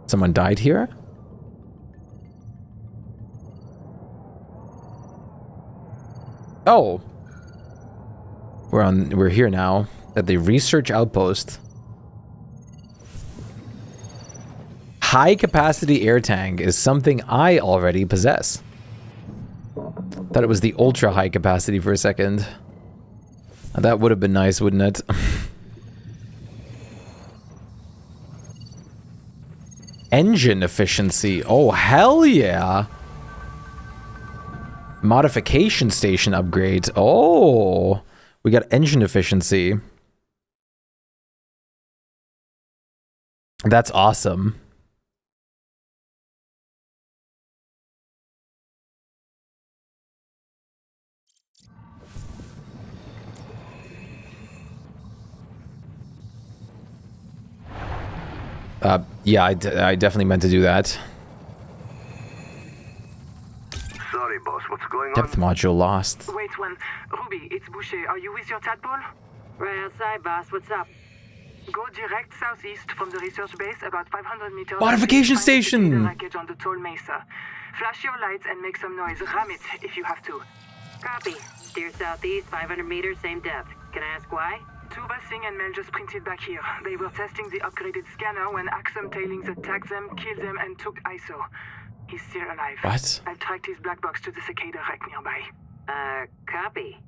Someone died here? Oh. We're here now at the research outpost. High capacity air tank is something I already possess. Thought it was the ultra high capacity for a second. That would have been nice, wouldn't it? Engine efficiency. Oh, hell yeah. Modification station upgrade. Oh, we got engine efficiency. That's awesome. Yeah, I definitely meant to do that. Sorry, boss. What's going Depth module lost. Wait one. Ruby, it's Boucher. Are you with your tadpole? Right outside, boss. What's up? Go direct southeast from the research base about 500 meters. Modification Find the station! cicada wreckage on the tall mesa. Flash your lights and make some noise. Ram it if you have to. Copy. Steer southeast, 500 meters, same depth. Can I ask why? Tuba, Singh, and Mel just printed back here. They were testing the upgraded scanner when Axum tailings attacked them, killed them, and took ISO. He's still alive. What? I've tracked his black box to the cicada wreck nearby. Copy.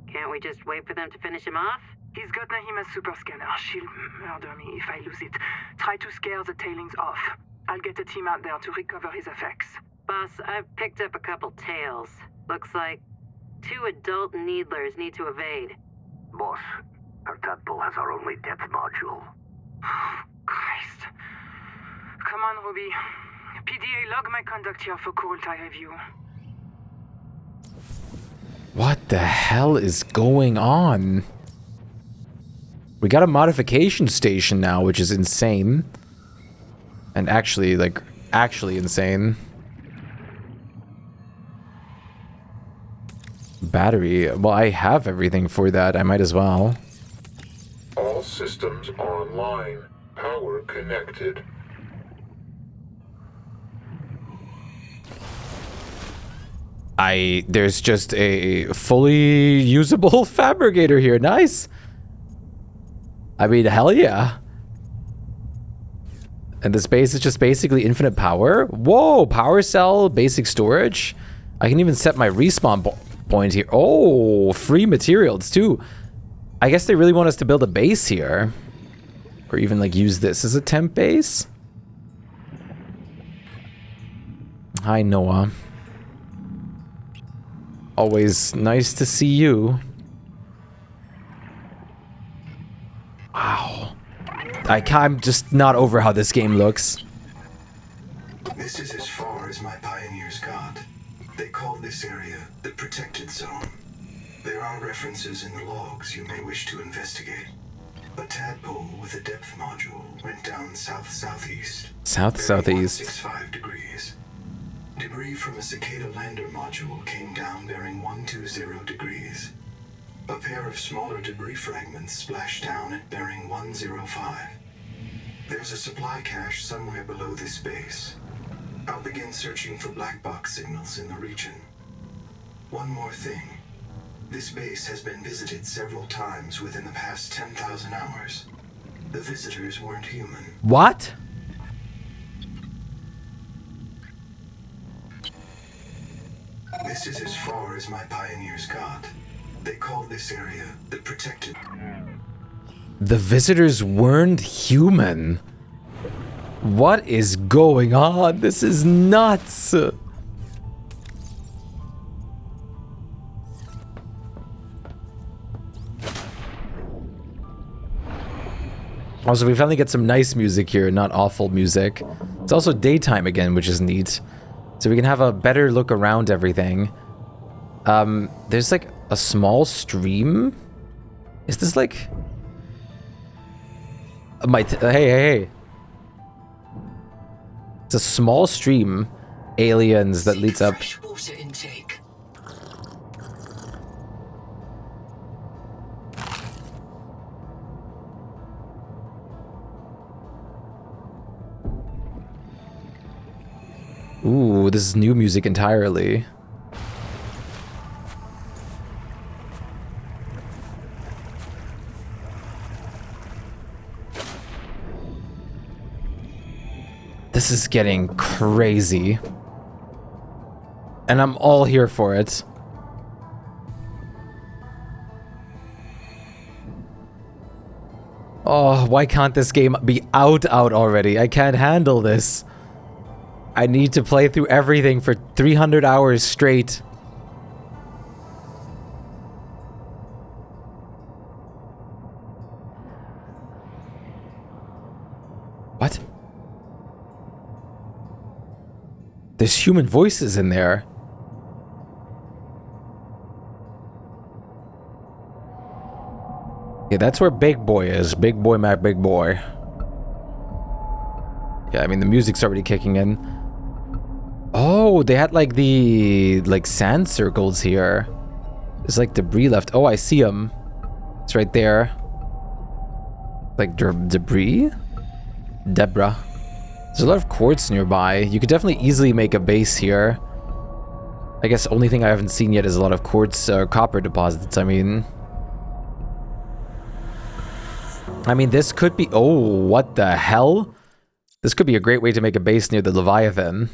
Can't we just wait for them to finish him off? He's got Nahima's super scanner. She'll murder me if I lose it. Try to scare the tailings off. I'll get a team out there to recover his effects. Boss, I've picked up a couple tails. Looks like 2 adult needlers need to evade. Boss, our tadpole has our only depth module. Christ. Come on, Ruby. PDA, log my conduct here for Kurultai review. What the hell is going on? We got a modification station now, which is insane. And actually, like, actually insane. Battery. Well, I have everything for that. I might as well. All systems online. Power connected. There's just a fully usable fabricator here. Nice. I mean, hell yeah. And this base is just basically infinite power. Whoa, power cell, basic storage. I can even set my respawn point here. Oh, free materials too. I guess they really want us to build a base here. Or even like use this as a temp base. Hi, Noah. Always nice to see you. Wow. I'm just not over how this game looks. This is as far as my pioneers got. They called this area the Protected Zone. There are references in the logs you may wish to investigate. A tadpole with a depth module went down south-southeast. South-southeast. 165 degrees. Debris from a cicada lander module came down bearing 120 degrees. A pair of smaller debris fragments splashed down at bearing 105. There's a supply cache somewhere below this base. I'll begin searching for black box signals in the region. One more thing. This base has been visited several times within the past 10,000 hours. The visitors weren't human. What? This is as far as my pioneers got. They called this area the Protected. The visitors weren't human. What is going on? This is nuts. Also, we finally get some nice music here, not awful music. It's also daytime again, which is neat. So we can have a better look around everything. There's like a small stream. Is this like... hey. It's a small stream, aliens, that leads up. Fresh water intake. Ooh, this is new music entirely. This is getting crazy. And I'm all here for it. Oh, why can't this game be out already? I can't handle this. I need to play through everything for 300 hours straight. What? There's human voices in there. Yeah, that's where Big Boy is. Big Boy, my big boy. Yeah, I mean, the music's already kicking in. Oh, they had like the sand circles here. There's like debris left. Oh, I see them. It's right there. Like debris? Debra. There's a lot of quartz nearby. You could definitely easily make a base here. I guess only thing I haven't seen yet is a lot of quartz copper deposits. I mean, this could be... Oh, what the hell? This could be a great way to make a base near the Leviathan.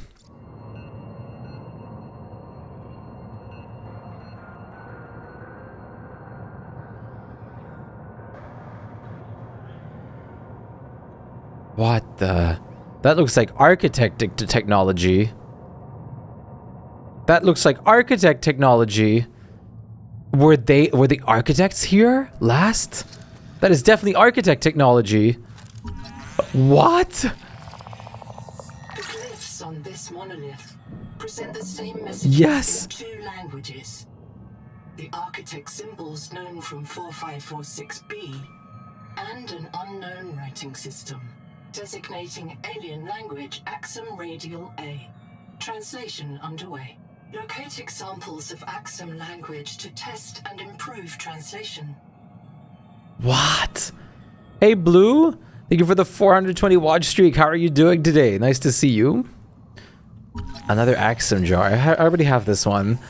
What the... That looks like architect technology. That looks like architect technology. Were the architects here last? That is definitely architect technology. What? The glyphs on this monolith present the same messages in 2 languages. The architect symbols known from 4546B and an unknown writing system designating alien language Axum Radial A. Translation underway. Locate examples of Axum language to test and improve translation. What? Hey, Blue. Thank you for the 420 watch streak. How are you doing today? Nice to see you. Another Axum jar. I already have this one.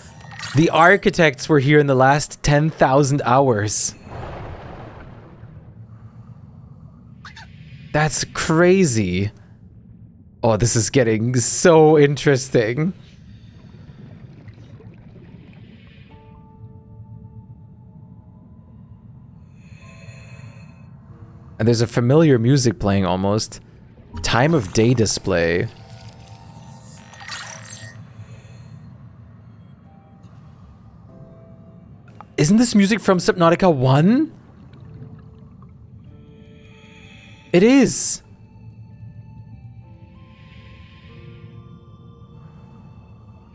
The architects were here in the last 10,000 hours. That's crazy. Oh, this is getting so interesting. And there's a familiar music playing almost. Time of day display. Isn't this music from Subnautica 1? It is.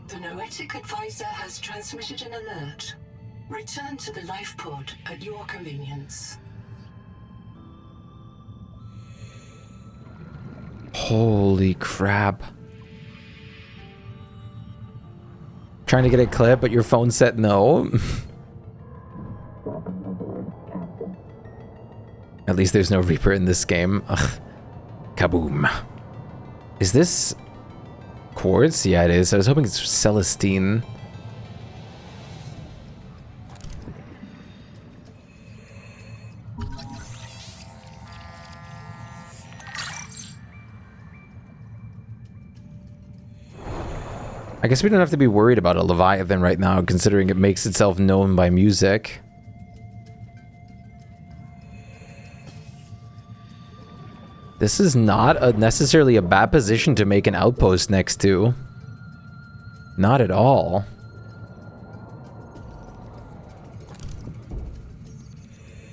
The Noetic Advisor has transmitted an alert. Return to the life pod at your convenience. Holy crap. Trying to get a clip, but your phone said no. At least there's no Reaper in this game. Ugh. Kaboom. Is this quartz? Yeah, it is. I was hoping it's Celestine. I guess we don't have to be worried about a Leviathan right now, considering it makes itself known by music. This is not necessarily a bad position to make an outpost next to. Not at all.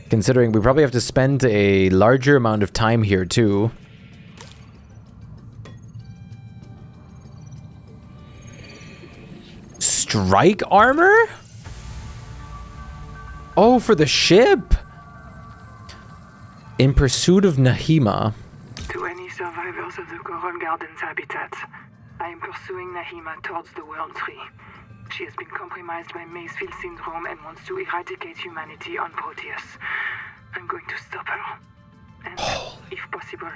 Considering we probably have to spend a larger amount of time here too. Strike armor? Oh, for the ship! In pursuit of Nahima. To any survivors of the Coral Gardens habitat, I am pursuing Nahima towards the World Tree. She has been compromised by Macefield syndrome and wants to eradicate humanity on Proteus. I'm going to stop her. And, if possible,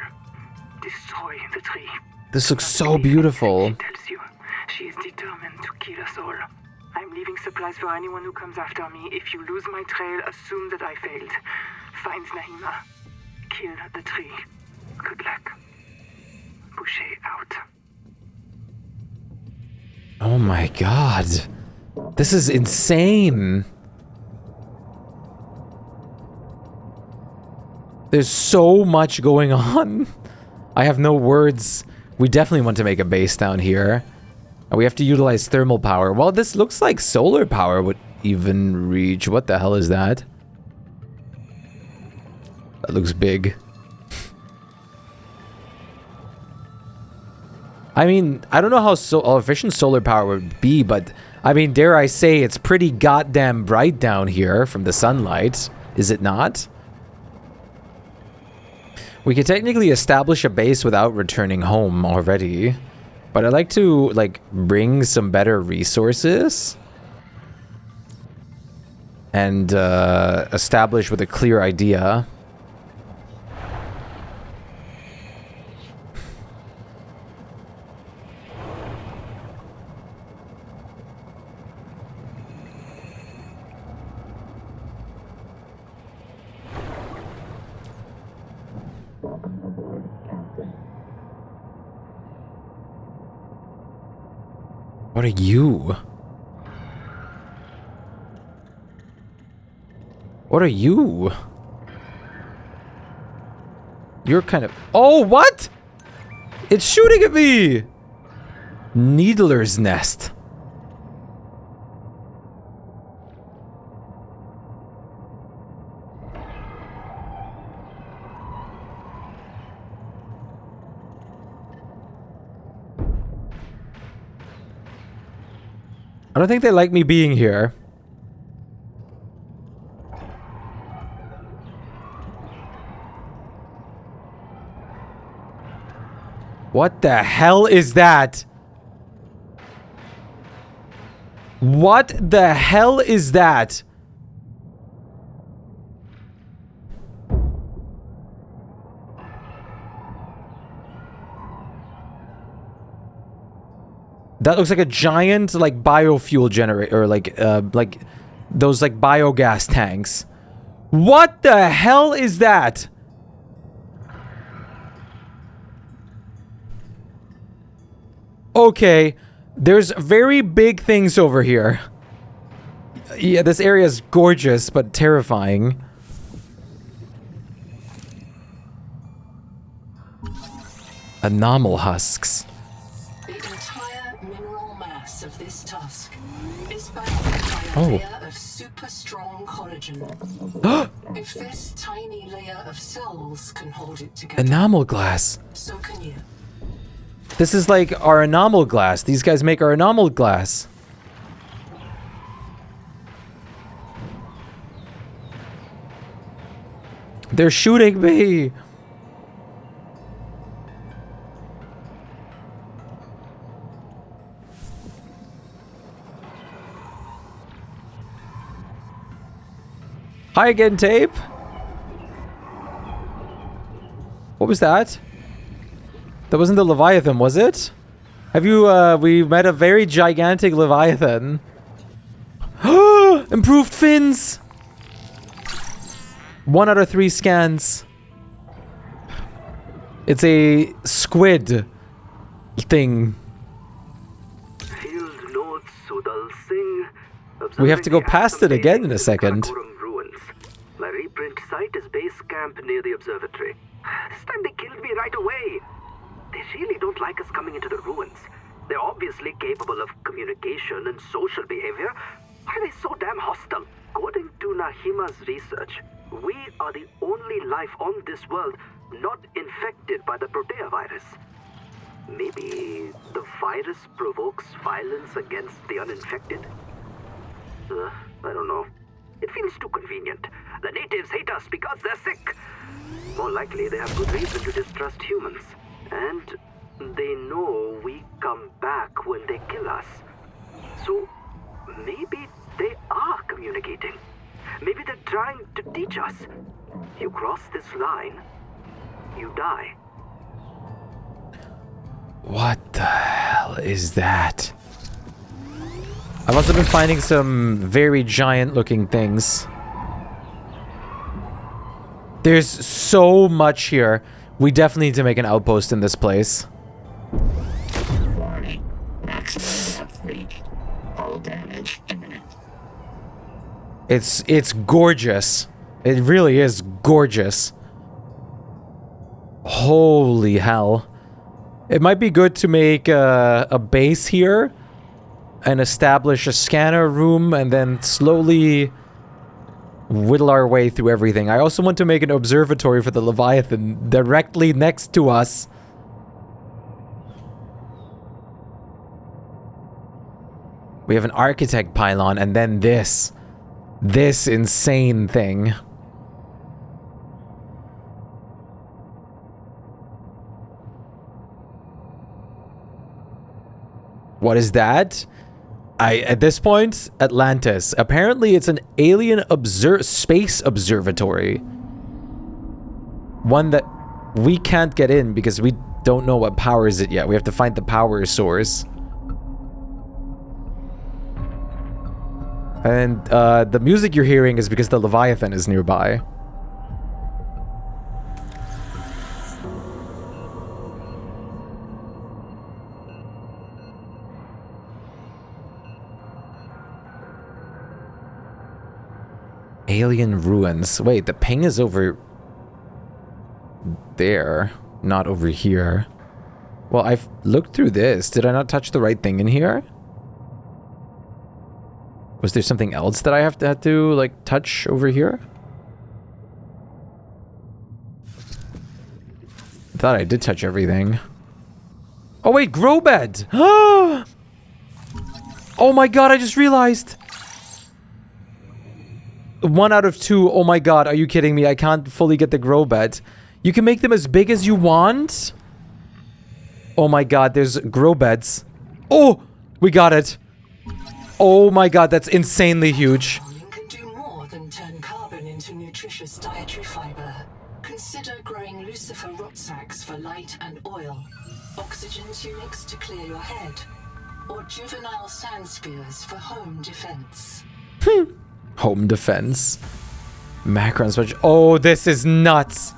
destroy the tree. This looks so beautiful. She tells you she is determined to kill us all. I'm leaving supplies for anyone who comes after me. If you lose my trail, assume that I failed. Find Nahima. Kill the tree. Good luck. Boucher out. Oh my god. This is insane. There's so much going on. I have no words. We definitely want to make a base down here. And we have to utilize thermal power. Well, this looks like solar power would even reach. What the hell is that? That looks big. I mean, I don't know how efficient solar power would be, but I mean, dare I say, it's pretty goddamn bright down here from the sunlight. Is it not? We could technically establish a base without returning home already. But I'd like to, like, bring some better resources. And establish with a clear idea. What are you? What are you? You're kind of... Oh, what? It's shooting at me! Needler's nest. I don't think they like me being here. What the hell is that? What the hell is that? That looks like a giant, like, biofuel generator, or like those, like, biogas tanks. What the hell is that? Okay, there's very big things over here. Yeah, this area is gorgeous, but terrifying. Anomal husks. The entire mineral mass of this tusk is bound by a layer of super strong collagen. If this tiny layer of cells can hold it together, Enamel glass. so can you. This is like our enamel glass. These guys make our enamel glass. They're shooting me. Hi again, Tape. What was that? That wasn't the Leviathan, was it? Have you, we met a very gigantic Leviathan. Improved fins! 1 out of 3 scans. It's a squid thing. Field notes Sudal Singh. We have to go past it again in a second. Ruins. My reprint site is base camp near the observatory. This time they killed me right away. They really don't like us coming into the ruins. They're obviously capable of communication and social behavior. Why are they so damn hostile? According to Nahima's research, we are the only life on this world not infected by the Protea virus. Maybe the virus provokes violence against the uninfected? I don't know. It feels too convenient. The natives hate us because they're sick. More likely, they have good reason to distrust humans. And they know we come back when they kill us. So maybe they are communicating. Maybe they're trying to teach us. You cross this line, you die. What the hell is that? I've also been finding some very giant looking things. There's so much here. We definitely need to make an outpost in this place. Warning. Maximum depth leak. Hull damage imminent. It's gorgeous. It really is gorgeous. Holy hell. It might be good to make a base here and establish a scanner room and then slowly whittle our way through everything. I also want to make an observatory for the Leviathan directly next to us. We have an architect pylon and then this insane thing. What is that? At this point, Atlantis. Apparently, it's an alien space observatory. One that we can't get in because we don't know what powers it yet. We have to find the power source. And the music you're hearing is because the Leviathan is nearby. Alien ruins. Wait, the ping is over there, not over here. Well, I've looked through this. Did I not touch the right thing in here? Was there something else that I had to like touch over here? I thought I did touch everything. Oh wait, grow bed! Oh my god, I just realized! 1 out of 2. Oh my god, are you kidding me? I can't fully get the grow bed. You can make them as big as you want? Oh my god, there's grow beds. Oh! We got it! Oh my god, that's insanely huge. You can do more than turn carbon into nutritious dietary fiber. Consider growing lucifer rot sacks for light and oil, oxygen tunics to clear your head, or juvenile sand spears for home defense. Home defense. Macron switch. Oh, this is nuts.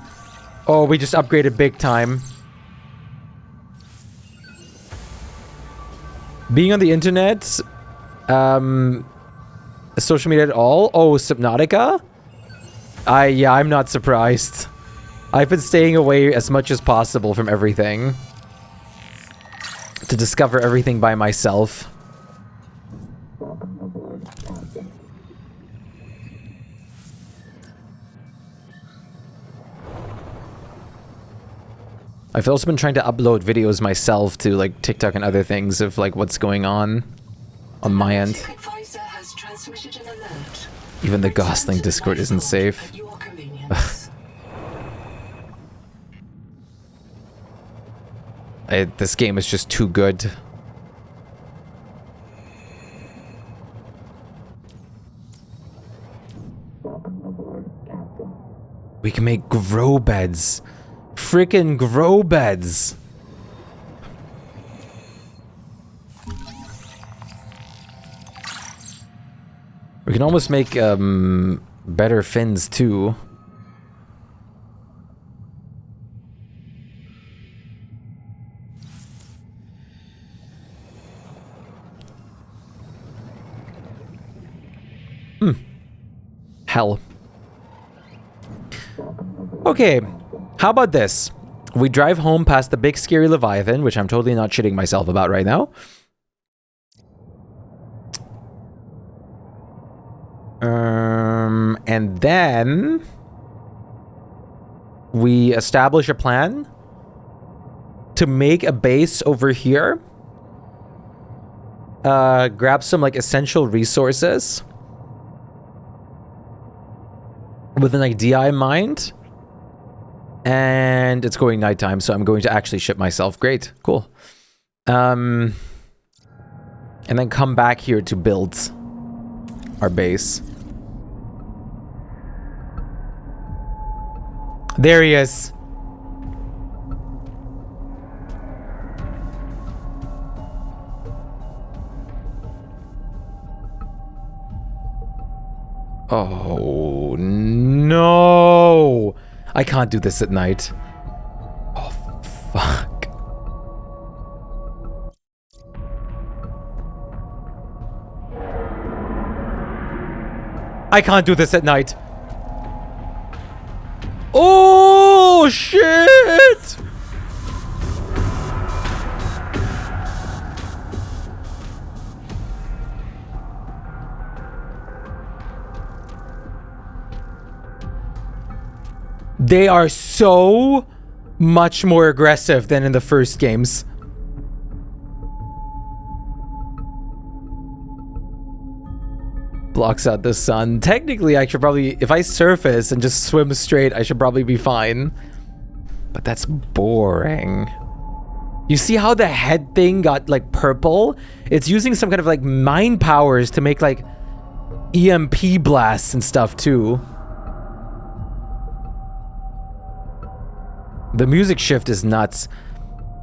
Oh, we just upgraded big time. Being on the internet, social media at all? Oh, Subnautica? Yeah, I'm not surprised. I've been staying away as much as possible from everything to discover everything by myself. I've also been trying to upload videos myself to like TikTok and other things of like what's going on my end. Even the Gosling Discord isn't safe. This game is just too good. We can make grow beds. Frickin' grow beds. We can almost make better fins too. Hell. Okay. How about this? We drive home past the big scary Leviathan, which I'm totally not shitting myself about right now. And then we establish a plan to make a base over here. Grab some like essential resources with an idea in mind. And it's going nighttime, so I'm going to actually ship myself. Great. Cool. And then come back here to build our base. There he is. Oh, no. I can't do this at night. Oh, fuck. I can't do this at night. Oh, shit! They are so much more aggressive than in the first games. Blocks out the sun. Technically, I should probably, if I surface and just swim straight, I should probably be fine. But that's boring. You see how the head thing got like purple? It's using some kind of like mind powers to make like EMP blasts and stuff too. The music shift is nuts,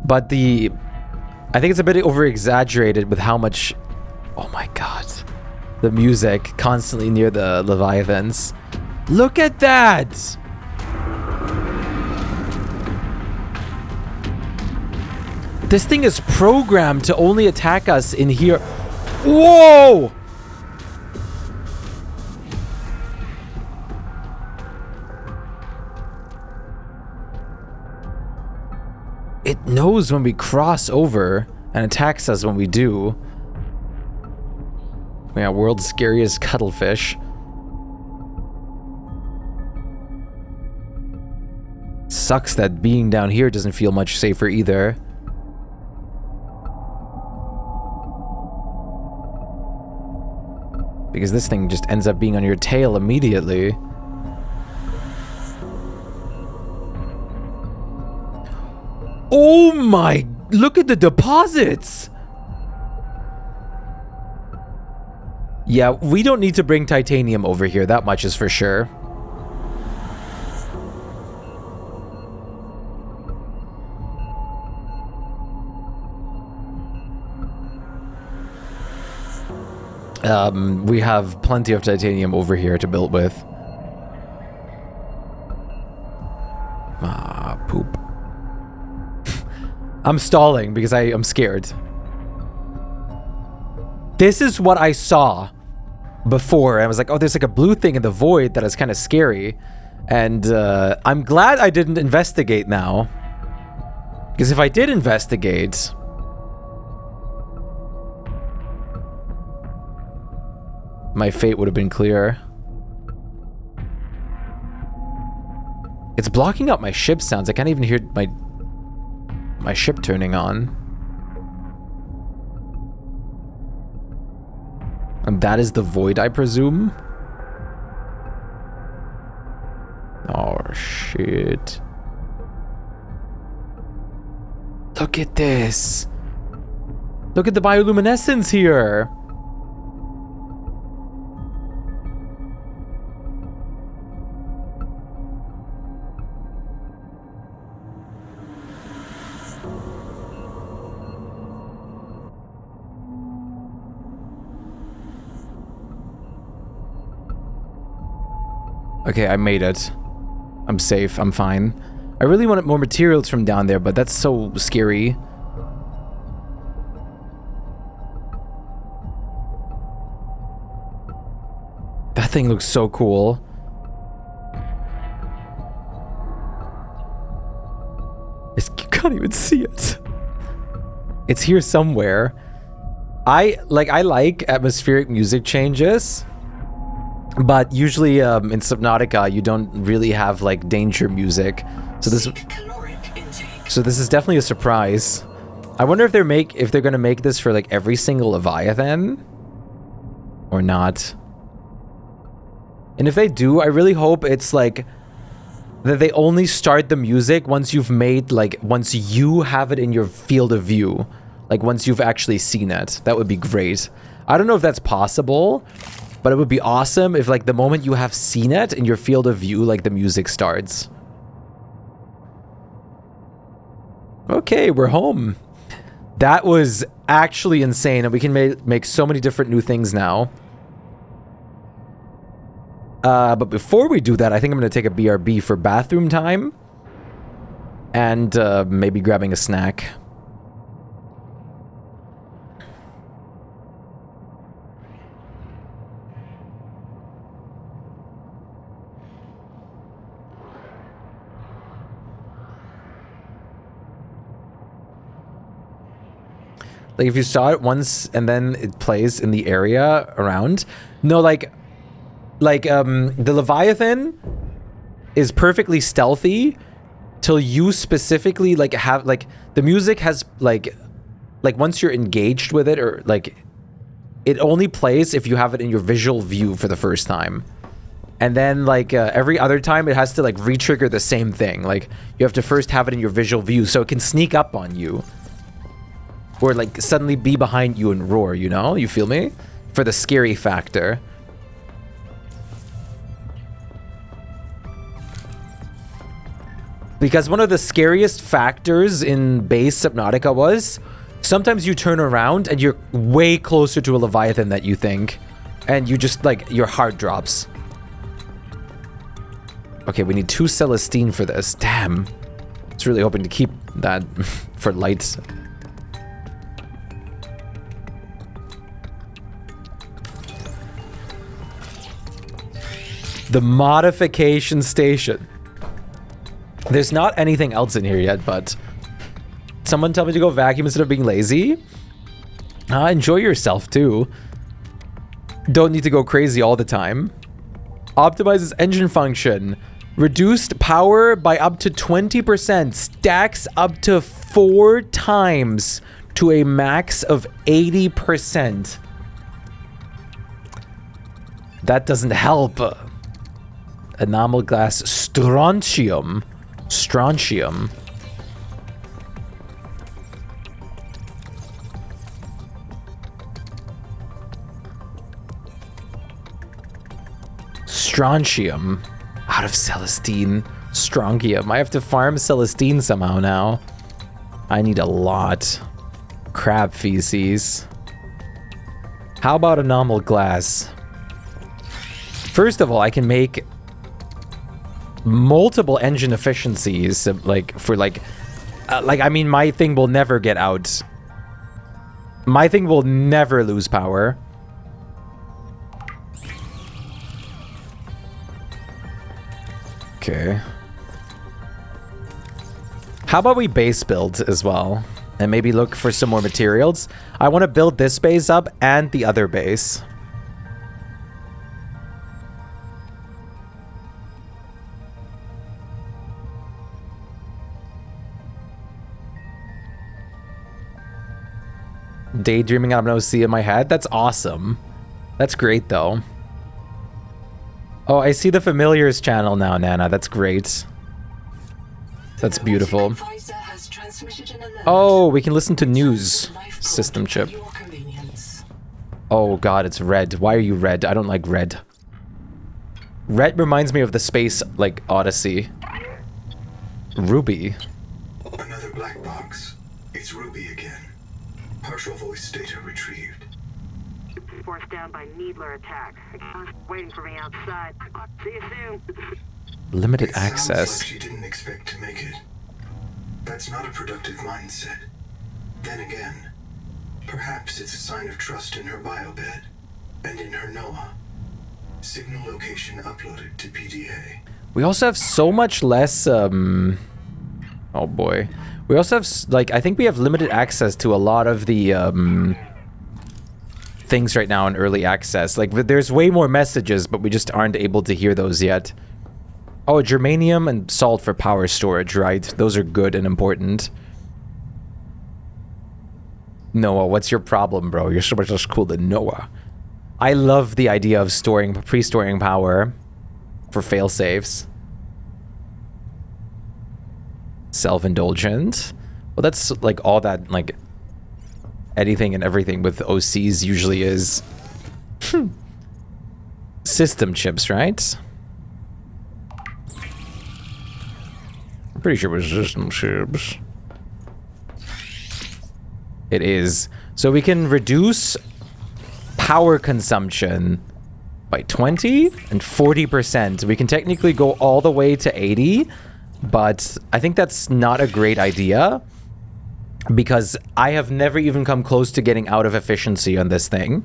but I think it's a bit over exaggerated with how much, oh my god, the music constantly near the Leviathans. Look at that! This thing is programmed to only attack us in here. Whoa! It knows when we cross over and attacks us when we do. Yeah, world's scariest cuttlefish. Sucks that being down here doesn't feel much safer either. Because this thing just ends up being on your tail immediately. Oh my, look at the deposits! Yeah, we don't need to bring titanium over here, that much is for sure. We have plenty of titanium over here to build with. Ah, poop. I'm stalling because I'm scared. This is what I saw before. I was like, oh, there's like a blue thing in the void that is kind of scary. And I'm glad I didn't investigate now. Because if I did investigate... my fate would have been clear. It's blocking out my ship sounds. I can't even hear my ship turning on. And that is the void, I presume? Oh, shit. Look at this. Look at the bioluminescence here. Okay, I made it. I'm safe. I'm fine. I really wanted more materials from down there, but that's so scary. That thing looks so cool. You can't even see it. It's here somewhere. I like atmospheric music changes. But usually in Subnautica, you don't really have like danger music, so this is definitely a surprise. I wonder if they're gonna make this for like every single Leviathan, or not. And if they do, I really hope it's like that they only start the music once you've made once you have it in your field of view, like once you've actually seen it. That would be great. I don't know if that's possible. But it would be awesome if, like, the moment you have seen it in your field of view, like, the music starts. Okay, we're home. That was actually insane, and we can make so many different new things now. But before we do that, I think I'm going to take a BRB for bathroom time. And maybe grabbing a snack. Like, if you saw it once and then it plays in the area around. No, like the Leviathan is perfectly stealthy till you specifically, like, have, like, the music has, like, once you're engaged with it, or, like, it only plays if you have it in your visual view for the first time. And then, like, every other time it has to, like, re-trigger the same thing. Like, you have to first have it in your visual view so it can sneak up on you. Or, like, suddenly be behind you and roar, you know? You feel me? For the scary factor. Because one of the scariest factors in base Subnautica was sometimes you turn around and you're way closer to a Leviathan than you think. And you just, like, your heart drops. Okay, we need 2 Celestine for this. Damn. I was really hoping to keep that for lights. The modification station. There's not anything else in here yet, but someone tell me to go vacuum instead of being lazy? Enjoy yourself too. Don't need to go crazy all the time. Optimizes engine function. Reduced power by up to 20%. Stacks up to 4 times to a max of 80%. That doesn't help. Enamel glass strontium. Strontium. Strontium. Out of Celestine. Strontium. I have to farm Celestine somehow now. I need a lot. Crab feces. How about enamel glass? First of all, I can make multiple engine efficiencies, like for I mean, my thing will never get out. My thing will never lose power. Okay. How about we base build as well? And maybe look for some more materials. I want to build this base up and the other base. Daydreaming out of an OC in my head? That's awesome. That's great, though. Oh, I see the Familiars channel now, Nana. That's great. That's beautiful. Oh, we can listen to news. System chip. Oh god, it's red. Why are you red? I don't like red. Red reminds me of the space, like, Odyssey. Ruby. Another black box. It's Ruby again. Partial voice data retrieved. Forced down by Needler attack. Waiting for me outside. See you soon. Limited It access. sounds like she didn't expect to make it. That's not a productive mindset. Then again, perhaps it's a sign of trust in her biobed and in her NOAA. Signal location uploaded to PDA. We also have so much less, oh boy. We also have, like, I think we have limited access to a lot of the, things right now in early access. Like, there's way more messages, but we just aren't able to hear those yet. Oh, germanium and salt for power storage, right? Those are good and important. Noah, what's your problem, bro? You're so much less cool than Noah. I love the idea of pre-storing power for fail-safes. Self-indulgent. Well, that's like all that, like, anything and everything with OCs usually is. System chips, right? I'm pretty sure it was system chips. It is. So we can reduce power consumption by 20 and 40%. We can technically go all the way to 80, but I think that's not a great idea because I have never even come close to getting out of efficiency on this thing.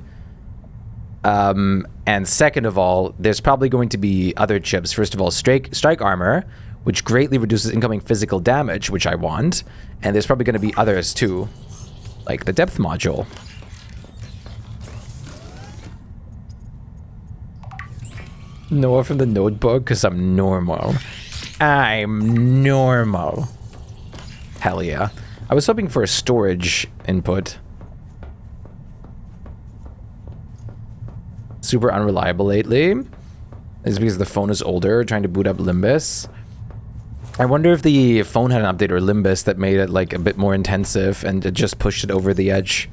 And second of all, there's probably going to be other chips. First of all, strike armor, which greatly reduces incoming physical damage, which I want. And there's probably going to be others too, like the depth module. Noah from the notebook, because I'm normal. I'm normal. Hell yeah. I was hoping for a storage input. Super unreliable lately. It's because the phone is older, trying to boot up Limbus. I wonder if the phone had an update or Limbus that made it like a bit more intensive and it just pushed it over the edge.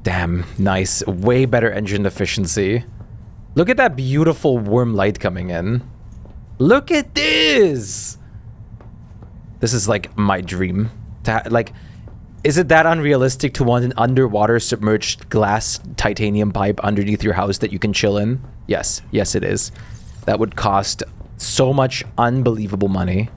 Damn, nice. Way better engine efficiency. Look at that beautiful warm light coming in. Look at this! This is like my dream. Like, is it that unrealistic to want an underwater submerged glass titanium pipe underneath your house that you can chill in? Yes, yes it is. That would cost so much unbelievable money.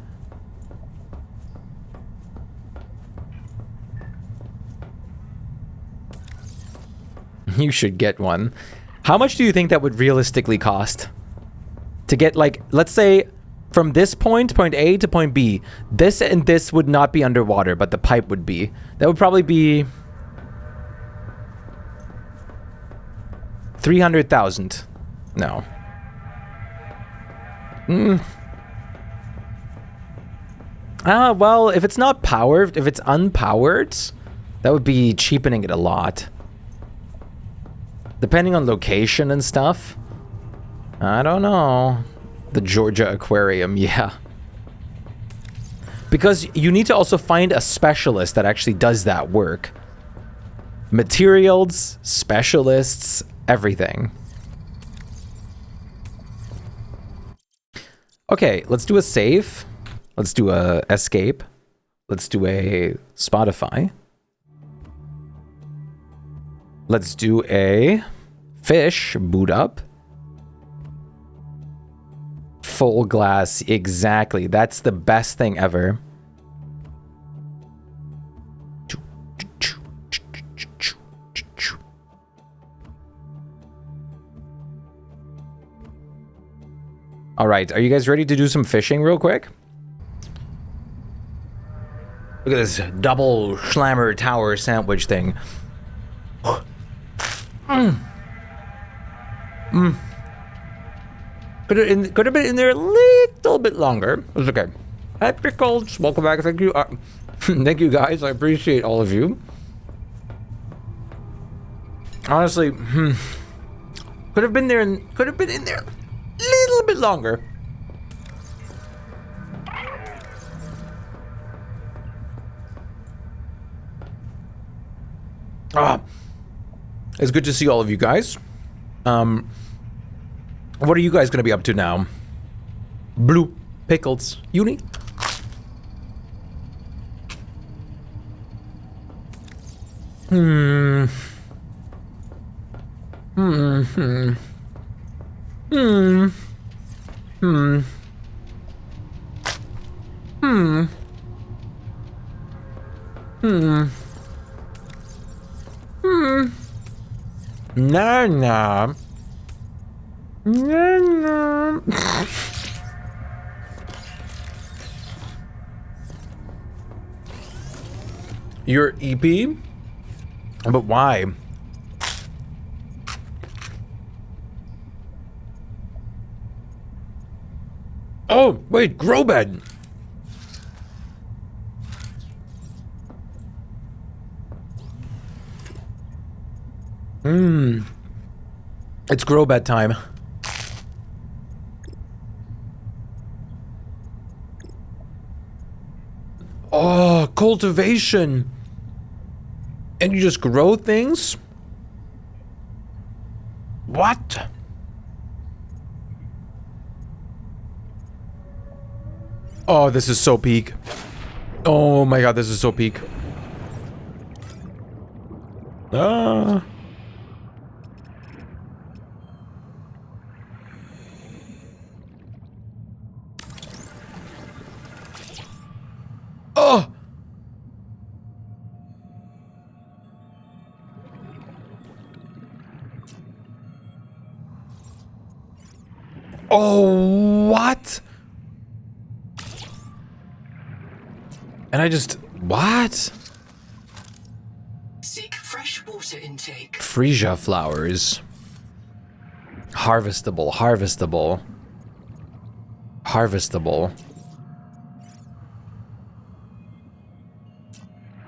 You should get one. How much do you think that would realistically cost? To get, like, let's say From this point A to point B, this and this would not be underwater, but the pipe would be. That would probably be 300,000. No. Well, if it's not powered, if it's unpowered, that would be cheapening it a lot. Depending on location and stuff. I don't know. The Georgia Aquarium, yeah. Because you need to also find a specialist that actually does that work. Materials, specialists, everything. Okay, let's do a save. Let's do a escape. Let's do a Spotify. Let's do a fish boot up. Full glass, exactly. That's the best thing ever. All right, are you guys ready to do some fishing real quick? Look at this double Schlammer Tower sandwich thing. Could have been in there a little bit longer. It's okay. Hi, Pickles. Welcome back. Thank you. Thank you, guys. I appreciate all of you. Honestly, could have been there and could have been in there a little bit longer. It's good to see all of you guys. What are you guys gonna be up to now? Blue Pickles Uni? Nah, nah. Nah, nah. Your EP? But why? Oh, wait, grow bed. It's grow bed time. Oh, cultivation. And you just grow things? What? Oh, this is so peak. Oh my god, this is so peak. Ah. Oh! Oh, what? And I just... What? Seek fresh water intake. Freesia flowers. Harvestable, harvestable. Harvestable.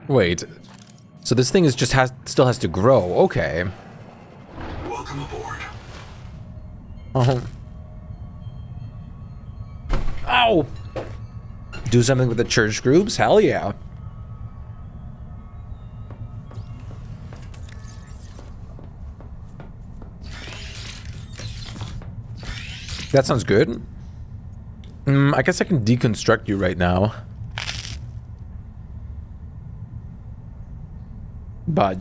Wait. So this thing is just still has to grow. Okay. Welcome aboard. Oh. Ow! Do something with the church groups? Hell yeah. That sounds good. I guess I can deconstruct you right now. But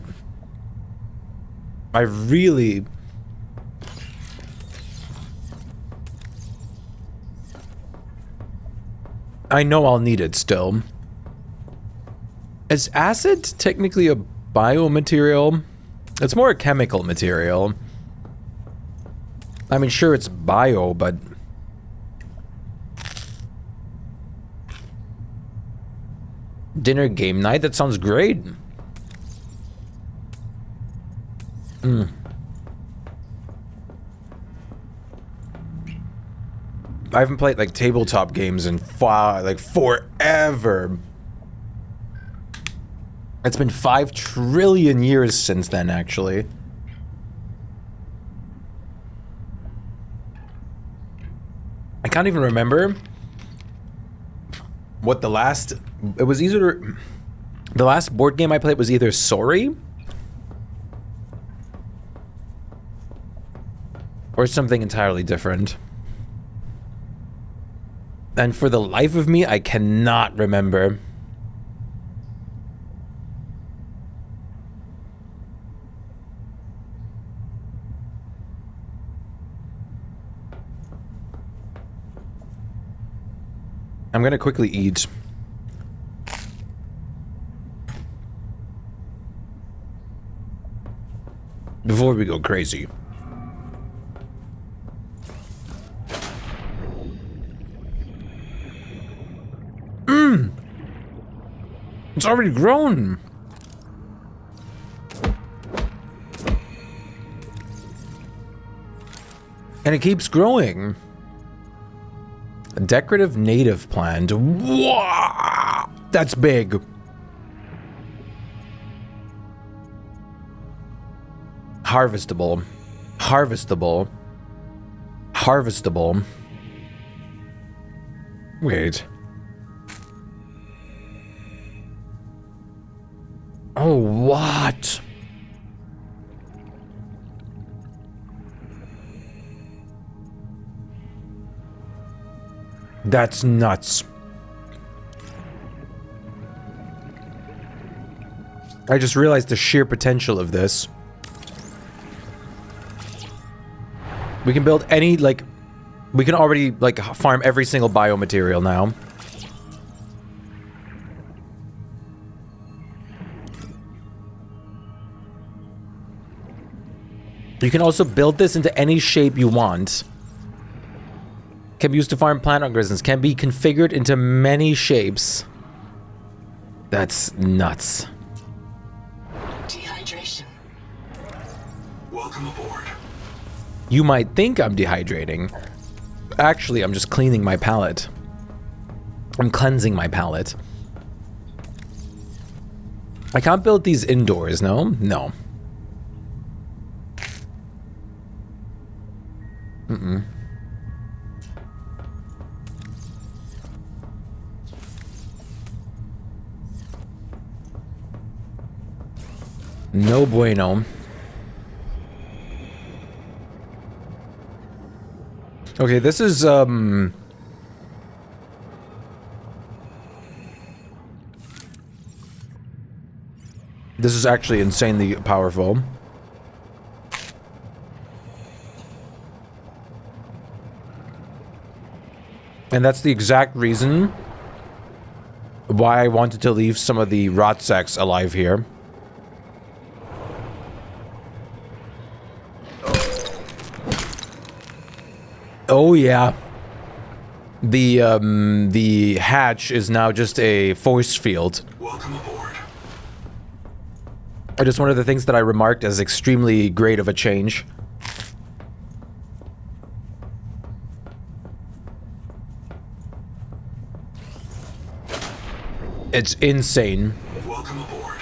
I really... I know I'll need it still. Is acid technically a biomaterial? It's more a chemical material. I mean, sure, it's bio, but... Dinner game night? That sounds great. I haven't played like tabletop games in forever. It's been 5 trillion years since then, actually. I can't even remember what the last... It was either... The last board game I played was either Sorry or something entirely different. And for the life of me, I cannot remember. I'm gonna quickly eat. Before we go crazy. It's already grown. And it keeps growing. A decorative native plant. Wow, that's big. Harvestable. Harvestable. Harvestable. Wait. Oh, what? That's nuts. I just realized the sheer potential of this. We can build any, like... We can already, like, farm every single biomaterial now. You can also build this into any shape you want. Can be used to farm plant organisms. Can be configured into many shapes. That's nuts. Dehydration. Welcome aboard. You might think I'm dehydrating. Actually, I'm just cleaning my palate. I'm cleansing my palate. I can't build these indoors, no? No. Mm-mm. No bueno. Okay, this is, this is actually insanely powerful. And that's the exact reason why I wanted to leave some of the rot sacks alive here. Oh yeah. The hatch is now just a force field. Welcome aboard. Just one of the things that I remarked as extremely great of a change. It's insane. Welcome aboard.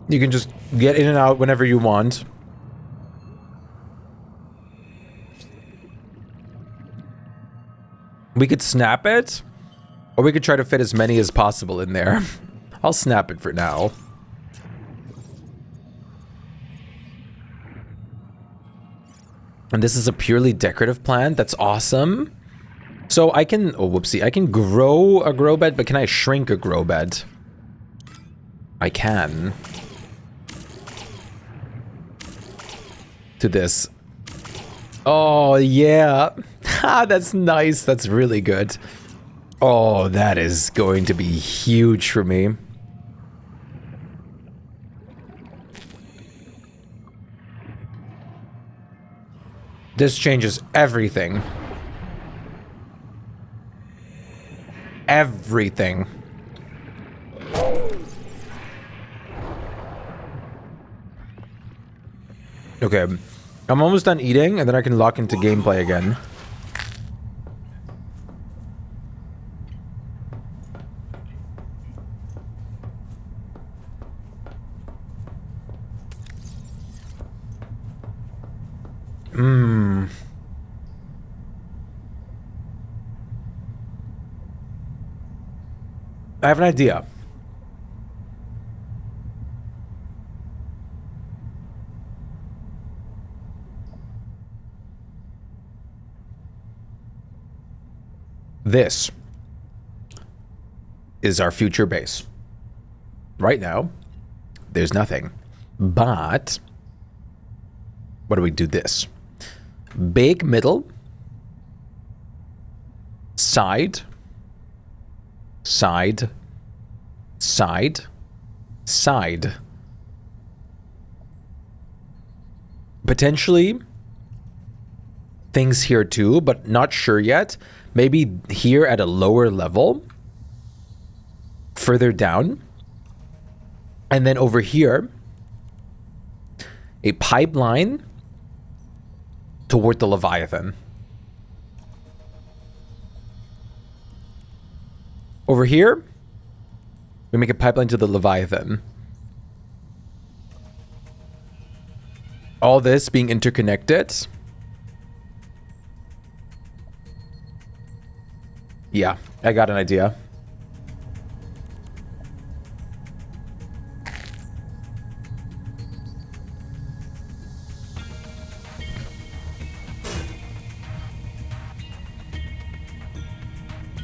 You can just get in and out whenever you want. We could snap it, or we could try to fit as many as possible in there. I'll snap it for now. And this is a purely decorative plant. That's awesome. So I can, oh whoopsie, I can grow a grow bed, but can I shrink a grow bed? I can. To this. Oh, yeah. Ha, that's nice. That's really good. Oh, that is going to be huge for me. This changes everything. Everything. Okay. I'm almost done eating, and then I can lock into gameplay again. I have an idea. This is our future base. Right now, there's nothing. But what do we do this? Big middle, side, side, side, side. Potentially things here too, but not sure yet. Maybe here at a lower level, further down, and then over here, a pipeline toward the Leviathan. Over here, we make a pipeline to the Leviathan. All this being interconnected. Yeah, I got an idea.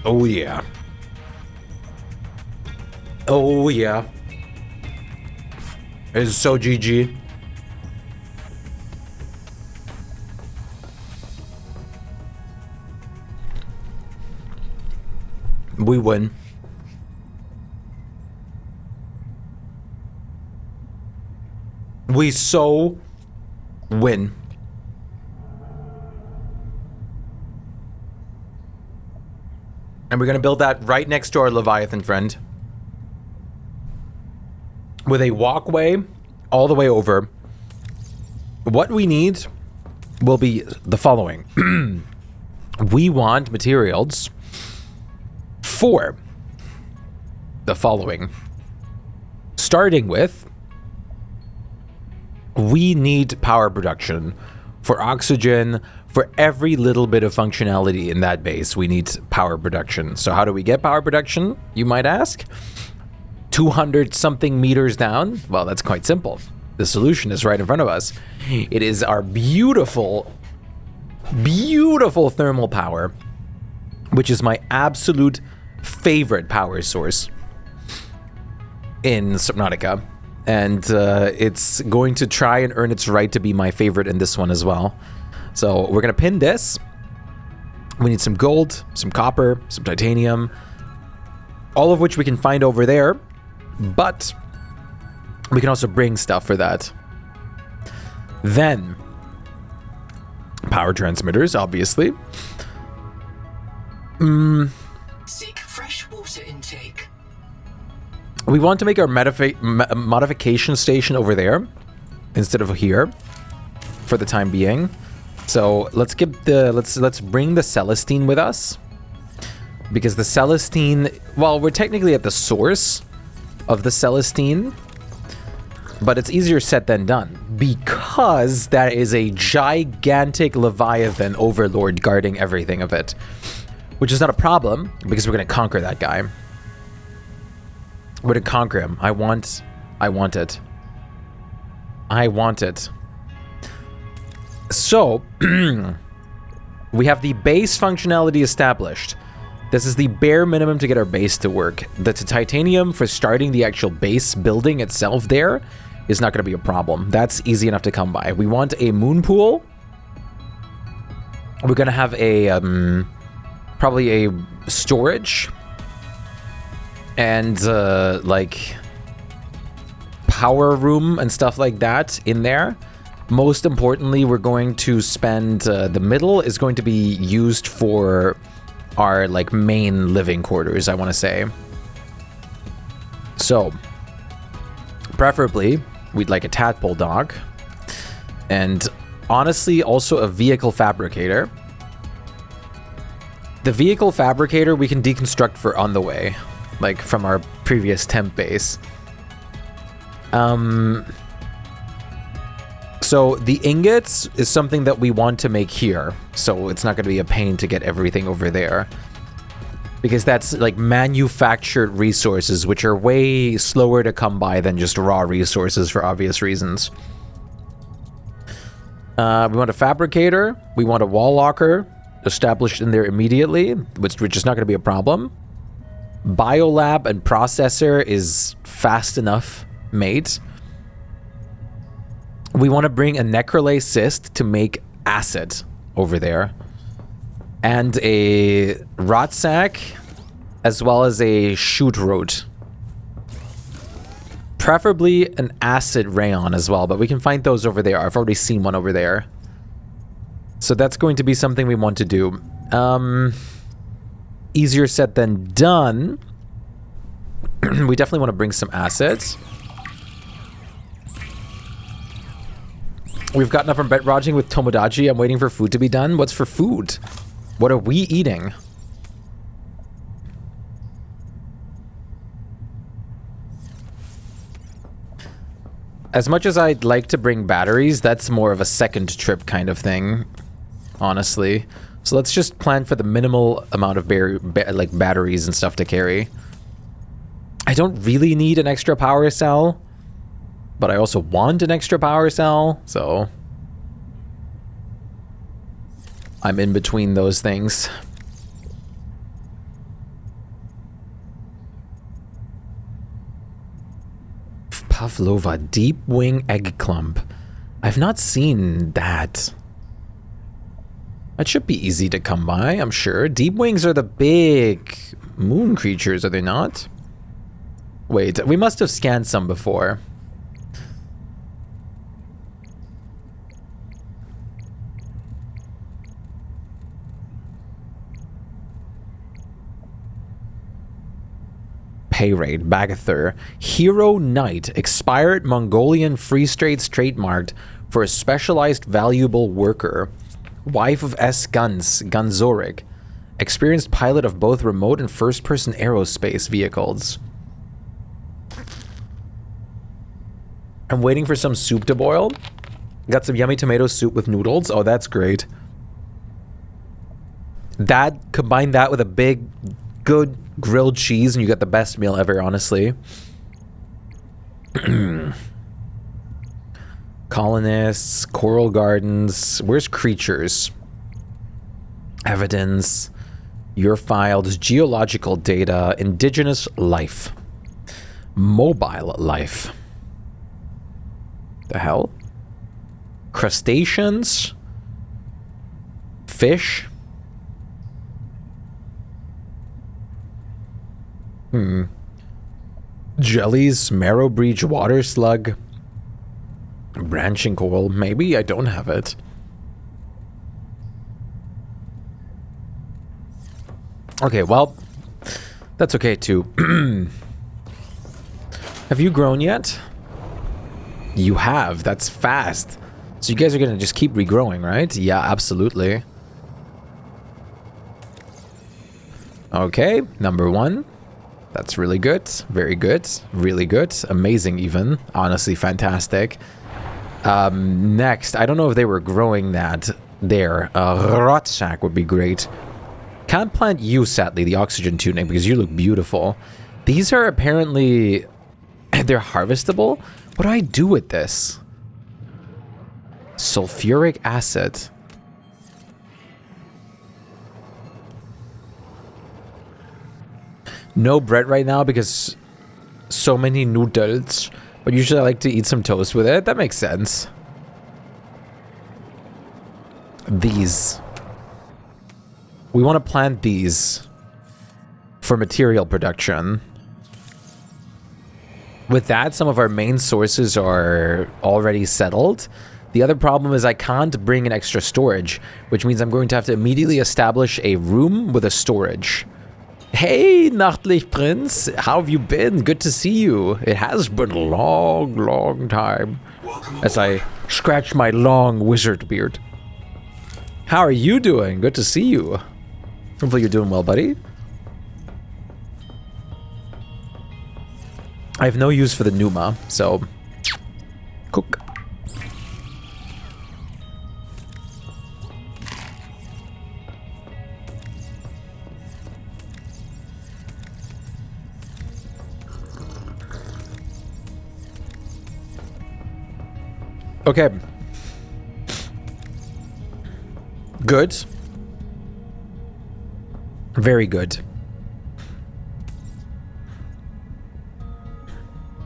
Oh yeah. Oh yeah. It's so GG. We win. We so win. And we're going to build that right next to our Leviathan friend. With a walkway all the way over. What we need will be the following. We want materials for the following. Starting with, we need power production for oxygen. For every little bit of functionality in that base, we need power production. So how do we get power production, you might ask? 200 something meters down? Well, that's quite simple. The solution is right in front of us. It is our beautiful, beautiful thermal power, which is my absolute favorite power source in Subnautica. And it's going to try and earn its right to be my favorite in this one as well. So we're going to pin this. We need some gold, some copper, some titanium, all of which we can find over there. But we can also bring stuff for that. Then, power transmitters, obviously. Seek fresh water intake. We want to make our modification station over there instead of here for the time being. So let's get the let's bring the Celestine with us, because the Celestine, well, we're technically at the source of the Celestine, but it's easier said than done because that is a gigantic Leviathan overlord guarding everything of it, which is not a problem because we're gonna conquer that guy. We're gonna conquer him. I want it. I want it. So, we have the base functionality established. This is the bare minimum to get our base to work. The titanium for starting the actual base building itself there is not going to be a problem. That's easy enough to come by. We want a moon pool. We're going to have a, probably a storage. And, like, power room and stuff like that in there. Most importantly, we're going to spend the middle is going to be used for our like main living quarters, I want to say. So, preferably, we'd like a tadpole dog, and honestly, also a vehicle fabricator. The vehicle fabricator we can deconstruct for on the way, like from our previous temp base. So the ingots is something that we want to make here, so it's not going to be a pain to get everything over there. Because that's like manufactured resources, which are way slower to come by than just raw resources for obvious reasons. We want a fabricator, we want a wall locker established in there immediately, which is not going to be a problem. Biolab and processor is fast enough made. We want to bring a necrolay cyst to make acid over there. And a rot sack, as well as a shoot root. Preferably an acid rayon as well, but we can find those over there. I've already seen one over there. So that's going to be something we want to do. Easier said than done. We definitely want to bring some acids. We've gotten up from bed rotting with Tomodachi. I'm waiting for food to be done. What's for food? What are we eating? As much as I'd like to bring batteries, that's more of a second trip kind of thing, honestly. So let's just plan for the minimal amount of like batteries and stuff to carry. I don't really need an extra power cell, but I also want an extra power cell, so I'm in between those things. Pavlova, deep wing egg clump. I've not seen that. That should be easy to come by, I'm sure. Deep wings are the big moon creatures, are they not? Wait, we must have scanned some before. Pay rate, Bagather. Hero Knight, expired Mongolian Free Straits trademarked for a specialized valuable worker. Wife of S. Gunzorik. Experienced pilot of both remote and first-person aerospace vehicles. I'm waiting for some soup to boil. Got some yummy tomato soup with noodles. Oh, that's great. Combine that with a big, good grilled cheese and you get the best meal ever, honestly. Colonists, coral gardens. Where's creatures? Evidence. Your files. Geological data. Indigenous life. Mobile life. The hell? Crustaceans. Fish. Jellies, marrow breach, water slug, branching coral. Maybe I don't have it. Okay, well, that's okay too. Have you grown yet? You have. That's fast. So you guys are gonna just keep regrowing, right? Yeah, absolutely. Okay, number 1. That's really good. Very good. Really good. Amazing even. Honestly, fantastic. Next, I don't know if they were growing that there. Rot sack would be great. Can't plant you, sadly, the oxygen tunic, because you look beautiful. These are apparently... they're harvestable? What do I do with this? Sulfuric acid. No bread right now because so many noodles. But usually I like to eat some toast with it. That makes sense. These. We want to plant these for material production. With that, some of our main sources are already settled. The other problem is I can't bring an extra storage, which means I'm going to have to immediately establish a room with a storage. Hey, Nachtlich Prince, how have you been? Good to see you. It has been a long, long time. As I scratch my long wizard beard. How are you doing? Good to see you. Hopefully you're doing well, buddy. I have no use for the Numa, so... Cook. Okay. Good. Very good.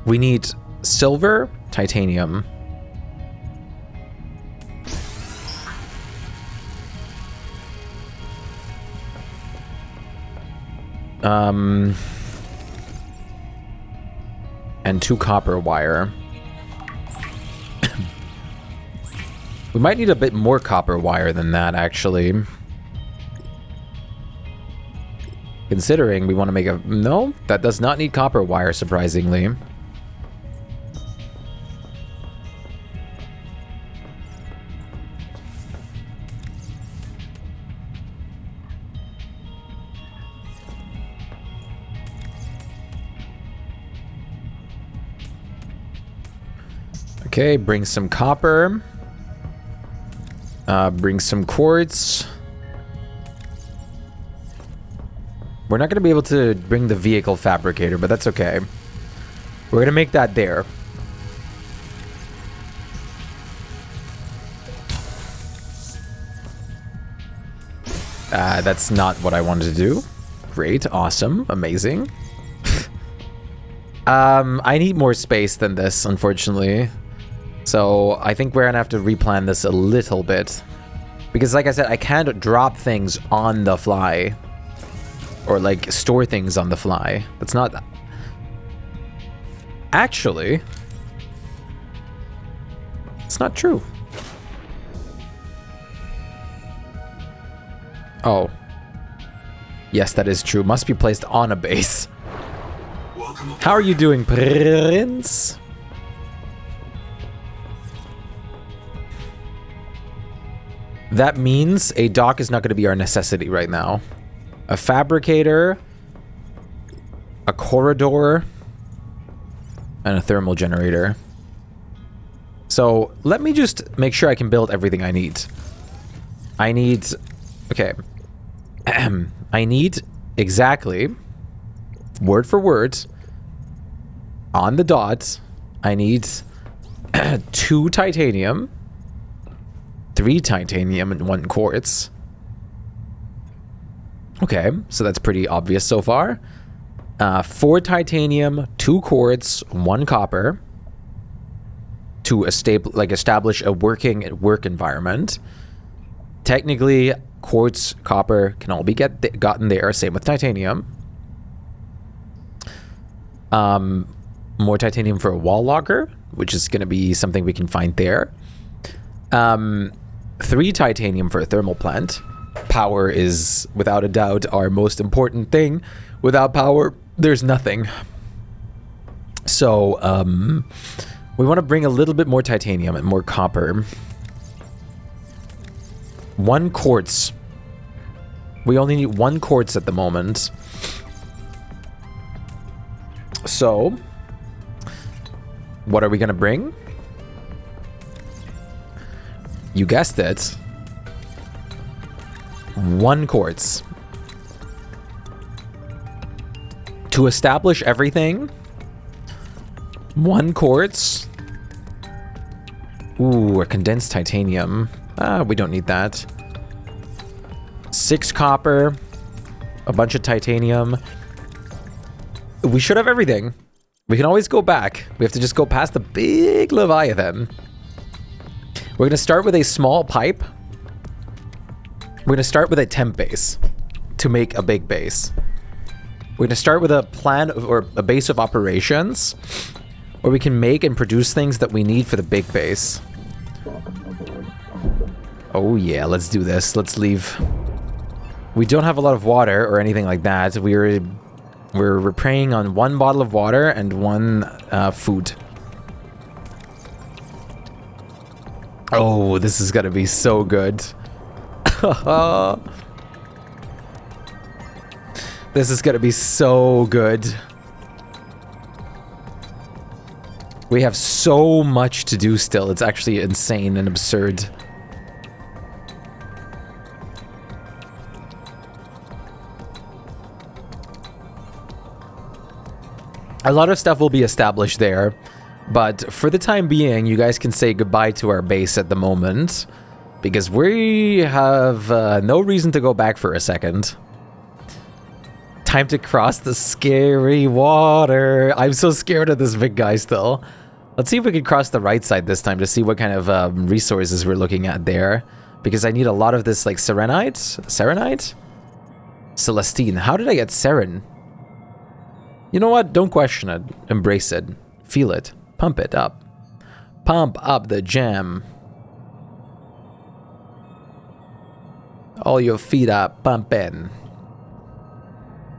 We need silver, titanium. And 2 copper wire. We might need a bit more copper wire than that, actually. Considering we want to make a... No, that does not need copper wire, surprisingly. Okay, bring some copper. Bring some quartz. We're not going to be able to bring the vehicle fabricator, but that's okay. We're going to make that there. That's not what I wanted to do. Great, awesome, amazing. I need more space than this, unfortunately. So I think we're gonna have to replan this a little bit. Because like I said, I can't drop things on the fly. Or like store things on the fly. That's not... Actually... It's not true. Oh. Yes, that is true. Must be placed on a base. How are you doing, Prince? That means a dock is not going to be our necessity right now. A fabricator, a corridor, and a thermal generator. So let me just make sure I can build everything I need. I need... Okay. I need exactly, word for word, on the dot, I need 2 titanium, 3 titanium, and 1 quartz. Okay, so that's pretty obvious so far. 4 titanium, 2 quartz, 1 copper to establish a work environment. Technically, quartz, copper can all be gotten there. Same with titanium. More titanium for a wall locker, which is going to be something we can find there. 3 titanium for a thermal plant. Power is, without a doubt, our most important thing. Without power, there's nothing. So, we want to bring a little bit more titanium and more copper. 1 quartz. We only need 1 quartz at the moment. So, what are we going to bring? You guessed it. 1 quartz. To establish everything, 1 quartz. Ooh, a condensed titanium. We don't need that. 6 copper. A bunch of titanium. We should have everything. We can always go back. We have to just go past the big Leviathan. We're going to start with a small pipe. We're going to start with a temp base to make a big base. We're going to start with a plan or a base of operations where we can make and produce things that we need for the big base. Oh yeah, let's do this. Let's leave. We don't have a lot of water or anything like that. We're preying on 1 bottle of water and 1 food. Oh, this is gonna be so good. This is gonna be so good. We have so much to do still. It's actually insane and absurd. A lot of stuff will be established there, but for the time being, you guys can say goodbye to our base at the moment, because we have no reason to go back for a second. Time to cross the scary water. I'm so scared of this big guy still. Let's see if we can cross the right side this time to see what kind of resources we're looking at there, because I need a lot of this, like, Serenite? Celestine. How did I get Seren? You know what? Don't question it. Embrace it. Feel it. Pump it up. Pump up the jam. All your feet up. Pump in.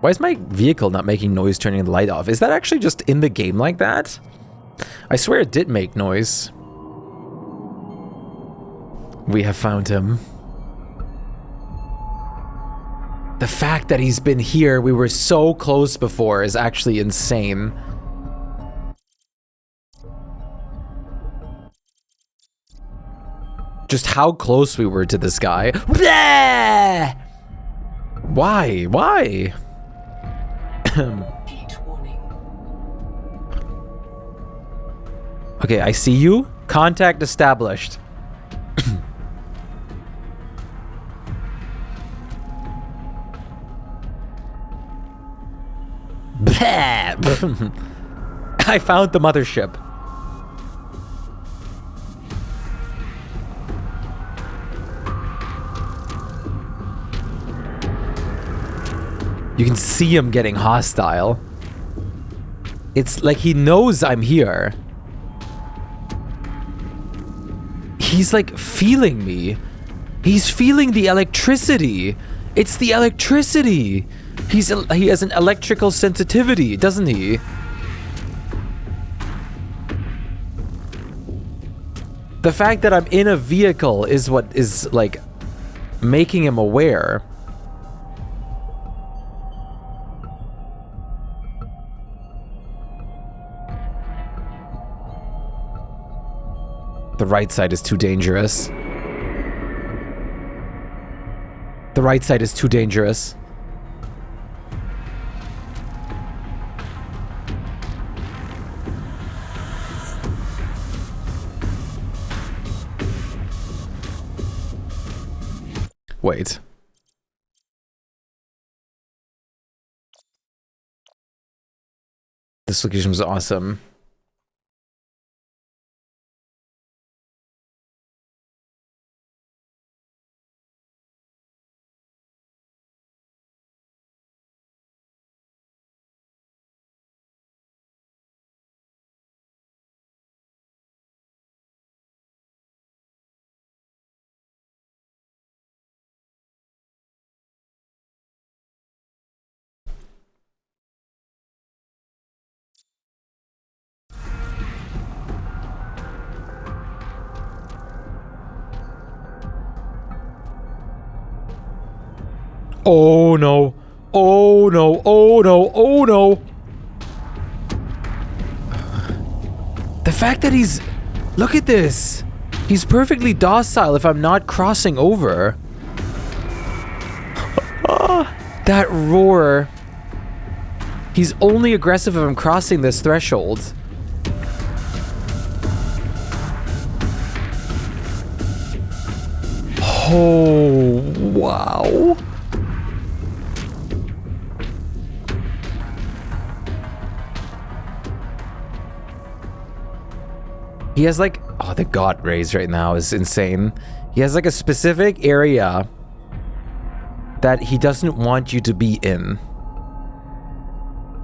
Why is my vehicle not making noise turning the light off? Is that actually just in the game like that? I swear it did make noise. We have found him. The fact that he's been here, we were so close before, is actually insane. Just how close we were to this guy. Why? Why? Okay, I see you. Contact established. I found the mothership. You can see him getting hostile. It's like he knows I'm here. He's like feeling me. He's feeling the electricity. It's the electricity. He has an electrical sensitivity, doesn't he? The fact that I'm in a vehicle is what is, like, making him aware. The right side is too dangerous. The right side is too dangerous. Wait. This location was awesome. Oh no. Oh no. Oh no. Oh no. The fact that he's... Look at this. He's perfectly docile if I'm not crossing over. That roar. He's only aggressive if I'm crossing this threshold. Oh, wow. He has like, oh, the God rays right now is insane. He has like a specific area that he doesn't want you to be in.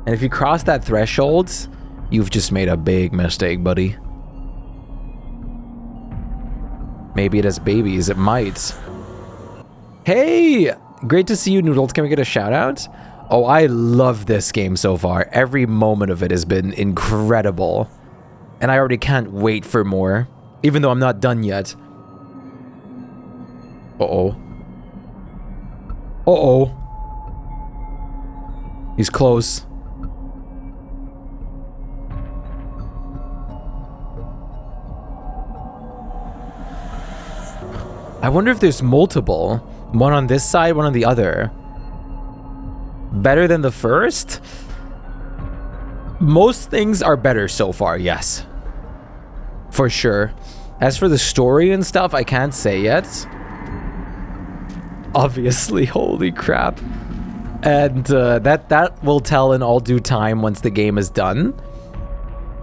And if you cross that threshold, you've just made a big mistake, buddy. Maybe it has babies. It might. Hey! Great to see you, Noodles. Can we get a shout out? Oh, I love this game so far. Every moment of it has been incredible. And I already can't wait for more. Even though I'm not done yet. Uh-oh. Uh-oh. He's close. I wonder if there's multiple. One on this side, one on the other. Better than the first? Most things are better so far, yes. For sure. As for the story and stuff, I can't say yet. Obviously, holy crap. And that will tell in all due time once the game is done.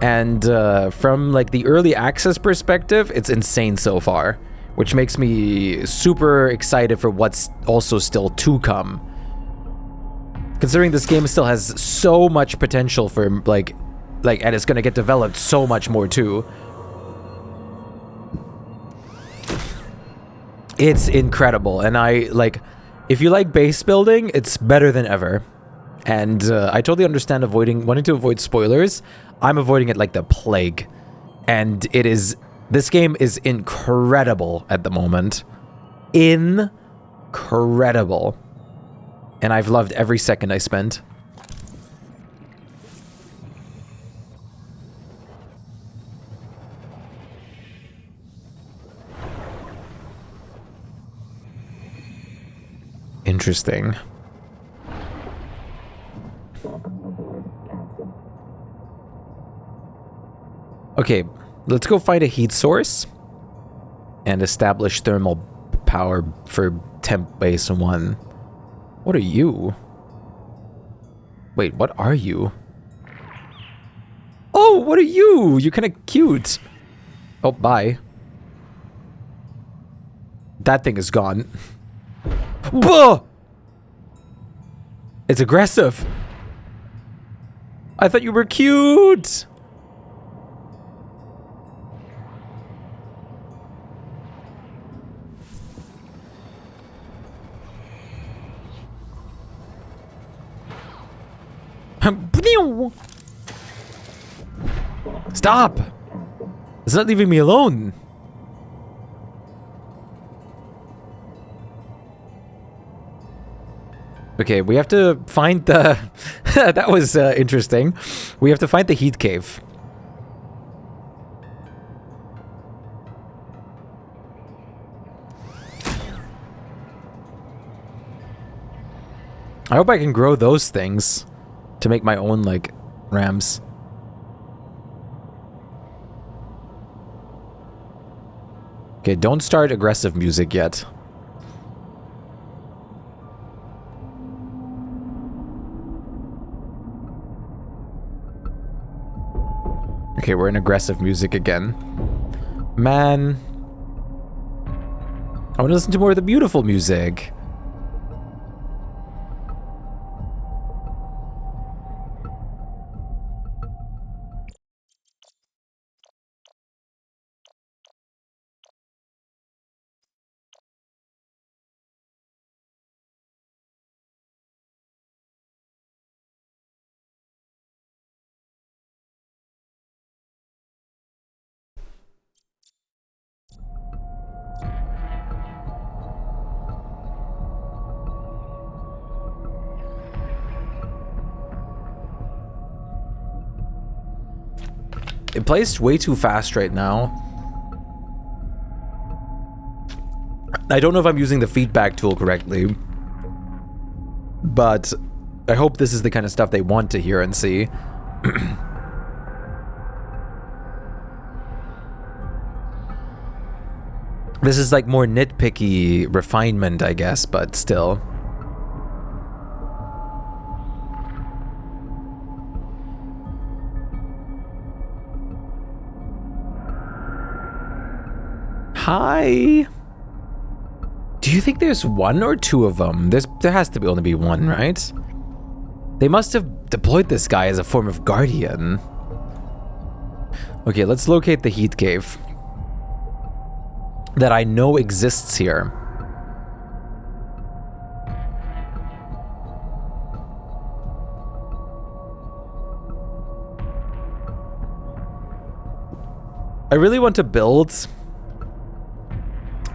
And from like the early access perspective, it's insane so far. Which makes me super excited for what's also still to come. Considering this game still has so much potential for like and it's gonna get developed so much more too. It's incredible, and if you like base building, it's better than ever. And I totally understand wanting to avoid spoilers. I'm avoiding it like the plague. And this game is incredible at the moment. Incredible. And I've loved every second I spent. Interesting. Okay, let's go find a heat source and establish thermal power for temp base 1. What are you? Wait, what are you? Oh, what are you? You're kind of cute. Oh, bye. That thing is gone. Bah! It's aggressive. I thought you were cute. Stop! It's not leaving me alone. Okay, we have to find the... that was interesting. We have to find the heat cave. I hope I can grow those things to make my own, like, rams. Okay, don't start aggressive music yet. Okay, we're in aggressive music again. Man. I want to listen to more of the beautiful music. It plays way too fast right now. I don't know if I'm using the feedback tool correctly, but I hope this is the kind of stuff they want to hear and see. This is like more nitpicky refinement, I guess, but still. Hi. Do you think there's one or two of them? There has to only be one, right? They must have deployed this guy as a form of guardian. Okay, let's locate the heat cave. that I know exists here. I really want to build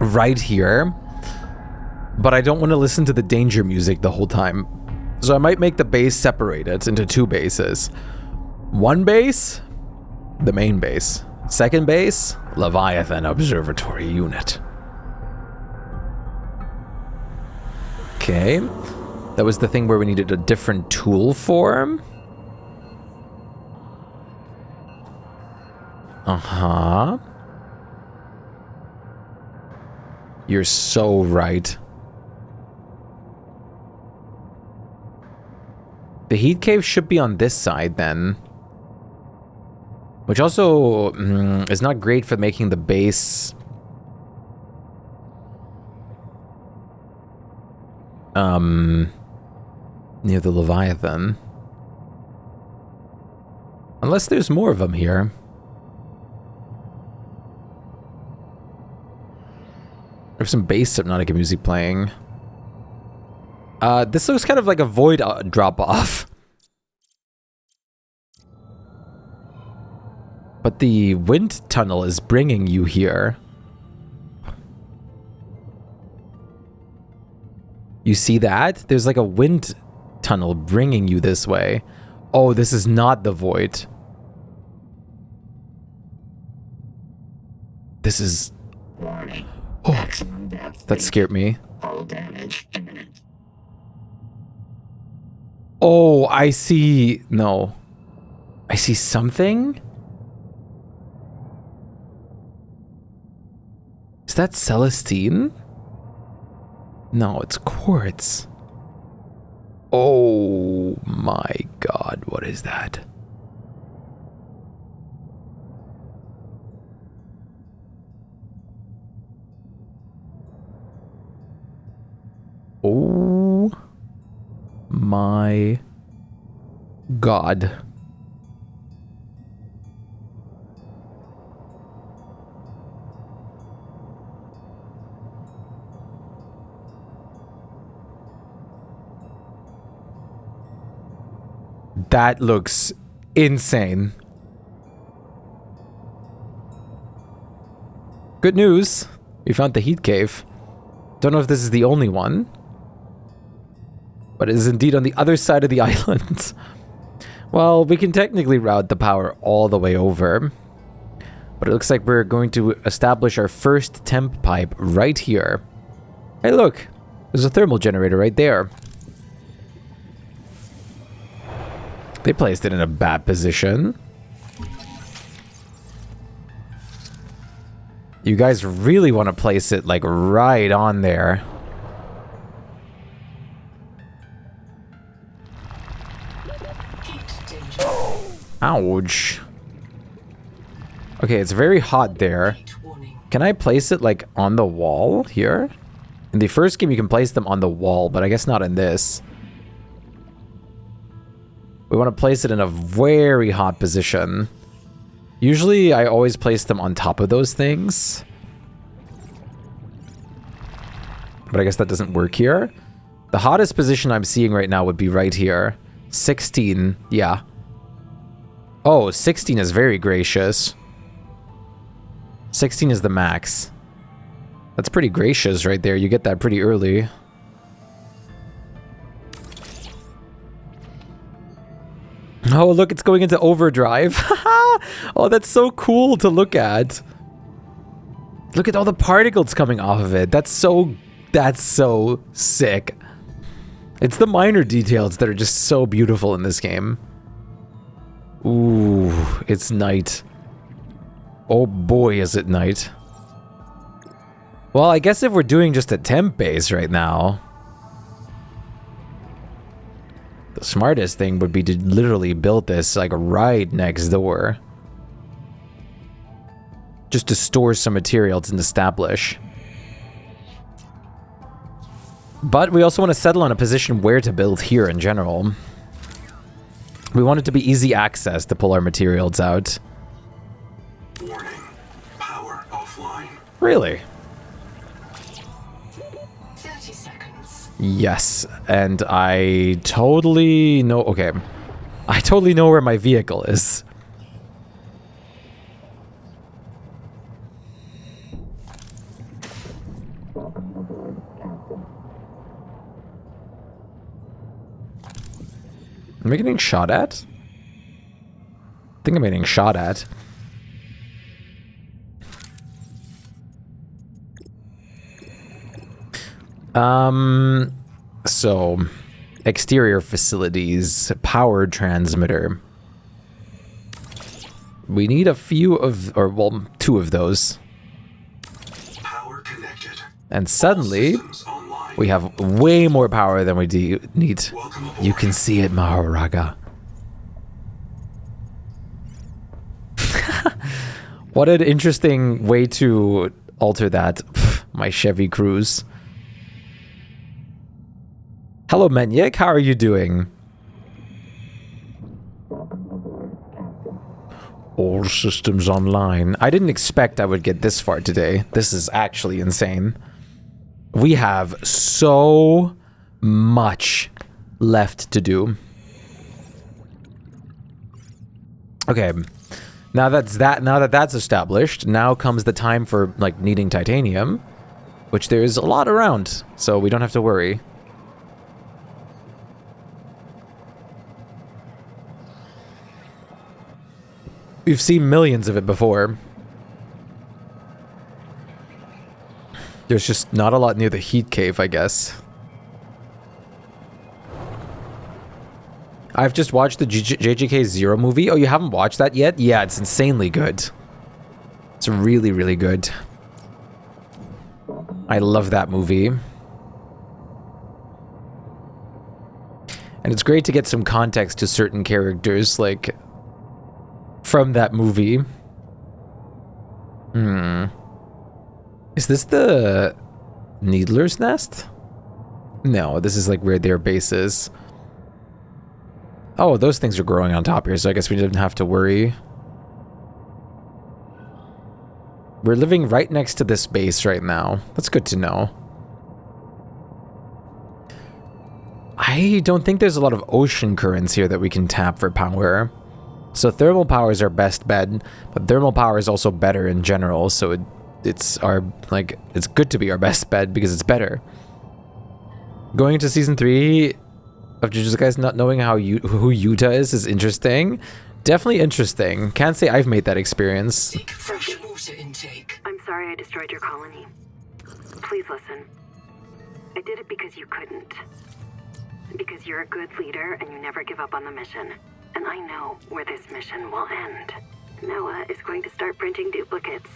right here, but I don't want to listen to the danger music the whole time. So I might make the base separated into 2 bases. One base, the main base. Second base, Leviathan Observatory Unit. Okay. That was the thing where we needed a different tool for. Uh-huh. You're so right. The heat cave should be on this side then. Which also is not great for making the base near the Leviathan. Unless there's more of them here. There's some bass Subnautica music playing. This looks kind of like a void drop-off. But the wind tunnel is bringing you here. You see that? There's like a wind tunnel bringing you this way. Oh, this is not the void. This is... Warning. Oh, Maximum depth that scared me. Hull damage imminent. Oh, I see... No. I see something? Is that Celestine? No, it's quartz. Oh my god, what is that? Oh my god. That looks insane. Good news. We found the heat cave. Don't know if this is the only one. But it is indeed on the other side of the island. Well, we can technically route the power all the way over. But it looks like we're going to establish our first temp pipe right here. Hey, look. There's a thermal generator right there. They placed it in a bad position. You guys really want to place it, like, right on there. Ouch. Okay, it's very hot there. Can I place it, like, on the wall here? In the first game, you can place them on the wall, but I guess not in this. We want to place it in a very hot position. Usually, I always place them on top of those things. But I guess that doesn't work here. The hottest position I'm seeing right now would be right here. 16, yeah. Oh, 16 is very gracious. 16 is the max. That's pretty gracious right there. You get that pretty early. Oh, look, it's going into overdrive. Oh, that's so cool to look at. Look at all the particles coming off of it. That's so sick. It's the minor details that are just so beautiful in this game. Ooh, it's night. Oh boy, is it night. Well, I guess if we're doing just a temp base right now, the smartest thing would be to literally build this, like, right next door. Just to store some materials and establish. But we also want to settle on a position where to build here in general. We want it to be easy access to pull our materials out. Warning. Power offline. Really? Yes, and I totally know... Okay. I totally know where my vehicle is. Am I getting shot at? I think I'm getting shot at. So, exterior facilities, power transmitter. We need a few of, or well, 2 of those. Power connected. And suddenly, we have way more power than we need. You can see it, Maharaga. What an interesting way to alter that. Pff, my Chevy Cruze. Hello, Menyik. How are you doing? All systems online. I didn't expect I would get this far today. This is actually insane. We have so much left to do. Okay. Now that that's established, now comes the time for like needing titanium, which there's a lot around, so we don't have to worry. We've seen millions of it before. There's just not a lot near the heat cave, I guess. I've just watched the JJK Zero movie. Oh, you haven't watched that yet? Yeah, it's insanely good. It's really, really good. I love that movie. And it's great to get some context to certain characters, like, from that movie. Is this the Needler's Nest? No, this is like where their base is. Oh, those things are growing on top here, so I guess we didn't have to worry. We're living right next to this base right now. That's good to know. I don't think there's a lot of ocean currents here that we can tap for power. So thermal power is our best bet, but thermal power is also better in general, so it's good to be our best bet because it's better. Going into season 3 of Jujutsu Kaisen, not knowing who Yuta is interesting. Definitely interesting. Can't say I've made that experience. Seek fresh water intake. I'm sorry I destroyed your colony. Please listen. I did it because you couldn't. Because you're a good leader and you never give up on the mission. And I know where this mission will end. Noah is going to start printing duplicates.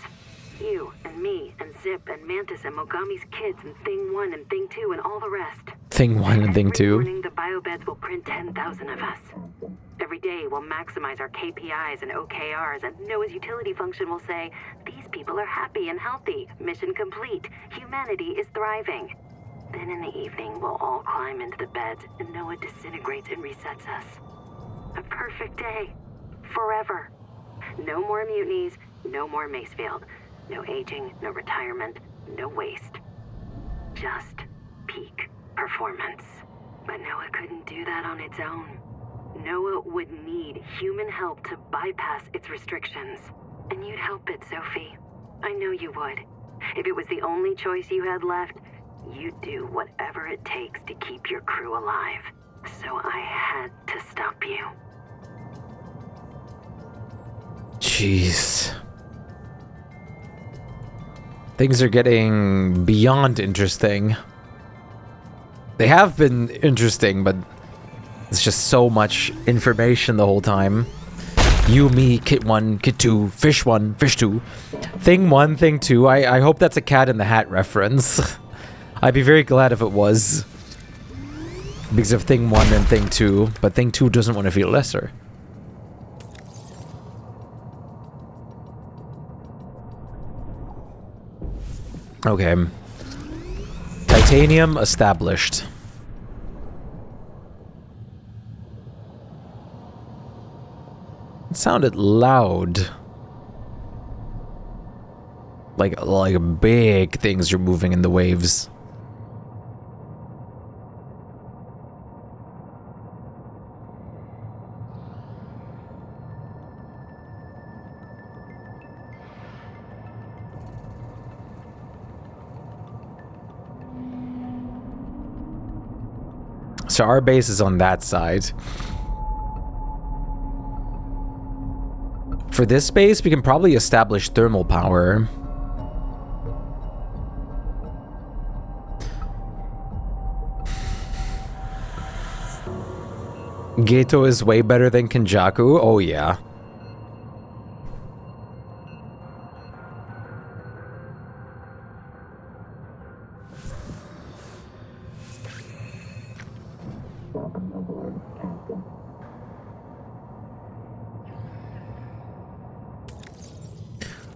You and me and Zip and Mantis and Mogami's kids and Thing 1 and Thing 2 and all the rest. Thing 1 and Thing 2. Every morning the biobeds will print 10,000 of us. Every day we'll maximize our KPIs and OKRs, and Noah's utility function will say, these people are happy and healthy. Mission complete. Humanity is thriving. Then in the evening we'll all climb into the beds and Noah disintegrates and resets us. A perfect day. Forever. No more mutinies, no more Macefield. No aging, no retirement, no waste. Just peak performance. But Noah couldn't do that on its own. Noah would need human help to bypass its restrictions. And you'd help it, Sophie. I know you would. If it was the only choice you had left, you'd do whatever it takes to keep your crew alive. So I had to stop you. Jeez. Things are getting beyond interesting. They have been interesting, but it's just so much information the whole time. You, me, Kit 1, Kit 2, Fish 1, Fish 2. Thing 1, Thing 2. I hope that's a Cat in the Hat reference. I'd be very glad if it was. Because of Thing 1 and Thing 2. But Thing 2 doesn't want to feel lesser. Okay. Titanium established. It sounded loud. Like big things are moving in the waves. So our base is on that side. For this base, we can probably establish thermal power. Geto is way better than Kenjaku. Oh, yeah.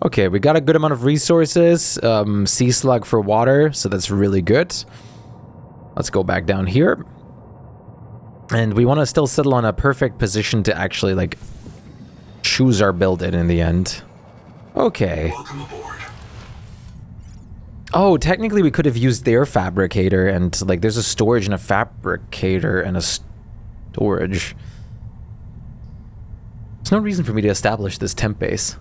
Okay, we got a good amount of resources. Sea slug for water, so that's really good. Let's go back down here. And we want to still settle on a perfect position to actually, like, choose our build in the end. Okay. Welcome aboard. Oh, technically we could have used their fabricator and, like, there's a storage and a fabricator and a storage. There's no reason for me to establish this temp base.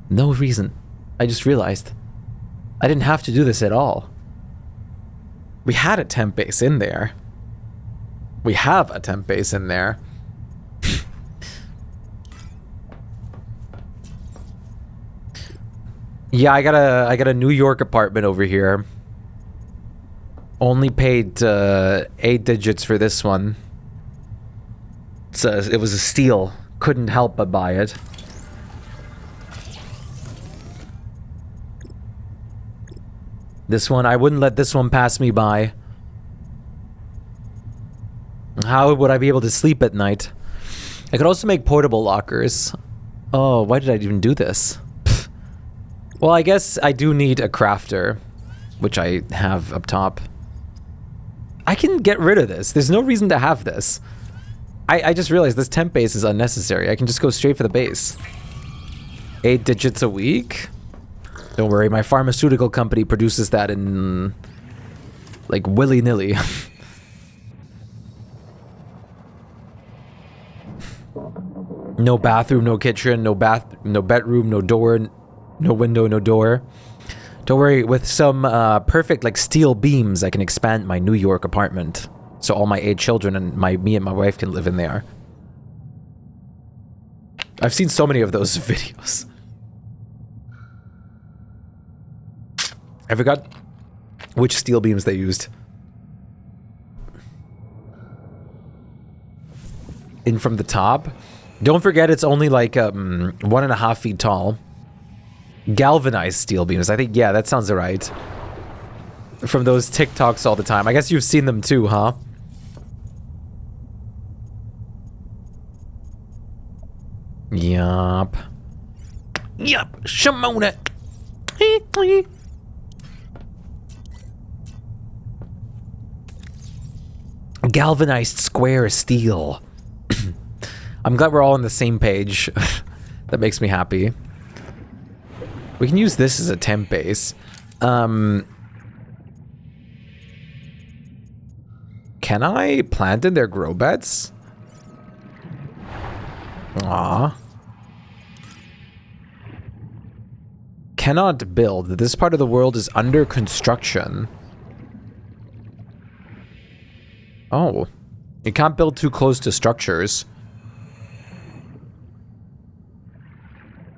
No reason. I just realized. I didn't have to do this at all. We had a temp base in there. We have a temp base in there. Yeah, I got a New York apartment over here. Only paid 8 digits for this one. So it was a steal. Couldn't help but buy it. This one, I wouldn't let this one pass me by. How would I be able to sleep at night? I could also make portable lockers. Oh, why did I even do this? Pfft. Well, I guess I do need a crafter, which I have up top. I can get rid of this. There's no reason to have this. I just realized this temp base is unnecessary. I can just go straight for the base. 8 digits a week? Don't worry, my pharmaceutical company produces that in, like, willy-nilly. No bathroom, no kitchen, no bedroom, no door, no window, no door. Don't worry, with some perfect, like, steel beams, I can expand my New York apartment. So all my 8 children and me and my wife can live in there. I've seen so many of those videos. I forgot which steel beams they used. In from the top. Don't forget it's only like 1.5 feet tall. Galvanized steel beams. I think, yeah, that sounds right. From those TikToks all the time. I guess you've seen them too, huh? Yup. Yup. Shimona. Galvanized square steel. I'm glad we're all on the same page. That makes me happy. We can use this as a temp base. Can I plant in their grow beds? Aww. Cannot build. This part of the world is under construction. Oh. You can't build too close to structures.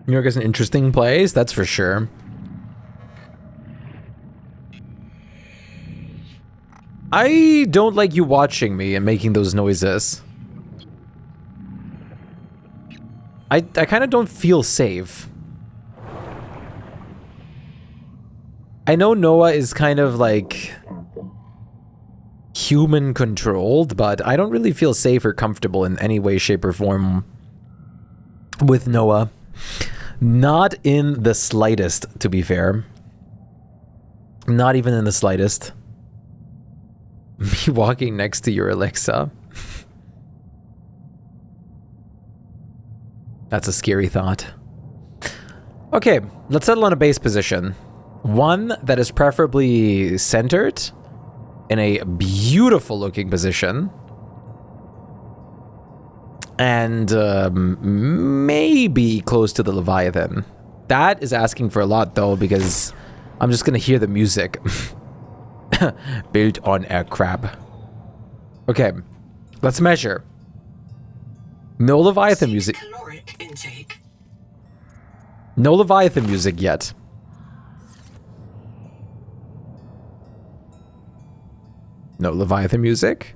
New York is an interesting place, that's for sure. I don't like you watching me and making those noises. I kind of don't feel safe. I know Noah is kind of like human controlled, but I don't really feel safe or comfortable in any way, shape, or form with Noah. Not in the slightest, to be fair. Not even in the slightest. Me walking next to your Alexa. That's a scary thought. Okay, let's settle on a base position. One that is preferably centered in a beautiful looking position. And maybe close to the Leviathan. That is asking for a lot though, because I'm just gonna hear the music. Built on air crab. Okay, let's measure. No Leviathan music. Caloric intake. No Leviathan music yet. No Leviathan music.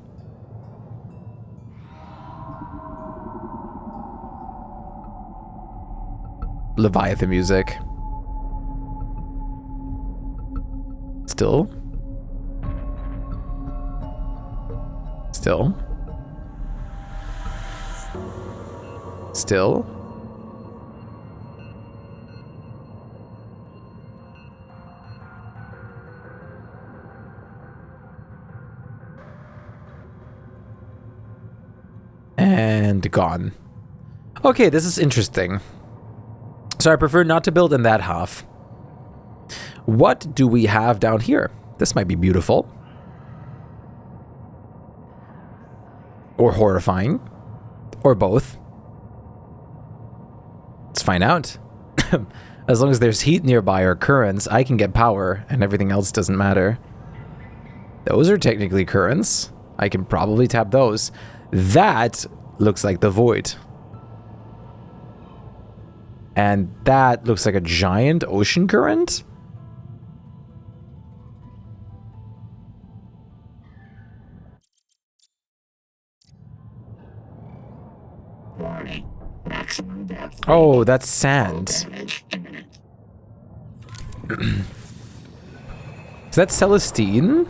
Leviathan music. Still. Still. Still. And gone. Okay, this is interesting. So I prefer not to build in that half. What do we have down here? This might be beautiful. Or horrifying. Or both. Let's find out. As long as there's heat nearby or currents, I can get power, and everything else doesn't matter. Those are technically currents. I can probably tap those. That looks like the void. And that looks like a giant ocean current? Warning. Maximum depth. Oh, that's sand. Is that Celestine?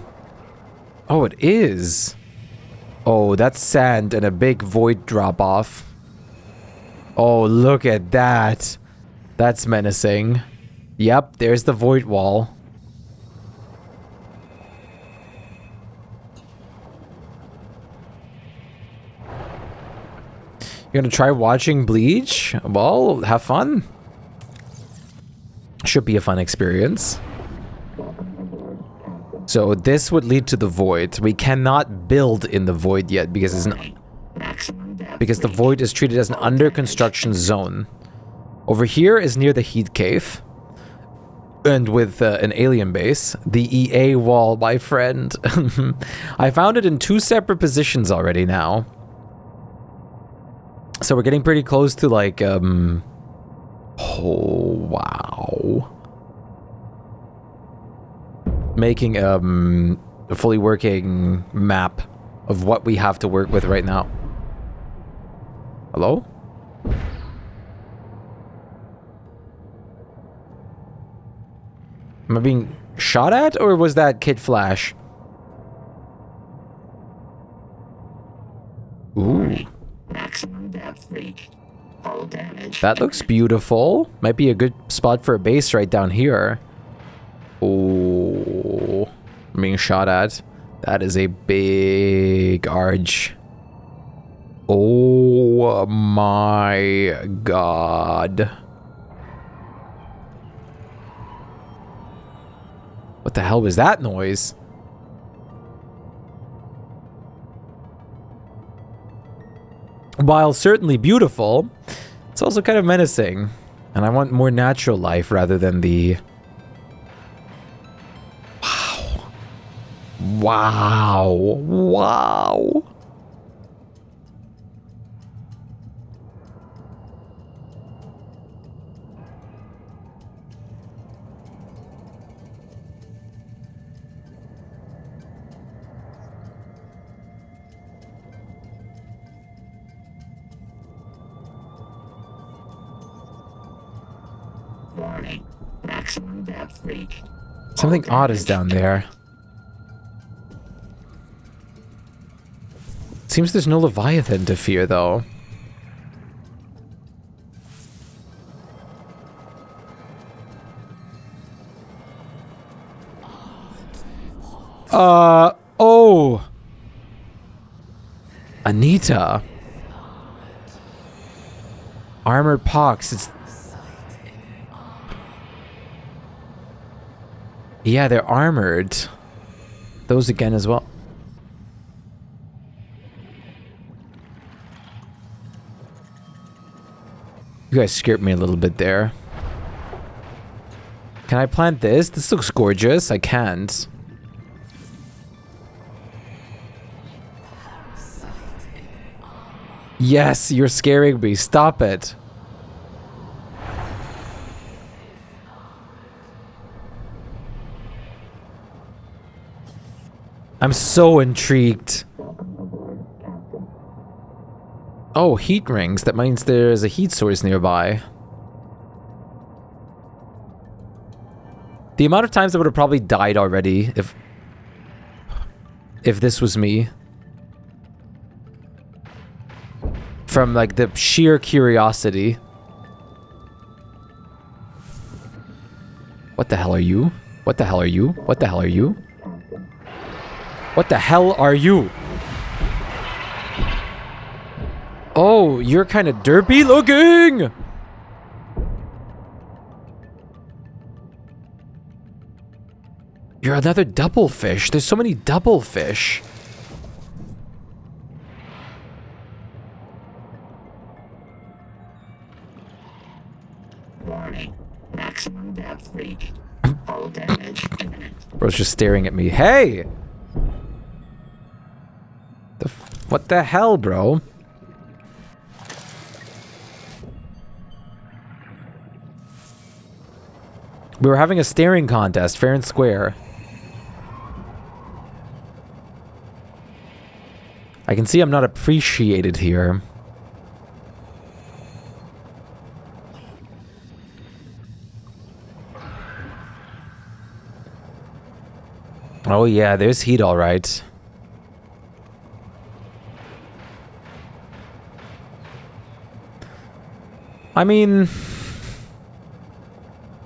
Oh, it is. Oh, that's sand and a big void drop-off. Oh, look at that. That's menacing. Yep, there's the void wall. You're gonna try watching Bleach? Well, have fun. Should be a fun experience. So this would lead to the void. We cannot build in the void yet because it's the void is treated as an under construction zone. Over here is near the heat cave. And with an alien base. The EA wall, my friend. I found it in 2 separate positions already now. So we're getting pretty close to like, oh, wow. Making a fully working map of what we have to work with right now. Hello? Am I being shot at, or was that Kid Flash? Ooh. Maximum depth reached. Hull damage. That looks beautiful. Might be a good spot for a base right down here. Oh, I'm being shot at. That is a big arch. Oh my god. What the hell was that noise? While certainly beautiful, it's also kind of menacing. And I want more natural life rather than the... Wow. Wow. Warning. Maximum depth reached. Something odd is down there. Seems there's no Leviathan to fear, though. Oh! Anita! Armored Pox, it's... Yeah, they're armored. Those again as well. You guys scared me a little bit there. Can I plant this? This looks gorgeous. I can't. Yes, you're scaring me. Stop it. I'm so intrigued. Oh, heat rings. That means there's a heat source nearby. The amount of times I would have probably died already if this was me. From like the sheer curiosity. What the hell are you? What the hell are you? What the hell are you? What the hell are you? Oh, you're kind of derpy looking! You're another double fish. There's so many double fish. Warning. Maximum depth reached. Hull damage imminent. Bro's just staring at me. Hey! What the hell, bro? We were having a staring contest, fair and square. I can see I'm not appreciated here. Oh yeah, there's heat all right. I mean,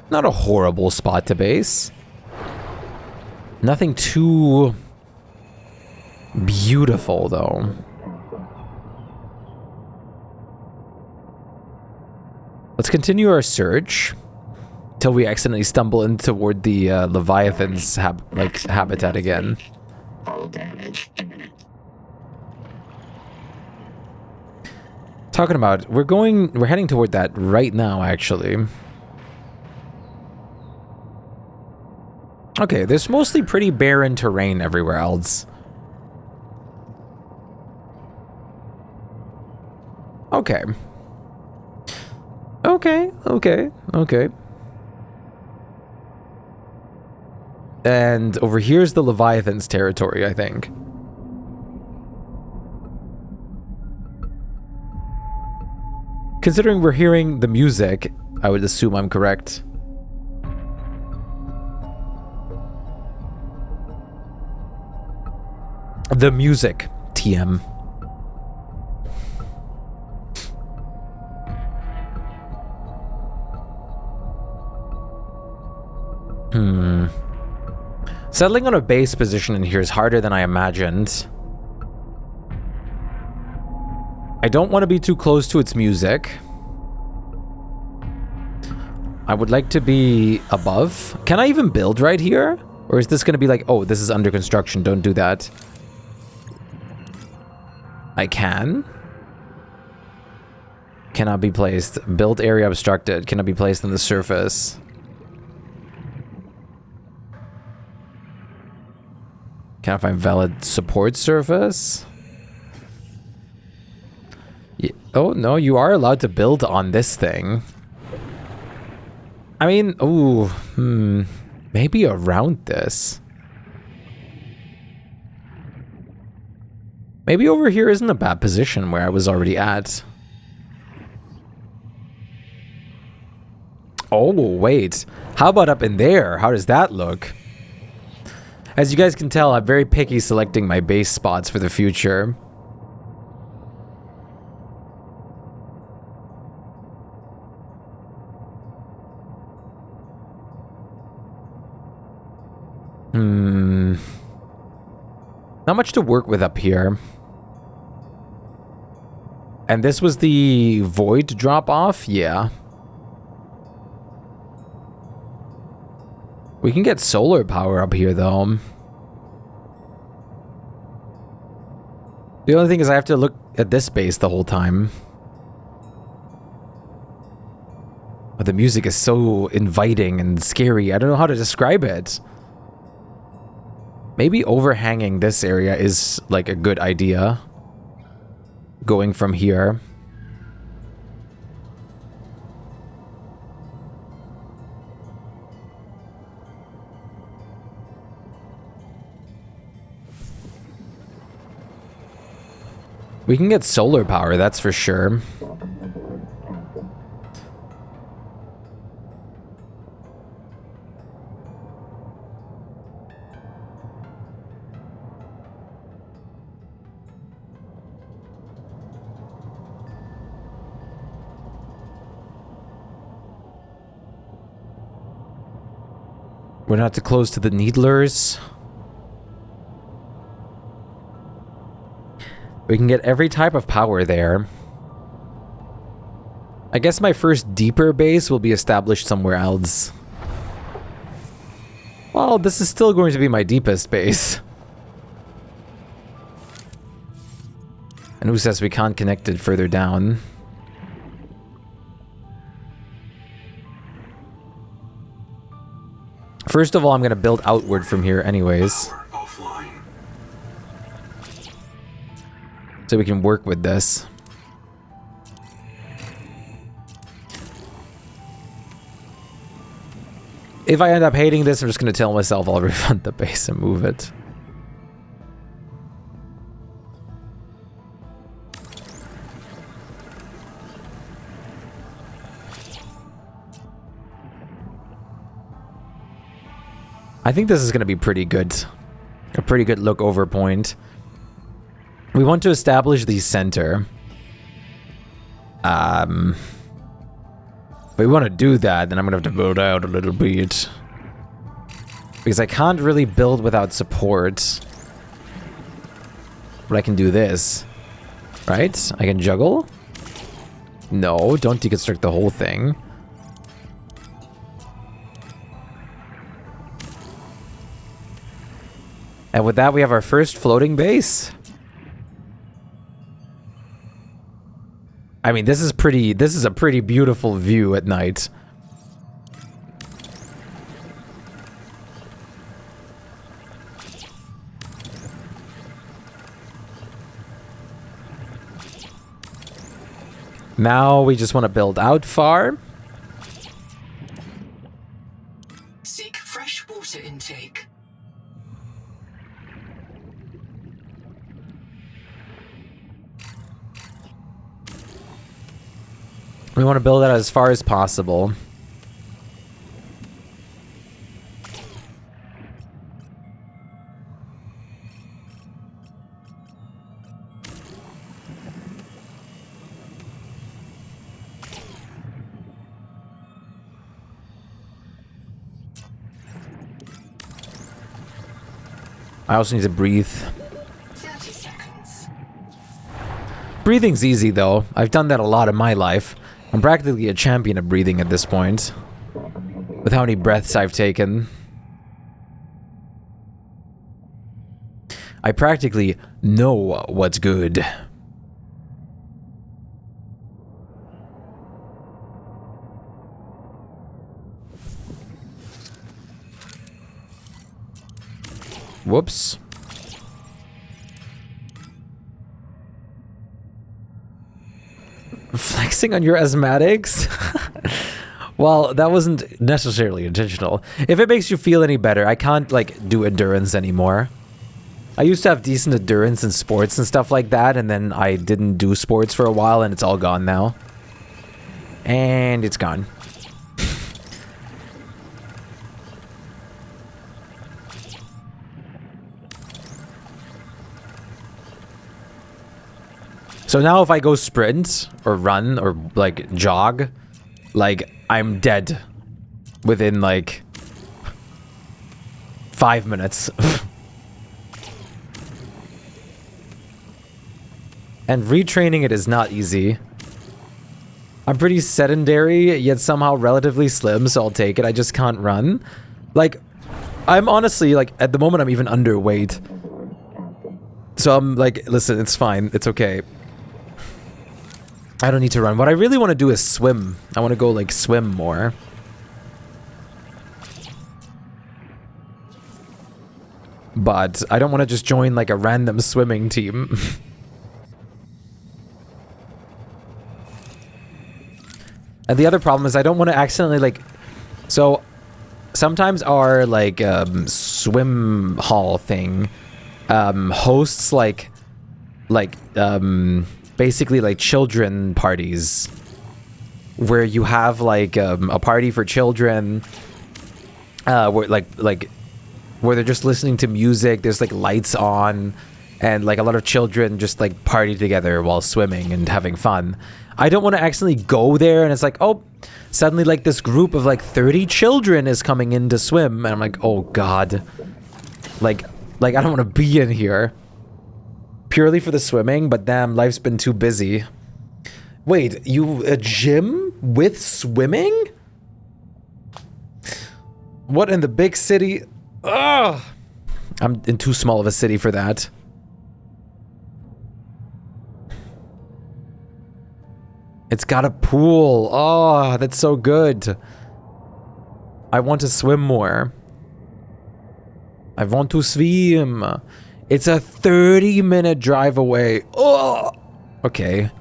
not a horrible spot to base. Nothing too beautiful, though. Let's continue our search till we accidentally stumble in toward the Leviathan's habitat again. Hull damage imminent. Talking about, we're heading toward that right now, actually. Okay, there's mostly pretty barren terrain everywhere else. Okay. Okay. And over here's the Leviathan's territory, I think. Considering we're hearing the music, I would assume I'm correct. The music, TM. Settling on a base position in here is harder than I imagined. I don't want to be too close to its music. I would like to be above. Can I even build right here? Or is this going to be like, oh, this is under construction, don't do that. I can. Cannot be placed. Build area obstructed. Cannot be placed on the surface. Can I find valid support surface? Yeah. Oh, no, you are allowed to build on this thing. I mean, ooh, maybe around this. Maybe over here isn't a bad position where I was already at. Oh, wait. How about up in there? How does that look? As you guys can tell, I'm very picky selecting my base spots for the future. Not much to work with up here. And this was the void drop-off? Yeah. We can get solar power up here, though. The only thing is I have to look at this base the whole time. But the music is so inviting and scary. I don't know how to describe it. Maybe overhanging this area is like a good idea. going from here. We can get solar power, that's for sure. We're not too close to the needlers. We can get every type of power there. I guess my first deeper base will be established somewhere else. Well, this is still going to be my deepest base. And who says we can't connect it further down? First of all, I'm going to build outward from here anyways. So we can work with this. If I end up hating this, I'm just going to tell myself I'll refund the base and move it. I think this is going to be pretty good. A pretty good look over point. We want to establish the center. If we want to do that, then I'm going to have to build out a little bit. Because I can't really build without support. But I can do this. Right? I can juggle? No, don't deconstruct the whole thing. And with that, we have our first floating base. I mean, this is a pretty beautiful view at night. Now we just want to build out far. Seek fresh water intake. We want to build out as far as possible. I also need to breathe. 30 seconds. Breathing's easy though. I've done that a lot in my life. I'm practically a champion of breathing at this point. With how many breaths I've taken. I practically know what's good. Whoops. Flexing on your asthmatics? Well, that wasn't necessarily intentional. If it makes you feel any better, I can't, like, do endurance anymore. I used to have decent endurance in sports and stuff like that, and then I didn't do sports for a while, and it's all gone now. And it's gone. So now if I go sprint, or run, or, like, jog, like, I'm dead within, like, 5 minutes. And retraining it is not easy. I'm pretty sedentary, yet somehow relatively slim, so I'll take it. I just can't run. Like, I'm honestly, like, at the moment I'm even underweight. So I'm like, listen, it's fine. It's okay. I don't need to run. What I really want to do is swim. I want to go, like, swim more. But I don't want to just join, like, a random swimming team. And the other problem is I don't want to accidentally, like... So, sometimes our, like, swim hall thing hosts, basically, like, children parties. Where you have, like, a party for children. Where, where they're just listening to music. There's, like, lights on. And, like, a lot of children just, like, party together while swimming and having fun. I don't want to accidentally go there and it's like, oh, suddenly, like, this group of, like, 30 children is coming in to swim. And I'm like, oh, God. Like, I don't want to be in here. Purely for the swimming, but damn, life's been too busy. Wait, a gym with swimming? What in the big city? Ugh! I'm in too small of a city for that. It's got a pool. Oh, that's so good. I want to swim more. I want to swim. It's a 30-minute drive away. Oh, okay.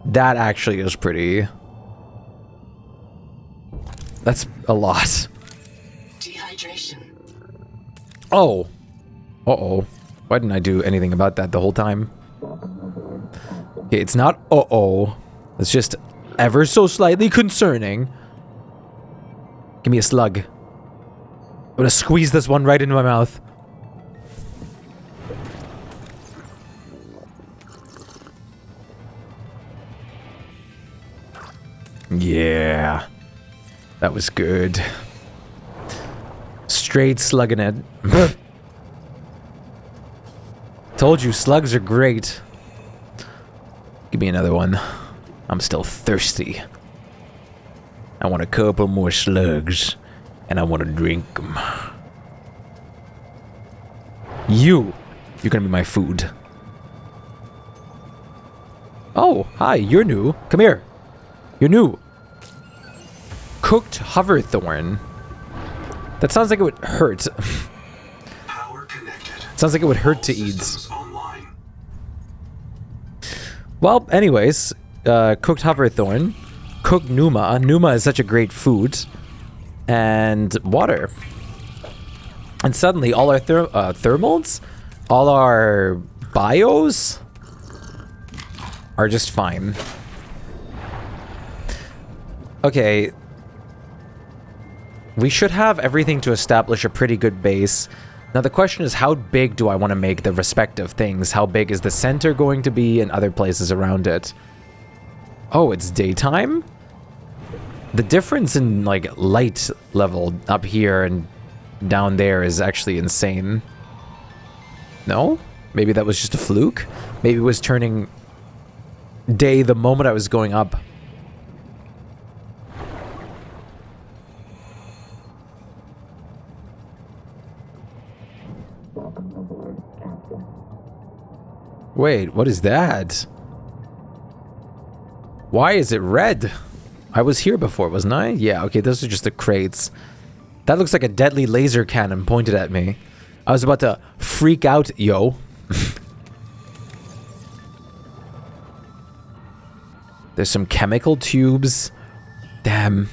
That actually is pretty. That's a lot. Dehydration. Oh. Uh-oh. Why didn't I do anything about that the whole time? Okay, it's not uh-oh. It's just ever so slightly concerning. Give me a slug. I'm gonna squeeze this one right into my mouth. Yeah. That was good. Straight slugging it. Told you, slugs are great. Give me another one. I'm still thirsty. I want a couple more slugs. And I want to drink them. You're gonna be my food. Oh, hi, you're new. Come here. You're new. Cooked hoverthorn. That sounds like it would hurt. Power connected. Sounds like it would hurt to eat. Well, anyways, cooked hoverthorn, cooked Numa. Numa is such a great food. And water. And suddenly all our thermals, all our bios are just fine. Okay. We should have everything to establish a pretty good base. Now the question is, how big do I want to make the respective things? How big is the center going to be and other places around it? Oh, it's daytime? The difference in, like, light level up here and down there is actually insane. No? Maybe that was just a fluke? Maybe it was turning day the moment I was going up. Wait, what is that? Why is it red? I was here before, wasn't I? Yeah, okay, those are just the crates. That looks like a deadly laser cannon pointed at me. I was about to freak out, yo. There's some chemical tubes. Damn.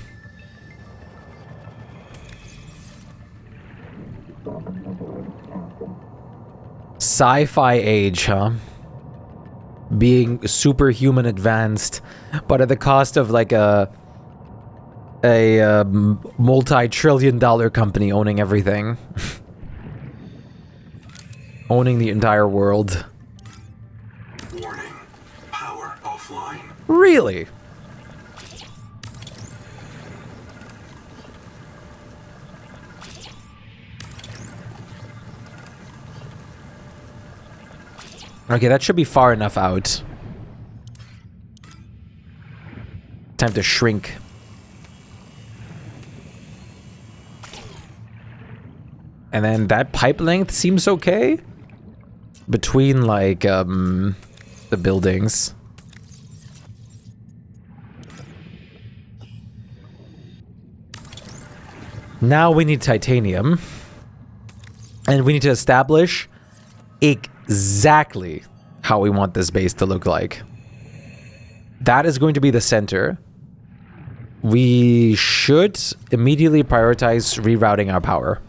Sci-fi age, huh? Being superhuman advanced, but at the cost of like a multi-trillion-dollar company owning everything. Owning the entire world. Warning. Power offline. Really? Okay, that should be far enough out. Time to shrink. And then that pipe length seems okay. Between, like, the buildings. Now we need titanium. And we need to establish exactly how we want this base to look like. That is going to be the center. we should immediately prioritize rerouting our power.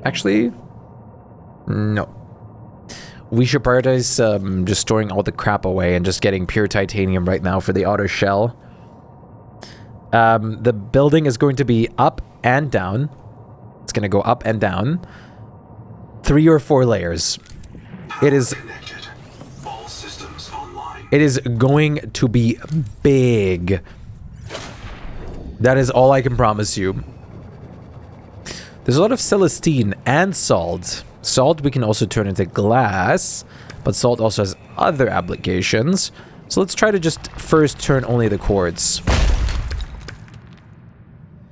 Actually, no. We should prioritize just storing all the crap away and just getting pure titanium right now for the outer shell. The building is going to be up and down. It's going to go up and down. 3 or 4 layers. It is... All systems online. It is going to be big. That is all I can promise you. There's a lot of Celestine and salt. Salt we can also turn into glass, but salt also has other applications. So let's try to just first turn only the quartz.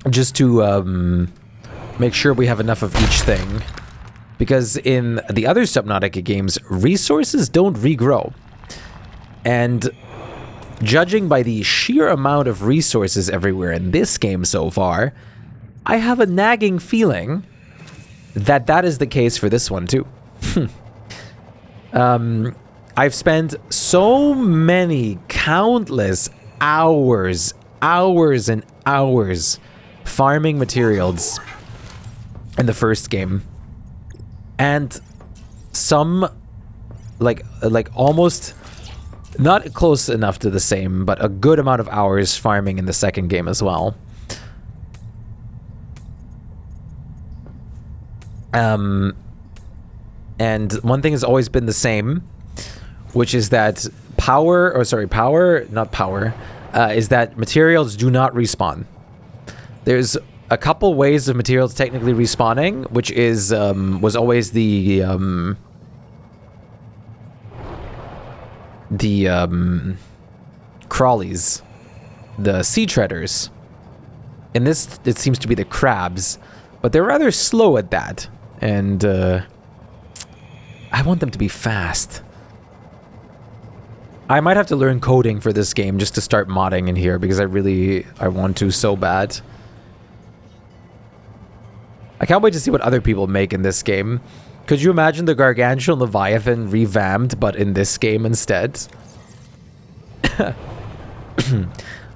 Just to make sure we have enough of each thing. Because in the other Subnautica games, resources don't regrow. And judging by the sheer amount of resources everywhere in this game so far, I have a nagging feeling that that is the case for this one too. I've spent so many countless hours and hours farming materials in the first game. And some, like almost, not close enough to the same, but a good amount of hours farming in the second game as well. And one thing has always been the same, which is that is that materials do not respawn. There's a couple ways of materials technically respawning, which is was always the crawlies, the sea treaders. In this, it seems to be the crabs, but they're rather slow at that, and I want them to be fast. I might have to learn coding for this game just to start modding in here, because I want to so bad. I can't wait to see what other people make in this game. Could you imagine the Gargantuan Leviathan revamped, but in this game instead?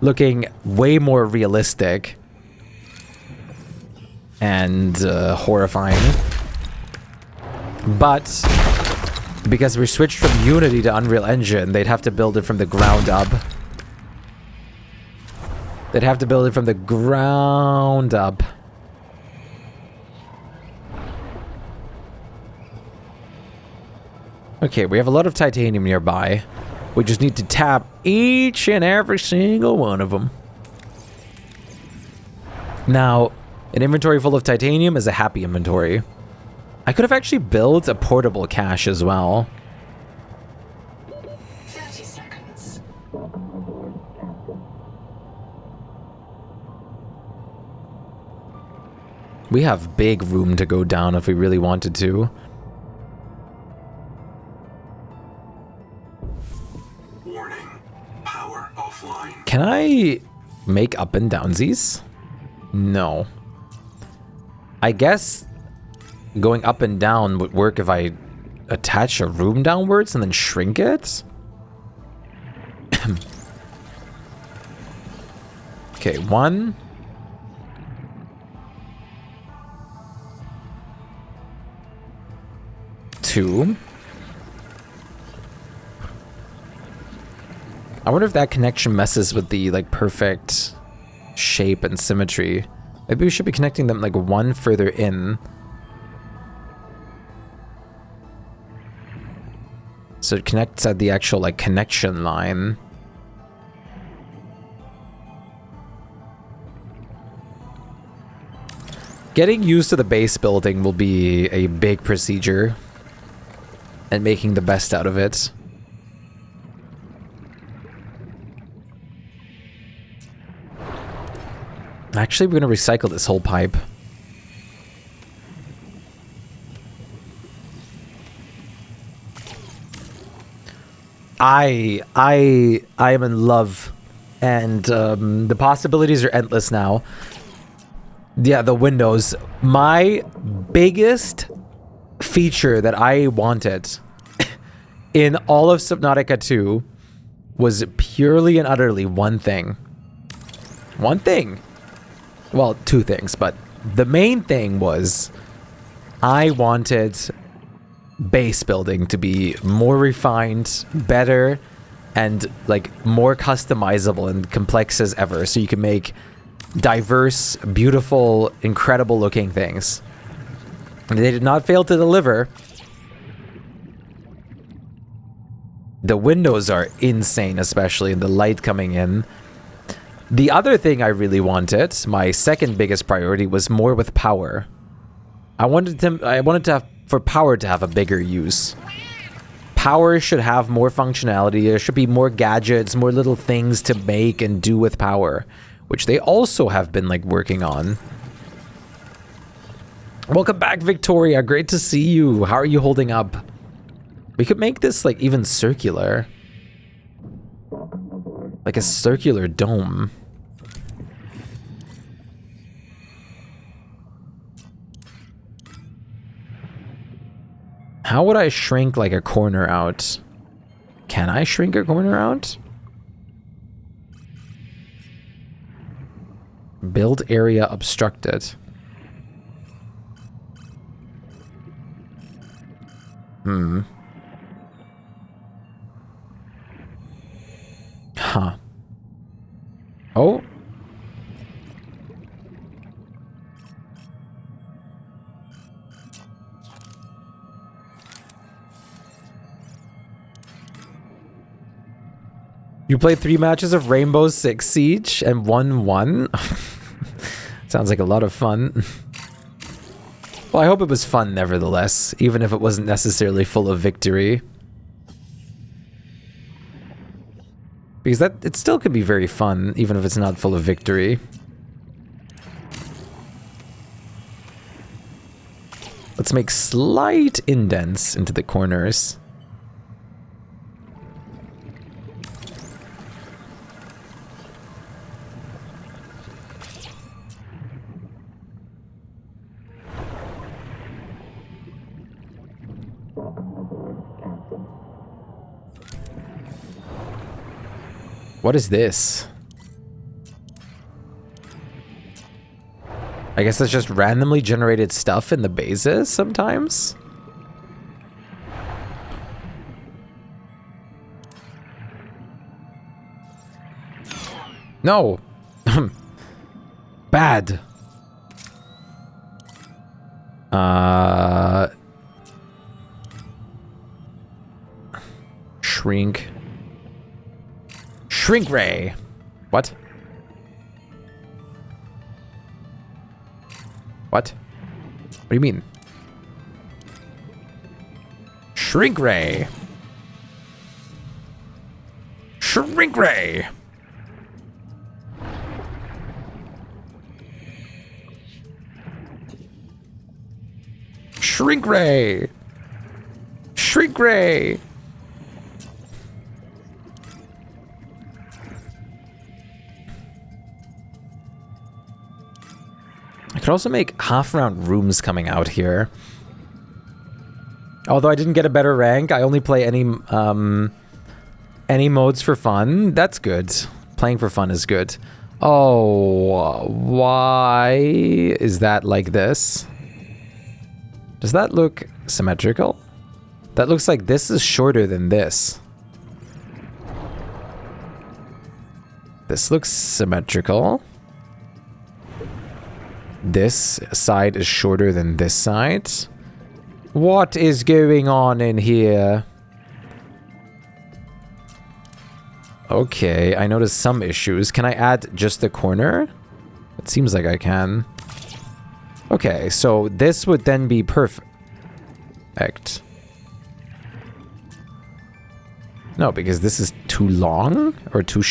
Looking way more realistic. And horrifying. But because we switched from Unity to Unreal Engine, they'd have to build it from the ground up. They'd have to build it from the ground up. Okay, we have a lot of titanium nearby. We just need to tap each and every single one of them. Now, an inventory full of titanium is a happy inventory. I could have actually built a portable cache as well. 30 seconds. We have big room to go down if we really wanted to. Can I make up and downsies? No. I guess going up and down would work if I attach a room downwards and then shrink it? Okay, 1. Two. I wonder if that connection messes with the, like, perfect shape and symmetry. Maybe we should be connecting them, like, 1 further in. So it connects at the actual, like, connection line. Getting used to the base building will be a big procedure. And making the best out of it. Actually, we're going to recycle this whole pipe. I am in love, and the possibilities are endless now. Yeah, the windows. My biggest feature that I wanted in all of Subnautica 2 was purely and utterly one thing. One thing. Well, two things, but the main thing was I wanted base building to be more refined, better, and like more customizable and complex as ever, so you can make diverse, beautiful, incredible looking things. And they did not fail to deliver. The windows are insane, especially in the light coming in. The other thing I really wanted, my second biggest priority, was more with power. I wanted to have, for power to have a bigger use. Power should have more functionality. There should be more gadgets, more little things to make and do with power, which they also have been like working on. Welcome back, Victoria. Great to see you. How are you holding up? We could make this like even circular. Like a circular dome. How would I shrink like a corner out? Can I shrink a corner out? Build area obstructed. Huh. Oh. You played 3 matches of Rainbow Six Siege and won 1? Sounds like a lot of fun. Well, I hope it was fun nevertheless, even if it wasn't necessarily full of victory. Because it still can be very fun, even if it's not full of victory. Let's make slight indents into the corners. What is this? I guess that's just randomly generated stuff in the bases sometimes? No! Bad! Shrink. Shrink ray. What? What? What do you mean? Shrink ray. Shrink ray. Shrink ray. Shrink ray. I could also make half-round rooms coming out here. Although I didn't get a better rank, I only play any modes for fun. That's good. Playing for fun is good. Oh, why is that like this? Does that look symmetrical? That looks like this is shorter than this. This looks symmetrical. This side is shorter than this side. What is going on in here? Okay, I noticed some issues. Can I add just the corner? It seems like I can. Okay, so this would then be perfect. No, because this is too long? Or too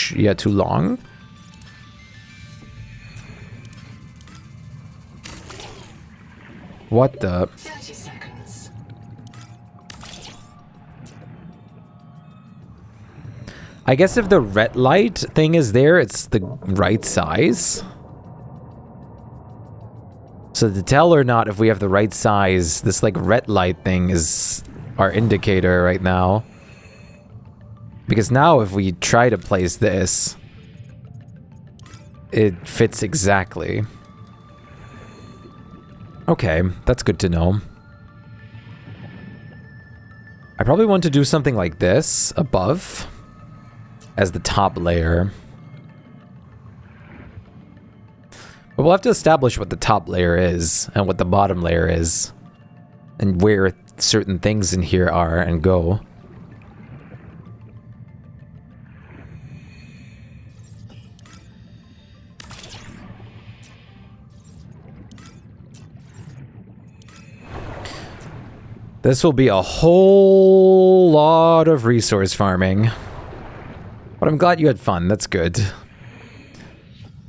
long? What the? 30 seconds. I guess if the red light thing is there, it's the right size. So to tell or not if we have the right size, this like red light thing is our indicator right now. Because now if we try to place this, it fits exactly. Okay, that's good to know. I probably want to do something like this above as the top layer. But we'll have to establish what the top layer is and what the bottom layer is and where certain things in here are and go. This will be a whole lot of resource farming. But I'm glad you had fun. That's good.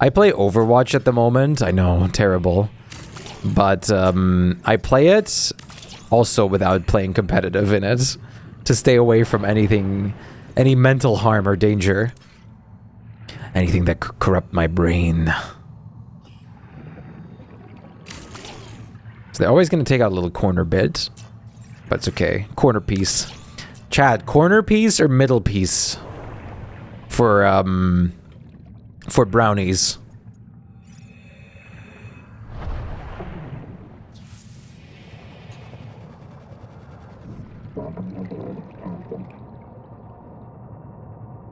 I play Overwatch at the moment. I know, terrible. But I play it also without playing competitive in it. To stay away from anything, any mental harm or danger. Anything that could corrupt my brain. So they're always going to take out a little corner bit. But it's okay. Corner piece. Chad, corner piece or middle piece? For brownies.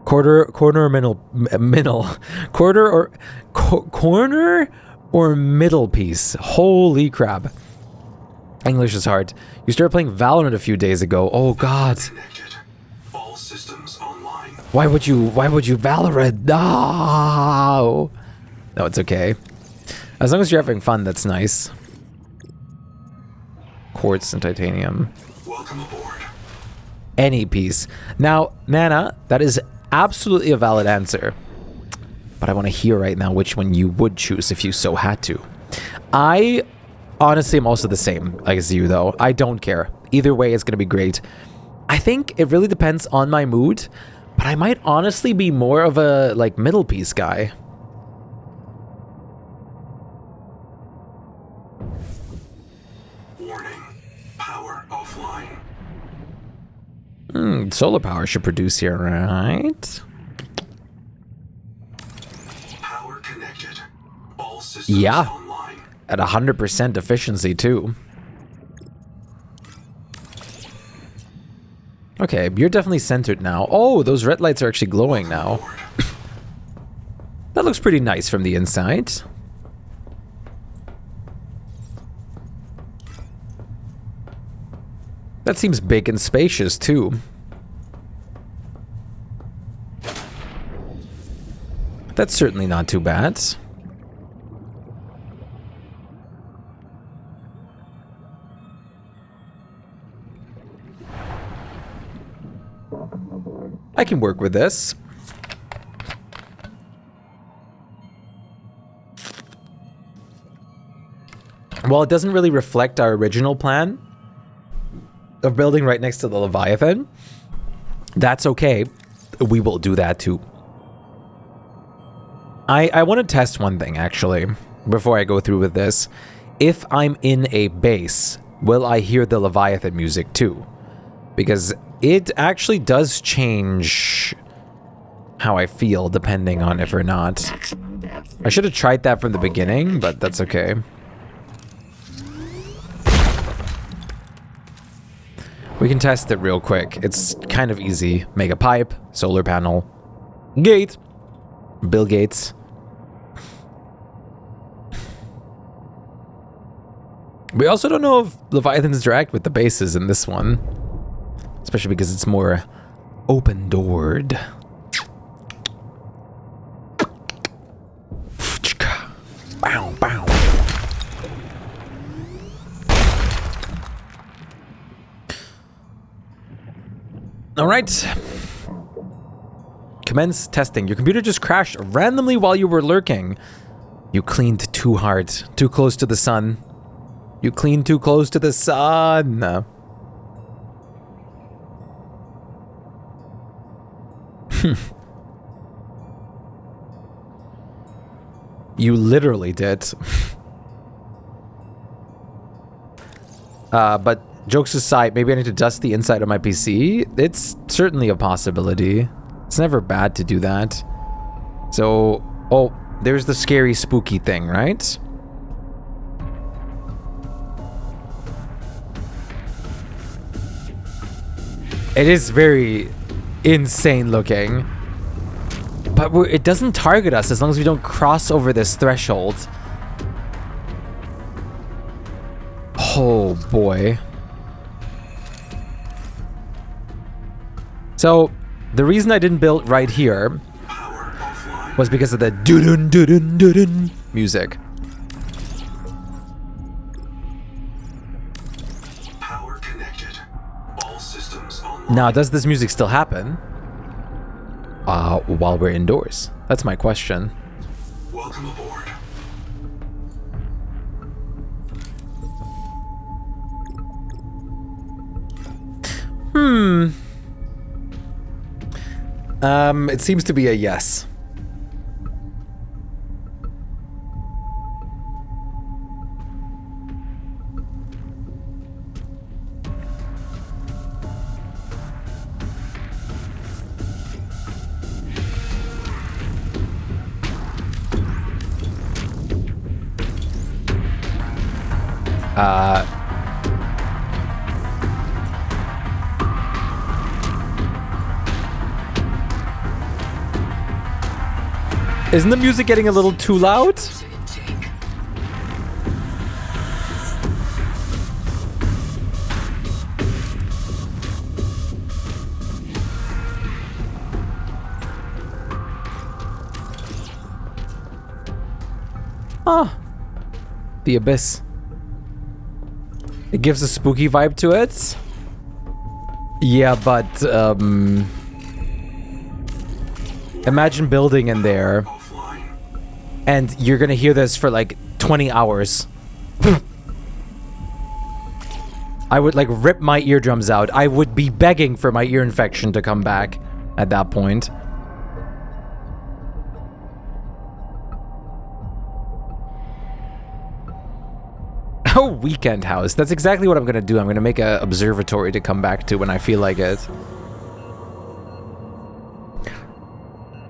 Corner or corner or middle piece. Holy crap. English is hard. You started playing Valorant a few days ago. Oh god. All systems online. Why would you Valorant? No. No, it's okay. As long as you're having fun, that's nice. Quartz and titanium. Welcome aboard. Any piece. Now, Nana, that is absolutely a valid answer. But I want to hear right now which one you would choose if you so had to. I honestly am also the same as you, though. I don't care. Either way, it's going to be great. I think it really depends on my mood, but I might honestly be more of a, like, middle piece guy. Warning. Power offline. Solar power should produce here, right? Power connected. All systems Yeah. online. At 100% efficiency, too. Okay, you're definitely centered now. Oh, those red lights are actually glowing now. That looks pretty nice from the inside. That seems big and spacious, too. That's certainly not too bad. I can work with this. While it doesn't really reflect our original plan of building right next to the Leviathan, that's okay. We will do that too. I want to test one thing, actually, before I go through with this. If I'm in a base, will I hear the Leviathan music too? Because it actually does change how I feel depending on if or not. I should have tried that from the beginning, but that's okay. We can test it real quick. It's kind of easy. Make a pipe, solar panel, gate, Bill Gates. We also don't know if Leviathans interact with the bases in this one. Especially because it's more open-doored. Bow, bow. All right. Commence testing. Your computer just crashed randomly while you were lurking. You cleaned too hard. Too close to the sun. You cleaned too close to the sun. You literally did. But jokes aside, maybe I need to dust the inside of my PC. It's certainly a possibility. It's never bad to do that. So, oh, there's the scary, spooky thing, right? It is very insane looking. But it doesn't target us as long as we don't cross over this threshold. Oh boy. So, the reason I didn't build right here was because of the doo-dun doo-dun doo-dun music. Power connected. All systems online. Now, does this music still happen? While we're indoors? That's my question. Welcome aboard. It seems to be a yes. Isn't the music getting a little too loud? Ah, the abyss. It gives a spooky vibe to it. Yeah, but imagine building in there and you're gonna hear this for like 20 hours. I would like rip my eardrums out. I would be begging for my ear infection to come back at that point. Oh, weekend house. That's exactly what I'm gonna do. I'm gonna make an observatory to come back to when I feel like it.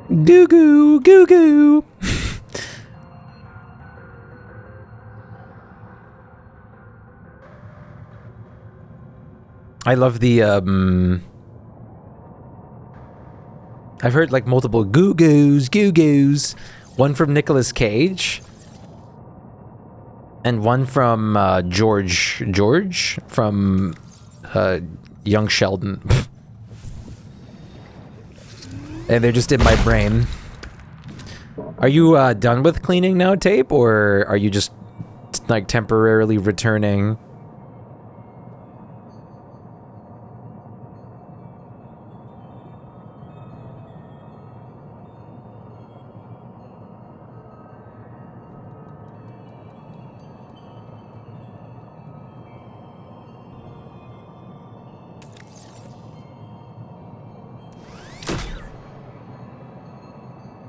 Goo goo, goo goo. I love the I've heard like multiple goo goos, goo goos. One from Nicolas Cage. And one from George from Young Sheldon. And they're just in my brain. Are you done with cleaning now, Tape? Or are you just like temporarily returning?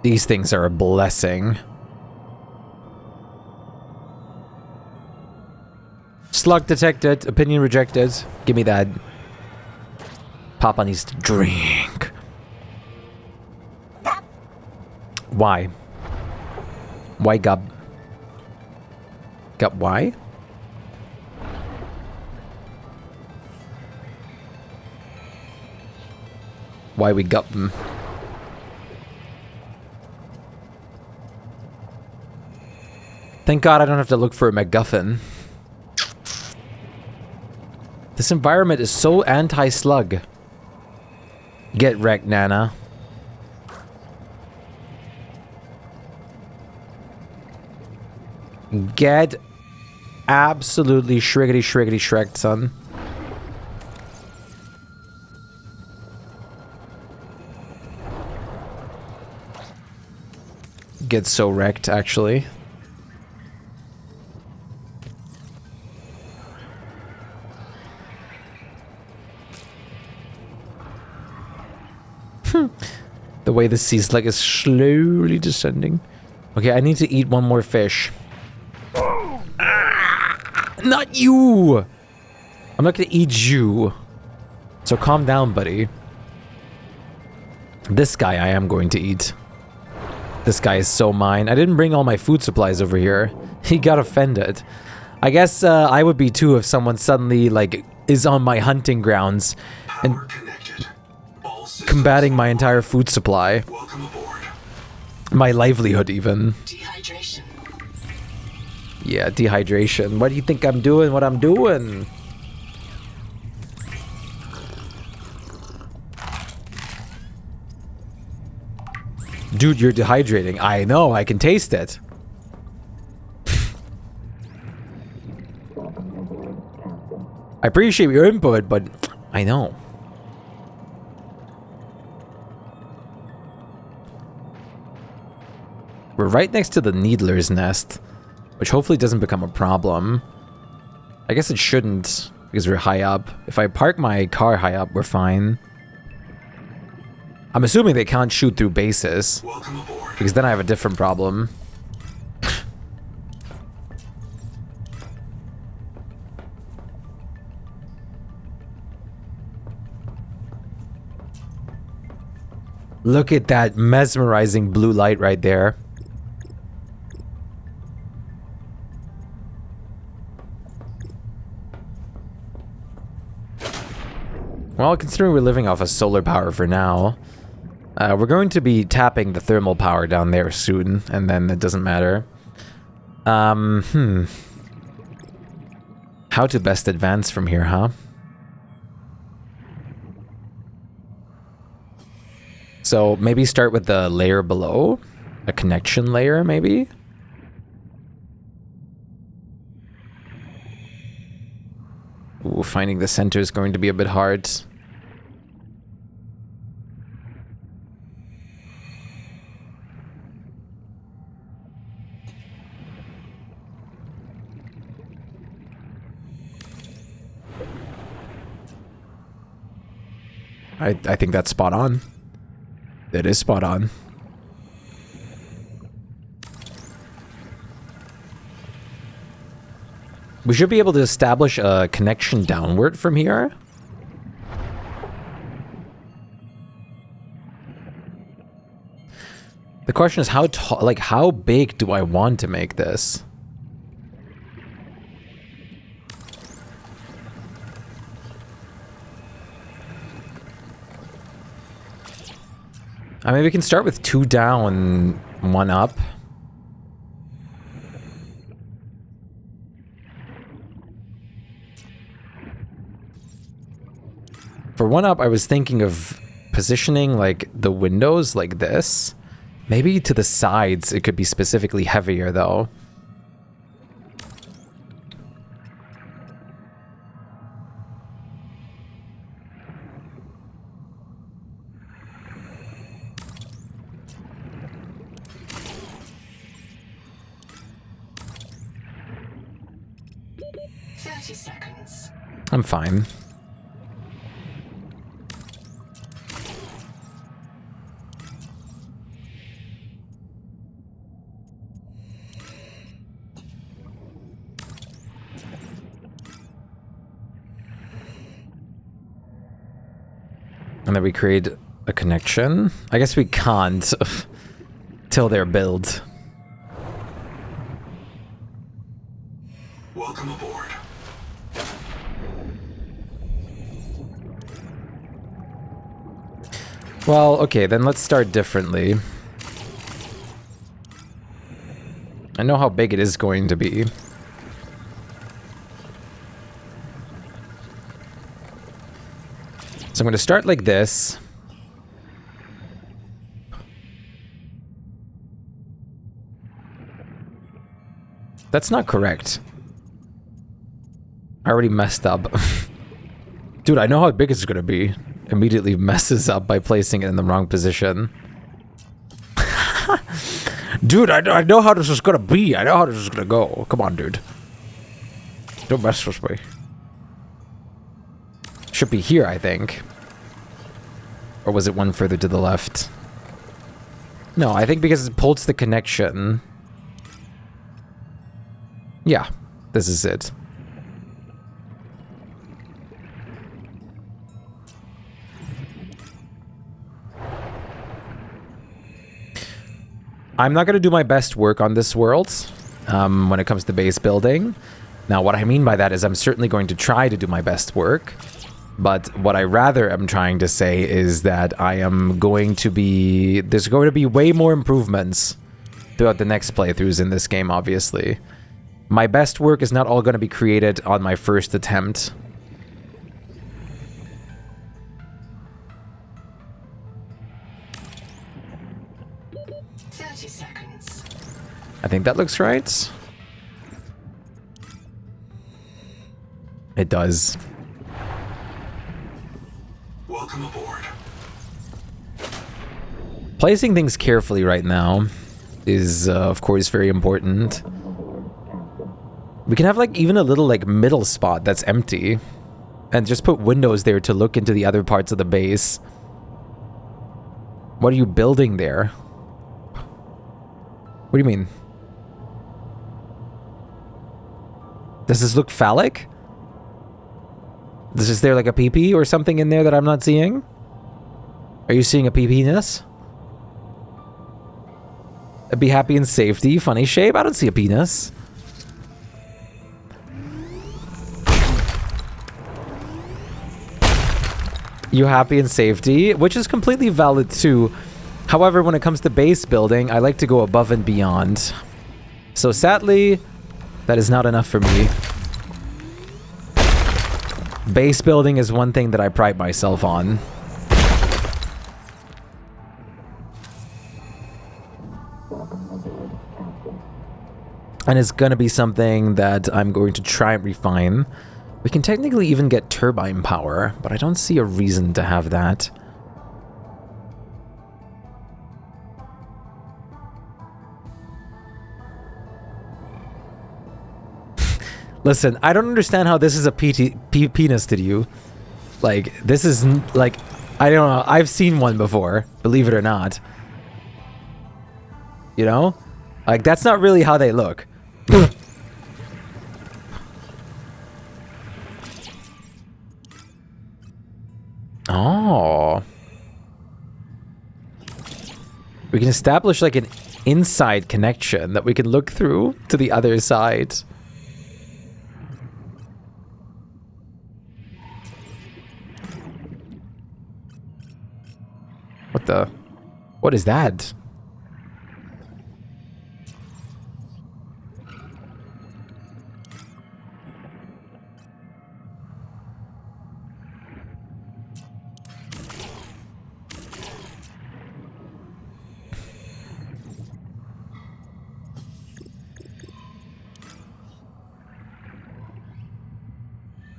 These things are a blessing. Slug detected. Opinion rejected. Give me that. Papa needs to drink. Why? Why Gub? Gub, why? Why we got them? Thank God I don't have to look for a MacGuffin. This environment is so anti-slug. Get wrecked, Nana. Get absolutely shriggity-shrecked, son. Get so wrecked, actually. The way the sea slug is slowly descending. Okay, I need to eat one more fish. Ah, not you! I'm not gonna eat you. So calm down, buddy. This guy I am going to eat. This guy is so mine. I didn't bring all my food supplies over here. He got offended. I guess I would be too if someone suddenly, like, is on my hunting grounds and combating my entire food supply. Welcome aboard. My livelihood, even. Dehydration. Yeah, dehydration. What do you think I'm doing? What I'm doing? Dude, you're dehydrating. I know, I can taste it. I appreciate your input, but I know. We're right next to the needler's nest, which hopefully doesn't become a problem. I guess it shouldn't, because we're high up. If I park my car high up, we're fine. I'm assuming they can't shoot through bases, Welcome aboard. because then I have a different problem. Look at that mesmerizing blue light right there. Well, considering we're living off of solar power for now, we're going to be tapping the thermal power down there soon, and then it doesn't matter. How to best advance from here, huh? So maybe start with the layer below, a connection layer, maybe? Ooh, finding the center is going to be a bit hard. I think that's spot on. It is spot on. We should be able to establish a connection downward from here. The question is how tall, like how big do I want to make this? I mean, we can start with 2 down, 1 up. For 1 up, I was thinking of positioning, like, the windows like this. Maybe to the sides, it could be specifically heavier, though. I'm fine. And then we create a connection. I guess we can't till they're built. Welcome aboard. Well, okay, then let's start differently. I know how big it is going to be. So I'm going to start like this. That's not correct. I already messed up. Dude, I know how big it's going to be. Immediately messes up by placing it in the wrong position. Dude, I know how this is gonna be. I know how this is gonna go. Come on, dude. Don't mess with me. Should be here, I think. Or was it one further to the left? No, I think because it pulls the connection. Yeah, this is it. I'm not going to do my best work on this world when it comes to base building. Now, what I mean by that is I'm certainly going to try to do my best work. But what I rather am trying to say is that I am going to be... There's going to be way more improvements throughout the next playthroughs in this game, obviously. My best work is not all going to be created on my first attempt. I think that looks right. It does. Welcome aboard. Placing things carefully right now is, of course, very important. We can have, like, even a little, like, middle spot that's empty. And just put windows there to look into the other parts of the base. What are you building there? What do you mean? Does this look phallic? Is there like a pee-pee or something in there that I'm not seeing? Are you seeing a pee-peeness? Be happy in safety, funny shape? I don't see a penis. You happy in safety? Which is completely valid too. However, when it comes to base building, I like to go above and beyond. So sadly, that is not enough for me. Base building is one thing that I pride myself on. And it's gonna be something that I'm going to try and refine. We can technically even get turbine power, but I don't see a reason to have that. Listen, I don't understand how this is a penis to you. Like, this is, like, I don't know. I've seen one before, believe it or not. You know? Like, that's not really how they look. Oh. We can establish, like, an inside connection that we can look through to the other side. What the? What is that?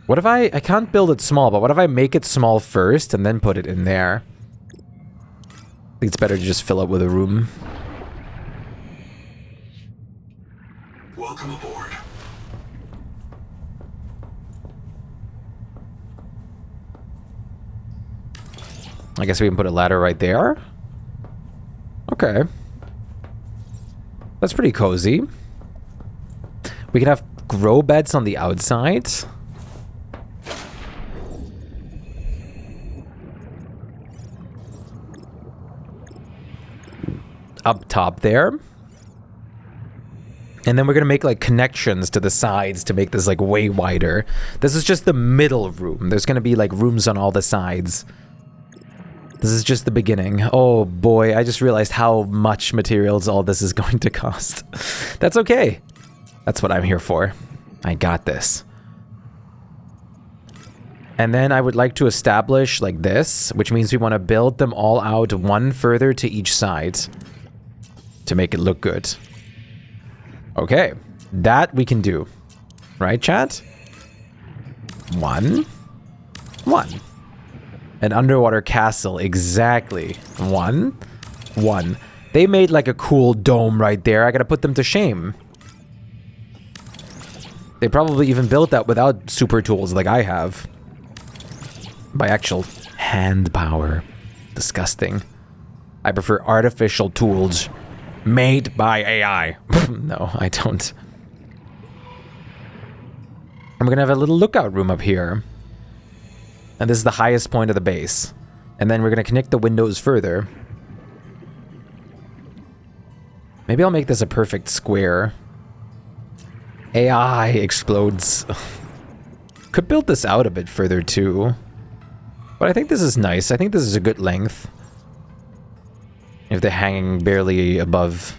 What if I can't build it small, but what if I make it small first and then put it in there? I think it's better to just fill up with a room. Welcome aboard. I guess we can put a ladder right there. Okay. That's pretty cozy. We can have grow beds on the outside. Up top there. And then we're gonna make like connections to the sides to make this like way wider. This is just the middle room. There's gonna be like rooms on all the sides. This is just the beginning. Oh boy, I just realized how much materials all this is going to cost. That's okay. That's what I'm here for. I got this. And then I would like to establish like this, which means we want to build them all out one further to each side to make it look good. Okay, that we can do. Right, chat? One. An underwater castle, exactly. One. They made like a cool dome right there. I gotta put them to shame. They probably even built that without super tools like I have. By actual hand power. Disgusting. I prefer artificial tools made by AI. No, I don't. I'm gonna have a little lookout room up here. And this is the highest point of the base. And then we're gonna connect the windows further. Maybe I'll make this a perfect square. AI explodes. Could build this out a bit further too. But I think this is nice. I think this is a good length. If they're hanging barely above.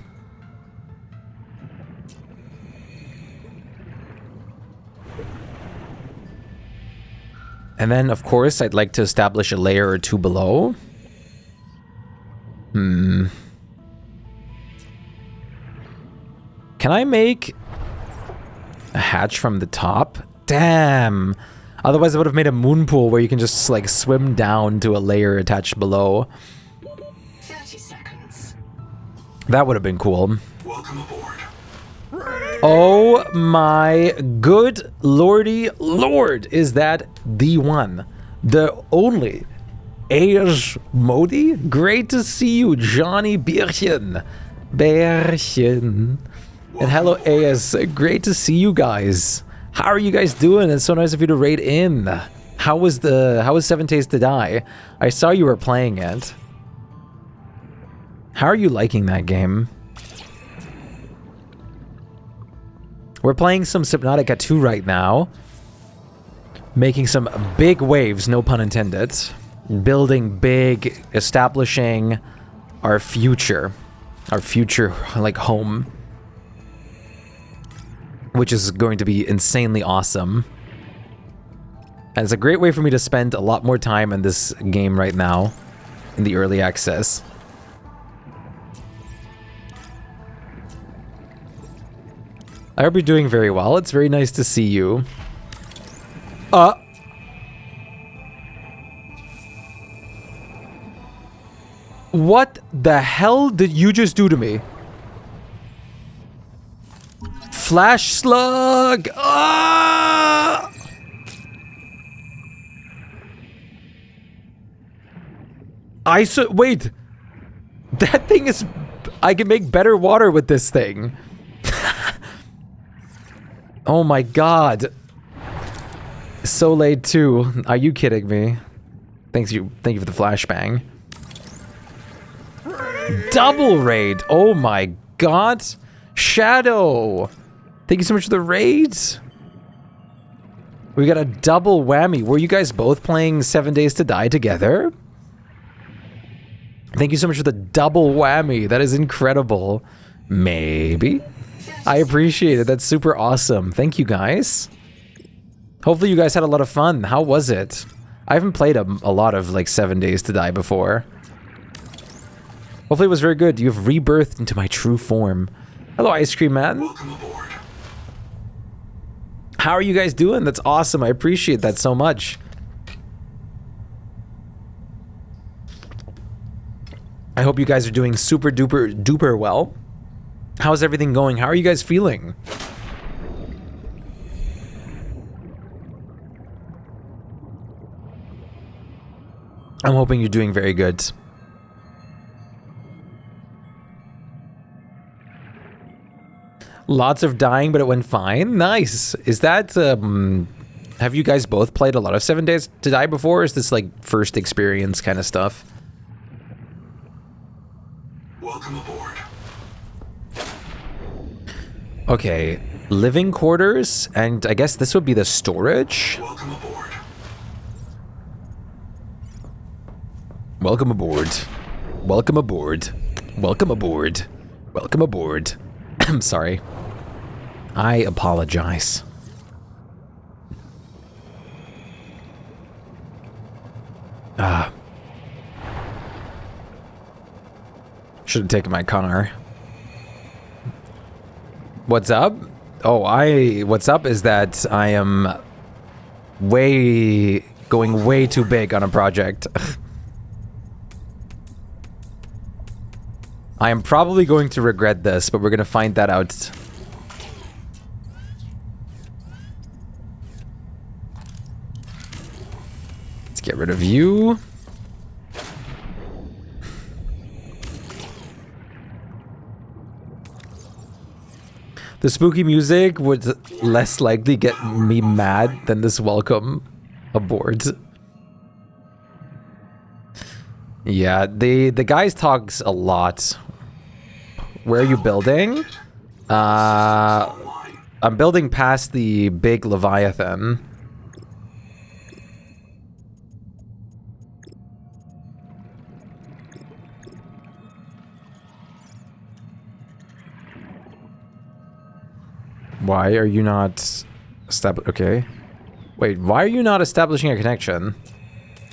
And then, of course, I'd like to establish a layer or two below. Can I make a hatch from the top? Damn. Otherwise, I would have made a moon pool where you can just, like, swim down to a layer attached below. 30 seconds. That would have been cool. Welcome aboard. Oh my good lordy lord, is that the one, the only Ayers Modi? Great to see you, Johnny Bärchen. Bärchen. And hello, Ayers. Great to see you guys. How are you guys doing? It's so nice of you to raid in. How was 7 Days to Die? I saw you were playing it. How are you liking that game? We're playing some Subnautica 2 right now. Making some big waves, no pun intended. Building big, establishing our future. Our future, like, home. Which is going to be insanely awesome. And it's a great way for me to spend a lot more time in this game right now. In the early access. I hope you're doing very well. It's very nice to see you. What the hell did you just do to me? Flash slug! Ah! Wait. That thing is... I can make better water with this thing. Oh my god. So late too. Are you kidding me? Thank you for the flashbang. Double raid. Oh my god. Shadow. Thank you so much for the raids. We got a double whammy. Were you guys both playing 7 Days to Die together? Thank you so much for the double whammy. That is incredible. Maybe. I appreciate it. That's super awesome. Thank you guys. Hopefully you guys had a lot of fun. How was it? I haven't played a lot of like 7 Days to Die before. Hopefully it was very good. You've rebirthed into my true form. Hello, Ice Cream Man. Welcome aboard. How are you guys doing? That's awesome. I appreciate that so much. I hope you guys are doing super duper well. How's everything going? How are you guys feeling? I'm hoping you're doing very good. Lots of dying, but it went fine. Nice. Is that, have you guys both played a lot of 7 Days to Die before? Or is this like first experience kind of stuff? Welcome aboard. Okay, living quarters, and I guess this would be the storage. Welcome aboard. Welcome aboard. Welcome aboard. Welcome aboard. Welcome aboard. I'm sorry. I apologize. Should have taken my car. What's up? Oh, what's up is that I am going way too big on a project. I am probably going to regret this, but we're going to find that out. Let's get rid of you. The spooky music would less likely get me mad than this welcome aboard. Yeah, the guys talks a lot Where are you building? I'm building past the big Leviathan. Why are you not okay. Wait, why are you not establishing a connection?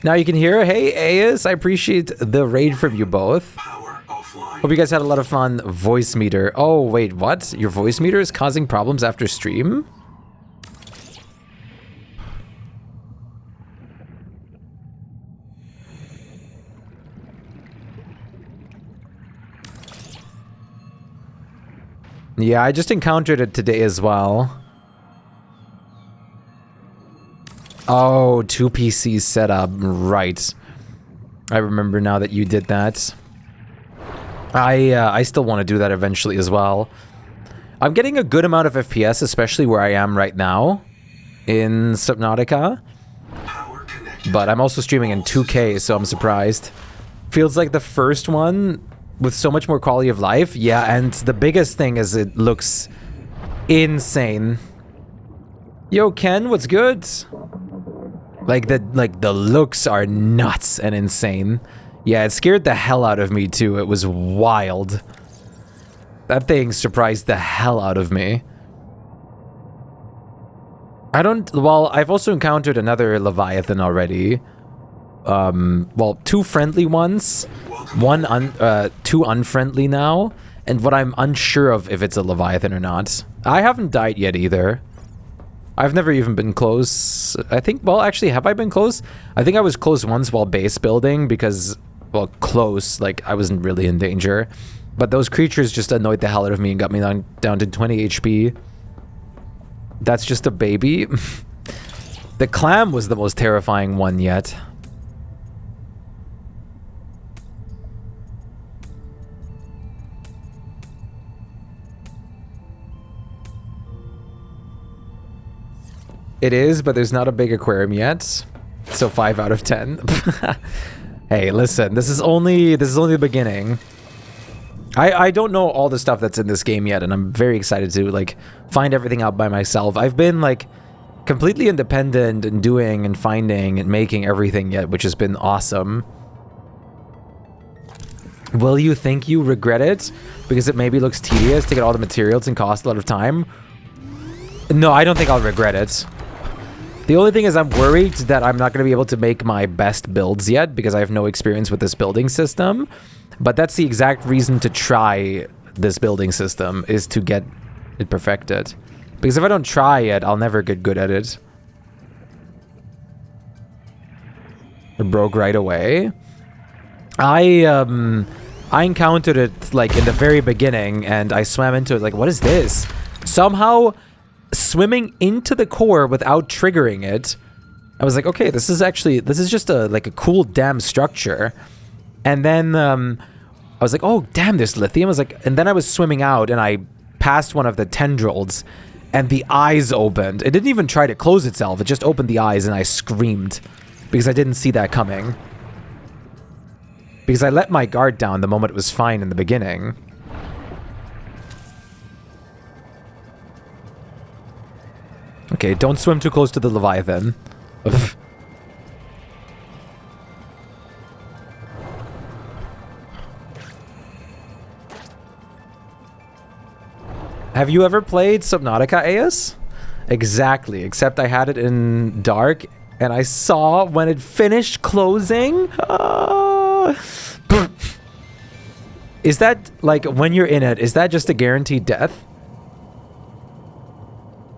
Now you can hear. Hey, Aeus, I appreciate the raid from you both. Hope you guys had a lot of fun. Voice meter. Oh, wait, what? Your voice meter is causing problems after stream? Yeah, I just encountered it today as well. Oh, 2 PCs set up. Right. I remember now that you did that. I still want to do that eventually as well. I'm getting a good amount of FPS, especially where I am right now in Subnautica. But I'm also streaming in 2K, so I'm surprised. Feels like the first one with so much more quality of life. Yeah, and the biggest thing is it looks insane. Yo, Ken, what's good? Like the looks are nuts and insane. Yeah, it scared the hell out of me too. It was wild. That thing surprised the hell out of me. Well, I've also encountered another Leviathan already. Well, 2 friendly ones. Two unfriendly now. And what I'm unsure of if it's a Leviathan or not. I haven't died yet either. I've never even been close. I think, well, actually, have I been close? I think I was close once while base building because, well, close, like, I wasn't really in danger. But those creatures just annoyed the hell out of me and got me down to 20 HP. That's just a baby. The clam was the most terrifying one yet. It is, but there's not a big aquarium yet. So 5 out of 10. Hey, listen, this is only the beginning. I don't know all the stuff that's in this game yet, and I'm very excited to like find everything out by myself. I've been like completely independent and doing and finding and making everything yet, which has been awesome. Will you think you regret it because it maybe looks tedious to get all the materials and cost a lot of time? No, I don't think I'll regret it. The only thing is I'm worried that I'm not going to be able to make my best builds yet because I have no experience with this building system. But that's the exact reason to try this building system, is to get it perfected. Because if I don't try it, I'll never get good at it. It broke right away. I encountered it like in the very beginning and I swam into it like, what is this? Somehow swimming into the core without triggering it, I was like, okay, this is just a cool damn structure. And then I was like, oh damn, there's lithium. I was like, and then I was swimming out and I passed one of the tendrils and the eyes opened. It didn't even try to close itself. It just opened the eyes and I screamed because I didn't see that coming. Because I let my guard down the moment it was fine in the beginning. Okay, don't swim too close to the Leviathan. Have you ever played Subnautica, Aeus? Exactly, except I had it in dark, and I saw when it finished closing. Is that, like, when you're in it, is that just a guaranteed death?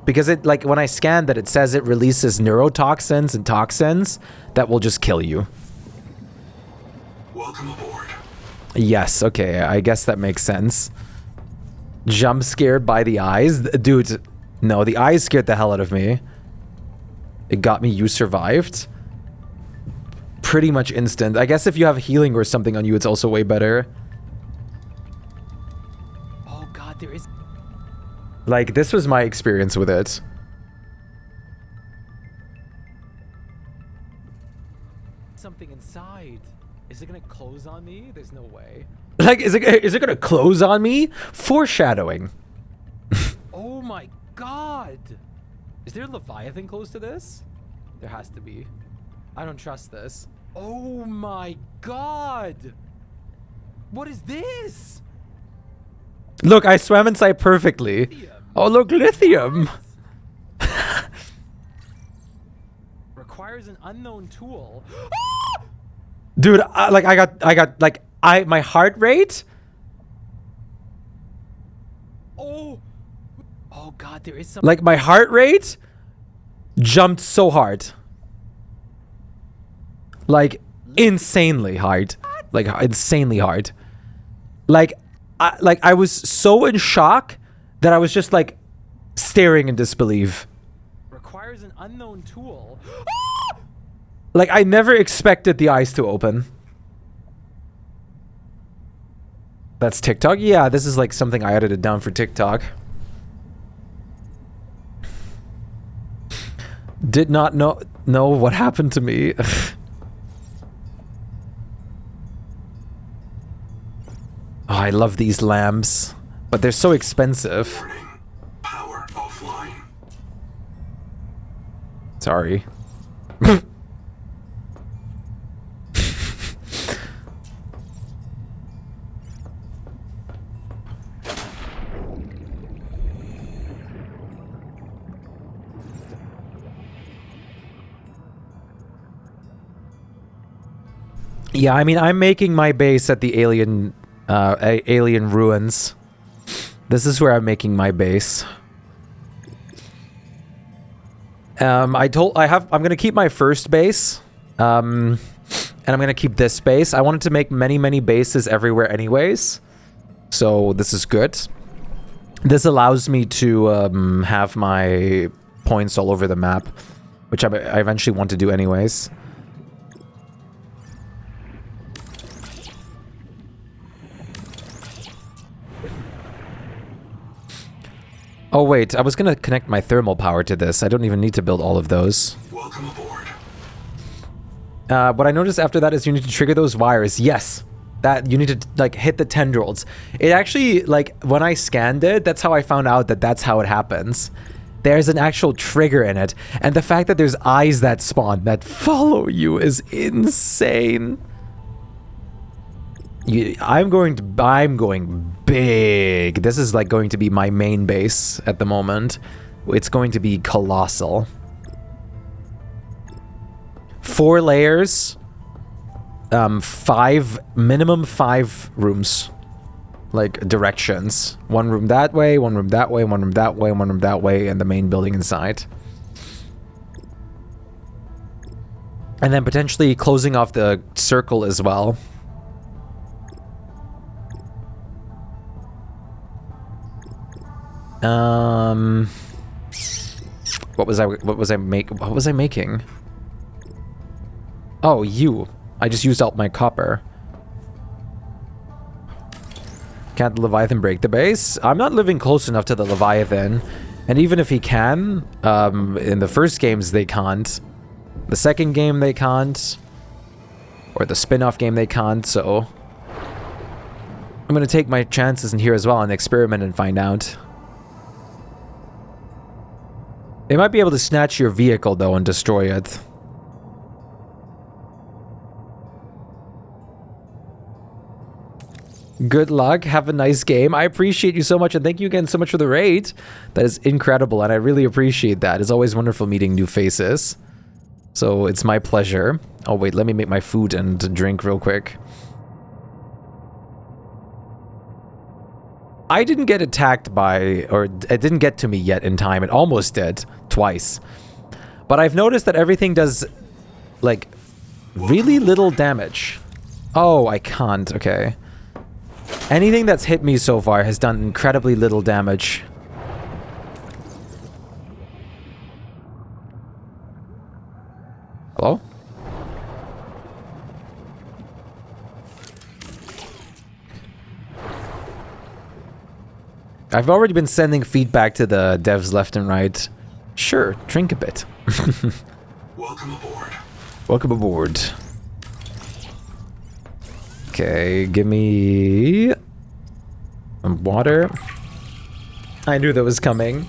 Because it, like, when I scanned that, it says it releases neurotoxins and toxins that will just kill you. Welcome aboard. Yes, okay, I guess that makes sense. Jump scared by the eyes? Dude, no, the eyes scared the hell out of me. It got me, you survived. Pretty much instant. I guess if you have healing or something on you, it's also way better. Oh god, there is... Like, this was my experience with it. Something inside. Is it gonna close on me? There's no way. Like, is it gonna close on me? Foreshadowing. Oh my god. Is there a Leviathan close to this? There has to be. I don't trust this. Oh my god. What is this? Look, I swam inside perfectly. Lithium. Oh, look, lithium. Requires an unknown tool. Dude, my heart rate. Oh god, there is some. Like, my heart rate jumped so hard. Like, insanely hard. Like, insanely hard. Like, I was so in shock that I was just like staring in disbelief. Requires an unknown tool. Like, I never expected the eyes to open. That's TikTok? Yeah, this is like something I edited down for TikTok. Did not know what happened to me. Oh, I love these lamps, but they're so expensive. Warning. Power offline. Sorry. Yeah, I mean, I'm making my base at the alien ruins. This is where I'm making my base. I'm gonna keep my first base, and I'm gonna keep this base. I wanted to make many bases everywhere, anyways. So this is good. This allows me to have my points all over the map, which I eventually want to do, anyways. Oh wait, I was gonna connect my thermal power to this. I don't even need to build all of those. Welcome aboard. What I noticed after that is you need to trigger those wires. Yes, that you need to like hit the tendrils. It actually, like, when I scanned it, that's how I found out that that's how it happens. There's an actual trigger in it, and the fact that there's eyes that spawn that follow you is insane. I'm going big. This is like going to be my main base at the moment. It's going to be colossal. 4 layers, minimum 5 rooms, like directions. 1 room that way, 1 room that way, 1 room that way, 1 room that way, and the main building inside. And then potentially closing off the circle as well. What was I making? Oh, I just used out my copper. Can't the Leviathan break the base? I'm not living close enough to the Leviathan. And even if he can, in the first games they can't. The second game they can't. Or the spin-off game they can't, so... I'm gonna take my chances in here as well and experiment and find out. They might be able to snatch your vehicle, though, and destroy it. Good luck. Have a nice game. I appreciate you so much, and thank you again so much for the raid. That is incredible, and I really appreciate that. It's always wonderful meeting new faces. So, it's my pleasure. Oh, wait, let me make my food and drink real quick. I didn't get attacked by, or it didn't get to me yet in time. It almost did, twice. But I've noticed that everything does, like, really little damage. Oh, I can't, okay. Anything that's hit me so far has done incredibly little damage. Hello? I've already been sending feedback to the devs left and right. Sure, drink a bit. Welcome aboard. Welcome aboard. Okay, give me water. I knew that was coming.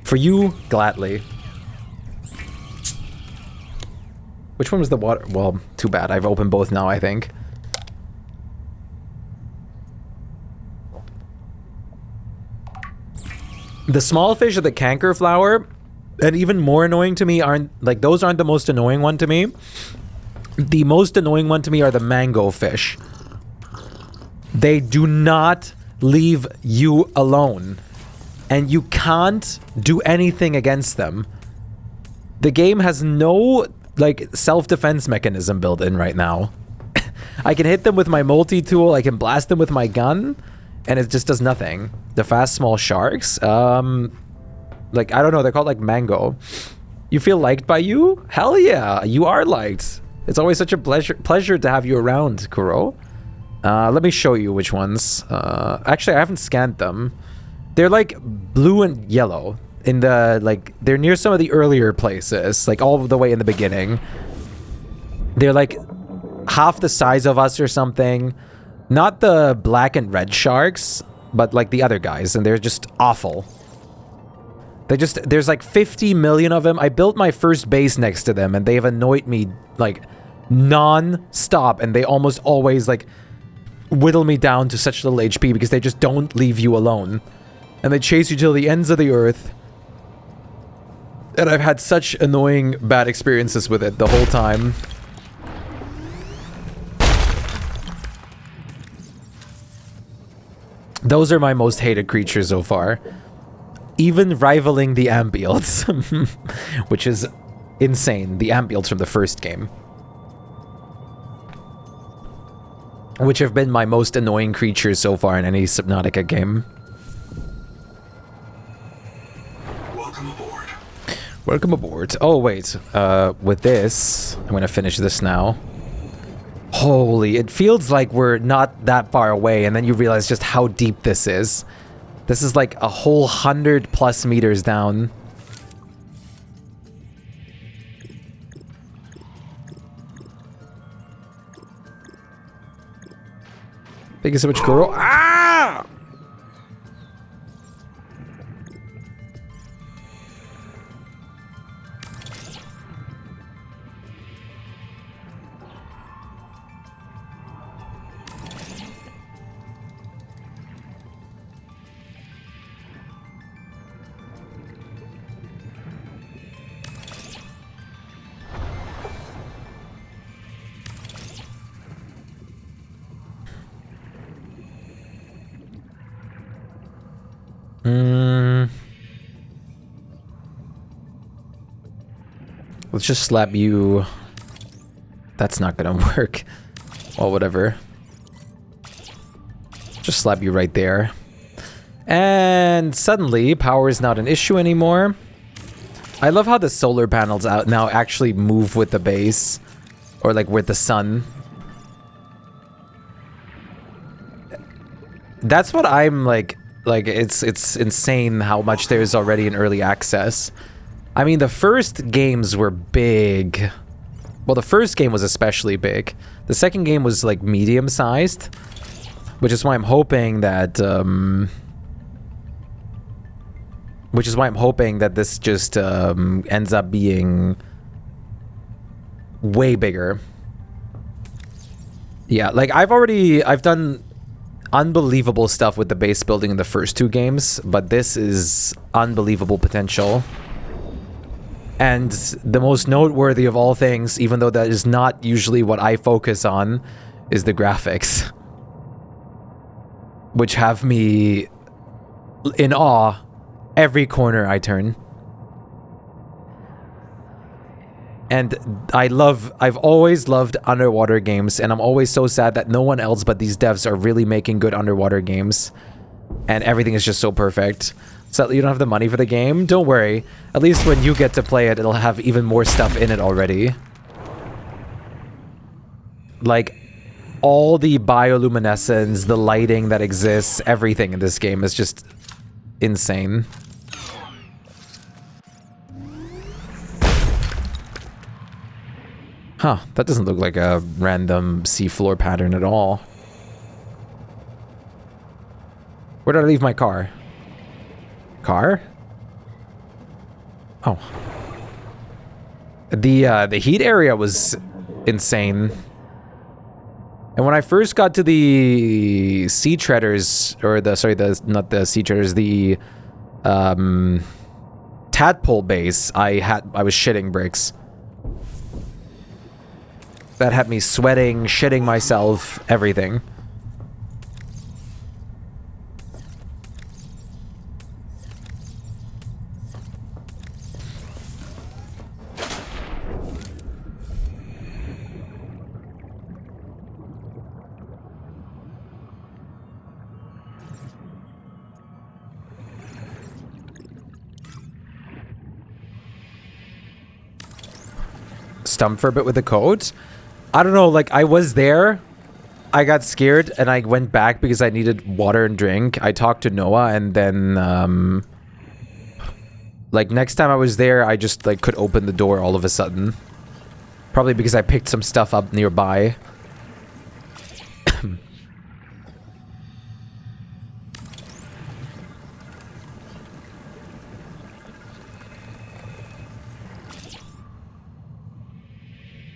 For you, gladly. Which one was the water? Well, too bad. I've opened both now, I think. The small fish of the canker flower, and even more annoying to me aren't, like, those aren't the most annoying one to me. The most annoying one to me are the mango fish. They do not leave you alone. And you can't do anything against them. The game has no, like, self-defense mechanism built in right now. I can hit them with my multi-tool, I can blast them with my gun, and it just does nothing. The fast small sharks, like, I don't know, they're called, like, mango. You feel liked by you? Hell yeah, you are liked. It's always such a pleasure to have you around, Kuro. Let me show you which ones. Actually, I haven't scanned them. They're like blue and yellow in the, like, they're near some of the earlier places, like all the way in the beginning. They're like half the size of us or something. Not the black and red sharks, but like the other guys, and they're just awful. There's like 50 million of them. I built my first base next to them, and they have annoyed me like non-stop, and they almost always like whittle me down to such little HP because they just don't leave you alone. And they chase you till the ends of the earth. And I've had such annoying bad experiences with it the whole time. Those are my most hated creatures so far. Even rivaling the Ambielts. Which is insane. The Ambielts from the first game. Which have been my most annoying creatures so far in any Subnautica game. Welcome aboard. Welcome aboard. Oh, wait. With this, I'm gonna finish this now. Holy, it feels like we're not that far away, and then you realize just how deep this is. This is like a whole 100+ meters down. Thank you so much, Kuro. Ah! Let's just slap you. That's not gonna work. Well, whatever. Just slap you right there. And suddenly, power is not an issue anymore. I love how the solar panels out now actually move with the base. Or like with the sun. That's what I'm like it's insane how much there's already in early access. I mean, the first games were big. Well, the first game was especially big. The second game was like medium-sized, which is why I'm hoping that this just ends up being way bigger. Yeah, like I've done unbelievable stuff with the base building in the first two games, but this is unbelievable potential. And the most noteworthy of all things, even though that is not usually what I focus on, is the graphics. Which have me in awe every corner I turn. And I've always loved underwater games, and I'm always so sad that no one else but these devs are really making good underwater games. And everything is just so perfect. So you don't have the money for the game? Don't worry. At least when you get to play it, it'll have even more stuff in it already. Like, all the bioluminescence, the lighting that exists, everything in this game is just insane. Huh, that doesn't look like a random seafloor pattern at all. Where did I leave my car? Car? Oh. The heat area was insane. And when I first got to the sea treaders, or not the sea treaders, the tadpole base, I was shitting bricks. That had me sweating, shitting myself, everything. Stumped for a bit with the code. I don't know, like, I was there, I got scared, and I went back because I needed water and drink. I talked to Noah, and then, like, next time I was there, I just, like, could open the door all of a sudden. Probably because I picked some stuff up nearby.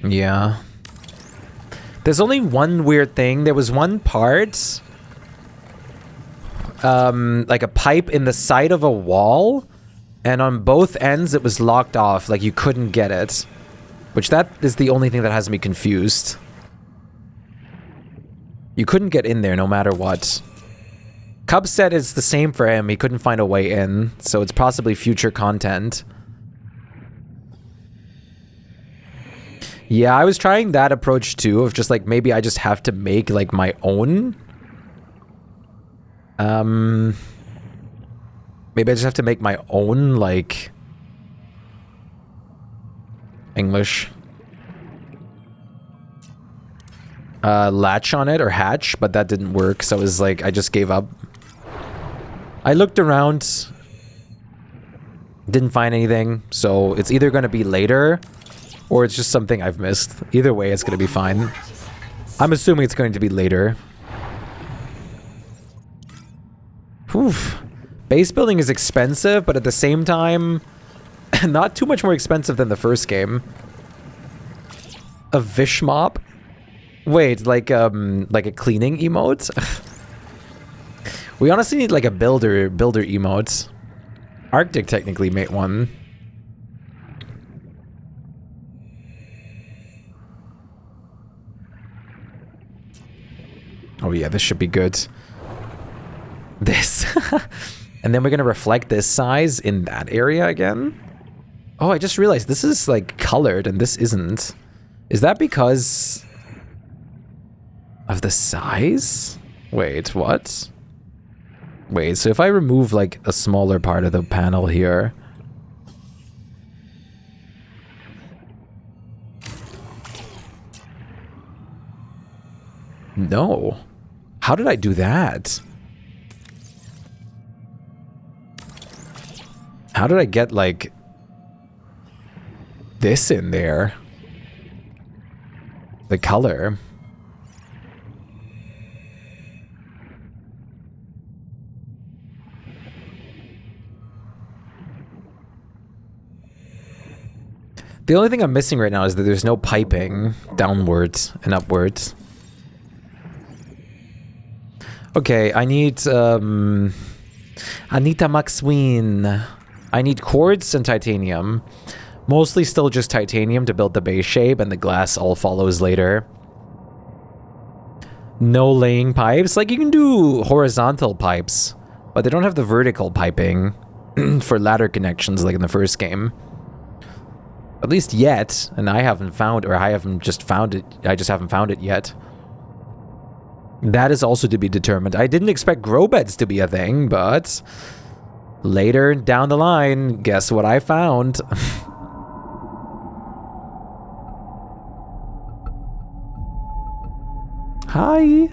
Yeah. There's only one weird thing. There was one part, like a pipe in the side of a wall, and on both ends it was locked off, like you couldn't get it. Which that is the only thing that has me confused. You couldn't get in there no matter what. Cub said it's the same for him. He couldn't find a way in, so it's possibly future content. Yeah, I was trying that approach too, of just like, maybe I just have to make like my own. Maybe I just have to make my own, like, English. Latch on it, or hatch, but that didn't work, so it was like, I just gave up. I looked around, didn't find anything, so it's either going to be later, or it's just something I've missed. Either way, it's going to be fine. I'm assuming it's going to be later. Whew. Base building is expensive, but at the same time, not too much more expensive than the first game. A Vish mop? Wait, like a cleaning emote? We honestly need like a builder emote. Arctic technically made one. Oh yeah, this should be good. This. And then we're gonna reflect this size in that area again. Oh, I just realized this is like colored and this isn't. Is that because of the size? Wait, what? Wait, so if I remove like a smaller part of the panel here. No. How did I do that? How did I get like this in there? The color. The only thing I'm missing right now is that there's no piping downwards and upwards. Okay, I need Anita Maxween. I need quartz and titanium. Mostly still just titanium to build the base shape, and the glass all follows later. No laying pipes. Like, you can do horizontal pipes, but they don't have the vertical piping for ladder connections like in the first game. At least yet, and I haven't found, or I haven't just found it, I just haven't found it yet. That is also to be determined. I didn't expect grow beds to be a thing, but later down the line, guess what I found? Hi!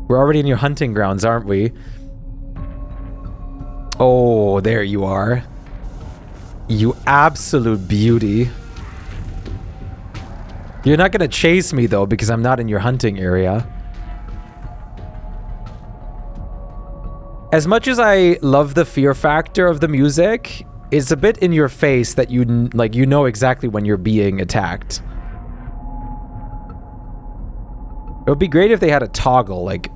We're already in your hunting grounds, aren't we? Oh, there you are. You absolute beauty. You're not gonna chase me though, because I'm not in your hunting area. As much as I love the fear factor of the music, it's a bit in your face that you know exactly when you're being attacked. It would be great if they had a toggle, like,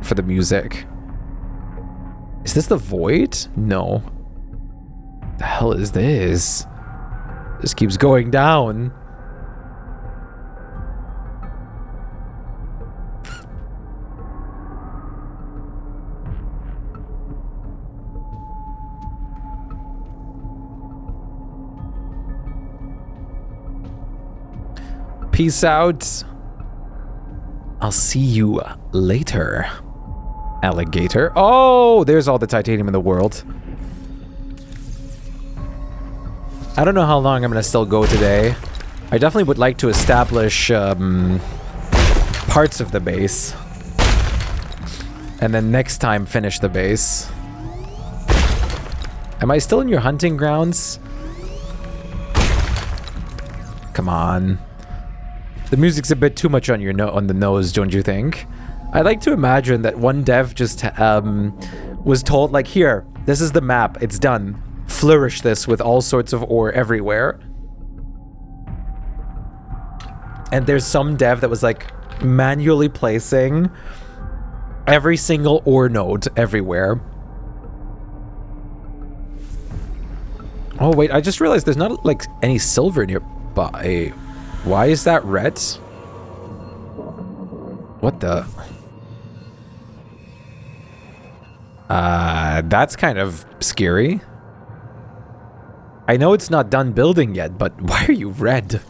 for the music. Is this the void? No. The hell is this? This keeps going down. Peace out. I'll see you later, alligator. Oh, there's all the titanium in the world. I don't know how long I'm gonna still go today. I definitely would like to establish parts of the base. And then next time finish the base. Am I still in your hunting grounds? Come on. The music's a bit too much on your on the nose, don't you think? I like to imagine that one dev just was told, like, here, this is the map, it's done. Flourish this with all sorts of ore everywhere. And there's some dev that was like manually placing every single ore node everywhere. Oh wait, I just realized there's not like any silver nearby. Why is that red? What the? That's kind of scary. I know it's not done building yet, but why are you red?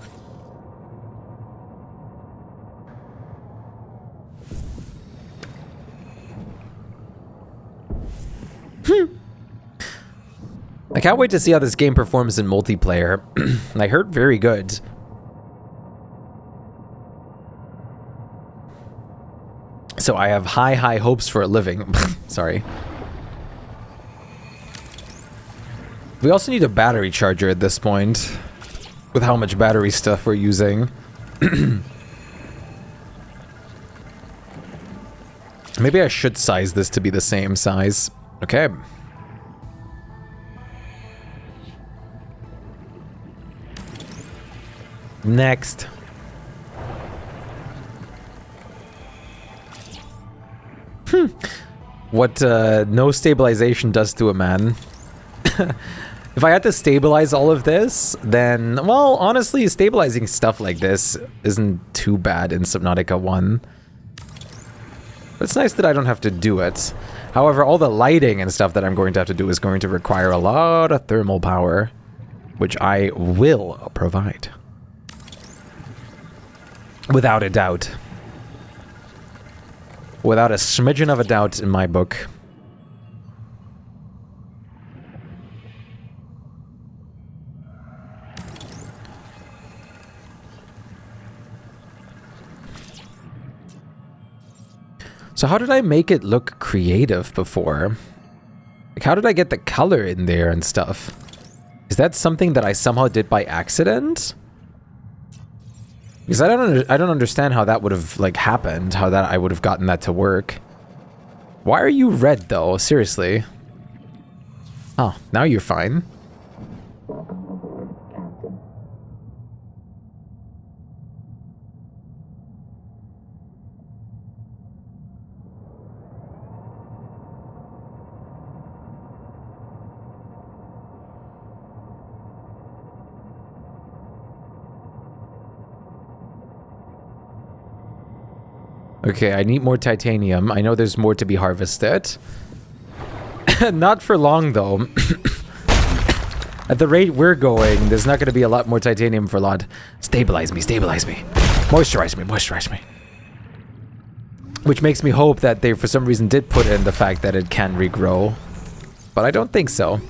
I can't wait to see how this game performs in multiplayer. I heard very good. So I have high hopes for a living. Sorry. We also need a battery charger at this point, with how much battery stuff we're using. Maybe I should size this to be the same size. Okay. Next. What no stabilization does to a man. If I had to stabilize all of this, then, well, honestly, stabilizing stuff like this isn't too bad in Subnautica 1. But it's nice that I don't have to do it. However, all the lighting and stuff that I'm going to have to do is going to require a lot of thermal power, which I will provide. Without a doubt. Without a smidgen of a doubt in my book. So how did I make it look creative before? Like, how did I get the color in there and stuff? Is that something that I somehow did by accident? Because I don't understand how that would have, like, happened, how that I would have gotten that to work. Why are you red, though? Seriously. Oh, now you're fine. Okay, I need more titanium. I know there's more to be harvested. Not for long, though. At the rate we're going, there's not going to be a lot more titanium for a lot. Stabilize me, stabilize me. Moisturize me, moisturize me. Which makes me hope that they, for some reason, did put in the fact that it can regrow. But I don't think so.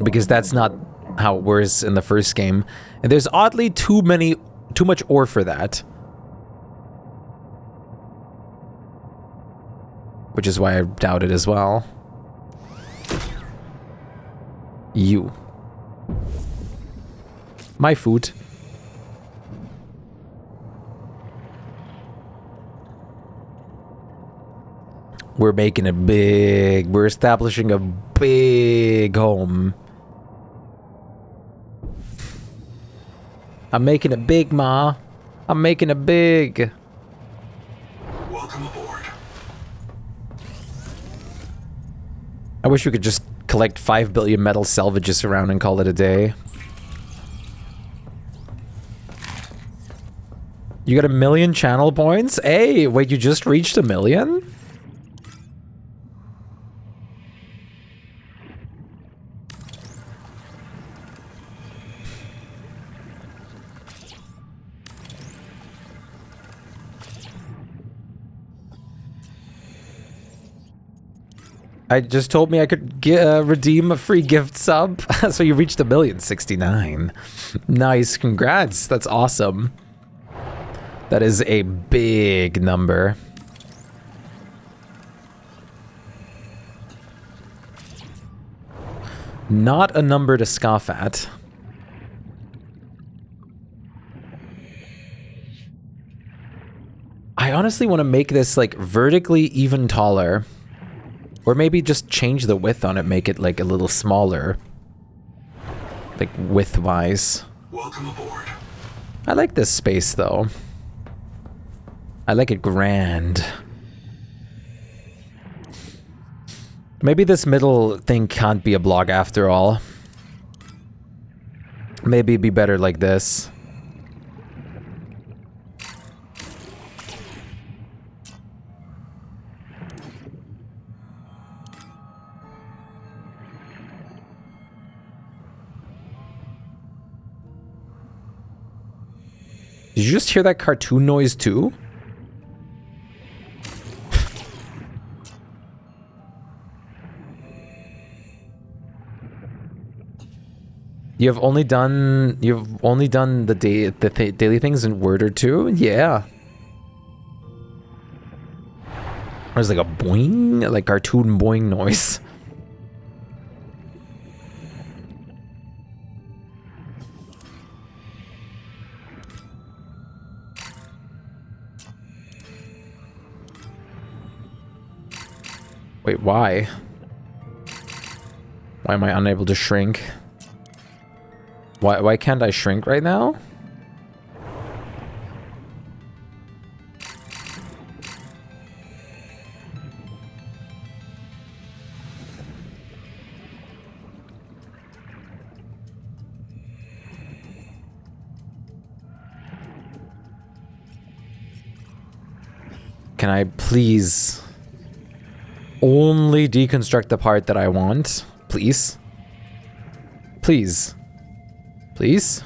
Because that's not how it was in the first game. And there's oddly too much ore for that. Which is why I doubt it as well. You. My food. We're making it big. We're establishing a big home. I'm making it big, Ma. I'm making it big. Welcome aboard. I wish we could just collect 5 billion metal salvages around and call it a day. You got 1 million channel points? Hey, wait, you just reached 1 million? I just told me I could redeem a free gift sub. So you reached 1,069,000. Nice, congrats. That's awesome. That is a big number. Not a number to scoff at. I honestly want to make this like vertically even taller. Or maybe just change the width on it, make it like a little smaller. Like width-wise. Welcome aboard. I like this space though. I like it grand. Maybe this middle thing can't be a block after all. Maybe it'd be better like this. Did you just hear that cartoon noise too? You've only done the daily things in Word or two? Yeah. There's like a boing, like cartoon boing noise. Wait, why? Why am I unable to shrink? Why can't I shrink right now? Can I please only deconstruct the part that I want? Please? Please? Please?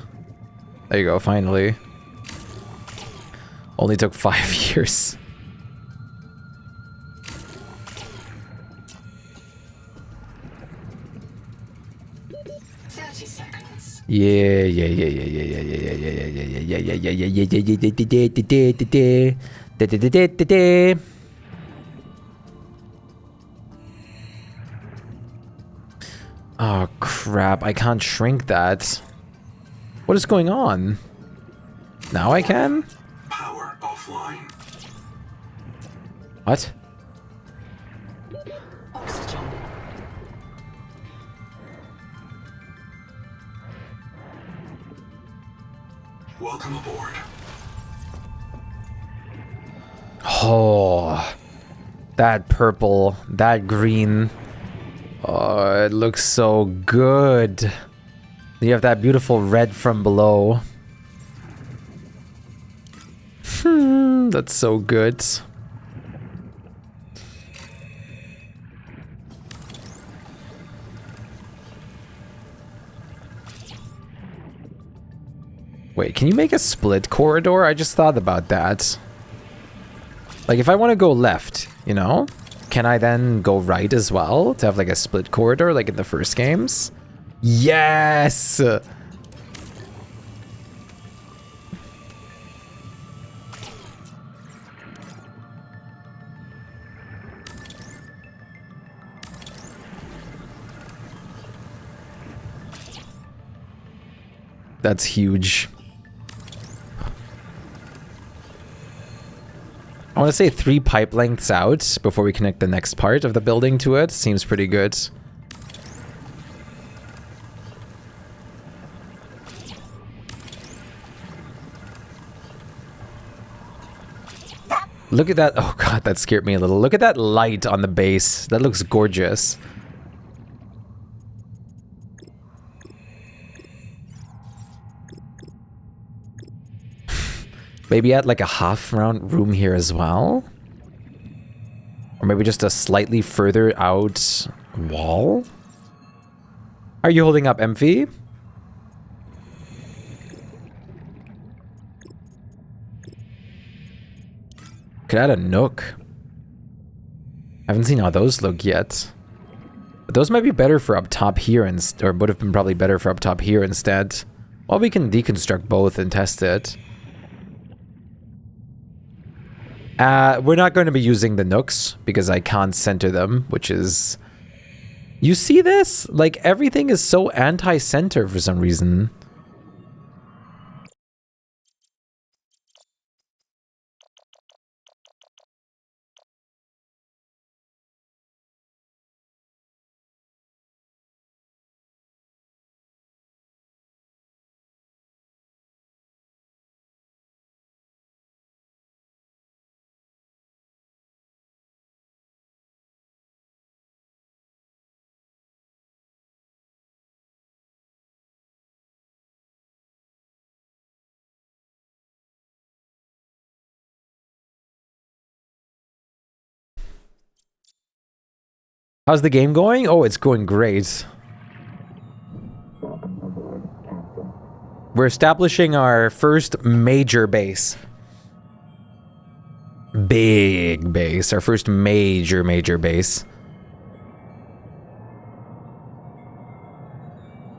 There you go, finally. Only took 5 years. Yeah. Oh crap, I can't shrink that. What is going on? Now I can? Power offline. What? Oxygen. Welcome aboard. Oh, that purple, that green. Oh, it looks so good. You have that beautiful red from below. That's so good. Wait, can you make a split corridor? I just thought about that. Like, if I want to go left, you know? Can I then go right as well? To have, like, a split corridor, like in the first games? Yes! That's huge. I want to say 3 pipe lengths out before we connect the next part of the building to it. Seems pretty good. Look at that. Oh god, that scared me a little. Look at that light on the base. That looks gorgeous. Maybe add like a half round room here as well? Or maybe just a slightly further out wall? Are you holding up, MV? Could add a nook. I haven't seen how those look yet. But those might be better for up top here, or would have been probably better for up top here instead. Well, we can deconstruct both and test it. We're not going to be using the nooks because I can't center them, which is... You see this? Like, everything is so anti-center for some reason. How's the game going? Oh, it's going great. We're establishing our first major base. Big base. Our first major base.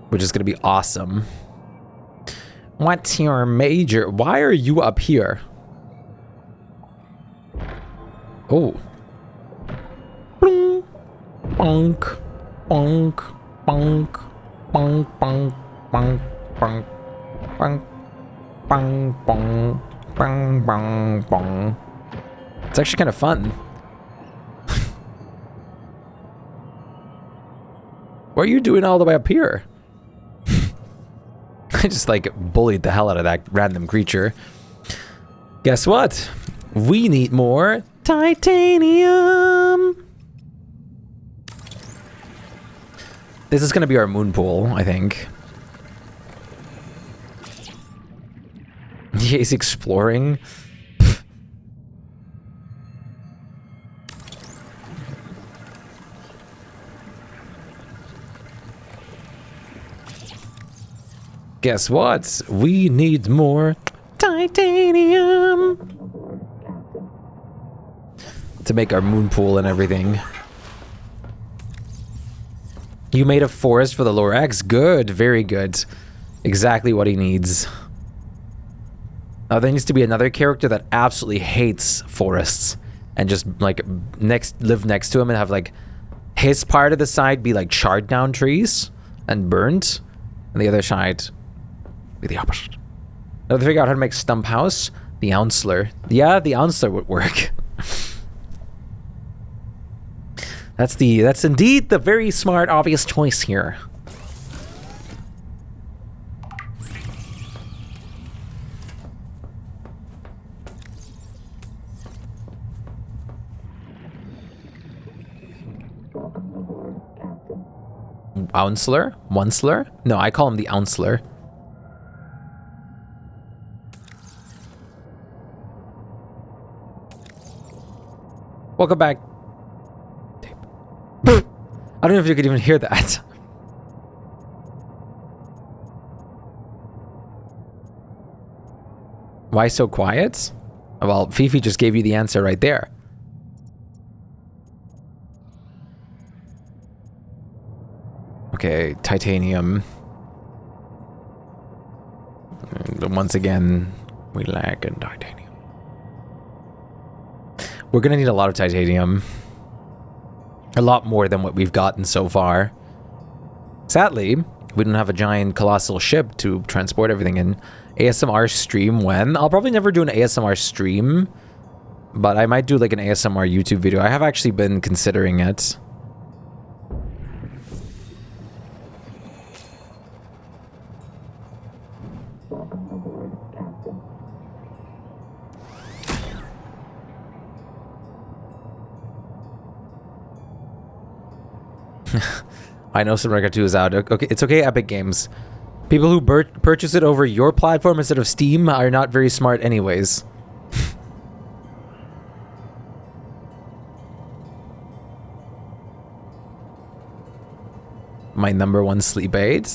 Which is going to be awesome. What's your major? Why are you up here? Oh. Bonk, bonk, bonk, bonk, bonk, bonk, bonk, bonk, bong, bong, bong, bong, bong. It's actually kind of fun. What are you doing all the way up here? I just like bullied the hell out of that random creature. Guess what? We need more titanium. This is going to be our moon pool, I think. Yeah, he's exploring. Guess what? We need more titanium to make our moon pool and everything. You made a forest for the Lorax? Good, very good. Exactly what he needs. Now there needs to be another character that absolutely hates forests and just like live next to him and have like his part of the side be like charred down trees and burnt, and the other side be the opposite. Now to figure out how to make stump house, the Ounsler. Yeah, the Ounsler would work. That's indeed the very smart, obvious choice here. Ounsler? Ounsler? No, I call him the Ounsler. Welcome back. I don't know if you could even hear that. Why so quiet? Well, Fifi just gave you the answer right there. Okay, titanium. And once again, we lack in titanium. We're gonna need a lot of titanium. A lot more than what we've gotten so far. Sadly, We don't have a giant colossal ship to transport everything in. ASMR stream when? I'll probably never do an ASMR stream, but I might do like an ASMR YouTube video. I have actually been considering it. I know Subnautica 2 is out. Okay, it's okay, Epic Games. People who purchase it over your platform instead of Steam are not very smart anyways. My #1 sleep aid.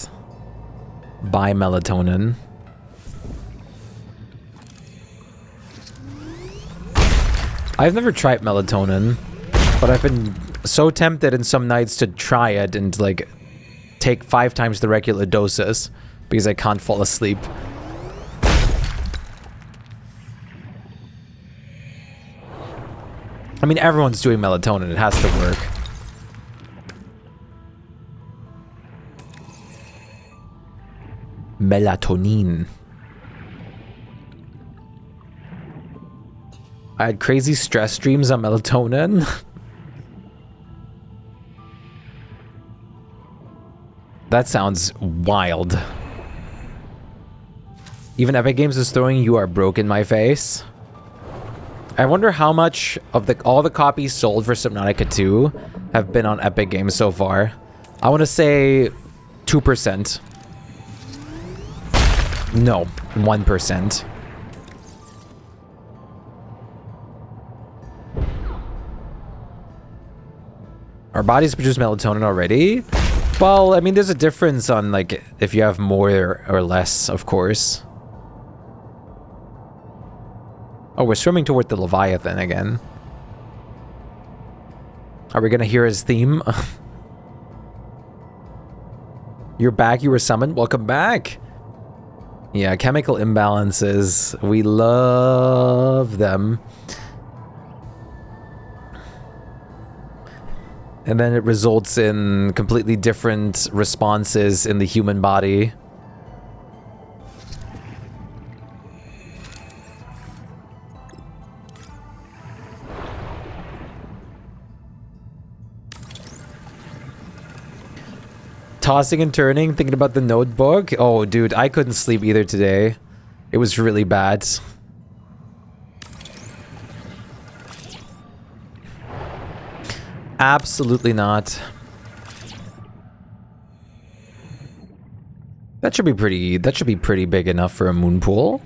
Buy melatonin. I've never tried melatonin, but I've been so tempted in some nights to try it and like take 5 times the regular doses because I can't fall asleep. I mean, everyone's doing melatonin. It has to work. Melatonin. I had crazy stress dreams on melatonin. That sounds wild. Even Epic Games is throwing "You Are Broke" in my face. I wonder how much of all the copies sold for Subnautica 2 have been on Epic Games so far. I want to say 2%. No, 1%. Our bodies produce melatonin already? Well, I mean, there's a difference on, like, if you have more or less, of course. Oh, we're swimming toward the Leviathan again. Are we gonna hear his theme? You're back, you were summoned? Welcome back! Yeah, chemical imbalances. We love them. And then it results in completely different responses in the human body. Tossing and turning, thinking about the notebook. Oh, dude, I couldn't sleep either today. It was really bad. Absolutely not. That should be pretty big enough for a moon pool.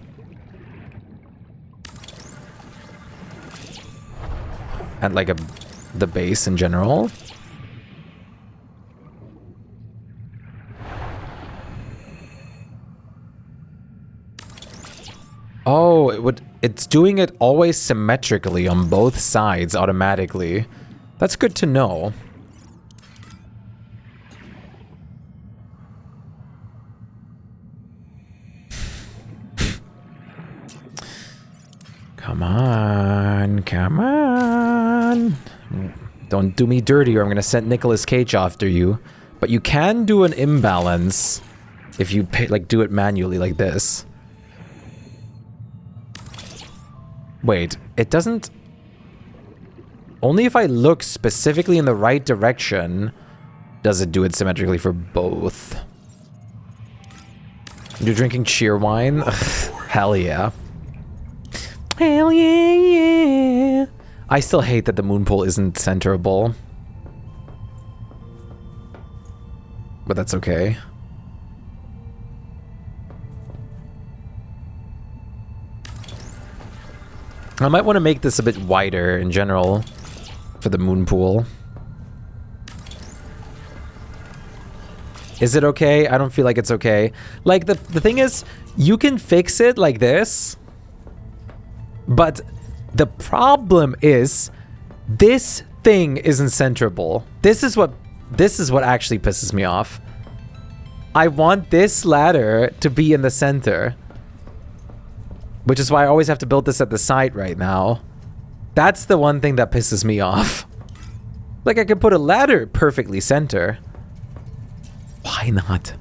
And like the base in general. Oh, it's doing it always symmetrically on both sides automatically. That's good to know. Come on, come on. Don't do me dirty or I'm gonna send Nicolas Cage after you. But you can do an imbalance if you do it manually like this. Wait, it doesn't... Only if I look specifically in the right direction does it do it symmetrically for both. You're drinking cheer wine? Hell yeah. Hell yeah, yeah. I still hate that the moon pool isn't centerable. But that's okay. I might want to make this a bit wider in general for the moon pool. Is it okay? I don't feel like it's okay. Like, the thing is, you can fix it like this, but the problem is this thing isn't centerable. This is what actually pisses me off. I want this ladder to be in the center. Which is why I always have to build this at the side right now. That's the one thing that pisses me off. Like, I could put a ladder perfectly center. Why not?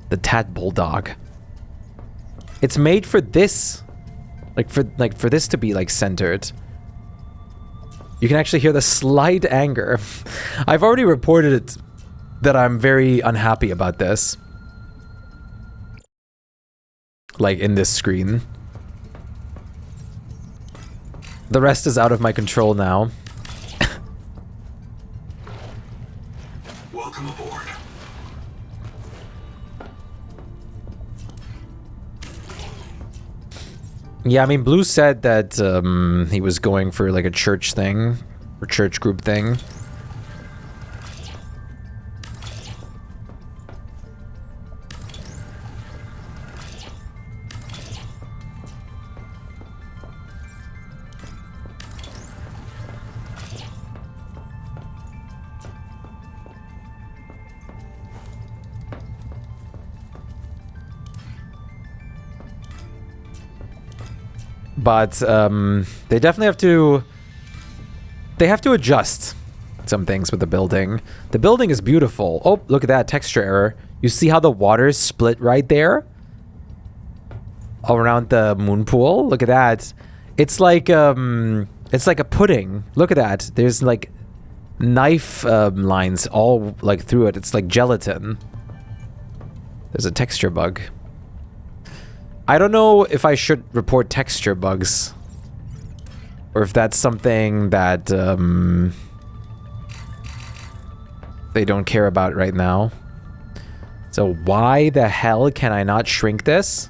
The tadpole dog. It's made for this. For this to be like centered. You can actually hear the slight anger. I've already reported it that I'm very unhappy about this. Like in this screen. The rest is out of my control now. Welcome aboard. Yeah, I mean, Blue said that he was going for like a church thing, or church group thing. But they definitely have to... They have to adjust some things with the building. The building is beautiful. Oh, look at that texture error. You see how the water is split right there? All around the moon pool. Look at that. It's like a pudding. Look at that. There's like knife lines all like through it. It's like gelatin. There's a texture bug. I don't know if I should report texture bugs. Or if that's something that they don't care about right now. So why the hell can I not shrink this?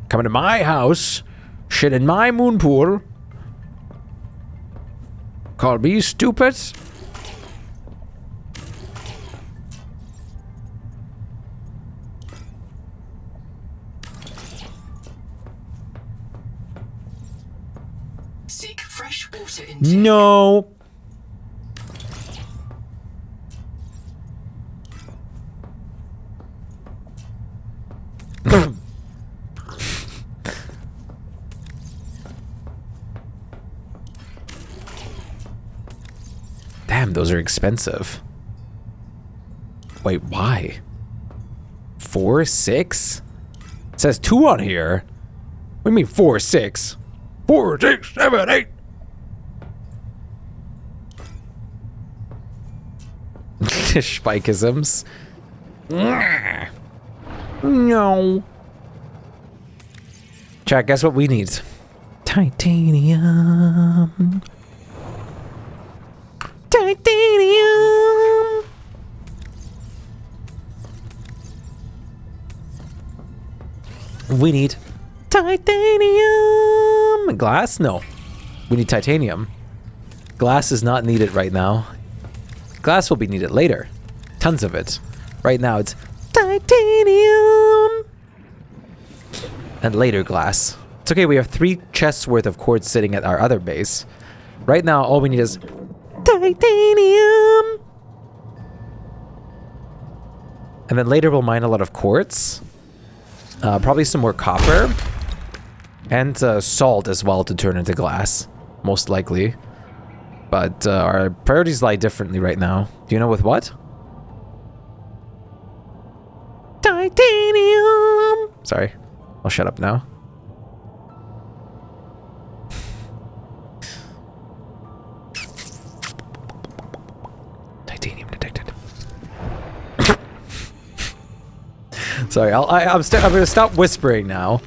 Coming to my house, shit in my moon pool. Call me stupid? Seek fresh water intake. No. Damn, those are expensive. Wait, why? 4, 6? It says 2 on here. What do you mean 4, 6? 4, 6, 7, 8. Shpykeisms. No. Chat, guess what we need? Titanium. Titanium. We need titanium. Glass? No. We need titanium. Glass is not needed right now. Glass will be needed later. Tons of it. Right now it's titanium. And later glass. It's okay, we have 3 chests worth of quartz sitting at our other base. Right now all we need is titanium. And then later we'll mine a lot of quartz. Probably some more copper. And salt as well to turn into glass. Most likely. But our priorities lie differently right now. Do you know with what? Titanium! Sorry. I'll shut up now. Titanium detected. Sorry, I'm gonna stop whispering now.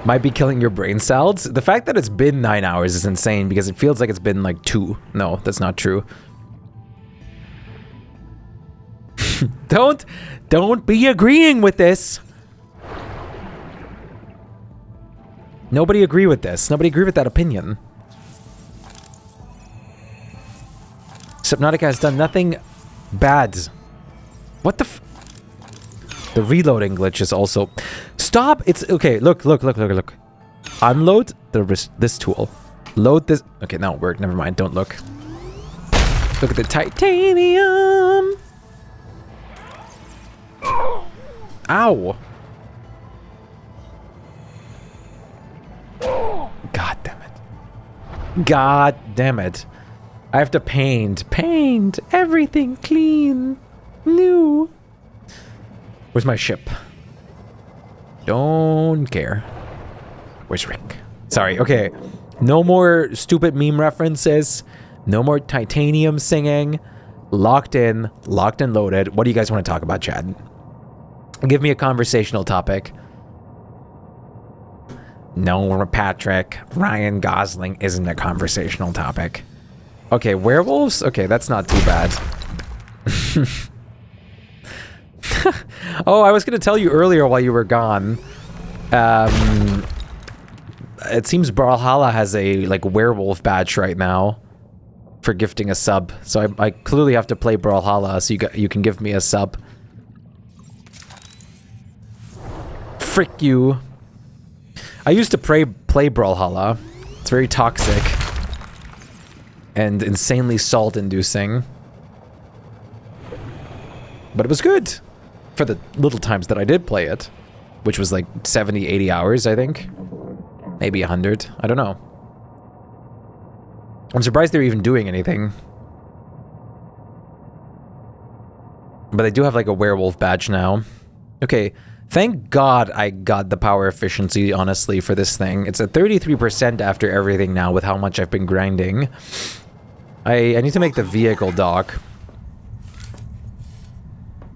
Might be killing your brain cells. The fact that it's been 9 hours is insane because it feels like it's been like 2. No, that's not true. Don't be agreeing with this. Nobody agree with this. Nobody agree with that opinion. Subnautica has done nothing bad. What the f— The reloading glitch is also— Stop! It's okay. Look. Unload this tool. Load this. Okay, now it worked. Never mind. Don't look. Look at the titanium. Ow. God damn it. God damn it. I have to paint everything clean, new. Where's my ship? Don't care. Where's Rick? Sorry, okay. No more stupid meme references. No more titanium singing. Locked in, loaded. What do you guys want to talk about, Chad? Give me a conversational topic. No, Patrick. Ryan Gosling isn't a conversational topic. Okay, werewolves? Okay, that's not too bad. Oh, I was going to tell you earlier while you were gone. It seems Brawlhalla has a, like, werewolf badge right now for gifting a sub. So I clearly have to play Brawlhalla so you can give me a sub. Frick you. I used to play Brawlhalla. It's very toxic. And insanely salt-inducing. But it was good. For the little times that I did play it. Which was like 70, 80 hours, I think. Maybe 100. I don't know. I'm surprised they're even doing anything. But they do have like a werewolf badge now. Okay. Thank God I got the power efficiency, honestly, for this thing. It's at 33% after everything now with how much I've been grinding. I need to make the vehicle dock.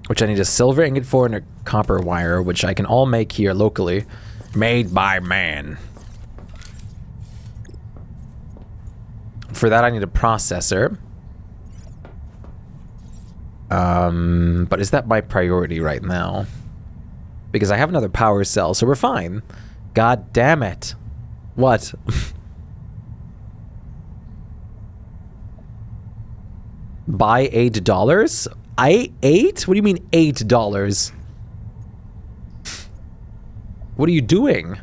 Which I need a silver ingot for and a copper wire, which I can all make here locally. Made by man. For that I need a processor. But is that my priority right now? Because I have another power cell, so we're fine. God damn it. What? Buy $8? $8? What do you mean $8? What are you doing?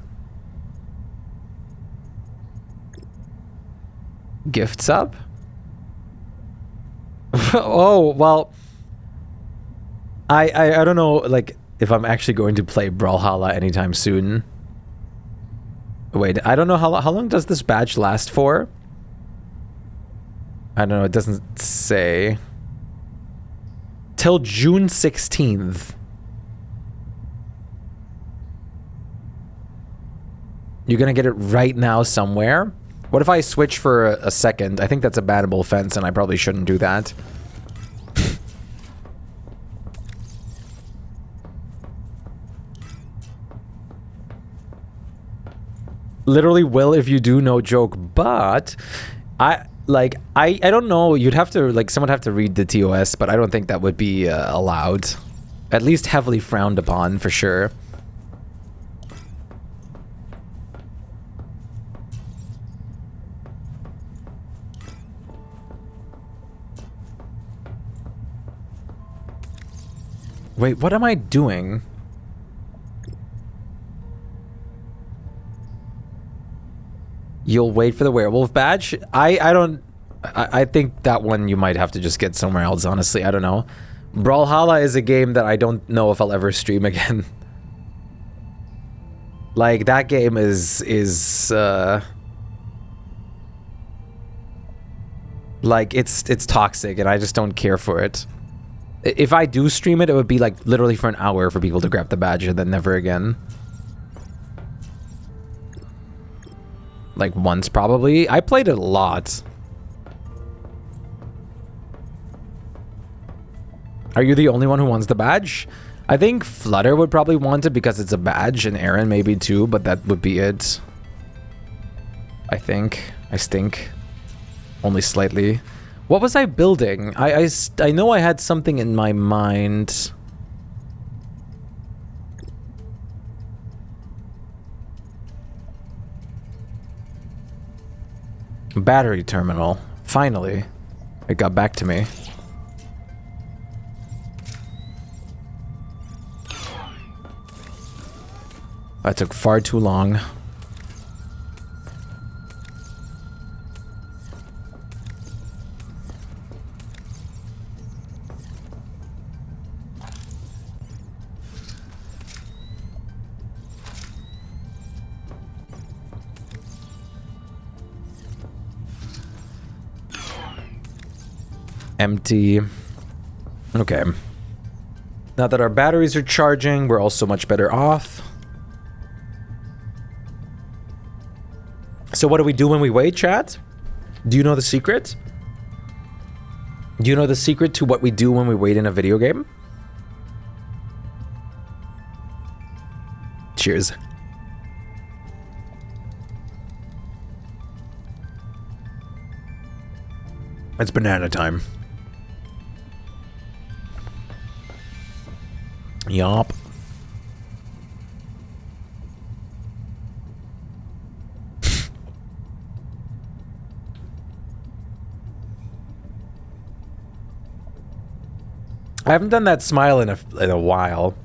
Gift sub? Oh, well. I don't know, like, if I'm actually going to play Brawlhalla anytime soon. Wait, I don't know how long does this badge last for? I don't know, it doesn't say. Till June 16th. You're gonna get it right now somewhere? What if I switch for a second? I think that's a bannable offense and I probably shouldn't do that. Literally will if you do, no joke, but I don't know, you'd have to, like, someone would have to read the TOS, but I don't think that would be allowed. At least heavily frowned upon, for sure. Wait, what am I doing? You'll wait for the werewolf badge? I think that one you might have to just get somewhere else, honestly. I don't know. Brawlhalla is a game that I don't know if I'll ever stream again. Like, that game is like, it's toxic and I just don't care for it. If I do stream it, it would be like literally for an hour for people to grab the badge and then never again. Like once probably. I played it a lot. Are you the only one who wants the badge? I think Flutter would probably want it because it's a badge, and Aaron maybe too, but that would be it. I think. I stink. Only slightly. What was I building? I know I had something in my mind. Battery terminal. Finally. It got back to me. That took far too long. Empty. Okay. Now that our batteries are charging, we're also much better off. So what do we do when we wait, chat? Do you know the secret? Do you know the secret to what we do when we wait in a video game? Cheers. It's banana time. Yup. I haven't done that smile in a while.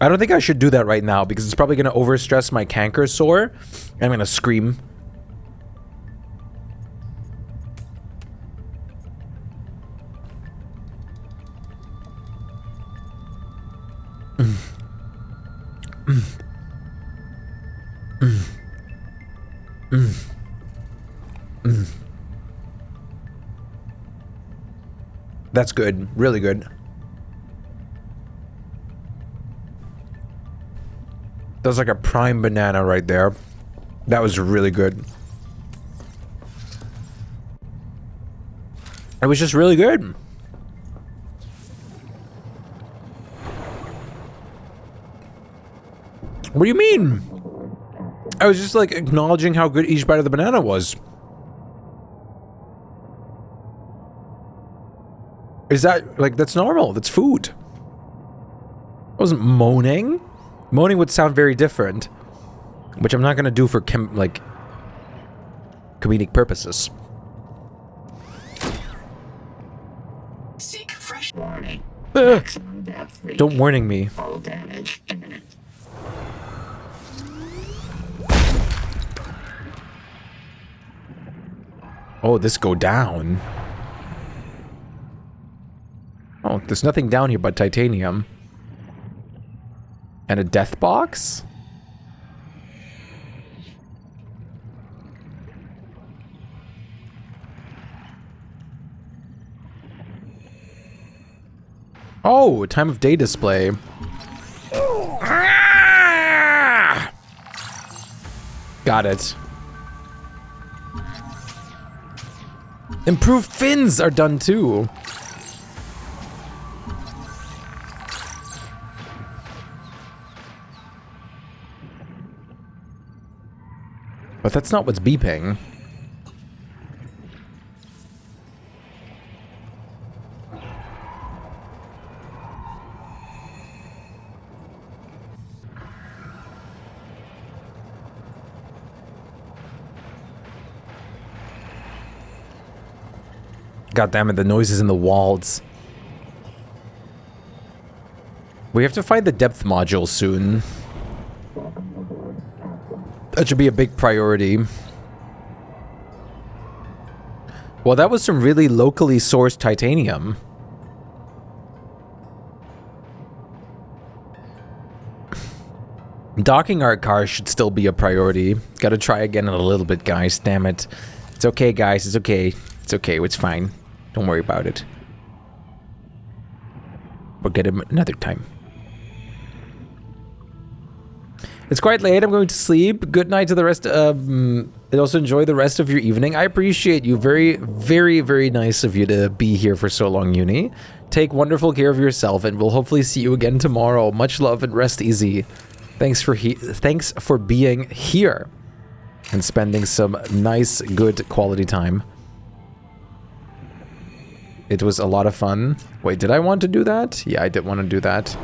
I don't think I should do that right now because it's probably going to overstress my canker sore. I'm going to scream. That's good. Really good. That's like a prime banana right there. That was really good. It was just really good. What do you mean? I was just like acknowledging how good each bite of the banana was. Is that, like, that's normal. That's food. I wasn't moaning. Moaning would sound very different. Which I'm not going to do for, like, comedic purposes. Seek fresh Warning. Don't warning me. All damage imminent. Oh, this go down. Oh, there's nothing down here but titanium. And a death box? Oh, time of day display. Ah! Got it. Improved fins are done too. But that's not what's beeping. God damn it, the noise is in the walls. We have to find the depth module soon. That should be a big priority. Well, that was some really locally sourced titanium. Docking our car should still be a priority. Gotta try again in a little bit, guys. Damn it. It's okay, guys. It's okay. It's okay. It's fine. Don't worry about it. We'll get him another time. It's quite late. I'm going to sleep. Good night to the rest. And also enjoy the rest of your evening. I appreciate you. Very, very, very nice of you to be here for so long, Uni. Take wonderful care of yourself, and we'll hopefully see you again tomorrow. Much love and rest easy. Thanks for being here and spending some nice, good quality time. It was a lot of fun. Wait, did I want to do that? Yeah, I did want to do that.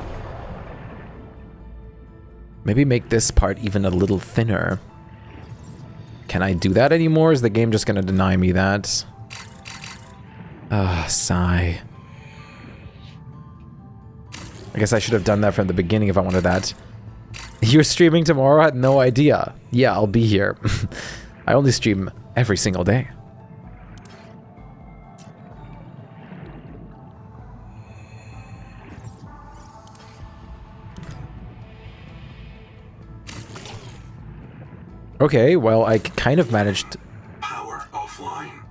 Maybe make this part even a little thinner. Can I do that anymore? Is the game just gonna deny me that? Ah, sigh. I guess I should have done that from the beginning if I wanted that. You're streaming tomorrow? I had no idea. Yeah, I'll be here. I only stream every single day. Okay, well, I kind of managed... Power offline.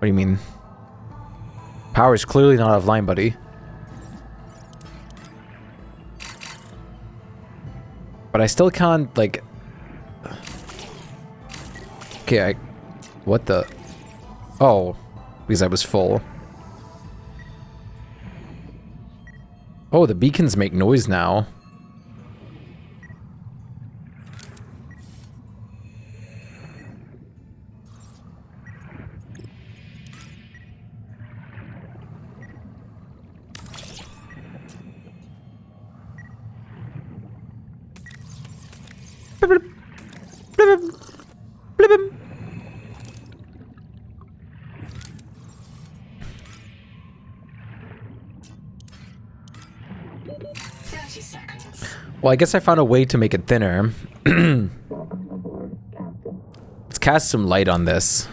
do you mean? Power is clearly not offline, buddy. But I still can't, like... Okay, what the... Oh, because I was full. Oh, the beacons make noise now. Well, I guess I found a way to make it thinner. Let's cast some light on this.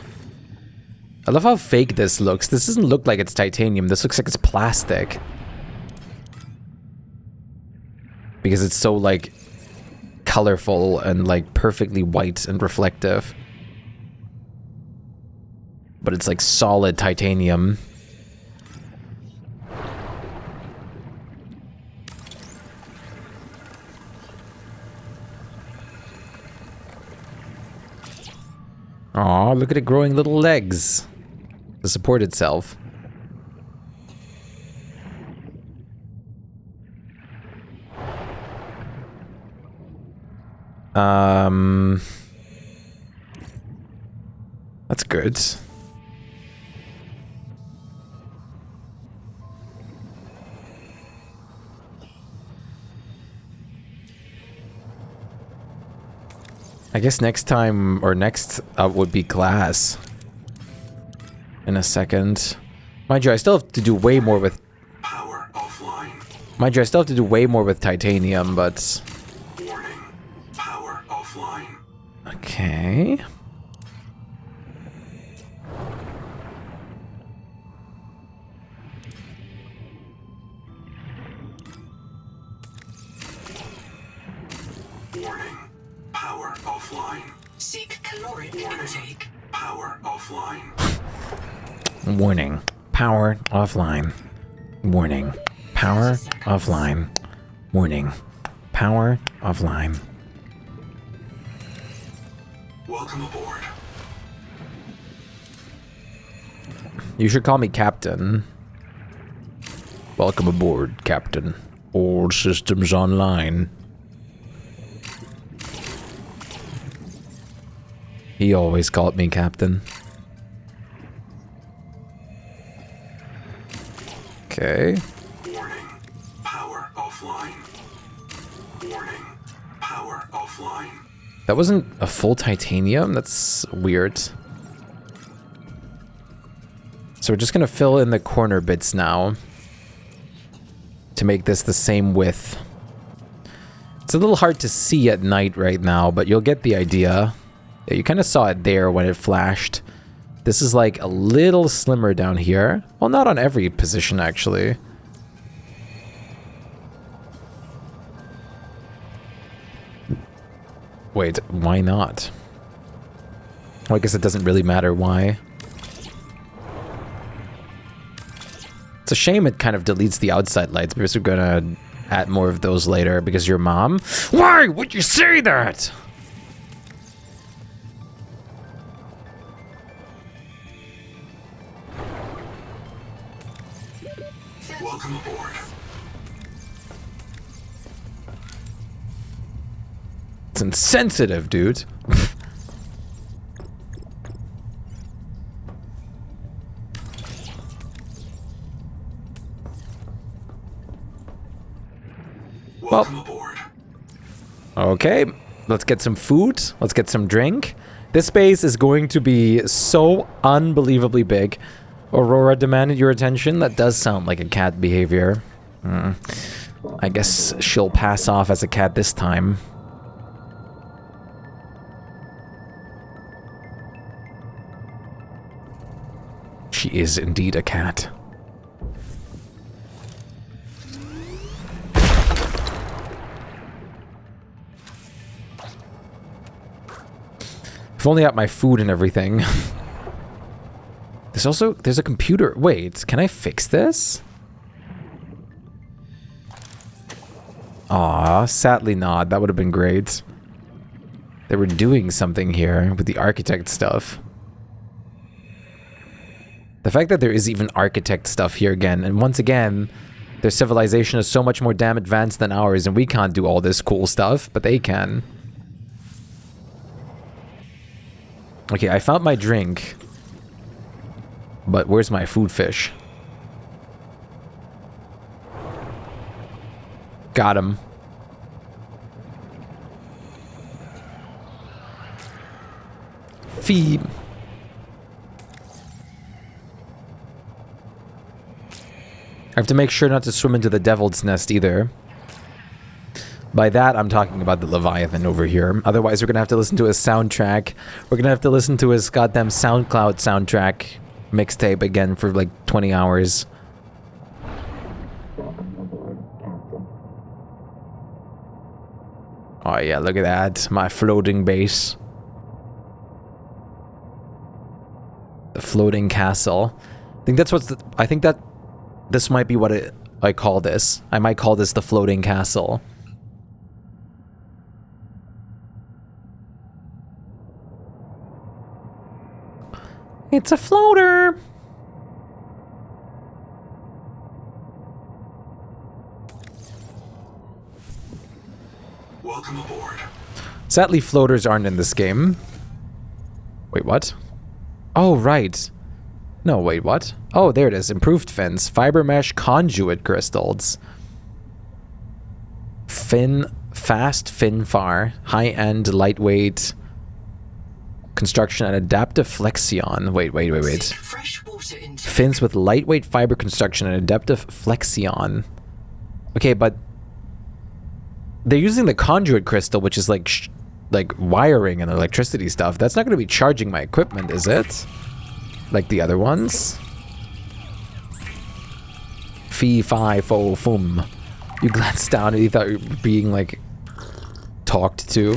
I love how fake this looks. This doesn't look like it's titanium. This looks like it's plastic. Because it's so, like, colorful and, like, perfectly white and reflective. But it's, like, solid titanium. Aw, look at it growing little legs to support itself. That's good. I guess next time, or next up would be glass. In a second. Mind you, I still have to do way more with... Power offline. Mind you, I still have to do way more with titanium, but... Warning. Power offline. Okay. Warning. Power offline. Seek caloric intake. Power offline. Warning. Power offline. Warning. Power offline. Warning. Power offline. Welcome aboard. You should call me Captain. Welcome aboard, Captain. All systems online. He always called me Captain. Okay. Warning. Power offline. Warning. Power offline. That wasn't a full titanium? That's weird. So we're just gonna fill in the corner bits now to make this the same width. It's a little hard to see at night right now, but you'll get the idea. Yeah, you kind of saw it there when it flashed. This is like a little slimmer down here. Well, not on every position, actually. Wait, why not? Well, I guess it doesn't really matter why. It's a shame it kind of deletes the outside lights, because we're gonna add more of those later, because your mom... Why would you say that? Welcome aboard. It's insensitive, dude. Welcome aboard. Okay, let's get some food. Let's get some drink. This space is going to be so unbelievably big. Aurora demanded your attention. That does sound like a cat behavior. I guess she'll pass off as a cat this time. She is indeed a cat. If only I had my food and everything. There's a computer. Wait, can I fix this? Aw, sadly not. That would have been great. They were doing something here with the architect stuff. The fact that there is even architect stuff here again, and once again, their civilization is so much more damn advanced than ours, and we can't do all this cool stuff, but they can. Okay, I found my drink. But where's my food fish? Got him. Feed. I have to make sure not to swim into the devil's nest either. By that, I'm talking about the Leviathan over here. Otherwise, we're gonna have to listen to his soundtrack. We're gonna have to listen to his goddamn SoundCloud soundtrack mixtape again for like 20 hours. Oh yeah, look at that. My floating base. The floating castle. I think that's I think that this might be what I call this. I might call this the floating castle. It's a floater. Welcome aboard. Sadly, floaters aren't in this game. Wait, what? Oh, right. No, wait, what? Oh, there it is. Improved fins. Fiber mesh conduit crystals. Fast fin far. High-end, lightweight. Construction and adaptive flexion. Wait. Fins with lightweight fiber construction and adaptive flexion. Okay, but they're using the conduit crystal, which is like wiring and electricity stuff. That's not going to be charging my equipment, is it? Like the other ones? Fee, fi, fo, fum. You glanced down and you thought you were being like talked to.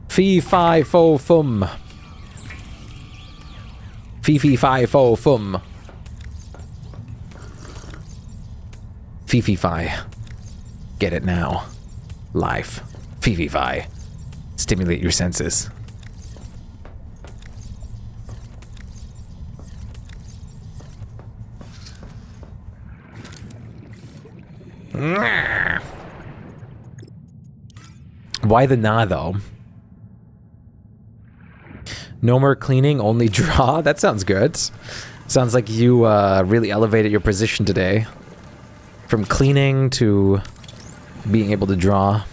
Fee, fi, fo, fum. Fee, fi, fo, fum. Fee, fi. Get it now. Life. Fee, fi. Stimulate your senses. Why the nah, though? No more cleaning, only draw? That sounds good. Sounds like you really elevated your position today. From cleaning to being able to draw.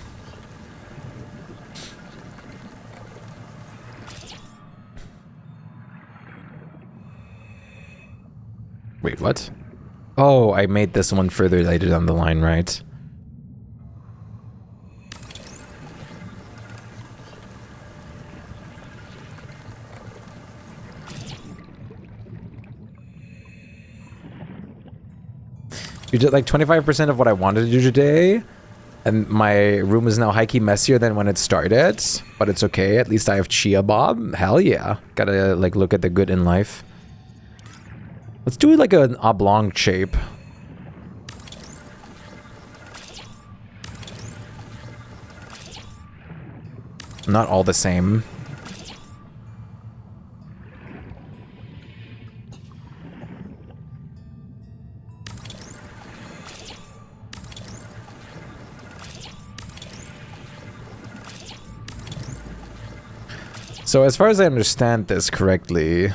Wait, what? Oh, I made this one further later down the line, right? You did like 25% of what I wanted to do today, and my room is now high-key messier than when it started, but it's okay. At least I have Chia Bob. Hell yeah. Gotta like look at the good in life. Let's do like an oblong shape. Not all the same. So as far as I understand this correctly,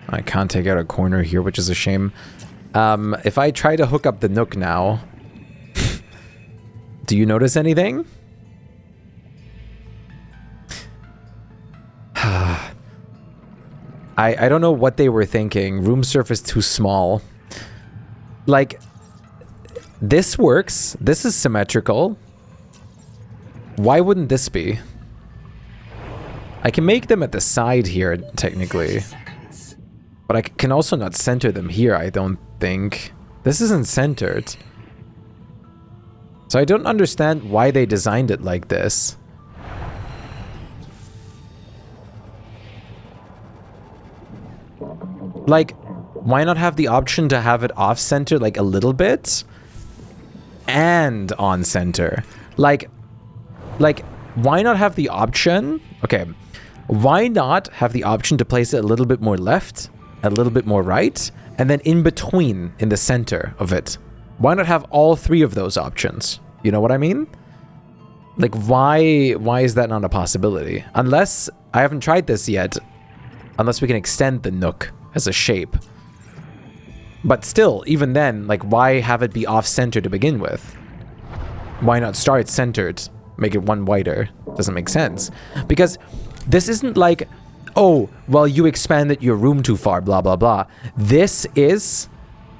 I can't take out a corner here, which is a shame. If I try to hook up the Nook now, do you notice anything? I don't know what they were thinking. Room surface too small. Like, this works. This is symmetrical. Why wouldn't this be? I can make them at the side here, technically. But I can also not center them here, I don't think. This isn't centered. So I don't understand why they designed it like this. Like, why not have the option to have it off-center, like, a little bit? And on-center. Like, why not have the option? Okay. Why not have the option to place it a little bit more left, a little bit more right, and then in between, in the center of it? Why not have all three of those options? You know what I mean? Like, why is that not a possibility? Unless, I haven't tried this yet, unless we can extend the nook as a shape. But still, even then, like, why have it be off-center to begin with? Why not start centered? Make it one wider. Doesn't make sense. Because this isn't like, oh, well, you expanded your room too far, blah, blah, blah. This is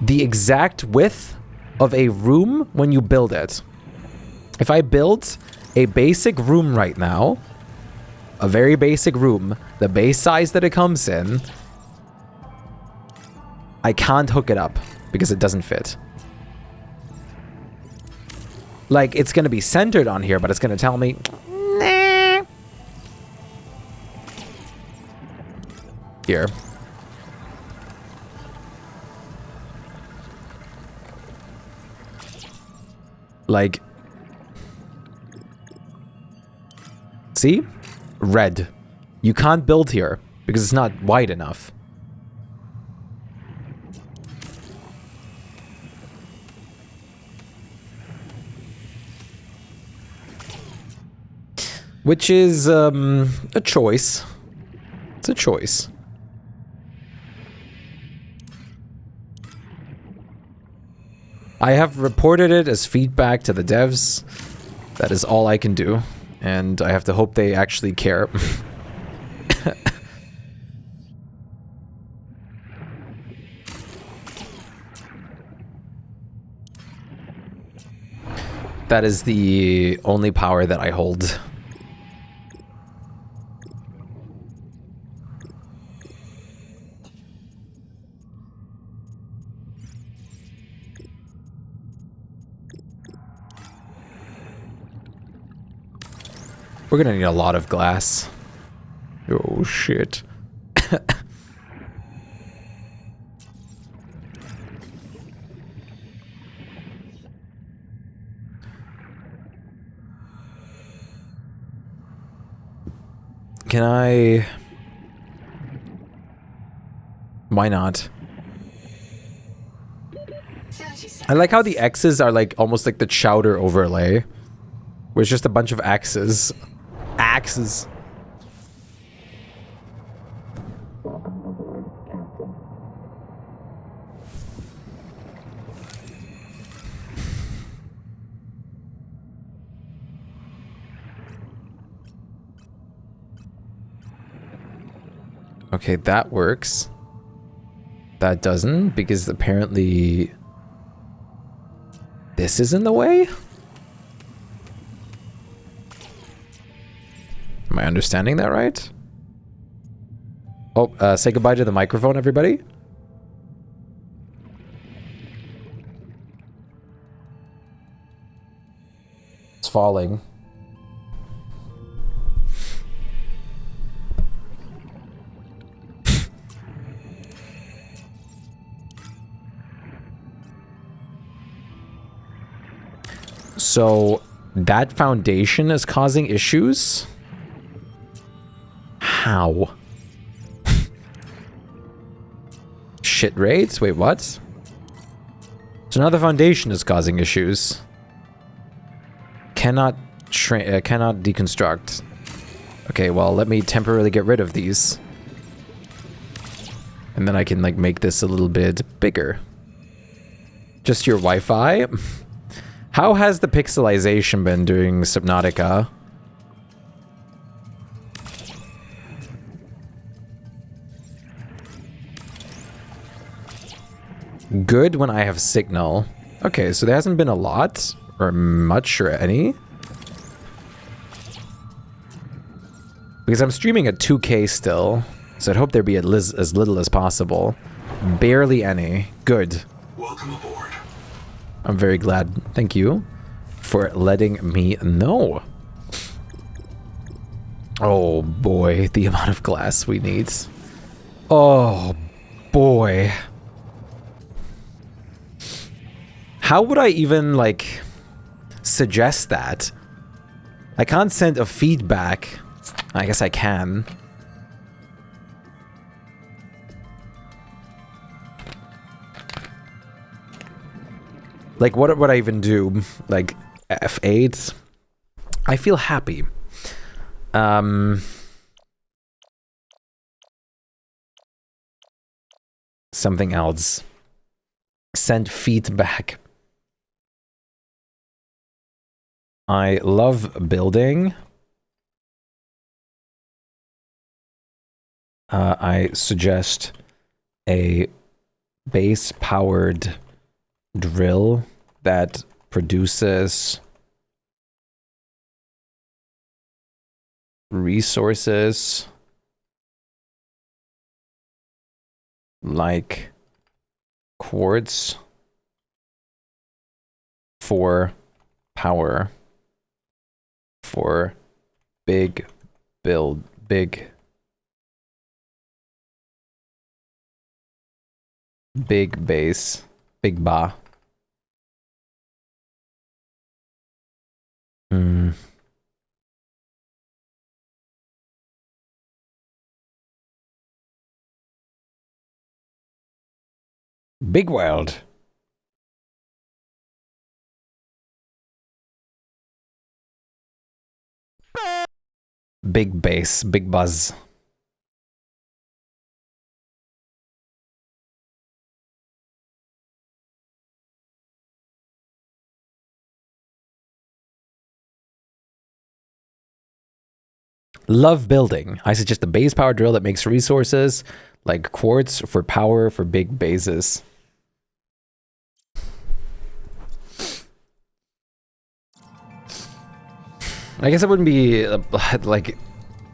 the exact width of a room when you build it. If I build a basic room right now, a very basic room, the base size that it comes in, I can't hook it up because it doesn't fit. Like, it's going to be centered on here, but it's going to tell me, nah. Here. Like, see? Red. You can't build here because it's not wide enough. Which is a choice. It's a choice. I have reported it as feedback to the devs. That is all I can do. And I have to hope they actually care. That is the only power that I hold. We're gonna need a lot of glass. Oh, shit. Can I... Why not? I like how the X's are like almost like the chowder overlay. Where it's just a bunch of axes. Axes. Okay, that works. That doesn't, because apparently this is in the way? Am I understanding that right? Oh, say goodbye to the microphone, everybody. It's falling. So that foundation is causing issues? How? Shit raids? Wait, what? So now the foundation is causing issues. Cannot deconstruct. Okay, well, let me temporarily get rid of these. And then I can, like, make this a little bit bigger. Just your Wi-Fi? How has the pixelization been during Subnautica? Good when I have signal. Okay, so there hasn't been a lot, or much, or any. Because I'm streaming at 2K still, so I'd hope there'd be as little as possible. Barely any. Good. Welcome aboard. I'm very glad. Thank you for letting me know. Oh boy, the amount of glass we need. Oh boy. How would I even, like, suggest that? I can't send a feedback. I guess I can. Like, what would I even do? Like, F8? I feel happy. Something else. Send feedback. I love building. I suggest a base-powered drill that produces resources like quartz for power for big build, big base, big ba. Big world. Big bass, big buzz. Love building. I suggest a base power drill that makes resources like quartz for power for big bases. I guess it wouldn't be like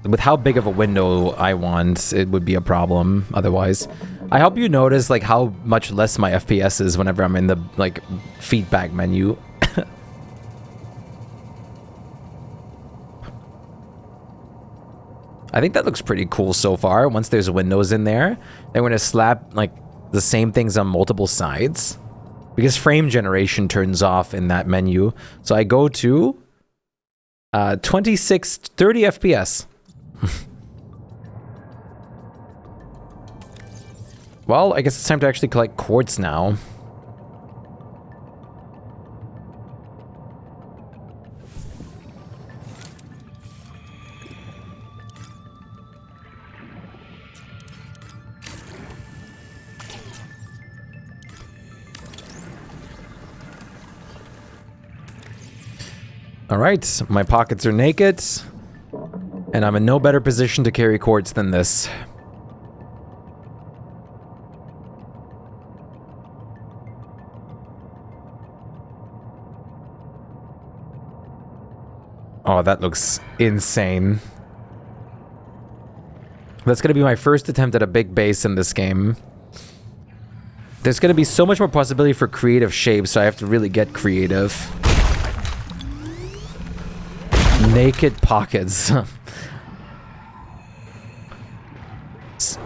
with how big of a window I want, it would be a problem otherwise. I hope you notice like how much less my FPS is whenever I'm in the like feedback menu. I think that looks pretty cool so far. Once there's windows in there, then we're gonna slap like the same things on multiple sides because frame generation turns off in that menu. So I go to 26, 30 FPS. Well, I guess it's time to actually collect quartz now. All right, my pockets are naked, and I'm in no better position to carry quartz than this. Oh, that looks insane. That's gonna be my first attempt at a big base in this game. There's gonna be so much more possibility for creative shapes, so I have to really get creative. Naked pockets.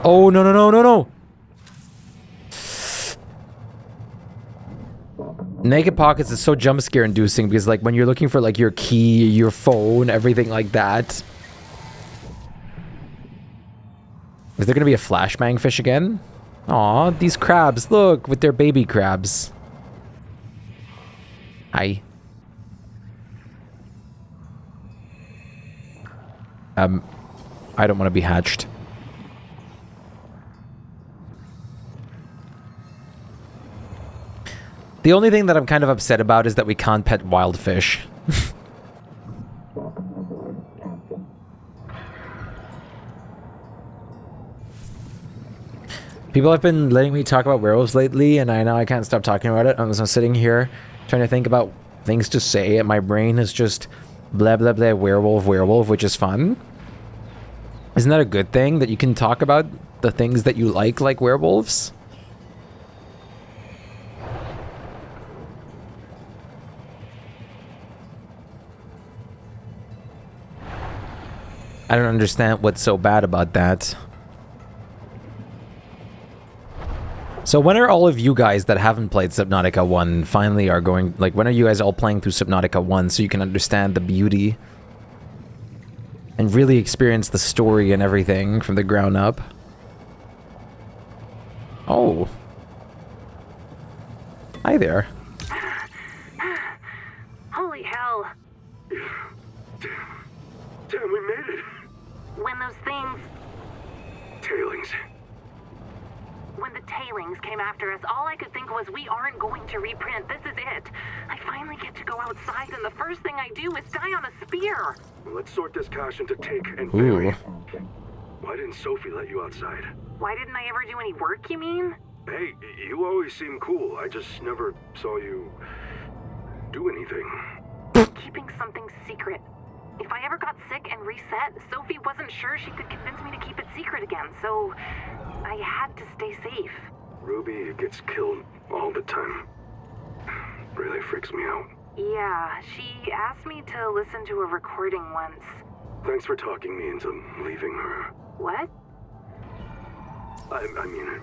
Oh, no, no, no, no, no. Naked pockets is so jump scare inducing because like when you're looking for like your key, your phone, everything like that. Is there gonna be a flashbang fish again? Aw, these crabs, look, with their baby crabs. Hi. I don't want to be hatched. The only thing that I'm kind of upset about is that we can't pet wild fish. People have been letting me talk about werewolves lately, and I know I can't stop talking about it. I'm just sitting here trying to think about things to say, and my brain is just blah blah blah werewolf, werewolf, which is fun. Isn't that a good thing that you can talk about the things that you like werewolves? I don't understand what's so bad about that. So when are all of you guys that haven't played Subnautica 1 finally are going... Like, when are you guys all playing through Subnautica 1 so you can understand the beauty and really experience the story and everything from the ground up? Oh. Hi there. Holy hell. Damn, we made it. When those things... Tailings. When the tailings came after us, all I could think was we aren't going to reprint. This is it. I finally get to go outside, and the first thing I do is die on a spear. Let's sort this cash into take and Ooh. bury. Why didn't Sophie let you outside? Why didn't I ever do any work, you mean? Hey, you always seem cool. I just never saw you do anything. Keeping something secret. If I ever got sick and reset, Sophie wasn't sure she could convince me to keep it secret again, so I had to stay safe. Ruby gets killed all the time. Really freaks me out. Yeah, she asked me to listen to a recording once. Thanks for talking me into leaving her. What? I mean,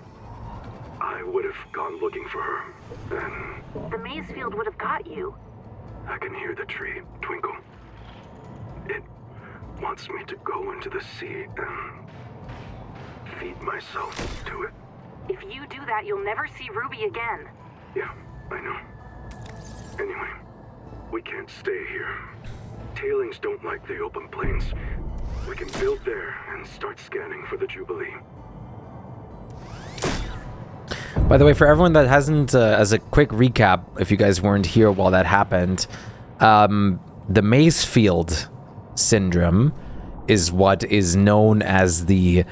I would have gone looking for her, and The maze field would have got you. I can hear the tree twinkle. It wants me to go into the sea and feed myself to it. If you do that, you'll never see Ruby again. Yeah, I know. Anyway, we can't stay here. Tailings don't like the open plains. We can build there and start scanning for the Jubilee. By the way, for everyone that hasn't, as a quick recap, if you guys weren't here while that happened, the maze field syndrome is what is known as the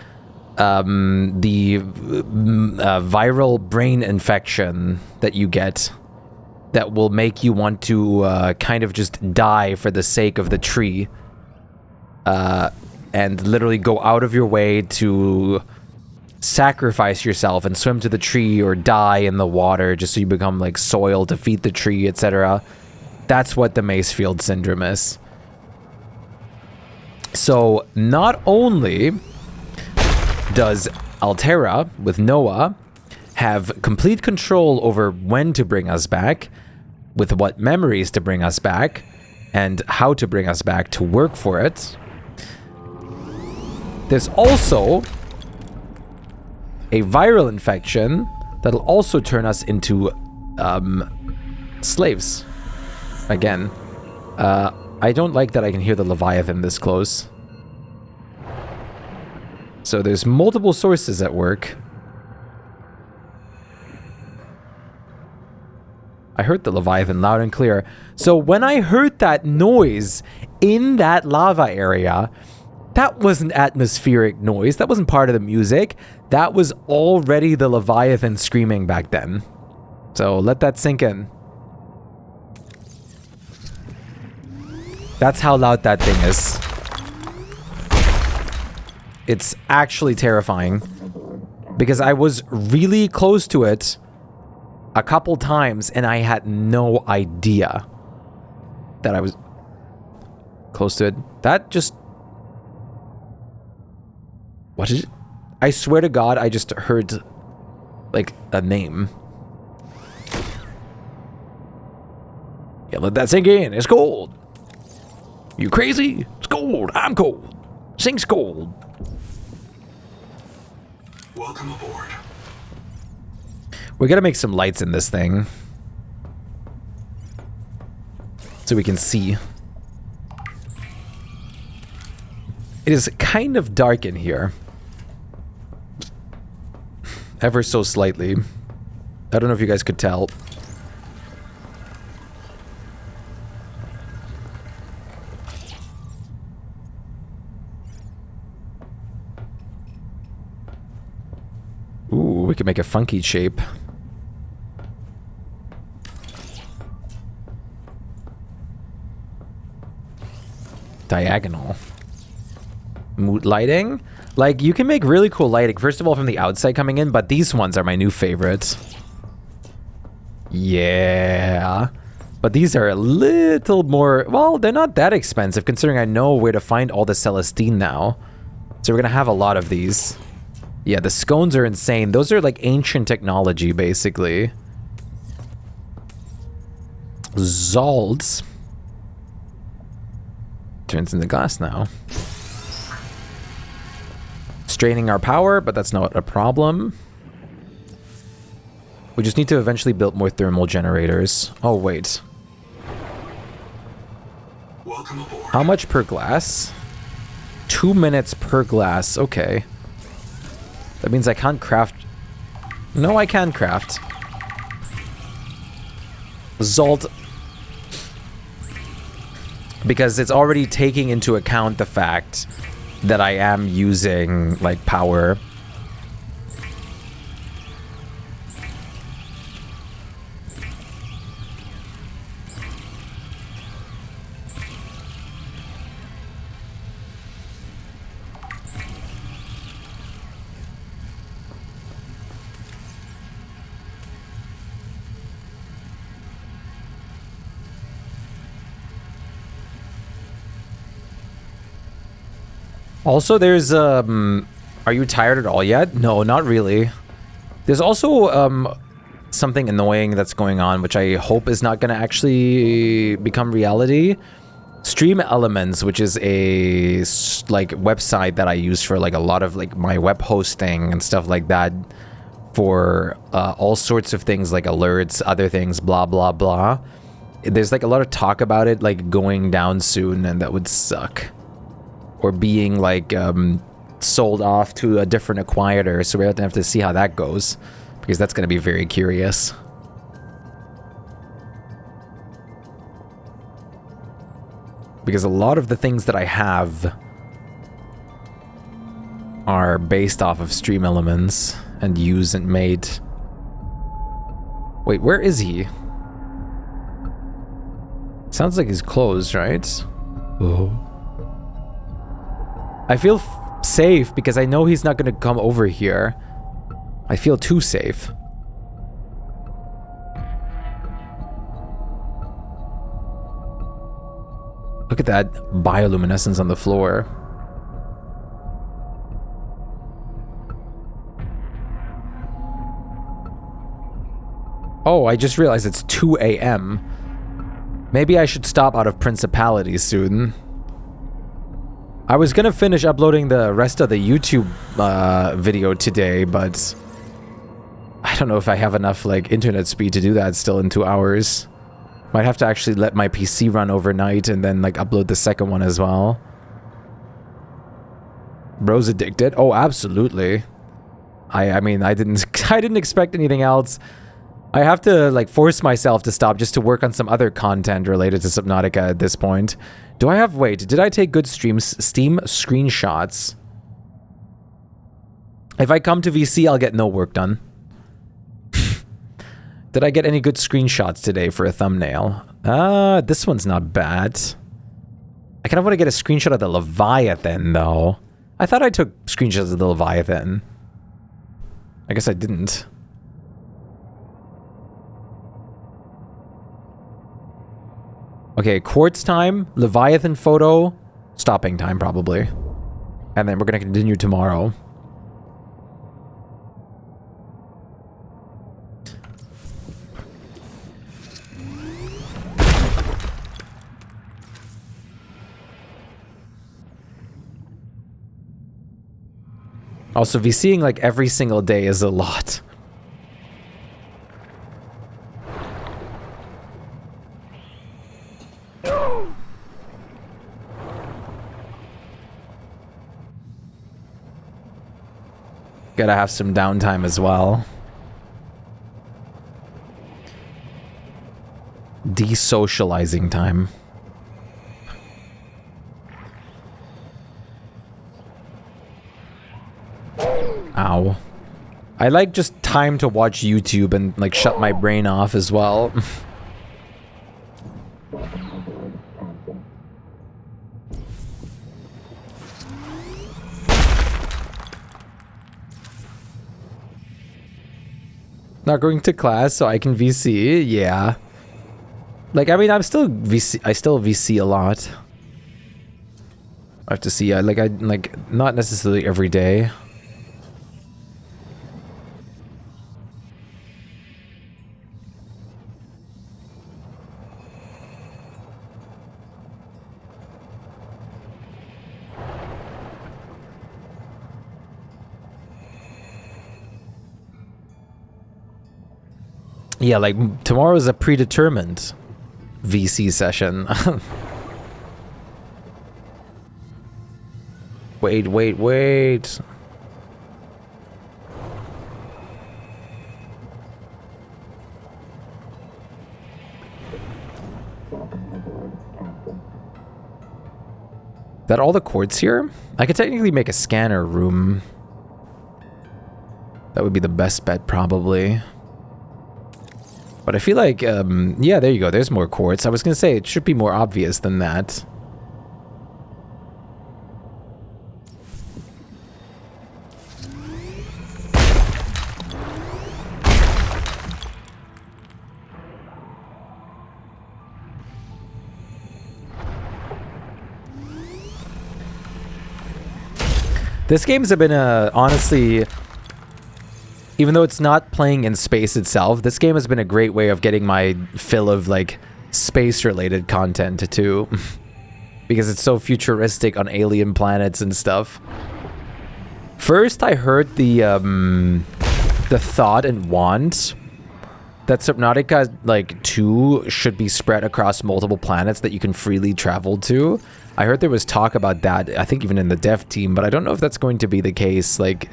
viral brain infection that you get that will make you want to kind of just die for the sake of the tree, and literally go out of your way to sacrifice yourself and swim to the tree or die in the water just so you become like soil to feed the tree, etc. That's what the Macefield syndrome is. So not only does Altera with Noah have complete control over when to bring us back, with what memories to bring us back, and how to bring us back to work for it, there's also a viral infection that'll also turn us into slaves. Again, I don't like that I can hear the Leviathan this close. So there's multiple sources at work. I heard the Leviathan loud and clear. So when I heard that noise in that lava area, that wasn't atmospheric noise. That wasn't part of the music. That was already the Leviathan screaming back then. So let that sink in. That's how loud that thing is. It's actually terrifying. Because I was really close to it a couple times and I had no idea that I was close to it. That just... What is it? I swear to God, I just heard, like, a name. Yeah, let that sink in. It's cold. You crazy? It's cold. I'm cold. Sink's cold. Welcome aboard. We gotta make some lights in this thing. So we can see. It is kind of dark in here. Ever so slightly. I don't know if you guys could tell. Ooh, we could make a funky shape. Diagonal. Mood lighting? Like, you can make really cool lighting. First of all, from the outside coming in, but these ones are my new favorites. Yeah. But these are a little more... Well, they're not that expensive, considering I know where to find all the Celestine now. So we're gonna have a lot of these. Yeah, the scones are insane. Those are like ancient technology, basically. Zolds. Turns into glass now. Straining our power, but that's not a problem. We just need to eventually build more thermal generators. Oh, wait. Welcome aboard. How much per glass? 2 minutes per glass. Okay. That means I can't craft... No, I can craft. Zolt. Because it's already taking into account the fact that I am using, like, power. Also, there's, are you tired at all yet? No, not really. There's also, something annoying that's going on, which I hope is not gonna actually become reality. Stream Elements, which is a, like, website that I use for, like, a lot of, like, my web hosting and stuff like that. For, all sorts of things, like alerts, other things, blah, blah, blah. There's, like, a lot of talk about it, like, going down soon, and that would suck. Or being, like, sold off to a different acquirer, so we have to see how that goes, because that's going to be very curious. Because a lot of the things that I have are based off of Stream Elements and used and made. Wait, where is he? Sounds like he's closed, right? Oh. I feel safe because I know he's not going to come over here. I feel too safe. Look at that bioluminescence on the floor. Oh, I just realized it's 2 a.m. Maybe I should stop out of Principality soon. I was gonna finish uploading the rest of the YouTube video today, but I don't know if I have enough, like, internet speed to do that still in 2 hours. Might have to actually let my PC run overnight and then, like, upload the second one as well. Bro's addicted? Oh, absolutely. I mean, I didn't expect anything else. I have to, like, force myself to stop just to work on some other content related to Subnautica at this point. Do I have... Wait, did I take good Steam screenshots? If I come to VC, I'll get no work done. Did I get any good screenshots today for a thumbnail? This one's not bad. I kind of want to get a screenshot of the Leviathan, though. I thought I took screenshots of the Leviathan. I guess I didn't. Okay, quartz time, Leviathan photo, stopping time probably. And then we're gonna continue tomorrow. Also, VCing like every single day is a lot. Gotta have some downtime as well. Desocializing time. Ow. I like just time to watch YouTube and like shut my brain off as well. Not going to class so I can VC, yeah. Like, I mean, I still VC a lot. I have to see, like, not necessarily every day. Yeah, like tomorrow is a predetermined VC session. Wait. That all the quartz here? I could technically make a scanner room. That would be the best bet, probably. But I feel like, yeah, there you go. There's more quartz. I was gonna say, it should be more obvious than that. This game's been honestly, even though it's not playing in space itself, this game has been a great way of getting my fill of like space-related content too, because it's so futuristic on alien planets and stuff. First, I heard the thought and want that Subnautica like 2 should be spread across multiple planets that you can freely travel to. I heard there was talk about that, I think even in the dev team, but I don't know if that's going to be the case, like,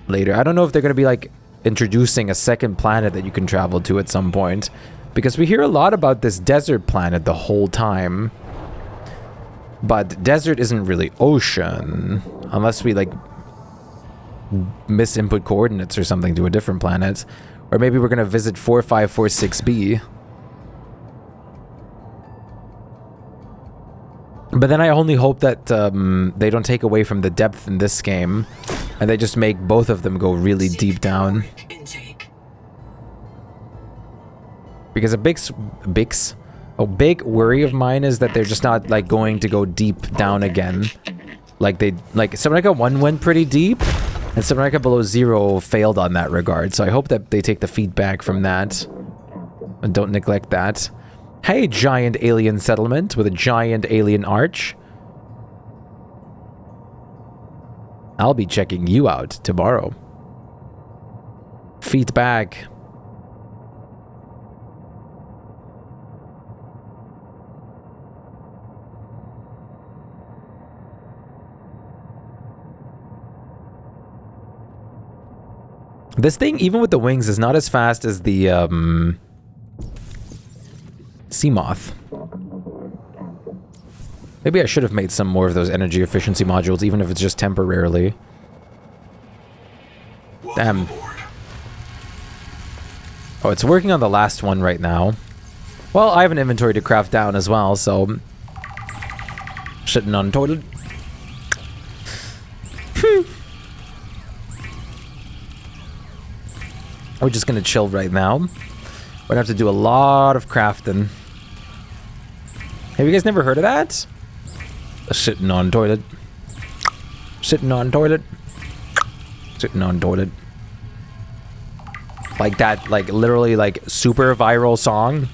later. I don't know if they're going to be, like, introducing a second planet that you can travel to at some point. Because we hear a lot about this desert planet the whole time. But desert isn't really ocean. Unless we, like, misinput coordinates or something to a different planet. Or maybe we're going to visit 4546b. But then I only hope that they don't take away from the depth in this game, and they just make both of them go really deep down. Because a big worry of mine is that they're just not like going to go deep down again. Like Subnautica 1 went pretty deep, and Subnautica Below Zero failed on that regard. So I hope that they take the feedback from that and don't neglect that. Hey, giant alien settlement with a giant alien arch. I'll be checking you out tomorrow. Feedback. This thing, even with the wings, is not as fast as the sea moth. Maybe I should have made some more of those energy efficiency modules, even if it's just temporarily. Damn. Oh, it's working on the last one right now. Well, I have an inventory to craft down as well, so... Shitting on toilet. We're just gonna chill right now. We're gonna have to do a lot of crafting. Have you guys never heard of that? Sitting on toilet. Sitting on toilet. Sitting on toilet. Like that, like literally like super viral song.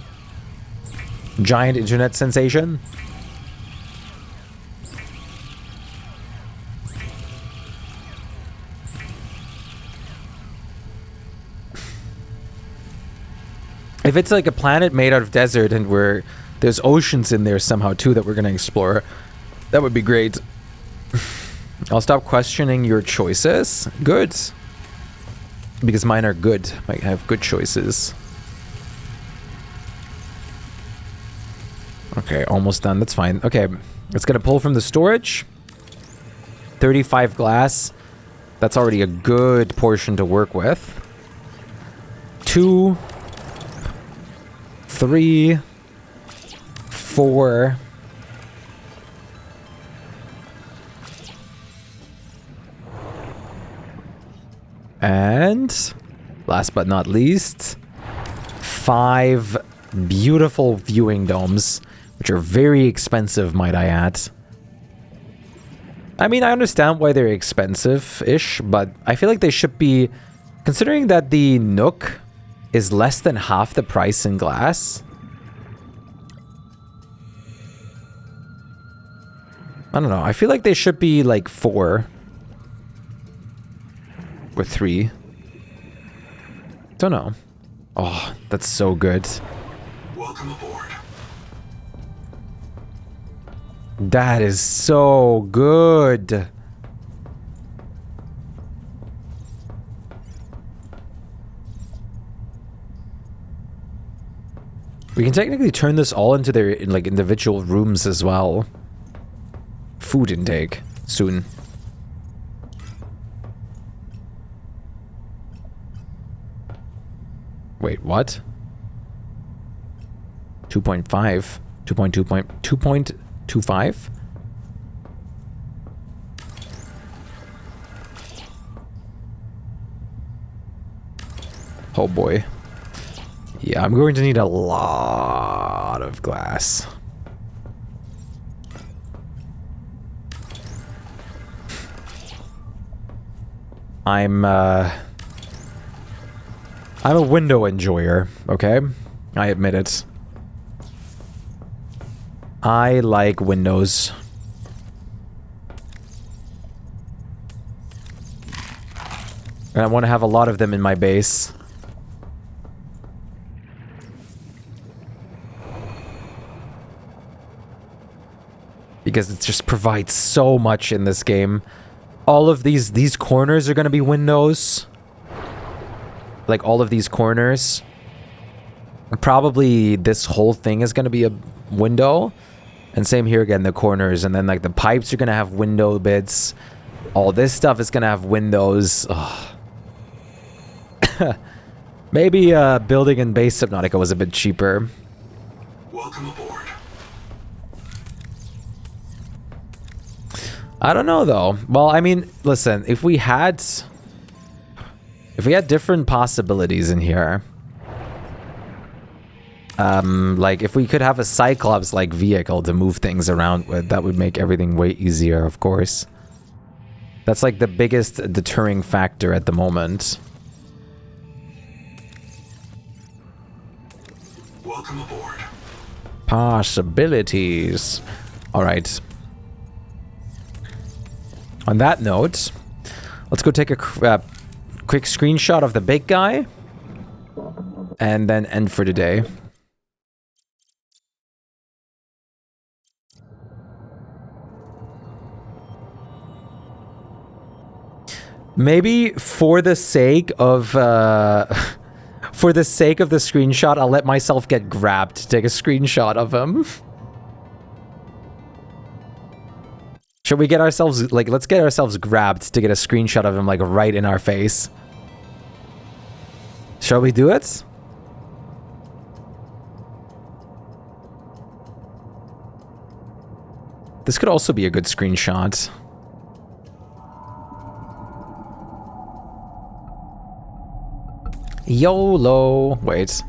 Giant internet sensation. If it's like a planet made out of desert and there's oceans in there somehow too that we're gonna explore, that would be great. I'll stop questioning your choices. Good. Because mine are good. I have good choices. Okay, almost done. That's fine. Okay, it's gonna pull from the storage. 35 glass. That's already a good portion to work with. 2, 3, 4. And last but not least, 5 beautiful viewing domes, which are very expensive, might I add. I mean, I understand why they're expensive-ish, but I feel like they should be, considering that the Nook is less than half the price in glass. I don't know. I feel like they should be like 4 or 3. Don't know. Oh, That's so good. Welcome aboard. That is so good. We can technically turn this all into their like individual rooms as well. Food intake soon. Wait, what? 2.5? 2.25? Oh boy. Yeah, I'm going to need a lot of glass. I'm a window enjoyer, okay? I admit it. I like windows. And I want to have a lot of them in my base. Because it just provides so much in this game. All of these corners are going to be windows. Like all of these corners. And probably this whole thing is going to be a window. And same here again, the corners. And then like the pipes are going to have window bits. All this stuff is going to have windows. Maybe building in base Subnautica was a bit cheaper. Welcome aboard. I don't know though. Well, I mean, listen, if we had different possibilities in here, like if we could have a Cyclops like vehicle to move things around with, that would make everything way easier, of course. That's like the biggest deterring factor at the moment. Welcome aboard. Possibilities. All right. On that note, let's go take a quick screenshot of the big guy and then end for today. Maybe for the sake of the screenshot, I'll let myself get grabbed to take a screenshot of him. Should we get ourselves, like, let's get ourselves grabbed to get a screenshot of him, like, right in our face. Shall we do it? This could also be a good screenshot. YOLO. Wait.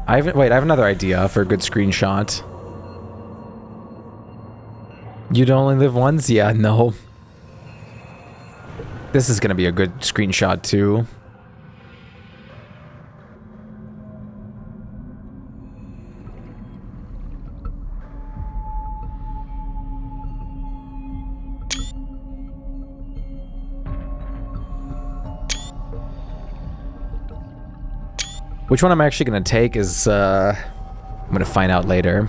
I have another idea for a good screenshot. You'd only live once? Yeah, no. This is gonna be a good screenshot too. Which one I'm actually going to take is, I'm going to find out later.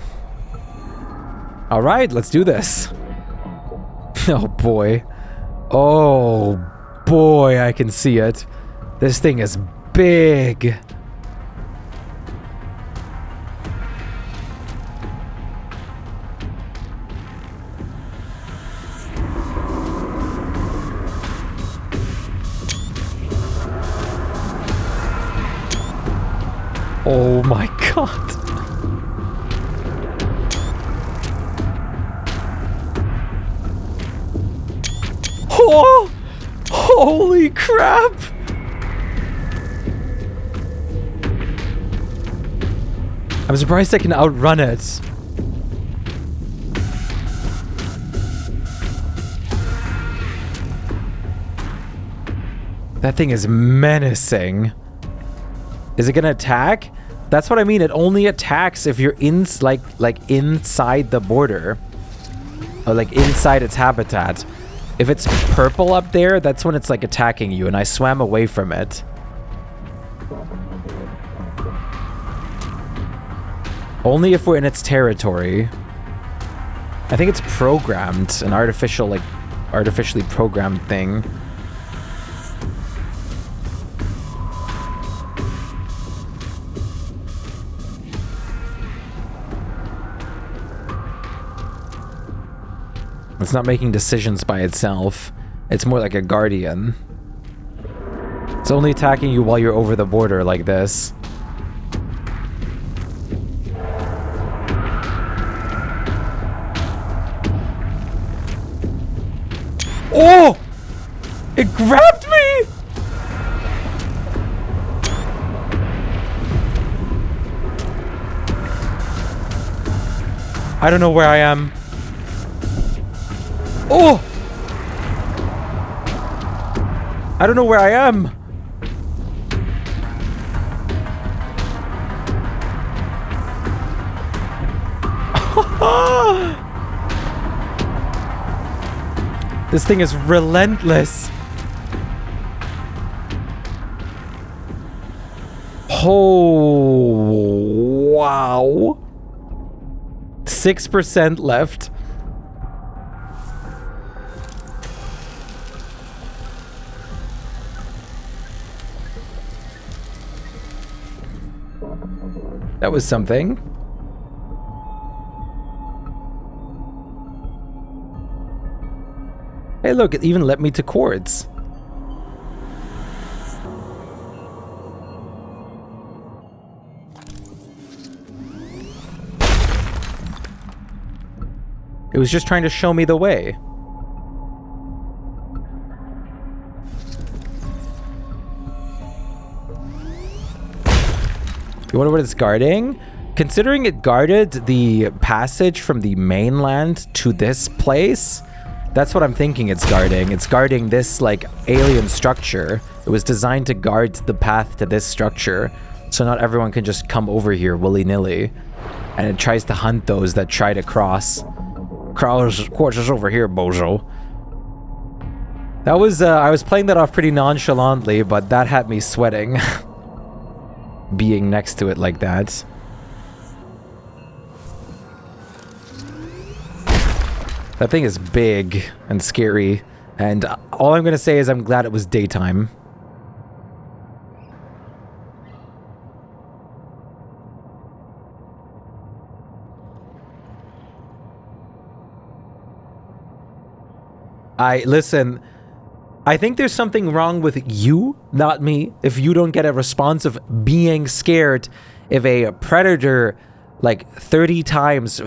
All right, let's do this. Oh, boy. Oh, boy, I can see it. This thing is big. Oh my god. Oh! Holy crap! I'm surprised I can outrun it. That thing is menacing. Is it gonna attack? That's what I mean. It only attacks if you're in like inside the border. or like inside its habitat. If it's purple up there, that's when it's like attacking you, and I swam away from it. Only if we're in its territory. I think it's programmed, an artificial, like, artificially programmed thing. It's not making decisions by itself. It's more like a guardian. It's only attacking you while you're over the border like this. Oh! It grabbed me! I don't know where I am. Oh! I don't know where I am. This thing is relentless. Oh, wow. 6% left. That was something. Hey, look, it even let me to quartz. It was just trying to show me the way. You wonder what it's guarding? Considering it guarded the passage from the mainland to this place, that's what I'm thinking it's guarding. It's guarding this, like, alien structure. It was designed to guard the path to this structure, so not everyone can just come over here willy-nilly. And it tries to hunt those that try to cross. Quartz is over here, bozo. That was, I was playing that off pretty nonchalantly, but that had me sweating. Being next to it like that. That thing is big and scary, and all I'm gonna say is I'm glad it was daytime. Listen, I think there's something wrong with you, not me, if you don't get a response of being scared if a predator like 50 times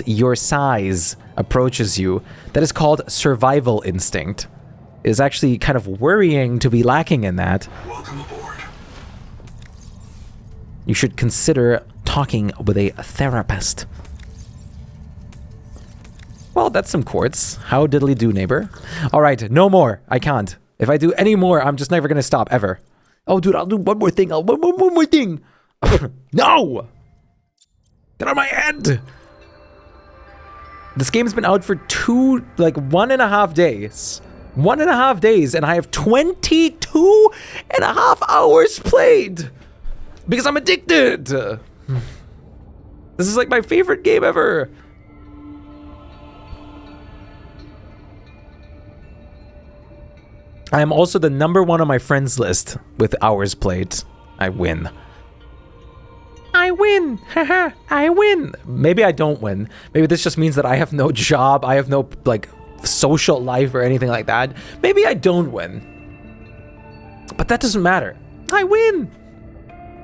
your size approaches you. That is called survival instinct. It is actually kind of worrying to be lacking in that. Welcome aboard. You should consider talking with a therapist. Well, that's some quartz. How diddly do, neighbor? All right, no more. I can't. If I do any more, I'm just never gonna stop, ever. Oh, dude, I'll do one more thing. One more thing. No! Get out of my head! This game's been out for 1.5 days. 1.5 days, and I have 22.5 hours played! Because I'm addicted! This is like my favorite game ever. I am also the #1 on my friends list with hours played. I win. I win! Haha, I win! Maybe I don't win. Maybe this just means that I have no job, I have no, like, social life or anything like that. Maybe I don't win. But that doesn't matter. I win!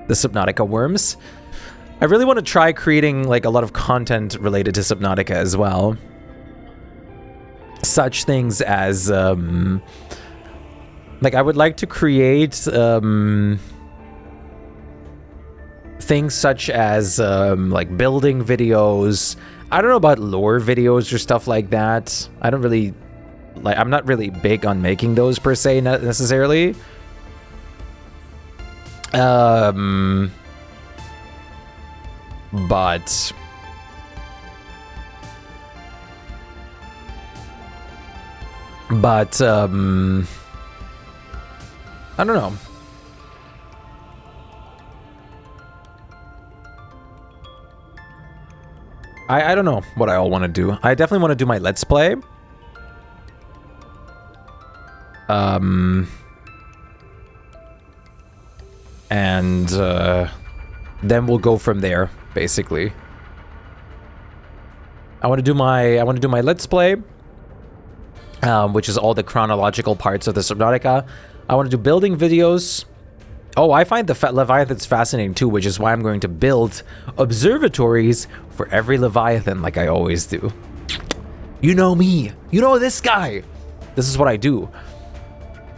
The Subnautica worms. I really want to try creating, like, a lot of content related to Subnautica as well. Such things as, like, I would like to create, things such as, like, building videos. I don't know about lore videos or stuff like that. I don't really, like, I'm not really big on making those per se, not necessarily. But But I don't know. I don't know what I all want to do. I definitely want to do my Let's Play. And then we'll go from there, basically. I want to do my Let's Play, which is all the chronological parts of the Subnautica. I want to do building videos. Oh, I find the Leviathans fascinating too, which is why I'm going to build observatories for every Leviathan, like I always do. You know me. You know this guy. This is what I do.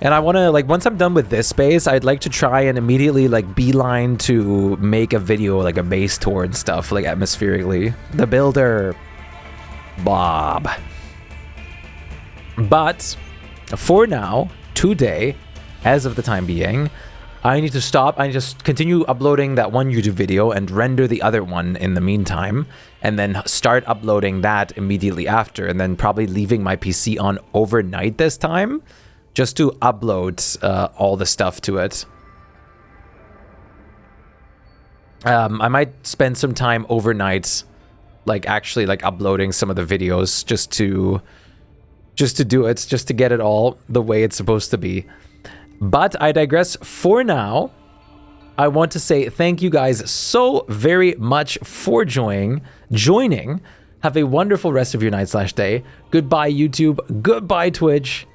And I want to, like, once I'm done with this space, I'd like to try and immediately, like, beeline to make a video, like a base tour and stuff, like, atmospherically. The builder. Bob. But, for now, today, as of the time being, I need to stop. I need to continue uploading that one YouTube video and render the other one in the meantime, and then start uploading that immediately after, and then probably leaving my PC on overnight this time, just to upload all the stuff to it. I might spend some time overnight, like actually like uploading some of the videos just to do it, just to get it all the way it's supposed to be. But I digress. For now, I want to say thank you guys so very much for joining. Have a wonderful rest of your night/day. Goodbye, YouTube. Goodbye, Twitch.